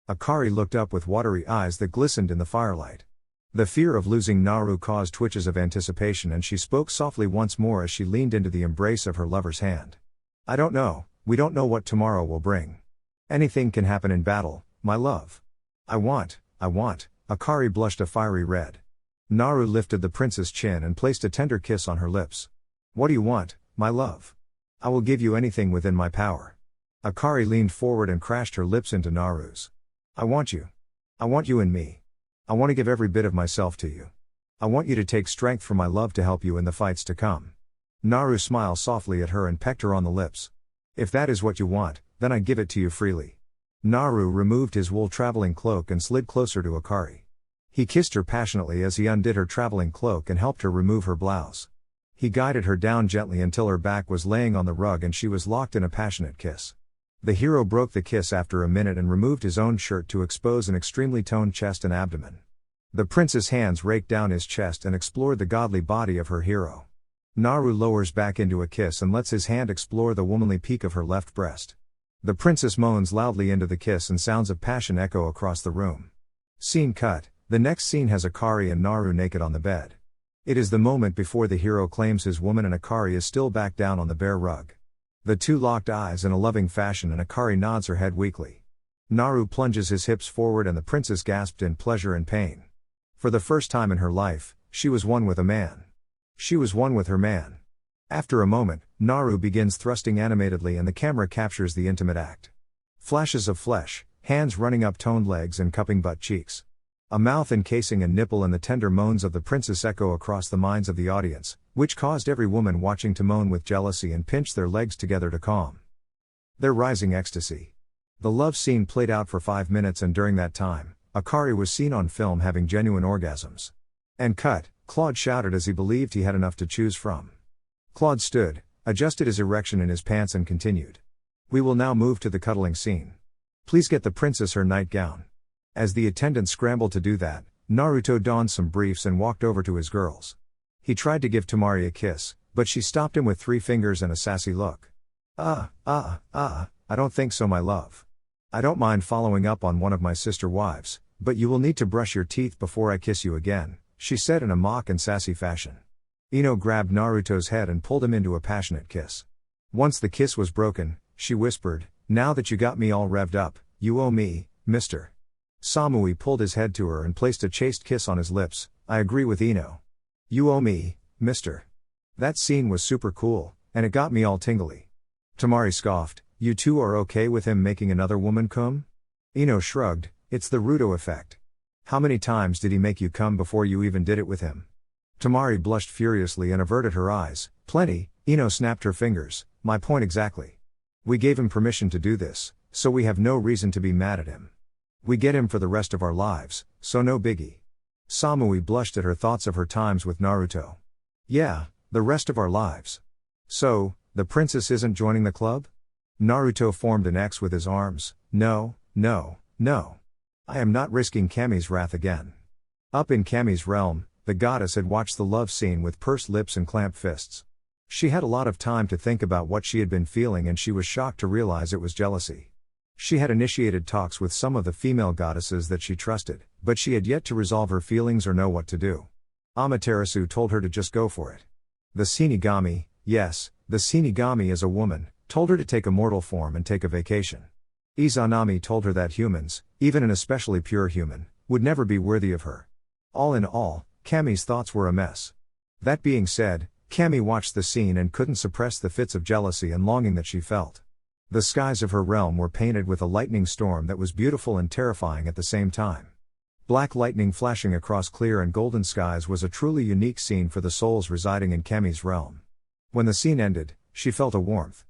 Akari looked up with watery eyes that glistened in the firelight. The fear of losing Naru caused twitches of anticipation, and she spoke softly once more as she leaned into the embrace of her lover's hand. I don't know, we don't know what tomorrow will bring. Anything can happen in battle, my love. I want, Akari blushed a fiery red. Naru lifted the prince's chin and placed a tender kiss on her lips. What do you want, my love? I will give you anything within my power. Akari leaned forward and crashed her lips into Naru's. I want you. I want you and me. I want to give every bit of myself to you. I want you to take strength from my love to help you in the fights to come. Naru smiled softly at her and pecked her on the lips. If that is what you want, then I give it to you freely. Naru removed his wool traveling cloak and slid closer to Akari. He kissed her passionately as he undid her traveling cloak and helped her remove her blouse. He guided her down gently until her back was laying on the rug and she was locked in a passionate kiss. The hero broke the kiss after a minute and removed his own shirt to expose an extremely toned chest and abdomen. The prince's hands raked down his chest and explored the godly body of her hero. Naru lowers back into a kiss and lets his hand explore the womanly peak of her left breast. The princess moans loudly into the kiss and sounds of passion echo across the room. Scene cut. The next scene has Akari and Naru naked on the bed. It is the moment before the hero claims his woman and Akari is still back down on the bare rug. The two locked eyes in a loving fashion and Akari nods her head weakly. Naru plunges his hips forward and the princess gasped in pleasure and pain. For the first time in her life, she was one with a man. She was one with her man. After a moment, Naru begins thrusting animatedly and the camera captures the intimate act. Flashes of flesh, hands running up toned legs and cupping butt cheeks. A mouth encasing a nipple and the tender moans of the princess echo across the minds of the audience, which caused every woman watching to moan with jealousy and pinch their legs together to calm their rising ecstasy. The love scene played out for 5 minutes and during that time, Akari was seen on film having genuine orgasms. And cut, Claude shouted as he believed he had enough to choose from. Claude stood, adjusted his erection in his pants and continued. We will now move to the cuddling scene. Please get the princess her nightgown. As the attendant scrambled to do that, Naruto donned some briefs and walked over to his girls. He tried to give Temari a kiss, but she stopped him with 3 fingers and a sassy look. I don't think so, my love. I don't mind following up on one of my sister wives, but you will need to brush your teeth before I kiss you again, she said in a mock and sassy fashion. Ino grabbed Naruto's head and pulled him into a passionate kiss. Once the kiss was broken, she whispered, now that you got me all revved up, you owe me, mister. Samui pulled his head to her and placed a chaste kiss on his lips. I agree with Ino. You owe me, mister. That scene was super cool, and it got me all tingly. Temari scoffed, you two are okay with him making another woman come? Ino shrugged, it's the Ruto effect. How many times did he make you come before you even did it with him? Temari blushed furiously and averted her eyes. Plenty, Ino snapped her fingers, my point exactly. We gave him permission to do this, so we have no reason to be mad at him. We get him for the rest of our lives, so no biggie. Samui blushed at her thoughts of her times with Naruto. Yeah, the rest of our lives. So, the princess isn't joining the club? Naruto formed an X with his arms. No. I am not risking Kami's wrath again. Up in Kami's realm, the goddess had watched the love scene with pursed lips and clamped fists. She had a lot of time to think about what she had been feeling and she was shocked to realize it was jealousy. She had initiated talks with some of the female goddesses that she trusted, but she had yet to resolve her feelings or know what to do. Amaterasu told her to just go for it. The Shinigami, yes, the Shinigami as a woman, told her to take a mortal form and take a vacation. Izanami told her that humans, even an especially pure human, would never be worthy of her. All in all, Kami's thoughts were a mess. That being said, Kami watched the scene and couldn't suppress the fits of jealousy and longing that she felt. The skies of her realm were painted with a lightning storm that was beautiful and terrifying at the same time. Black lightning flashing across clear and golden skies was a truly unique scene for the souls residing in Kami's realm. When the scene ended, she felt a warmth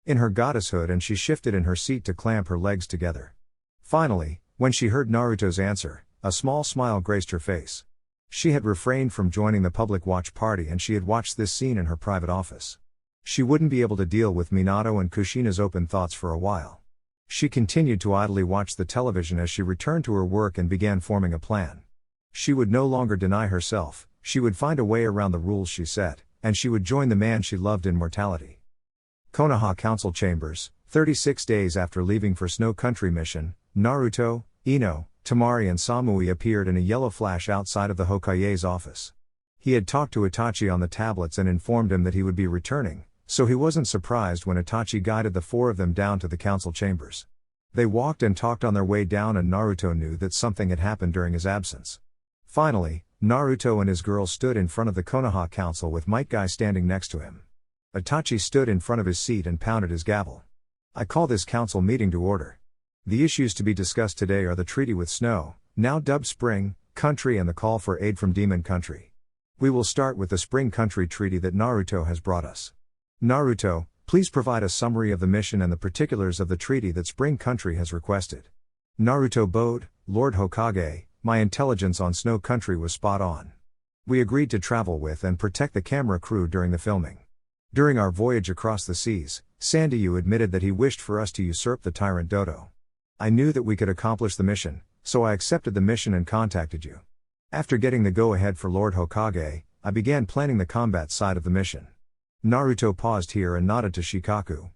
in her goddesshood and she shifted in her seat to clamp her legs together. Finally, when she heard Naruto's answer, a small smile graced her face. She had refrained from joining the public watch party and she had watched this scene in her private office. She wouldn't be able to deal with Minato and Kushina's open thoughts for a while. She continued to idly watch the television as she returned to her work and began forming a plan. She would no longer deny herself, she would find a way around the rules she set, and she would join the man she loved in mortality. Konoha Council Chambers, 36 days after leaving for Snow Country mission, Naruto, Ino, Temari and Samui appeared in a yellow flash outside of the Hokage's office. He had talked to Itachi on the tablets and informed him that he would be returning, so he wasn't surprised when Itachi guided the four of them down to the council chambers. They walked and talked on their way down and Naruto knew that something had happened during his absence. Finally, Naruto and his girl stood in front of the Konoha council with Might Guy standing next to him. Itachi stood in front of his seat and pounded his gavel. I call this council meeting to order. The issues to be discussed today are the treaty with Snow, now dubbed Spring Country, and the call for aid from Demon Country. We will start with the Spring Country treaty that Naruto has brought us. Naruto, please provide a summary of the mission and the particulars of the treaty that Spring Country has requested. Naruto bowed. Lord Hokage, my intelligence on Snow Country was spot on. We agreed to travel with and protect the camera crew during the filming. During our voyage across the seas, Sandayu admitted that he wished for us to usurp the tyrant Dodo. I knew that we could accomplish the mission, so I accepted the mission and contacted you. After getting the go-ahead for Lord Hokage, I began planning the combat side of the mission. Naruto paused here and nodded to Shikaku.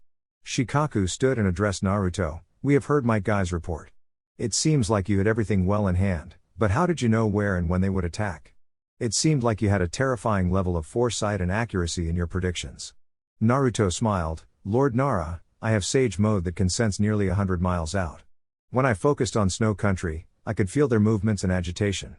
Shikaku stood and addressed Naruto. We have heard Might Guy's report. It seems like you had everything well in hand, but how did you know where and when they would attack? It seemed like you had a terrifying level of foresight and accuracy in your predictions. Naruto smiled. Lord Nara, I have sage mode that can sense nearly 100 miles out. When I focused on Snow Country, I could feel their movements and agitation.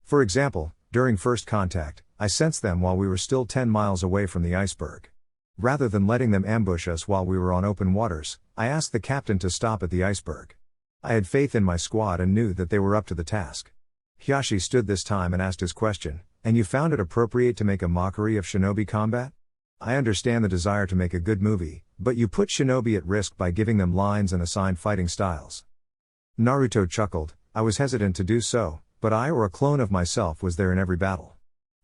For example, during first contact, I sensed them while we were still 10 miles away from the iceberg. Rather than letting them ambush us while we were on open waters, I asked the captain to stop at the iceberg. I had faith in my squad and knew that they were up to the task. Hiyashi stood this time and asked his question, and you found it appropriate to make a mockery of shinobi combat? I understand the desire to make a good movie, but you put shinobi at risk by giving them lines and assigned fighting styles. Naruto chuckled. I was hesitant to do so, but I or a clone of myself was there in every battle.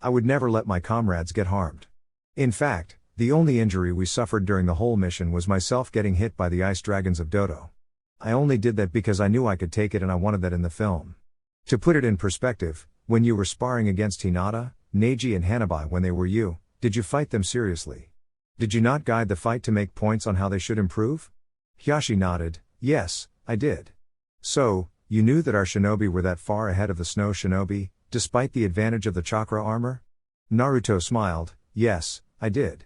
I would never let my comrades get harmed. In fact, the only injury we suffered during the whole mission was myself getting hit by the ice dragons of Dodo. I only did that because I knew I could take it and I wanted that in the film. To put it in perspective, when you were sparring against Hinata, Neji and Hanabi when they were you, did you fight them seriously? Did you not guide the fight to make points on how they should improve? Hiyashi nodded. Yes, I did. So, you knew that our shinobi were that far ahead of the snow shinobi, despite the advantage of the chakra armor? Naruto smiled. Yes, I did.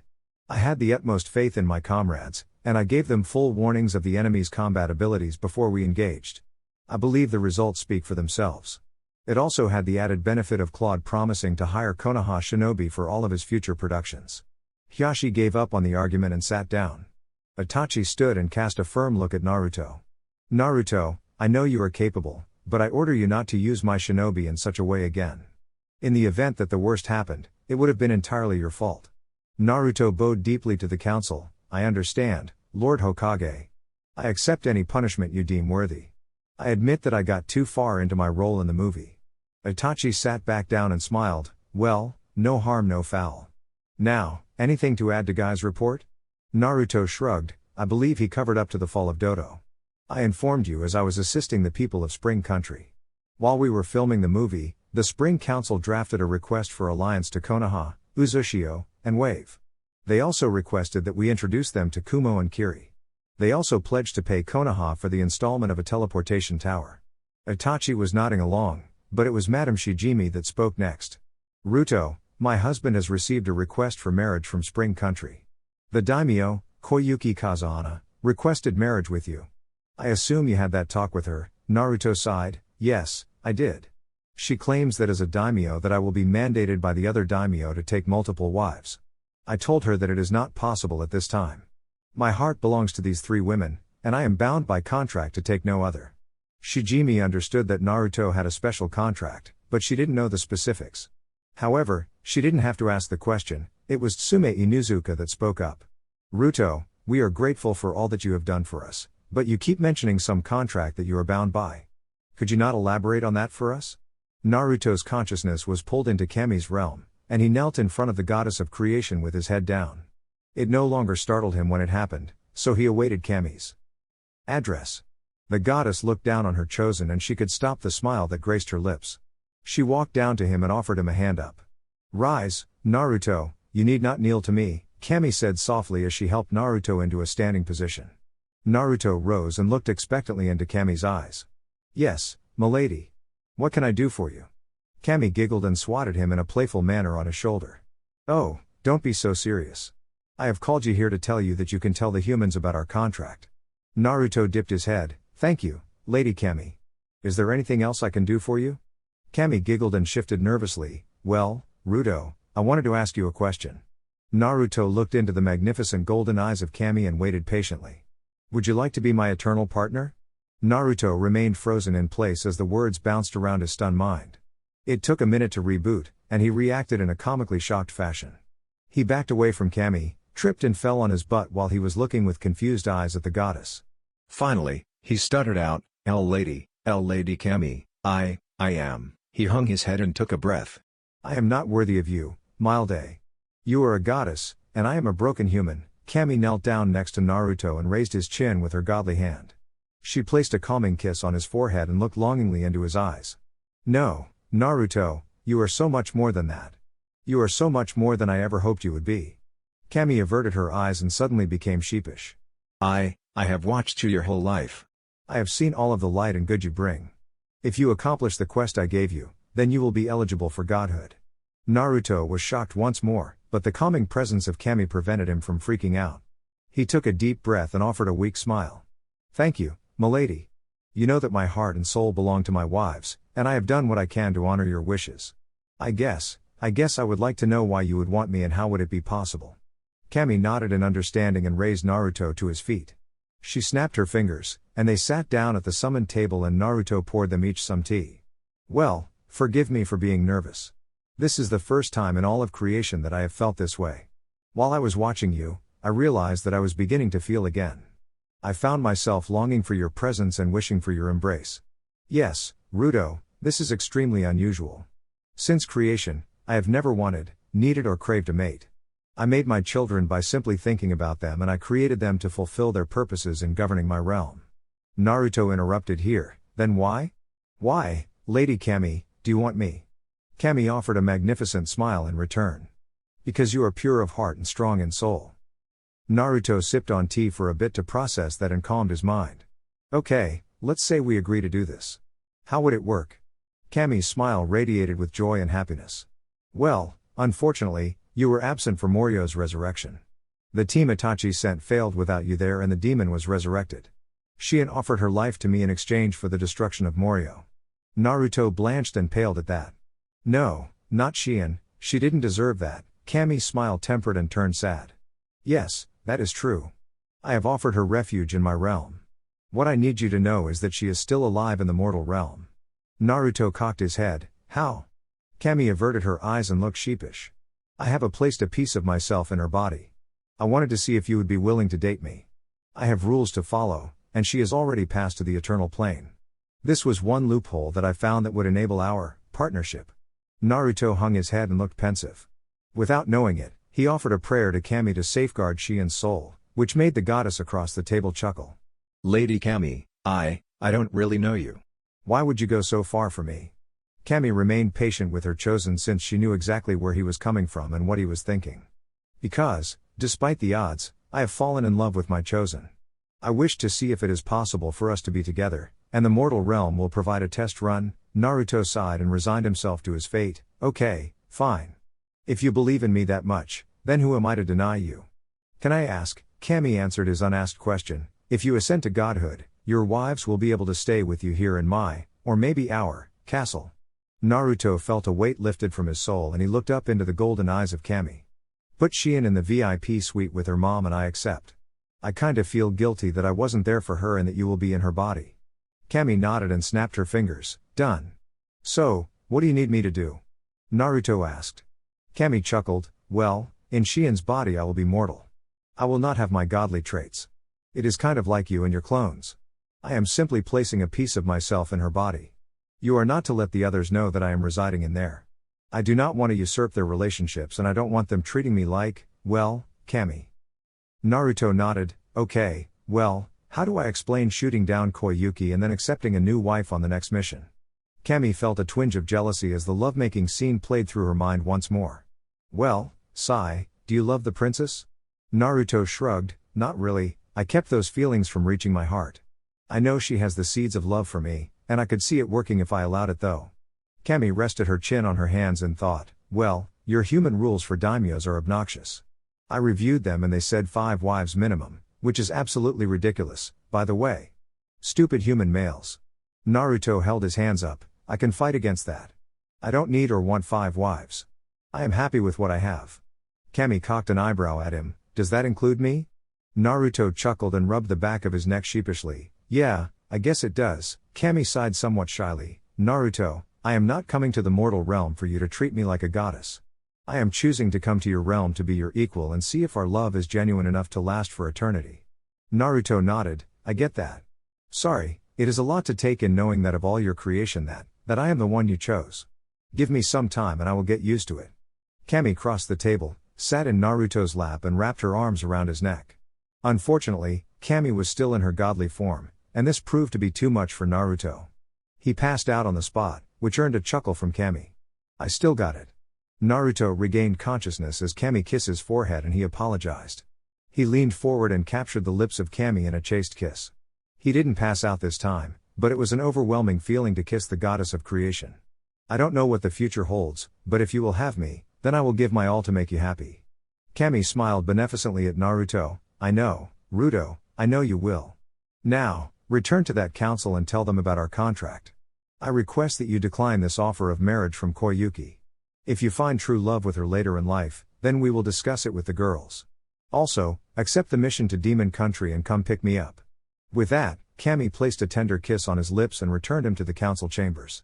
I had the utmost faith in my comrades, and I gave them full warnings of the enemy's combat abilities before we engaged. I believe the results speak for themselves. It also had the added benefit of Claude promising to hire Konoha shinobi for all of his future productions. Hiyashi gave up on the argument and sat down. Itachi stood and cast a firm look at Naruto. Naruto, I know you are capable, but I order you not to use my shinobi in such a way again. In the event that the worst happened, it would have been entirely your fault. Naruto bowed deeply to the council. I understand, Lord Hokage. I accept any punishment you deem worthy. I admit that I got too far into my role in the movie. Itachi sat back down and smiled. Well, no harm no foul. Now, anything to add to Guy's report? Naruto shrugged. I believe he covered up to the fall of Dodo. I informed you as I was assisting the people of Spring Country. While we were filming the movie, the Spring Council drafted a request for alliance to Konoha, Uzushio, and Wave. They also requested that we introduce them to Kumo and Kiri. They also pledged to pay Konoha for the installment of a teleportation tower. Itachi was nodding along, but it was Madame Shijimi that spoke next. Ruto, my husband has received a request for marriage from Spring Country. The daimyo, Koyuki Kazahana, requested marriage with you. I assume you had that talk with her. Naruto sighed. Yes, I did. She claims that as a daimyo that I will be mandated by the other daimyo to take multiple wives. I told her that it is not possible at this time. My heart belongs to these three women, and I am bound by contract to take no other. Shijimi understood that Naruto had a special contract, but she didn't know the specifics. However, she didn't have to ask the question. It was Tsume Inuzuka that spoke up. Ruto, we are grateful for all that you have done for us, but you keep mentioning some contract that you are bound by. Could you not elaborate on that for us? Naruto's consciousness was pulled into Kami's realm, and he knelt in front of the goddess of creation with his head down. It no longer startled him when it happened, so he awaited Kami's address. The goddess looked down on her chosen and she could stop the smile that graced her lips. She walked down to him and offered him a hand up. Rise, Naruto, you need not kneel to me, Kami said softly as she helped Naruto into a standing position. Naruto rose and looked expectantly into Kami's eyes. Yes, milady. What can I do for you? Kami giggled and swatted him in a playful manner on his shoulder. Oh, don't be so serious. I have called you here to tell you that you can tell the humans about our contract. Naruto dipped his head. Thank you, Lady Kami. Is there anything else I can do for you? Kami giggled and shifted nervously. Well, Ruto, I wanted to ask you a question. Naruto looked into the magnificent golden eyes of Kami and waited patiently. Would you like to be my eternal partner? Naruto remained frozen in place as the words bounced around his stunned mind. It took a minute to reboot, and he reacted in a comically shocked fashion. He backed away from Kami, tripped and fell on his butt while he was looking with confused eyes at the goddess. Finally, he stuttered out, L Lady Kami, I am. He hung his head and took a breath. I am not worthy of you, Milde. You are a goddess, and I am a broken human. Kami knelt down next to Naruto and raised his chin with her godly hand. She placed a calming kiss on his forehead and looked longingly into his eyes. No, Naruto, you are so much more than that. You are so much more than I ever hoped you would be. Kami averted her eyes and suddenly became sheepish. I have watched you your whole life. I have seen all of the light and good you bring. If you accomplish the quest I gave you, then you will be eligible for godhood. Naruto was shocked once more, but the calming presence of Kami prevented him from freaking out. He took a deep breath and offered a weak smile. Thank you, milady. You know that my heart and soul belong to my wives, and I have done what I can to honor your wishes. I guess I would like to know why you would want me and how would it be possible. Kami nodded in understanding and raised Naruto to his feet. She snapped her fingers, and they sat down at the summoned table and Naruto poured them each some tea. Well, forgive me for being nervous. This is the first time in all of creation that I have felt this way. While I was watching you, I realized that I was beginning to feel again. I found myself longing for your presence and wishing for your embrace. Yes, Ruto, this is extremely unusual. Since creation, I have never wanted, needed or craved a mate. I made my children by simply thinking about them and I created them to fulfill their purposes in governing my realm. Naruto interrupted here, then why? Why, Lady Kami, do you want me? Kami offered a magnificent smile in return. Because you are pure of heart and strong in soul. Naruto sipped on tea for a bit to process that and calmed his mind. Okay, let's say we agree to do this. How would it work? Kami's smile radiated with joy and happiness. Well, unfortunately, you were absent for Morio's resurrection. The team Itachi sent failed without you there and the demon was resurrected. Shien offered her life to me in exchange for the destruction of Morio. Naruto blanched and paled at that. No, not Shien, she didn't deserve that. Kami's smile tempered and turned sad. Yes, that is true. I have offered her refuge in my realm. What I need you to know is that she is still alive in the mortal realm. Naruto cocked his head. How? Kami averted her eyes and looked sheepish. I have placed a piece of myself in her body. I wanted to see if you would be willing to date me. I have rules to follow, and she has already passed to the eternal plane. This was one loophole that I found that would enable our partnership. Naruto hung his head and looked pensive. Without knowing it, he offered a prayer to Kami to safeguard Shien's soul, which made the goddess across the table chuckle. Lady Kami, I don't really know you. Why would you go so far for me? Kami remained patient with her chosen since she knew exactly where he was coming from and what he was thinking. Because, despite the odds, I have fallen in love with my chosen. I wish to see if it is possible for us to be together, and the mortal realm will provide a test run. Naruto sighed and resigned himself to his fate. Okay, fine. If you believe in me that much, then who am I to deny you? Can I ask? Kami answered his unasked question. If you ascend to godhood, your wives will be able to stay with you here in my, or maybe our, castle. Naruto felt a weight lifted from his soul and he looked up into the golden eyes of Kami. Put Shien in the VIP suite with her mom and I accept. I kinda feel guilty that I wasn't there for her and that you will be in her body. Kami nodded and snapped her fingers. Done. So, what do you need me to do? Naruto asked. Kami chuckled. Well, in Shien's body I will be mortal. I will not have my godly traits. It is kind of like you and your clones. I am simply placing a piece of myself in her body. You are not to let the others know that I am residing in there. I do not want to usurp their relationships and I don't want them treating me like, well, Kami. Naruto nodded. Okay, well, how do I explain shooting down Koyuki and then accepting a new wife on the next mission? Kami felt a twinge of jealousy as the lovemaking scene played through her mind once more. Well, Sai, do you love the princess? Naruto shrugged, not really, I kept those feelings from reaching my heart. I know she has the seeds of love for me, and I could see it working if I allowed it though. Kami rested her chin on her hands and thought, well, your human rules for daimyos are obnoxious. I reviewed them and they said 5 wives minimum, which is absolutely ridiculous, by the way. Stupid human males. Naruto held his hands up, I can fight against that. I don't need or want 5 wives. I am happy with what I have. Kami cocked an eyebrow at him, does that include me? Naruto chuckled and rubbed the back of his neck sheepishly, yeah, I guess it does. Kami sighed somewhat shyly, Naruto, I am not coming to the mortal realm for you to treat me like a goddess. I am choosing to come to your realm to be your equal and see if our love is genuine enough to last for eternity. Naruto nodded, I get that. Sorry, it is a lot to take in knowing that of all your creation that I am the one you chose. Give me some time and I will get used to it. Kami crossed the table, sat in Naruto's lap and wrapped her arms around his neck. Unfortunately, Kami was still in her godly form, and this proved to be too much for Naruto. He passed out on the spot, which earned a chuckle from Kami. I still got it. Naruto regained consciousness as Kami kissed his forehead and he apologized. He leaned forward and captured the lips of Kami in a chaste kiss. He didn't pass out this time, but it was an overwhelming feeling to kiss the goddess of creation. I don't know what the future holds, but if you will have me, then I will give my all to make you happy. Kami smiled beneficently at Naruto, I know, Ruto, I know you will. Now, return to that council and tell them about our contract. I request that you decline this offer of marriage from Koyuki. If you find true love with her later in life, then we will discuss it with the girls. Also, accept the mission to Demon Country and come pick me up. With that, Kami placed a tender kiss on his lips and returned him to the council chambers.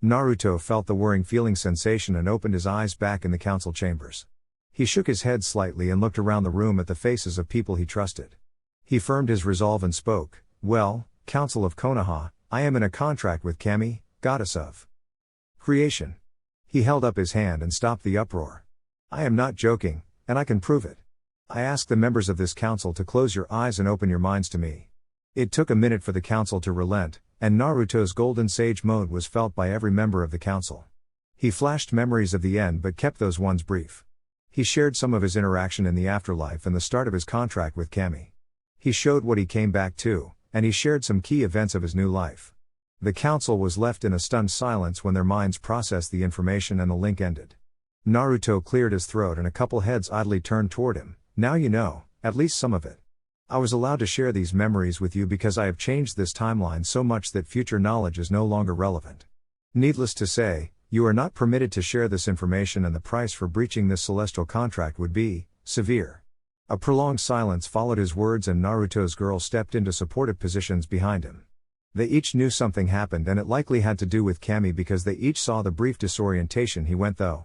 Naruto felt the whirring feeling sensation and opened his eyes back in the council chambers. He shook his head slightly and looked around the room at the faces of people he trusted. He firmed his resolve and spoke, well, Council of Konoha, I am in a contract with Kami, goddess of creation. He held up his hand and stopped the uproar. I am not joking, and I can prove it. I ask the members of this council to close your eyes and open your minds to me. It took a minute for the council to relent, and Naruto's golden sage mode was felt by every member of the council. He flashed memories of the end but kept those ones brief. He shared some of his interaction in the afterlife and the start of his contract with Kami. He showed what he came back to, and he shared some key events of his new life. The council was left in a stunned silence when their minds processed the information and the link ended. Naruto cleared his throat and a couple heads idly turned toward him, now you know, at least some of it. I was allowed to share these memories with you because I have changed this timeline so much that future knowledge is no longer relevant. Needless to say, you are not permitted to share this information and the price for breaching this celestial contract would be severe. A prolonged silence followed his words and Naruto's girl stepped into supportive positions behind him. They each knew something happened and it likely had to do with Kami because they each saw the brief disorientation he went through.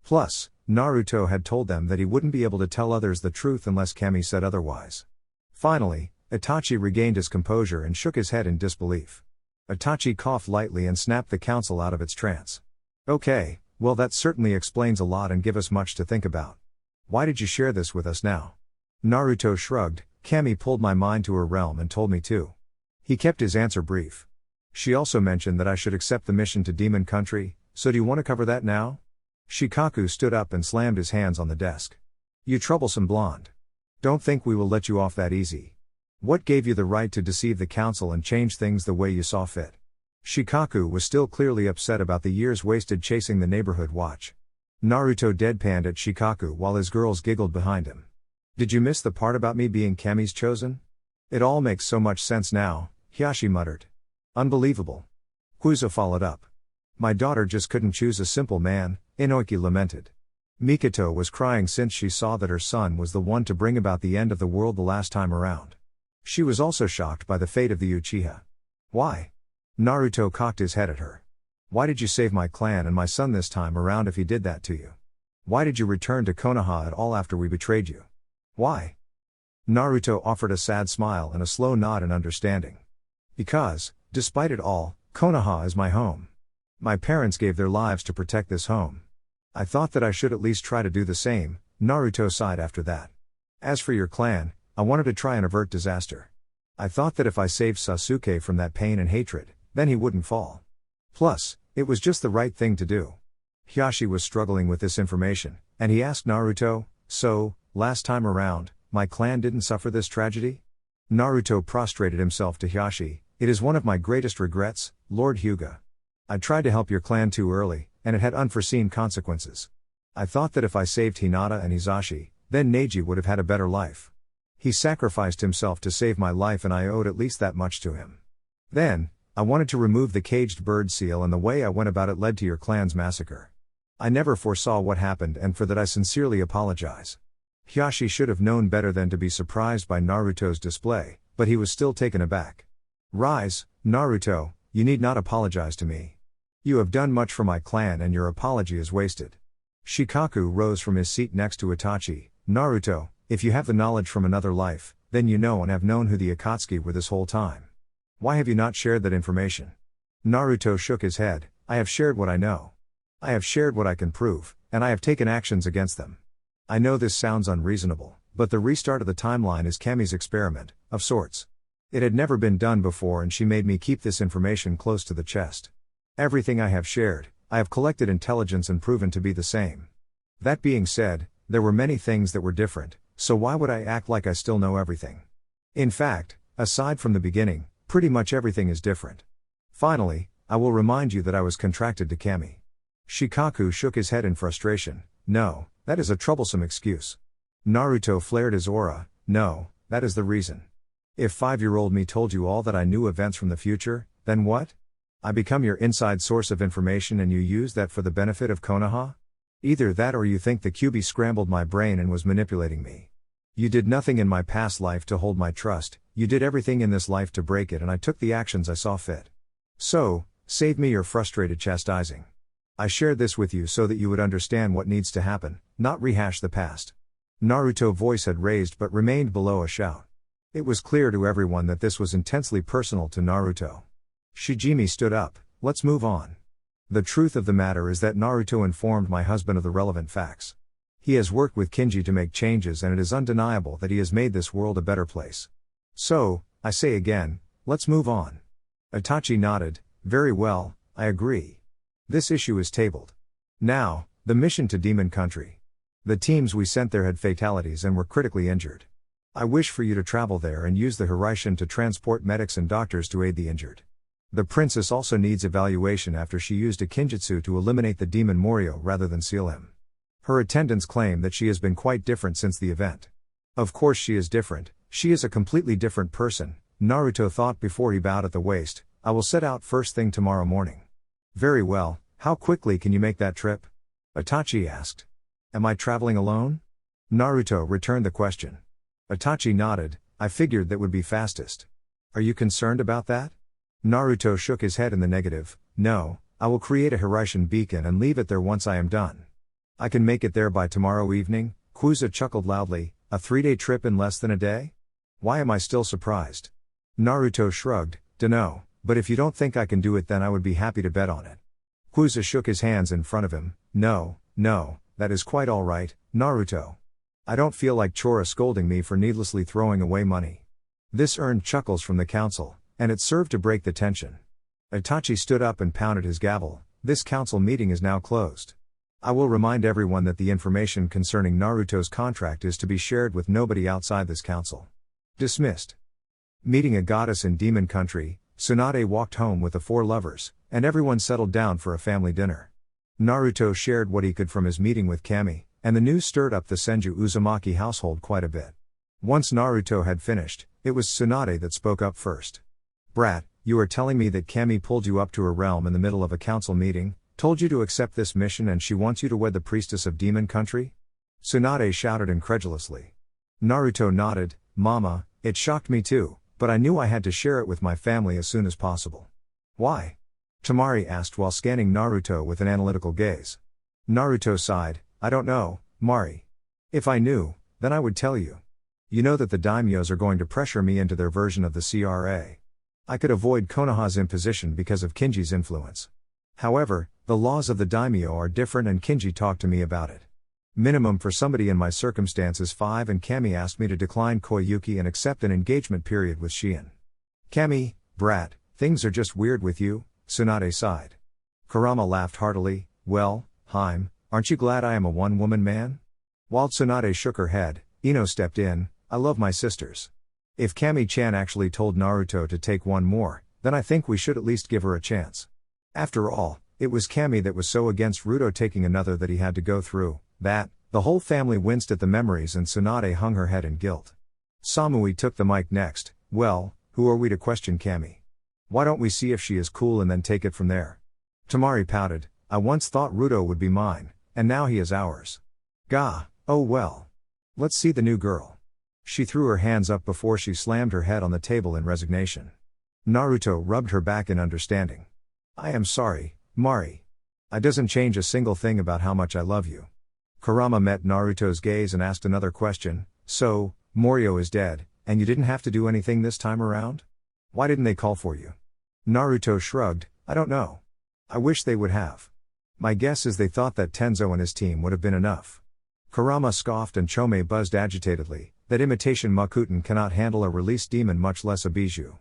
Plus, Naruto had told them that he wouldn't be able to tell others the truth unless Kami said otherwise. Finally, Itachi regained his composure and shook his head in disbelief. Itachi coughed lightly and snapped the council out of its trance. Okay, well that certainly explains a lot and give us much to think about. Why did you share this with us now? Naruto shrugged, Kami pulled my mind to her realm and told me to. He kept his answer brief. She also mentioned that I should accept the mission to Demon Country, so do you want to cover that now? Shikaku stood up and slammed his hands on the desk. You troublesome blonde. Don't think we will let you off that easy. What gave you the right to deceive the council and change things the way you saw fit? Shikaku was still clearly upset about the years wasted chasing the neighborhood watch. Naruto deadpanned at Shikaku while his girls giggled behind him. Did you miss the part about me being Kami's chosen? It all makes so much sense now, Hiyashi muttered. Unbelievable. Kuzo followed up. My daughter just couldn't choose a simple man, Inoki lamented. Mikoto was crying since she saw that her son was the one to bring about the end of the world the last time around. She was also shocked by the fate of the Uchiha. Why? Naruto cocked his head at her. Why did you save my clan and my son this time around if he did that to you? Why did you return to Konoha at all after we betrayed you? Why? Naruto offered a sad smile and a slow nod in understanding. Because, despite it all, Konoha is my home. My parents gave their lives to protect this home. I thought that I should at least try to do the same, Naruto sighed after that. As for your clan, I wanted to try and avert disaster. I thought that if I saved Sasuke from that pain and hatred, then he wouldn't fall. Plus, it was just the right thing to do. Hiyashi was struggling with this information, and he asked Naruto, so, last time around, my clan didn't suffer this tragedy? Naruto prostrated himself to Hiashi. It is one of my greatest regrets, Lord Hyuga. I tried to help your clan too early, and it had unforeseen consequences. I thought that if I saved Hinata and Hisashi, then Neji would have had a better life. He sacrificed himself to save my life and I owed at least that much to him. Then, I wanted to remove the caged bird seal and the way I went about it led to your clan's massacre. I never foresaw what happened and for that I sincerely apologize. Hiashi should have known better than to be surprised by Naruto's display, but he was still taken aback. Rise, Naruto, you need not apologize to me. You have done much for my clan and your apology is wasted. Shikaku rose from his seat next to Itachi. Naruto, if you have the knowledge from another life, then you know and have known who the Akatsuki were this whole time. Why have you not shared that information? Naruto shook his head. I have shared what I know. I have shared what I can prove, and I have taken actions against them. I know this sounds unreasonable, but the restart of the timeline is Kami's experiment, of sorts. It had never been done before and she made me keep this information close to the chest. Everything I have shared, I have collected intelligence and proven to be the same. That being said, there were many things that were different, so why would I act like I still know everything? In fact, aside from the beginning, pretty much everything is different. Finally, I will remind you that I was contracted to Kami. Shikaku shook his head in frustration. No, that is a troublesome excuse. Naruto flared his aura. No, that is the reason. If 5-year-old me told you all that I knew events from the future, then what? I become your inside source of information and you use that for the benefit of Konoha? Either that or you think the QB scrambled my brain and was manipulating me. You did nothing in my past life to hold my trust, you did everything in this life to break it and I took the actions I saw fit. So, save me your frustrated chastising. I shared this with you so that you would understand what needs to happen, not rehash the past. Naruto's voice had raised but remained below a shout. It was clear to everyone that this was intensely personal to Naruto. Shijimi stood up. Let's move on. The truth of the matter is that Naruto informed my husband of the relevant facts. He has worked with Kinji to make changes and it is undeniable that he has made this world a better place. So, I say again, let's move on. Itachi nodded. Very well, I agree. This issue is tabled. Now, the mission to Demon Country. The teams we sent there had fatalities and were critically injured. I wish for you to travel there and use the Hiruzen to transport medics and doctors to aid the injured. The princess also needs evaluation after she used a kinjutsu to eliminate the demon Morio rather than seal him. Her attendants claim that she has been quite different since the event. Of course she is different, she is a completely different person, Naruto thought before he bowed at the waist. I will set out first thing tomorrow morning. Very well, how quickly can you make that trip? Itachi asked. Am I traveling alone? Naruto returned the question. Itachi nodded. I figured that would be fastest. Are you concerned about that? Naruto shook his head in the negative. No, I will create a Hiruzen beacon and leave it there once I am done. I can make it there by tomorrow evening. Kuza chuckled loudly. A 3-day trip in less than a day? Why am I still surprised? Naruto shrugged. Dunno, but if you don't think I can do it then I would be happy to bet on it. Kuza shook his hands in front of him. No, that is quite alright, Naruto. I don't feel like Chora scolding me for needlessly throwing away money. This earned chuckles from the council, and it served to break the tension. Itachi stood up and pounded his gavel. This council meeting is now closed. I will remind everyone that the information concerning Naruto's contract is to be shared with nobody outside this council. Dismissed. Meeting a goddess in Demon Country, Tsunade walked home with the 4 lovers, and everyone settled down for a family dinner. Naruto shared what he could from his meeting with Kami, and the news stirred up the Senju Uzumaki household quite a bit. Once Naruto had finished, it was Tsunade that spoke up first. Brat, you are telling me that Kami pulled you up to her realm in the middle of a council meeting, told you to accept this mission and she wants you to wed the priestess of Demon Country? Tsunade shouted incredulously. Naruto nodded. Mama, it shocked me too, but I knew I had to share it with my family as soon as possible. Why? Tamari asked while scanning Naruto with an analytical gaze. Naruto sighed. I don't know, Mari. If I knew, then I would tell you. You know that the daimyos are going to pressure me into their version of the CRA. I could avoid Konoha's imposition because of Kinji's influence. However, the laws of the daimyo are different and Kinji talked to me about it. Minimum for somebody in my circumstances 5 and Kami asked me to decline Koyuki and accept an engagement period with Shien. Kami, brat, things are just weird with you, Tsunade sighed. Kurama laughed heartily. Well, Haim, aren't you glad I am a one-woman man? While Tsunade shook her head, Ino stepped in. I love my sisters. If Kami-chan actually told Naruto to take one more, then I think we should at least give her a chance. After all, it was Kami that was so against Ruto taking another that he had to go through that. The whole family winced at the memories and Tsunade hung her head in guilt. Samui took the mic next. Well, who are we to question Kami? Why don't we see if she is cool and then take it from there? Tamari pouted. I once thought Ruto would be mine, and now he is ours. Gah, oh well. Let's see the new girl. She threw her hands up before she slammed her head on the table in resignation. Naruto rubbed her back in understanding. I am sorry, Mari. I doesn't change a single thing about how much I love you. Kurama met Naruto's gaze and asked another question. So, Morio is dead, and you didn't have to do anything this time around? Why didn't they call for you? Naruto shrugged. I don't know. I wish they would have. My guess is they thought that Tenzo and his team would have been enough. Kurama scoffed and Chome buzzed agitatedly. That imitation Makuten cannot handle a released demon, much less a bijou.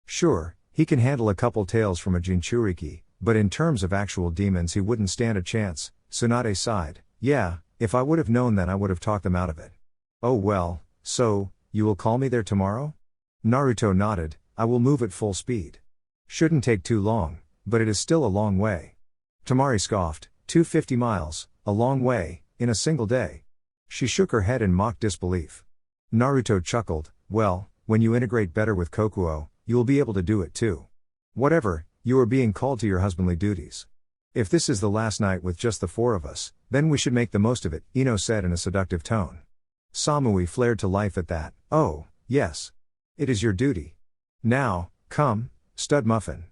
Sure, he can handle a couple tails from a Jinchuriki, but in terms of actual demons he wouldn't stand a chance. Tsunade sighed. Yeah, if I would have known that I would have talked them out of it. Oh well, so, you will call me there tomorrow? Naruto nodded. I will move at full speed. Shouldn't take too long, but it is still a long way. Tamari scoffed. 250 miles, a long way, in a single day. She shook her head in mock disbelief. Naruto chuckled. Well, when you integrate better with Kokuo, you will be able to do it too. Whatever, you are being called to your husbandly duties. If this is the last night with just the four of us, then we should make the most of it, Ino said in a seductive tone. Samui flared to life at that. Oh, yes. It is your duty. Now, come, stud muffin.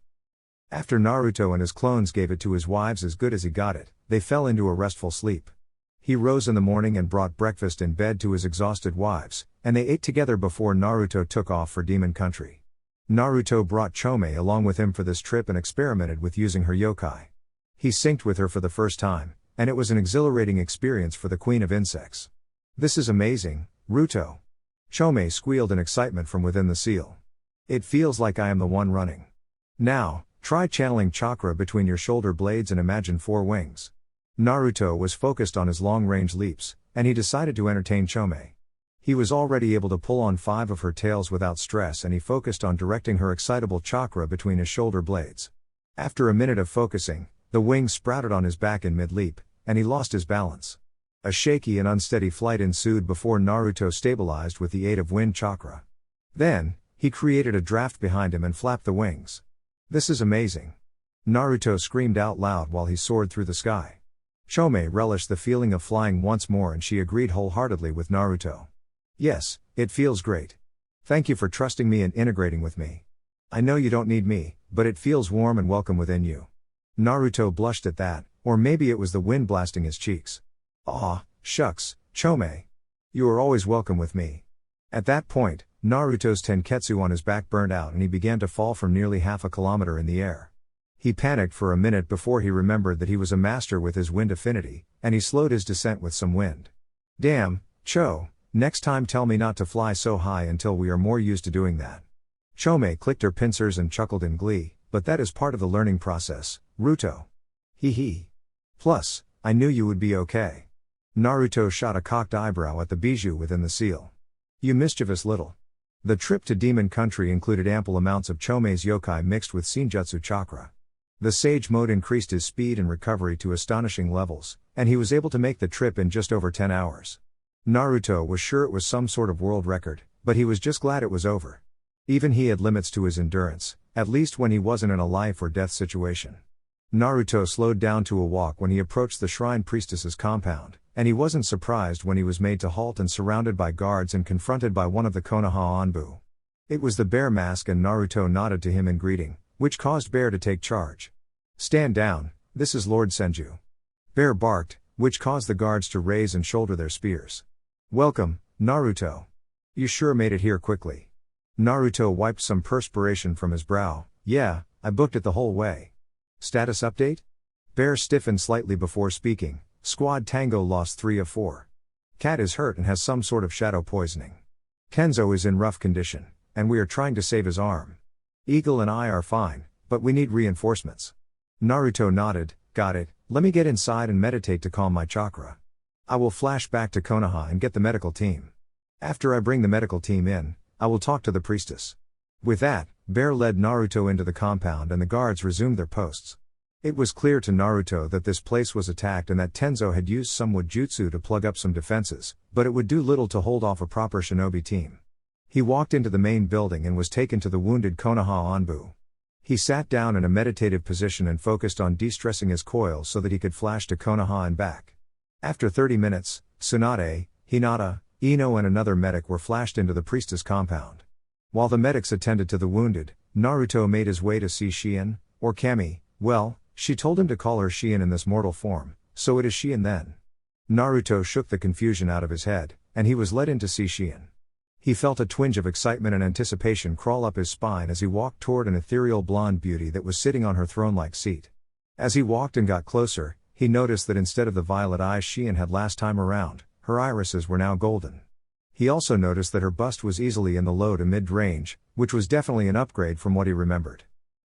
After Naruto and his clones gave it to his wives as good as he got it, they fell into a restful sleep. He rose in the morning and brought breakfast in bed to his exhausted wives, and they ate together before Naruto took off for Demon Country. Naruto brought Chome along with him for this trip and experimented with using her yokai. He synced with her for the first time, and it was an exhilarating experience for the Queen of Insects. This is amazing, Ruto. Chome squealed in excitement from within the seal. It feels like I am the one running. Now, try channeling chakra between your shoulder blades and imagine 4 wings. Naruto was focused on his long-range leaps, and he decided to entertain Chome. He was already able to pull on 5 of her tails without stress, and he focused on directing her excitable chakra between his shoulder blades. After a minute of focusing, the wings sprouted on his back in mid-leap, and he lost his balance. A shaky and unsteady flight ensued before Naruto stabilized with the aid of wind chakra. Then, he created a draft behind him and flapped the wings. This is amazing. Naruto screamed out loud while he soared through the sky. Chome relished the feeling of flying once more and she agreed wholeheartedly with Naruto. Yes, it feels great. Thank you for trusting me and integrating with me. I know you don't need me, but it feels warm and welcome within you. Naruto blushed at that, or maybe it was the wind blasting his cheeks. Aw, shucks, Chome. You are always welcome with me. At that point, Naruto's tenketsu on his back burned out and he began to fall from nearly half a kilometer in the air. He panicked for a minute before he remembered that he was a master with his wind affinity, and he slowed his descent with some wind. Damn, Cho, next time tell me not to fly so high until we are more used to doing that. Chome clicked her pincers and chuckled in glee, but that is part of the learning process, Ruto. Hee hee. Plus, I knew you would be okay. Naruto shot a cocked eyebrow at the bijou within the seal. You mischievous little. The trip to Demon Country included ample amounts of Chome's yokai mixed with Shinjutsu chakra. The Sage Mode increased his speed and recovery to astonishing levels, and he was able to make the trip in just over 10 hours. Naruto was sure it was some sort of world record, but he was just glad it was over. Even he had limits to his endurance, at least when he wasn't in a life or death situation. Naruto slowed down to a walk when he approached the Shrine Priestess's compound, and he wasn't surprised when he was made to halt and surrounded by guards and confronted by one of the Konoha Anbu. It was the Bear Mask and Naruto nodded to him in greeting, which caused Bear to take charge. Stand down, this is Lord Senju. Bear barked, which caused the guards to raise and shoulder their spears. Welcome, Naruto. You sure made it here quickly. Naruto wiped some perspiration from his brow. Yeah, I booked it the whole way. Status update? Bear stiffened slightly before speaking. Squad Tango lost 3 of 4. Cat is hurt and has some sort of shadow poisoning. Kenzo is in rough condition, and we are trying to save his arm. Eagle and I are fine, but we need reinforcements. Naruto nodded. Got it, let me get inside and meditate to calm my chakra. I will flash back to Konoha and get the medical team. After I bring the medical team in, I will talk to the priestess. With that, Bear led Naruto into the compound and the guards resumed their posts. It was clear to Naruto that this place was attacked and that Tenzo had used some wood jutsu to plug up some defenses, but it would do little to hold off a proper shinobi team. He walked into the main building and was taken to the wounded Konoha Anbu. He sat down in a meditative position and focused on de-stressing his coils so that he could flash to Konoha and back. After 30 minutes, Tsunade, Hinata, Ino and another medic were flashed into the priestess compound. While the medics attended to the wounded, Naruto made his way to see Shien, or Kami. Well, she told him to call her Shien in this mortal form, so it is Shien then. Naruto shook the confusion out of his head, and he was led in to see Shien. He felt a twinge of excitement and anticipation crawl up his spine as he walked toward an ethereal blonde beauty that was sitting on her throne-like seat. As he walked and got closer, he noticed that instead of the violet eyes Shien had last time around, her irises were now golden. He also noticed that her bust was easily in the low to mid-range, which was definitely an upgrade from what he remembered.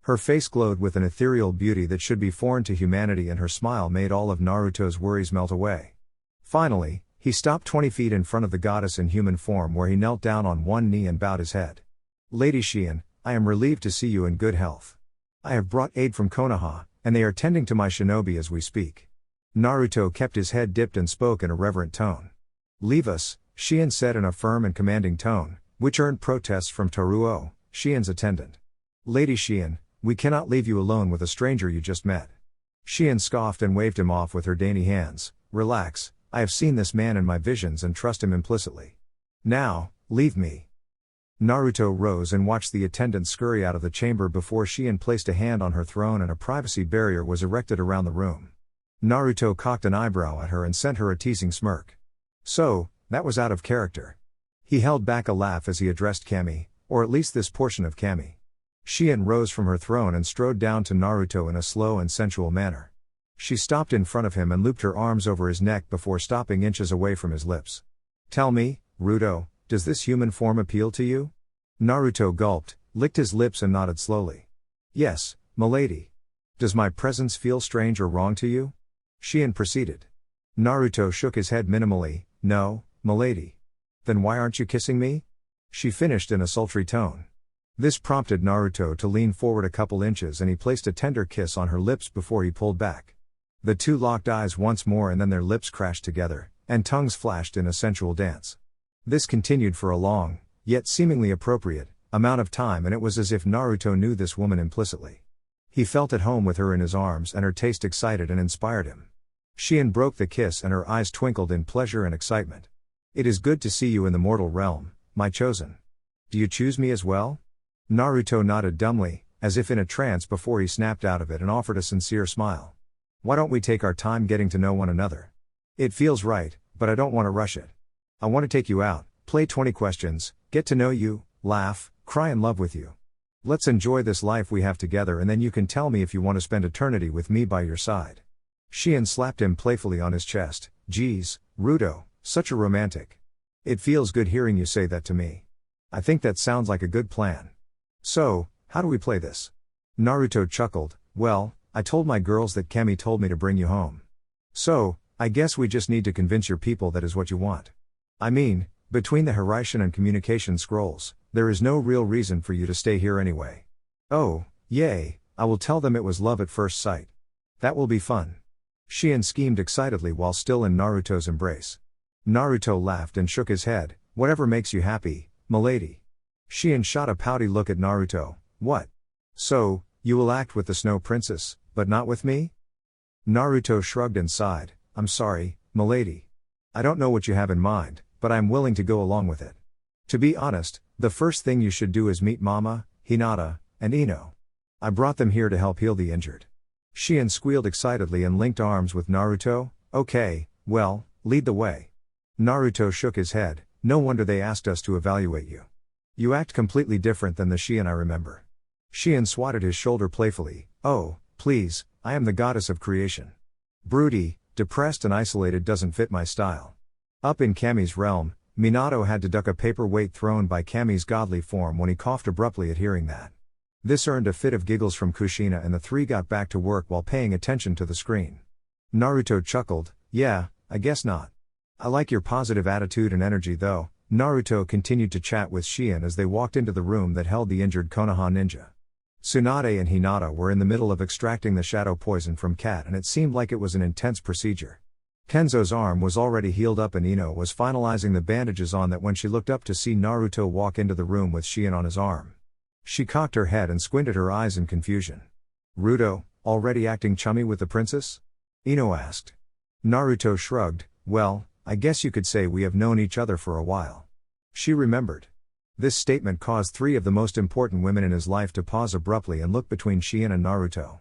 Her face glowed with an ethereal beauty that should be foreign to humanity, and her smile made all of Naruto's worries melt away. Finally, he stopped 20 feet in front of the goddess in human form, where he knelt down on one knee and bowed his head. Lady Shien, I am relieved to see you in good health. I have brought aid from Konoha, and they are tending to my shinobi as we speak. Naruto kept his head dipped and spoke in a reverent tone. Leave us, Shien said in a firm and commanding tone, which earned protests from Toruo, Shien's attendant. Lady Shien, we cannot leave you alone with a stranger you just met. Shien scoffed and waved him off with her dainty hands. Relax, I have seen this man in my visions and trust him implicitly. Now, leave me. Naruto rose and watched the attendant scurry out of the chamber before Shien placed a hand on her throne and a privacy barrier was erected around the room. Naruto cocked an eyebrow at her and sent her a teasing smirk. So, that was out of character. He held back a laugh as he addressed Kami, or at least this portion of Kami. Shien rose from her throne and strode down to Naruto in a slow and sensual manner. She stopped in front of him and looped her arms over his neck before stopping inches away from his lips. Tell me, Ruto, does this human form appeal to you? Naruto gulped, licked his lips and nodded slowly. Yes, milady. Does my presence feel strange or wrong to you? Shien proceeded. Naruto shook his head minimally. No, milady. Then why aren't you kissing me? She finished in a sultry tone. This prompted Naruto to lean forward a couple inches and he placed a tender kiss on her lips before he pulled back. The two locked eyes once more and then their lips crashed together, and tongues flashed in a sensual dance. This continued for a long, yet seemingly appropriate, amount of time, and it was as if Naruto knew this woman implicitly. He felt at home with her in his arms and her taste excited and inspired him. Shien broke the kiss and her eyes twinkled in pleasure and excitement. It is good to see you in the mortal realm, my chosen. Do you choose me as well? Naruto nodded dumbly, as if in a trance before he snapped out of it and offered a sincere smile. Why don't we take our time getting to know one another? It feels right, but I don't want to rush it. I want to take you out, play 20 questions, get to know you, laugh, cry in love with you. Let's enjoy this life we have together and then you can tell me if you want to spend eternity with me by your side. Shien slapped him playfully on his chest. Geez, Ruto, such a romantic. It feels good hearing you say that to me. I think that sounds like a good plan. So, how do we play this? Naruto chuckled. Well, I told my girls that Kami told me to bring you home. So, I guess we just need to convince your people that is what you want. I mean, between the Hiraishin and communication scrolls, there is no real reason for you to stay here anyway. Oh, yay, I will tell them it was love at first sight. That will be fun. Shien schemed excitedly while still in Naruto's embrace. Naruto laughed and shook his head. Whatever makes you happy, milady. Shien shot a pouty look at Naruto. What? So, you will act with the Snow Princess, but not with me? Naruto shrugged and sighed. I'm sorry, milady. I don't know what you have in mind, but I am willing to go along with it. To be honest, the first thing you should do is meet Mama, Hinata, and Ino. I brought them here to help heal the injured. Shien squealed excitedly and linked arms with Naruto. Okay, well, lead the way. Naruto shook his head. No wonder they asked us to evaluate you. You act completely different than the Shien I remember. Shien swatted his shoulder playfully. Oh, please, I am the goddess of creation. Broody, depressed and isolated doesn't fit my style. Up in Kami's realm, Minato had to duck a paperweight thrown by Kami's godly form when he coughed abruptly at hearing that. This earned a fit of giggles from Kushina and the three got back to work while paying attention to the screen. Naruto chuckled. Yeah, I guess not. I like your positive attitude and energy though, Naruto continued to chat with Shien as they walked into the room that held the injured Konoha ninja. Tsunade and Hinata were in the middle of extracting the shadow poison from Kat, and it seemed like it was an intense procedure. Kenzo's arm was already healed up and Ino was finalizing the bandages on that when she looked up to see Naruto walk into the room with Shien on his arm. She cocked her head and squinted her eyes in confusion. "Ruto, already acting chummy with the princess?" Ino asked. Naruto shrugged. "Well, I guess you could say we have known each other for a while." She remembered. This statement caused three of the most important women in his life to pause abruptly and look between Shien and Naruto.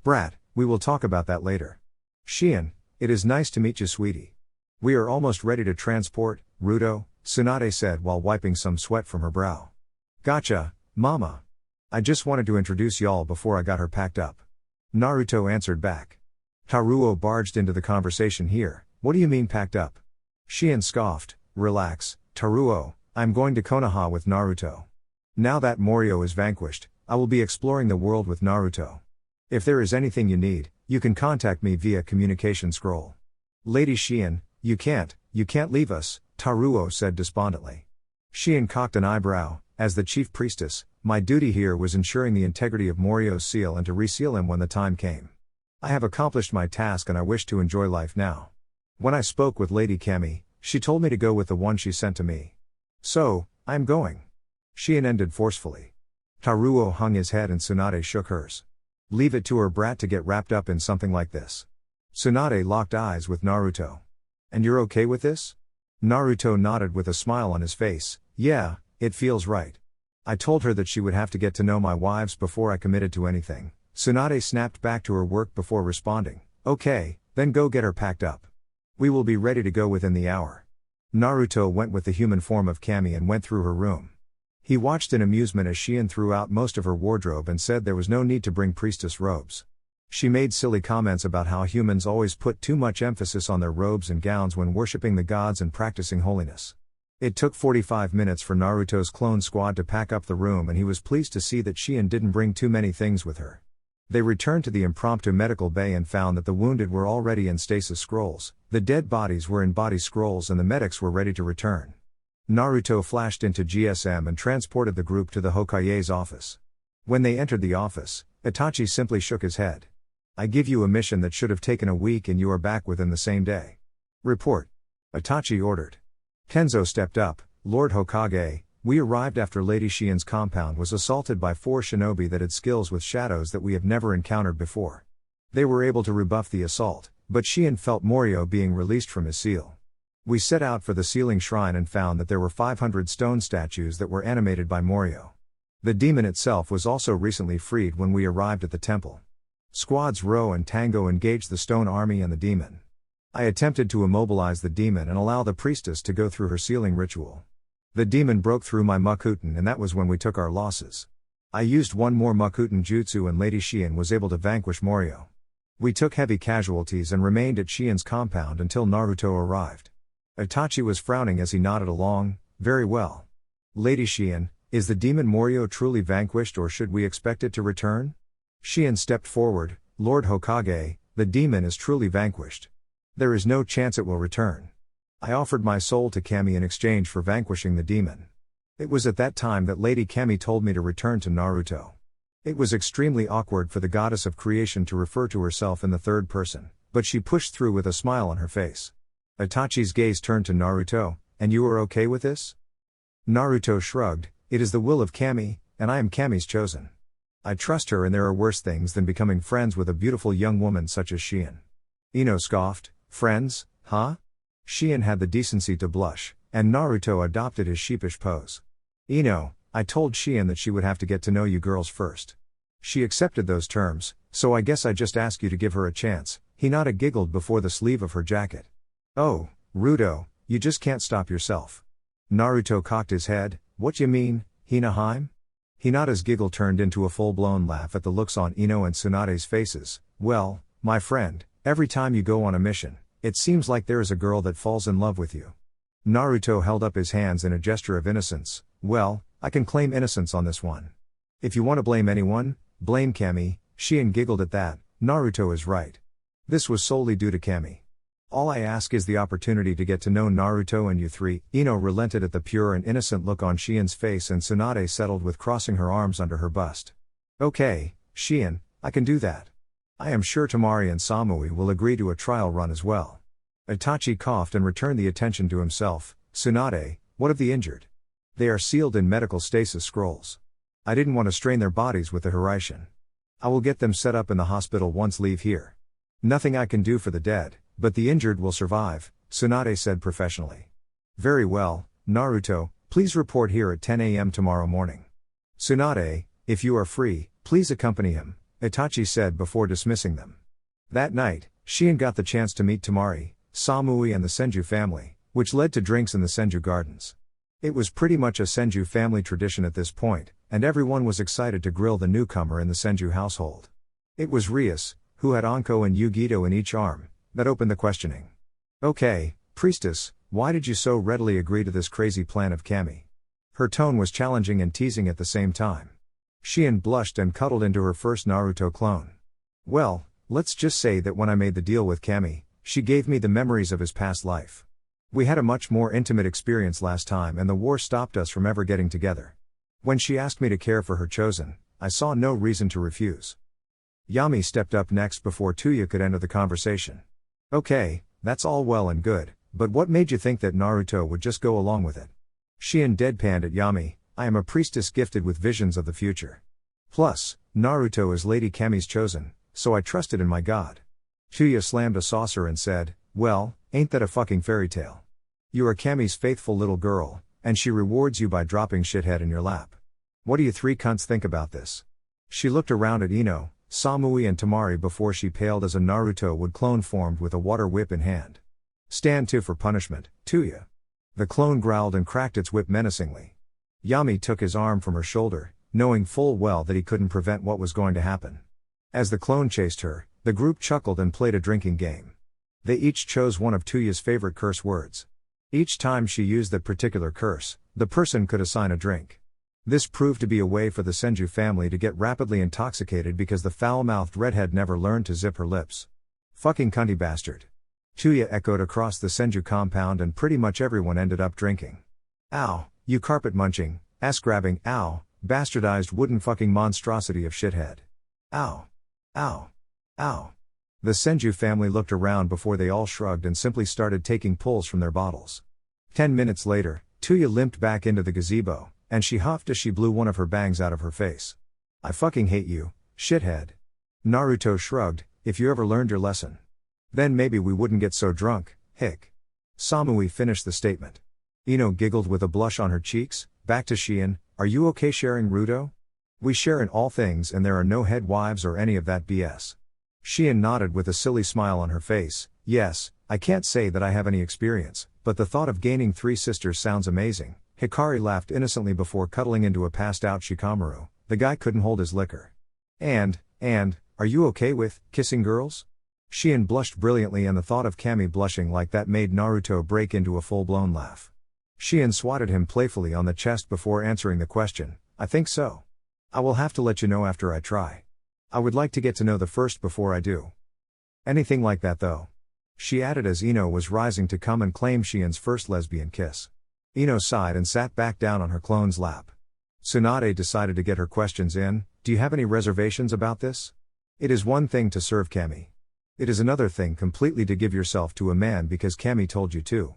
"Brat, we will talk about that later." "Shien, it is nice to meet you, sweetie. We are almost ready to transport, Ruto," Tsunade said while wiping some sweat from her brow. "Gotcha, Mama. I just wanted to introduce y'all before I got her packed up." Naruto answered back. Taruo barged into the conversation here. "What do you mean packed up?" Shien scoffed. "Relax, Taruo, I'm going to Konoha with Naruto. Now that Morio is vanquished, I will be exploring the world with Naruto. If there is anything you need, you can contact me via communication scroll." "Lady Shien, you can't leave us," Taruo said despondently. Shien cocked an eyebrow. "As the chief priestess, my duty here was ensuring the integrity of Morio's seal and to reseal him when the time came. I have accomplished my task and I wish to enjoy life now. When I spoke with Lady Kami, she told me to go with the one she sent to me. So, I am going." Shien ended forcefully. Taruo hung his head and Tsunade shook hers. "Leave it to her brat to get wrapped up in something like this." Tsunade locked eyes with Naruto. "And you're okay with this?" Naruto nodded with a smile on his face. "Yeah, it feels right. I told her that she would have to get to know my wives before I committed to anything." Tsunade snapped back to her work before responding. "Okay, then go get her packed up. We will be ready to go within the hour." Naruto went with the human form of Kami and went through her room. He watched in amusement as Shien threw out most of her wardrobe and said there was no need to bring priestess robes. She made silly comments about how humans always put too much emphasis on their robes and gowns when worshipping the gods and practicing holiness. It took 45 minutes for Naruto's clone squad to pack up the room, and he was pleased to see that Shien didn't bring too many things with her. They returned to the impromptu medical bay and found that the wounded were already in stasis scrolls, the dead bodies were in body scrolls, and the medics were ready to return. Naruto flashed into GSM and transported the group to the Hokage's office. When they entered the office, Itachi simply shook his head. "I give you a mission that should have taken a week and you are back within the same day. Report," Itachi ordered. Kenzo stepped up. "Lord Hokage, we arrived after Lady Shien's compound was assaulted by 4 shinobi that had skills with shadows that we have never encountered before. They were able to rebuff the assault, but Shien felt Morio being released from his seal. We set out for the sealing shrine and found that there were 500 stone statues that were animated by Morio. The demon itself was also recently freed when we arrived at the temple. Squads Ro and Tango engaged the stone army and the demon. I attempted to immobilize the demon and allow the priestess to go through her sealing ritual. The demon broke through my Makuten, and that was when we took our losses. I used one more Makuten jutsu and Lady Shien was able to vanquish Morio. We took heavy casualties and remained at Shien's compound until Naruto arrived." Itachi was frowning as he nodded along. "Very well. Lady Shien, is the demon Morio truly vanquished or should we expect it to return?" Shien stepped forward. "Lord Hokage, the demon is truly vanquished. There is no chance it will return. I offered my soul to Kami in exchange for vanquishing the demon. It was at that time that Lady Kami told me to return to Naruto. It was extremely awkward for the goddess of creation to refer to herself in the third person, but she pushed through with a smile on her face." Itachi's gaze turned to Naruto. "And you are okay with this?" Naruto shrugged. "It is the will of Kami, and I am Kami's chosen. I trust her, and there are worse things than becoming friends with a beautiful young woman such as Shien." Ino scoffed. "Friends, huh?" Shien had the decency to blush, and Naruto adopted his sheepish pose. "Ino, I told Shien that she would have to get to know you girls first. She accepted those terms, so I guess I just ask you to give her a chance." Hinata giggled before the sleeve of her jacket. "Oh, Ruto, you just can't stop yourself." Naruto cocked his head. "What you mean, Hinaheim?" Hinata's giggle turned into a full-blown laugh at the looks on Ino and Tsunade's faces. "Well, my friend, every time you go on a mission, it seems like there is a girl that falls in love with you." Naruto held up his hands in a gesture of innocence. "Well, I can claim innocence on this one. If you want to blame anyone, blame Kami." Shien giggled at that. "Naruto is right. This was solely due to Kami. All I ask is the opportunity to get to know Naruto and you three. Ino relented at the pure and innocent look on Shien's face, and Tsunade settled with crossing her arms under her bust. Okay, Shien, I can do that. I am sure Temari and Samui will agree to a trial run as well. Itachi coughed and returned the attention to himself. Tsunade, what of the injured? They are sealed in medical stasis scrolls. I didn't want to strain their bodies with the Hiraishin. I will get them set up in the hospital once leave here. Nothing I can do for the dead, but the injured will survive, Tsunade said professionally. Very well, Naruto, please report here at 10 a.m. tomorrow morning. Tsunade, if you are free, please accompany him, Itachi said before dismissing them. That night, Shien got the chance to meet Temari, Samui and the Senju family, which led to drinks in the Senju gardens. It was pretty much a Senju family tradition at this point, and everyone was excited to grill the newcomer in the Senju household. It was Rias, who had Anko and Yugito in each arm, that opened the questioning. Okay, priestess, why did you so readily agree to this crazy plan of Kami? Her tone was challenging and teasing at the same time. Shien blushed and cuddled into her first Naruto clone. Well, let's just say that when I made the deal with Kami, she gave me the memories of his past life. We had a much more intimate experience last time, and the war stopped us from ever getting together. When she asked me to care for her chosen, I saw no reason to refuse. Yami stepped up next before Tuya could enter the conversation. Okay, that's all well and good, but what made you think that Naruto would just go along with it? Shien deadpanned at Yami. I am a priestess gifted with visions of the future. Plus, Naruto is Lady Kami's chosen, so I trusted in my god. Tuya slammed a saucer and said, well, ain't that a fucking fairy tale? You are Kami's faithful little girl, and she rewards you by dropping shithead in your lap. What do you three cunts think about this? She looked around at Ino, Samui and Temari before she paled as a Naruto would clone formed with a water whip in hand. Stand to for punishment, Tuya. The clone growled and cracked its whip menacingly. Yami took his arm from her shoulder, knowing full well that he couldn't prevent what was going to happen. As the clone chased her, the group chuckled and played a drinking game. They each chose one of Tuya's favorite curse words. Each time she used that particular curse, the person could assign a drink. This proved to be a way for the Senju family to get rapidly intoxicated because the foul-mouthed redhead never learned to zip her lips. Fucking cunty bastard. Tuya echoed across the Senju compound, and pretty much everyone ended up drinking. Ow, you carpet-munching, ass-grabbing, ow, bastardized wooden fucking monstrosity of shithead. Ow. Ow. Ow. The Senju family looked around before they all shrugged and simply started taking pulls from their bottles. 10 minutes later, Tuya limped back into the gazebo, and she huffed as she blew one of her bangs out of her face. I fucking hate you, shithead. Naruto shrugged, if you ever learned your lesson. Then maybe we wouldn't get so drunk, hick. Samui finished the statement. Ino giggled with a blush on her cheeks. Back to Shien, are you okay sharing Rudo? We share in all things and there are no head wives or any of that BS. Shien nodded with a silly smile on her face. Yes, I can't say that I have any experience, but the thought of gaining 3 sisters sounds amazing. Hikari laughed innocently before cuddling into a passed-out Shikamaru. The guy couldn't hold his liquor. And, are you okay with kissing girls? Shien blushed brilliantly, and the thought of Kami blushing like that made Naruto break into a full-blown laugh. Shien swatted him playfully on the chest before answering the question. I think so. I will have to let you know after I try. I would like to get to know the first before I do. Anything like that though. She added as Ino was rising to come and claim Shien's first lesbian kiss. Ino sighed and sat back down on her clone's lap. Tsunade decided to get her questions in. Do you have any reservations about this? It is one thing to serve Kami. It is another thing completely to give yourself to a man because Kami told you to.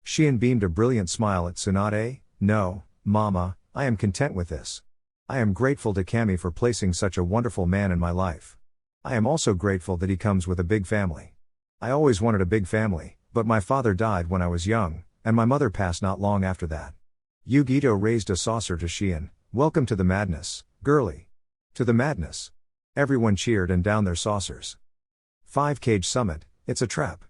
Shien beamed a brilliant smile at Tsunade. No, Mama, I am content with this. I am grateful to Kami for placing such a wonderful man in my life. I am also grateful that he comes with a big family. I always wanted a big family, but my father died when I was young, and my mother passed not long after that. Yugito raised a saucer to Shien. Welcome to the madness, girlie. To the madness. Everyone cheered and downed their saucers. 5-Cage Summit, it's a trap.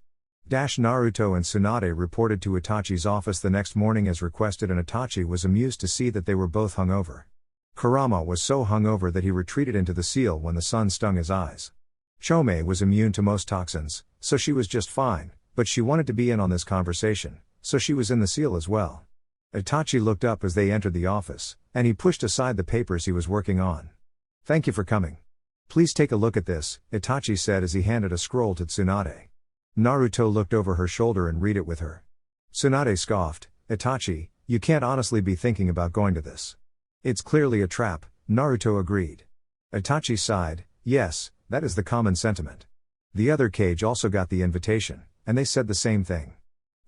Naruto and Tsunade reported to Itachi's office the next morning as requested, and Itachi was amused to see that they were both hungover. Kurama was so hungover that he retreated into the seal when the sun stung his eyes. Chome was immune to most toxins, so she was just fine, but she wanted to be in on this conversation, so she was in the seal as well. Itachi looked up as they entered the office, and he pushed aside the papers he was working on. Thank you for coming. Please take a look at this, Itachi said as he handed a scroll to Tsunade. Naruto looked over her shoulder and read it with her. Tsunade scoffed, Itachi, you can't honestly be thinking about going to this. It's clearly a trap, Naruto agreed. Itachi sighed, yes, that is the common sentiment. The other cage also got the invitation, and they said the same thing.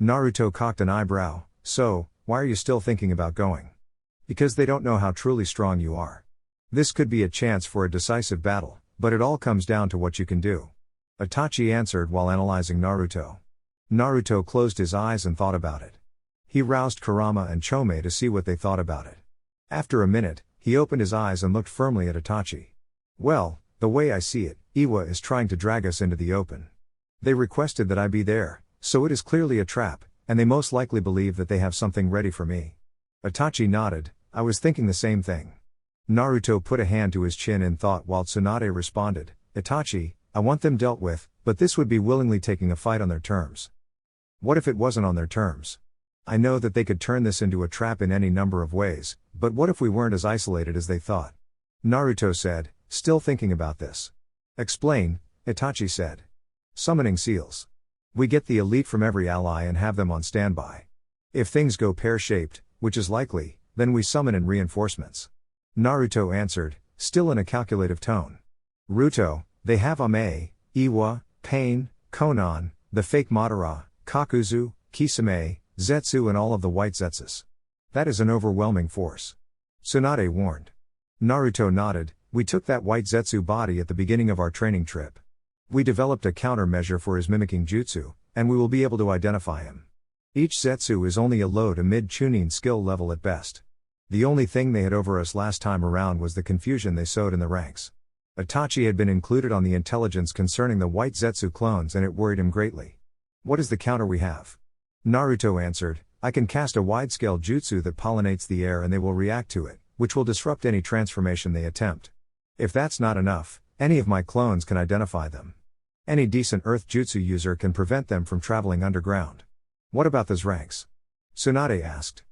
Naruto cocked an eyebrow, so, why are you still thinking about going? Because they don't know how truly strong you are. This could be a chance for a decisive battle, but it all comes down to what you can do. Itachi answered while analyzing Naruto. Naruto closed his eyes and thought about it. He roused Kurama and Chome to see what they thought about it. After a minute, he opened his eyes and looked firmly at Itachi. Well, the way I see it, Iwa is trying to drag us into the open. They requested that I be there, so it is clearly a trap, and they most likely believe that they have something ready for me. Itachi nodded, I was thinking the same thing. Naruto put a hand to his chin in thought while Tsunade responded, Itachi, I want them dealt with, but this would be willingly taking a fight on their terms. What if it wasn't on their terms? I know that they could turn this into a trap in any number of ways, but what if we weren't as isolated as they thought? Naruto said, still thinking about this. Explain, Itachi said. Summoning seals. We get the elite from every ally and have them on standby. If things go pear-shaped, which is likely, then we summon in reinforcements. Naruto answered, still in a calculative tone. Ruto, they have Ame, Iwa, Pain, Konan, the fake Madara, Kakuzu, Kisame, Zetsu and all of the white Zetsus. That is an overwhelming force. Tsunade warned. Naruto nodded, we took that white Zetsu body at the beginning of our training trip. We developed a countermeasure for his mimicking jutsu, and we will be able to identify him. Each Zetsu is only a low to mid Chunin skill level at best. The only thing they had over us last time around was the confusion they sowed in the ranks. Itachi had been included on the intelligence concerning the white Zetsu clones and it worried him greatly. What is the counter we have? Naruto answered, I can cast a wide-scale jutsu that pollinates the air and they will react to it, which will disrupt any transformation they attempt. If that's not enough, any of my clones can identify them. Any decent earth jutsu user can prevent them from traveling underground. What about those ranks? Tsunade asked.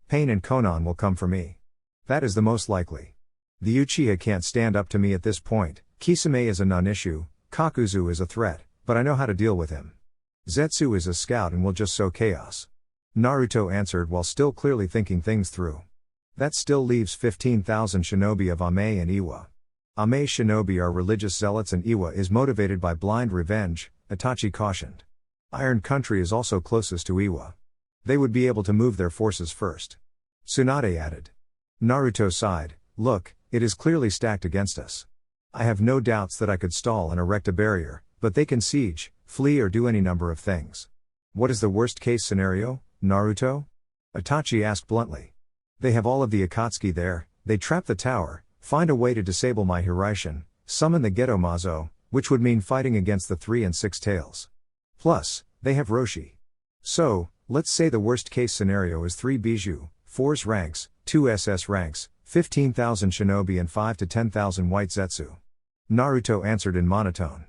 Pain and Konan will come for me. That is the most likely. The Uchiha can't stand up to me at this point, Kisame is a non-issue, Kakuzu is a threat, but I know how to deal with him. Zetsu is a scout and will just sow chaos. Naruto answered while still clearly thinking things through. That still leaves 15,000 shinobi of Ame and Iwa. Ame shinobi are religious zealots and Iwa is motivated by blind revenge, Itachi cautioned. Iron Country is also closest to Iwa. They would be able to move their forces first. Tsunade added. Naruto sighed, look, it is clearly stacked against us. I have no doubts that I could stall and erect a barrier, but they can siege, flee or do any number of things. What is the worst case scenario, Naruto? Itachi asked bluntly. They have all of the Akatsuki there, they trap the tower, find a way to disable my Hiruzen, summon the Geto Mazo, which would mean fighting against the 3 and 6 tails. Plus, they have Roshi. So, let's say the worst case scenario is 3 Bijou, 4's ranks, 2 SS ranks, 15,000 shinobi and 5 to 10,000 white Zetsu. Naruto answered in monotone.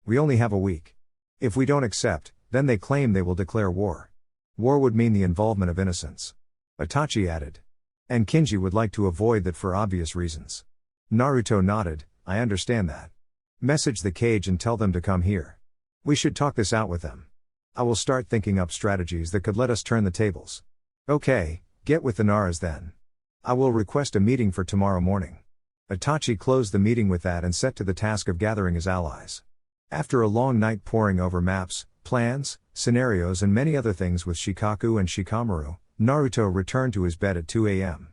We only have a week. If we don't accept, then they claim they will declare war. War would mean the involvement of innocents. Itachi added. And Kinji would like to avoid that for obvious reasons. Naruto nodded, I understand that. Message the cage and tell them to come here. We should talk this out with them. I will start thinking up strategies that could let us turn the tables. Okay, get with the Naras then. I will request a meeting for tomorrow morning. Itachi closed the meeting with that and set to the task of gathering his allies. After a long night poring over maps, plans, scenarios and many other things with Shikaku and Shikamaru, Naruto returned to his bed at 2 a.m.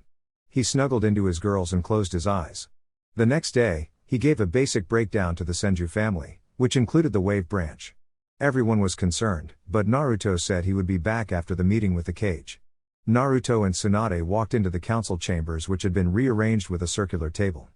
He snuggled into his girls and closed his eyes. The next day, he gave a basic breakdown to the Senju family, which included the wave branch. Everyone was concerned, but Naruto said he would be back after the meeting with the cage. Naruto and Tsunade walked into the council chambers which had been rearranged with a circular table.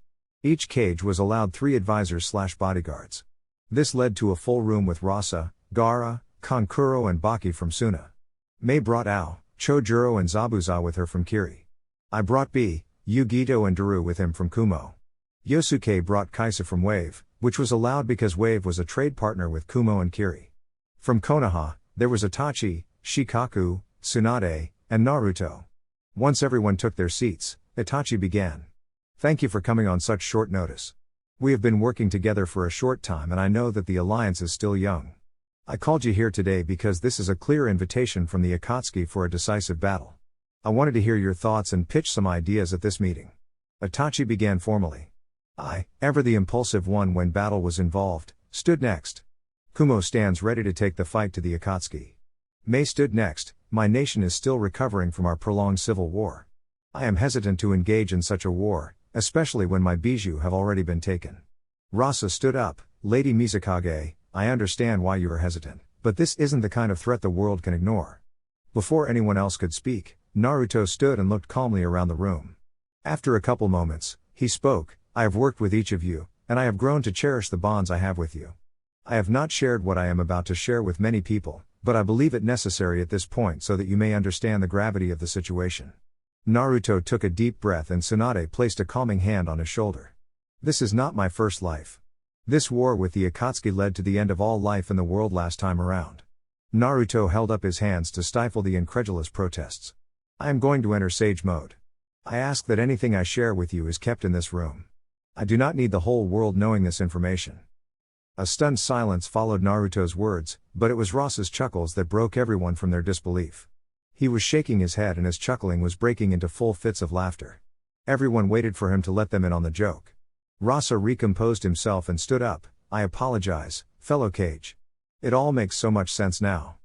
Each cage was allowed 3 advisors/bodyguards. This led to a full room with Rasa, Gaara, Kankuro and Baki from Suna. Mei brought Ao, Chojuro and Zabuza with her from Kiri. I brought B, Yugito and Daru with him from Kumo. Yosuke brought Kaisa from Wave, which was allowed because Wave was a trade partner with Kumo and Kiri. From Konoha, there was Itachi, Shikaku, Tsunade, and Naruto. Once everyone took their seats, Itachi began. Thank you for coming on such short notice. We have been working together for a short time and I know that the alliance is still young. I called you here today because this is a clear invitation from the Akatsuki for a decisive battle. I wanted to hear your thoughts and pitch some ideas at this meeting. Itachi began formally. I, ever the impulsive one when battle was involved, stood next. Kumo stands ready to take the fight to the Akatsuki. Mei stood next. My nation is still recovering from our prolonged civil war. I am hesitant to engage in such a war, especially when my bijou have already been taken. Rasa stood up. Lady Mizukage, I understand why you are hesitant, but this isn't the kind of threat the world can ignore. Before anyone else could speak, Naruto stood and looked calmly around the room. After a couple moments, he spoke. I have worked with each of you, and I have grown to cherish the bonds I have with you. I have not shared what I am about to share with many people, but I believe it necessary at this point so that you may understand the gravity of the situation. Naruto took a deep breath and Tsunade placed a calming hand on his shoulder. This is not my first life. This war with the Akatsuki led to the end of all life in the world last time around. Naruto held up his hands to stifle the incredulous protests. I am going to enter sage mode. I ask that anything I share with you is kept in this room. I do not need the whole world knowing this information. A stunned silence followed Naruto's words, but it was Ross's chuckles that broke everyone from their disbelief. He was shaking his head and his chuckling was breaking into full fits of laughter. Everyone waited for him to let them in on the joke. Rasa recomposed himself and stood up. I apologize, fellow Kage. It all makes so much sense now.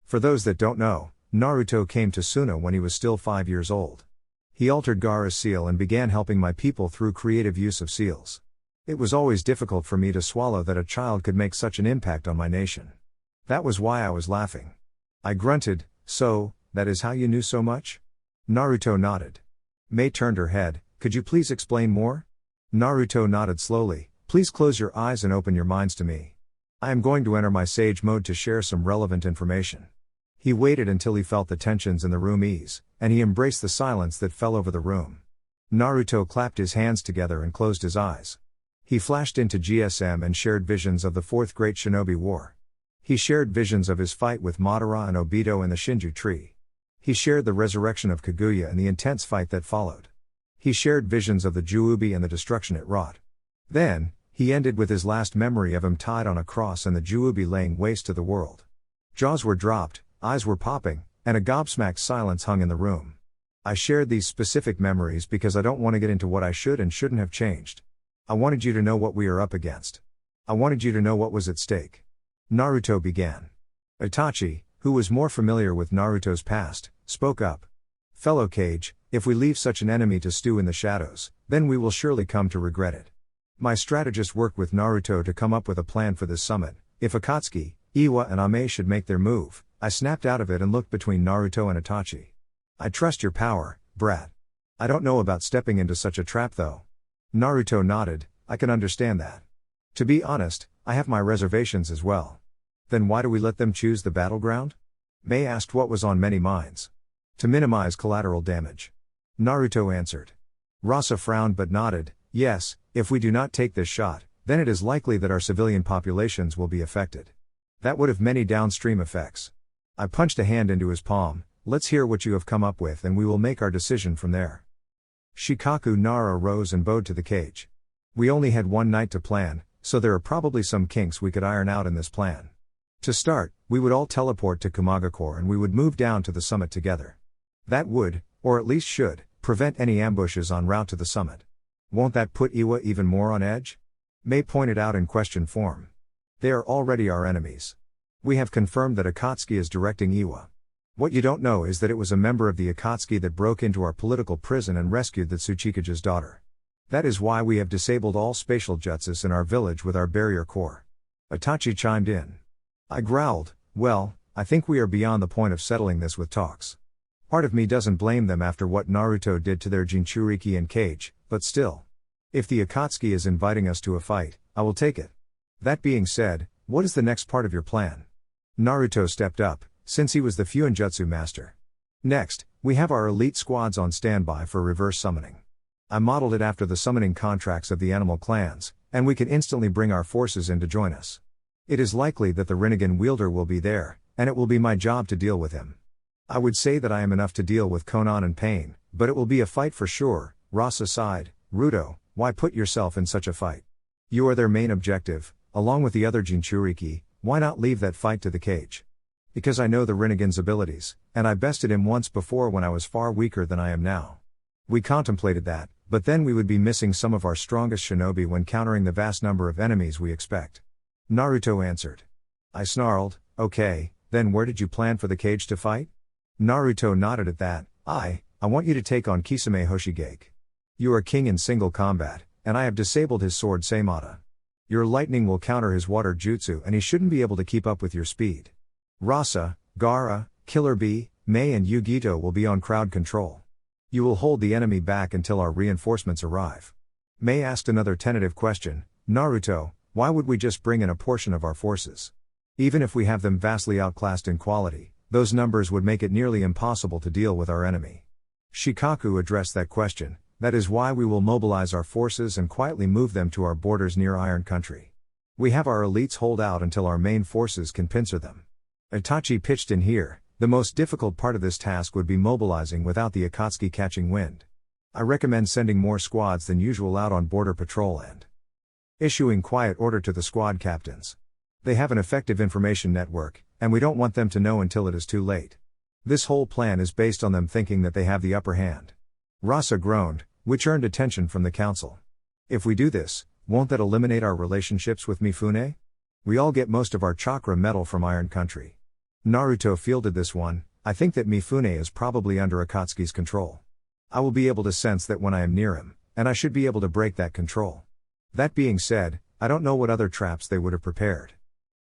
For those that don't know, Naruto came to Suna when he was still 5 years old. He altered Gaara's seal and began helping my people through creative use of seals. It was always difficult for me to swallow that a child could make such an impact on my nation. That was why I was laughing. I grunted, so, that is how you knew so much? Naruto nodded. Mei turned her head, could you please explain more? Naruto nodded slowly, please close your eyes and open your minds to me. I am going to enter my sage mode to share some relevant information. He waited until he felt the tensions in the room ease, and he embraced the silence that fell over the room. Naruto clapped his hands together and closed his eyes. He flashed into GSM and shared visions of the Fourth Great Shinobi War. He shared visions of his fight with Madara and Obito in the Shinju tree. He shared the resurrection of Kaguya and the intense fight that followed. He shared visions of the Juubi and the destruction it wrought. Then, he ended with his last memory of him tied on a cross and the Juubi laying waste to the world. Jaws were dropped, eyes were popping, and a gobsmacked silence hung in the room. I shared these specific memories because I don't want to get into what I should and shouldn't have changed. I wanted you to know what we are up against. I wanted you to know what was at stake. Naruto began. Itachi, who was more familiar with Naruto's past, spoke up. Fellow Kage, if we leave such an enemy to stew in the shadows, then we will surely come to regret it. My strategist worked with Naruto to come up with a plan for this summit. If Akatsuki, Iwa and Ame should make their move, I snapped out of it and looked between Naruto and Itachi. I trust your power, brat. I don't know about stepping into such a trap though. Naruto nodded, I can understand that. To be honest, I have my reservations as well. Then why do we let them choose the battleground? Mei asked what was on many minds. To minimize collateral damage. Naruto answered. Rasa frowned but nodded, yes, if we do not take this shot, then it is likely that our civilian populations will be affected. That would have many downstream effects. I punched a hand into his palm, let's hear what you have come up with and we will make our decision from there. Shikaku Nara rose and bowed to the Kage. We only had one night to plan, so there are probably some kinks we could iron out in this plan. To start, we would all teleport to Sunagakure and we would move down to the summit together. That would, or at least should, prevent any ambushes en route to the summit. Won't that put Iwa even more on edge? Mei pointed out in question form. They are already our enemies. We have confirmed that Akatsuki is directing Iwa. What you don't know is that it was a member of the Akatsuki that broke into our political prison and rescued the Tsuchikage's daughter. That is why we have disabled all spatial jutsus in our village with our barrier core. Itachi chimed in. I growled, well, I think we are beyond the point of settling this with talks. Part of me doesn't blame them after what Naruto did to their Jinchuriki and Kage, but still. If the Akatsuki is inviting us to a fight, I will take it. That being said, what is the next part of your plan? Naruto stepped up, since he was the Fuinjutsu master. Next, we have our elite squads on standby for reverse summoning. I modeled it after the summoning contracts of the animal clans, and we can instantly bring our forces in to join us. It is likely that the Rinnegan wielder will be there, and it will be my job to deal with him. I would say that I am enough to deal with Konan and Pain, but it will be a fight for sure. Rasa sighed, Ruto, why put yourself in such a fight? You are their main objective, along with the other Jinchuriki, Why not leave that fight to the cage? Because I know the Rinnegan's abilities, and I bested him once before when I was far weaker than I am now. We contemplated that, but then we would be missing some of our strongest shinobi when countering the vast number of enemies we expect. Naruto answered. I snarled, okay, then where did you plan for the cage to fight? Naruto nodded at that. I want you to take on Kisame Hoshigeki. You are king in single combat, and I have disabled his sword Seimata. Your lightning will counter his water jutsu and he shouldn't be able to keep up with your speed. Rasa, Gaara, Killer Bee, Mei and Yugito will be on crowd control. You will hold the enemy back until our reinforcements arrive. Mei asked another tentative question, Naruto, why would we just bring in a portion of our forces? Even if we have them vastly outclassed in quality, those numbers would make it nearly impossible to deal with our enemy. Shikaku addressed that question. That is why we will mobilize our forces and quietly move them to our borders near Iron Country. We have our elites hold out until our main forces can pincer them. Itachi pitched in here. The most difficult part of this task would be mobilizing without the Akatsuki catching wind. I recommend sending more squads than usual out on border patrol and issuing quiet order to the squad captains. They have an effective information network, and we don't want them to know until it is too late. This whole plan is based on them thinking that they have the upper hand. Rasa groaned, which earned attention from the council. If we do this, won't that eliminate our relationships with Mifune? We all get most of our chakra metal from Iron Country. Naruto fielded this one. I think that Mifune is probably under Akatsuki's control. I will be able to sense that when I am near him, and I should be able to break that control. That being said, I don't know what other traps they would have prepared.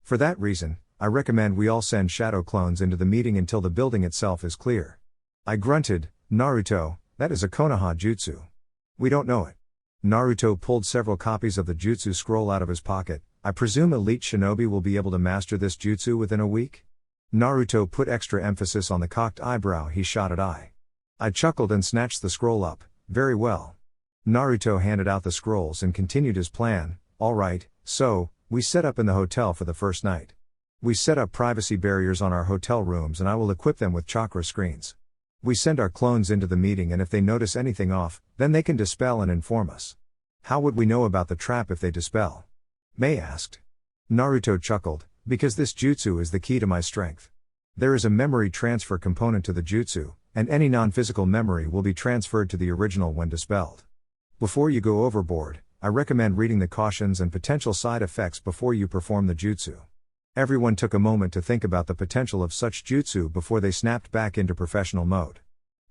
For that reason, I recommend we all send shadow clones into the meeting until the building itself is clear. I grunted, Naruto, that is a Konoha jutsu. We don't know it. Naruto pulled several copies of the jutsu scroll out of his pocket. I presume elite shinobi will be able to master this jutsu within a week? Naruto put extra emphasis on the cocked eyebrow he shot at I chuckled and snatched the scroll up. Very well. Naruto handed out the scrolls and continued his plan. Alright, so, we set up in the hotel for the first night. We set up privacy barriers on our hotel rooms and I will equip them with chakra screens. We send our clones into the meeting and if they notice anything off, then they can dispel and inform us. How would we know about the trap if they dispel? Mei asked. Naruto chuckled, because this jutsu is the key to my strength. There is a memory transfer component to the jutsu, and any non-physical memory will be transferred to the original when dispelled. Before you go overboard, I recommend reading the cautions and potential side effects before you perform the jutsu. Everyone took a moment to think about the potential of such jutsu before they snapped back into professional mode.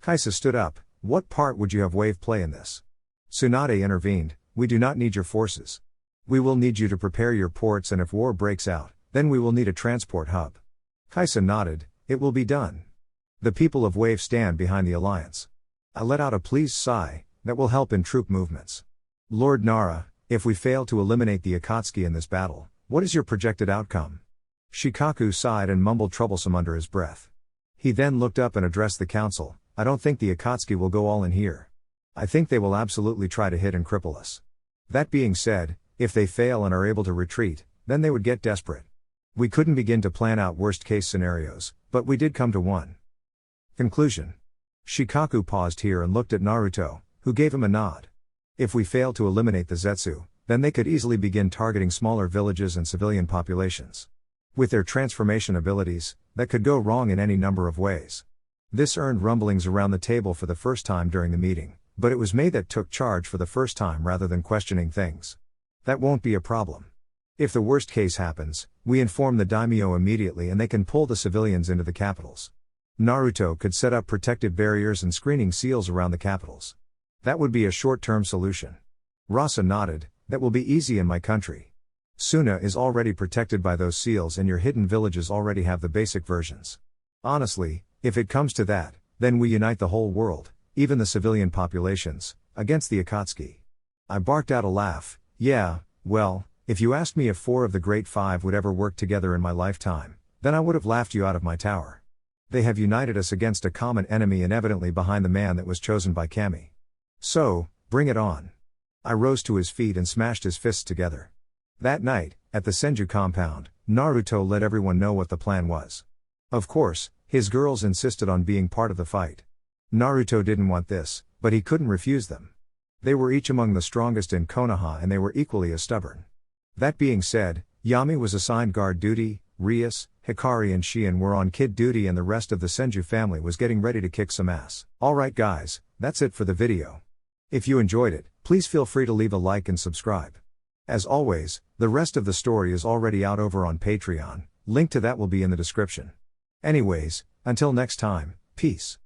Kaisa stood up. What part would you have wave play in this? Tsunade intervened. We do not need your forces. We will need you to prepare your ports and if war breaks out, then we will need a transport hub. Kaisa nodded. It will be done. The people of Wave stand behind the alliance. I let out a pleased sigh. That will help in troop movements. Lord Nara, if we fail to eliminate the Akatsuki in this battle, what is your projected outcome? Shikaku sighed and mumbled troublesome under his breath. He then looked up and addressed the council. I don't think the Akatsuki will go all in here. I think they will absolutely try to hit and cripple us. That being said, if they fail and are able to retreat, then they would get desperate. We couldn't begin to plan out worst case scenarios, but we did come to one. Conclusion. Shikaku paused here and looked at Naruto, who gave him a nod. If we fail to eliminate the Zetsu, then they could easily begin targeting smaller villages and civilian populations. With their transformation abilities, that could go wrong in any number of ways. This earned rumblings around the table for the first time during the meeting, but it was Mei that took charge for the first time rather than questioning things. That won't be a problem. If the worst case happens, we inform the daimyo immediately and they can pull the civilians into the capitals. Naruto could set up protective barriers and screening seals around the capitals. That would be a short-term solution. Rasa nodded. That will be easy in my country. Suna is already protected by those seals and your hidden villages already have the basic versions. Honestly, if it comes to that, then we unite the whole world, even the civilian populations, against the Akatsuki. I barked out a laugh. Yeah, well, if you asked me if 4 of the Great 5 would ever work together in my lifetime, then I would have laughed you out of my tower. They have united us against a common enemy and evidently behind the man that was chosen by Kami. So, bring it on. I rose to his feet and smashed his fists together. That night, at the Senju compound, Naruto let everyone know what the plan was. Of course, his girls insisted on being part of the fight. Naruto didn't want this, but he couldn't refuse them. They were each among the strongest in Konoha and they were equally as stubborn. That being said, Yami was assigned guard duty, Rias, Hikari and Shion were on kid duty and the rest of the Senju family was getting ready to kick some ass. Alright guys, that's it for the video. If you enjoyed it, please feel free to leave a like and subscribe. As always, the rest of the story is already out over on Patreon, link to that will be in the description. Anyways, until next time, peace.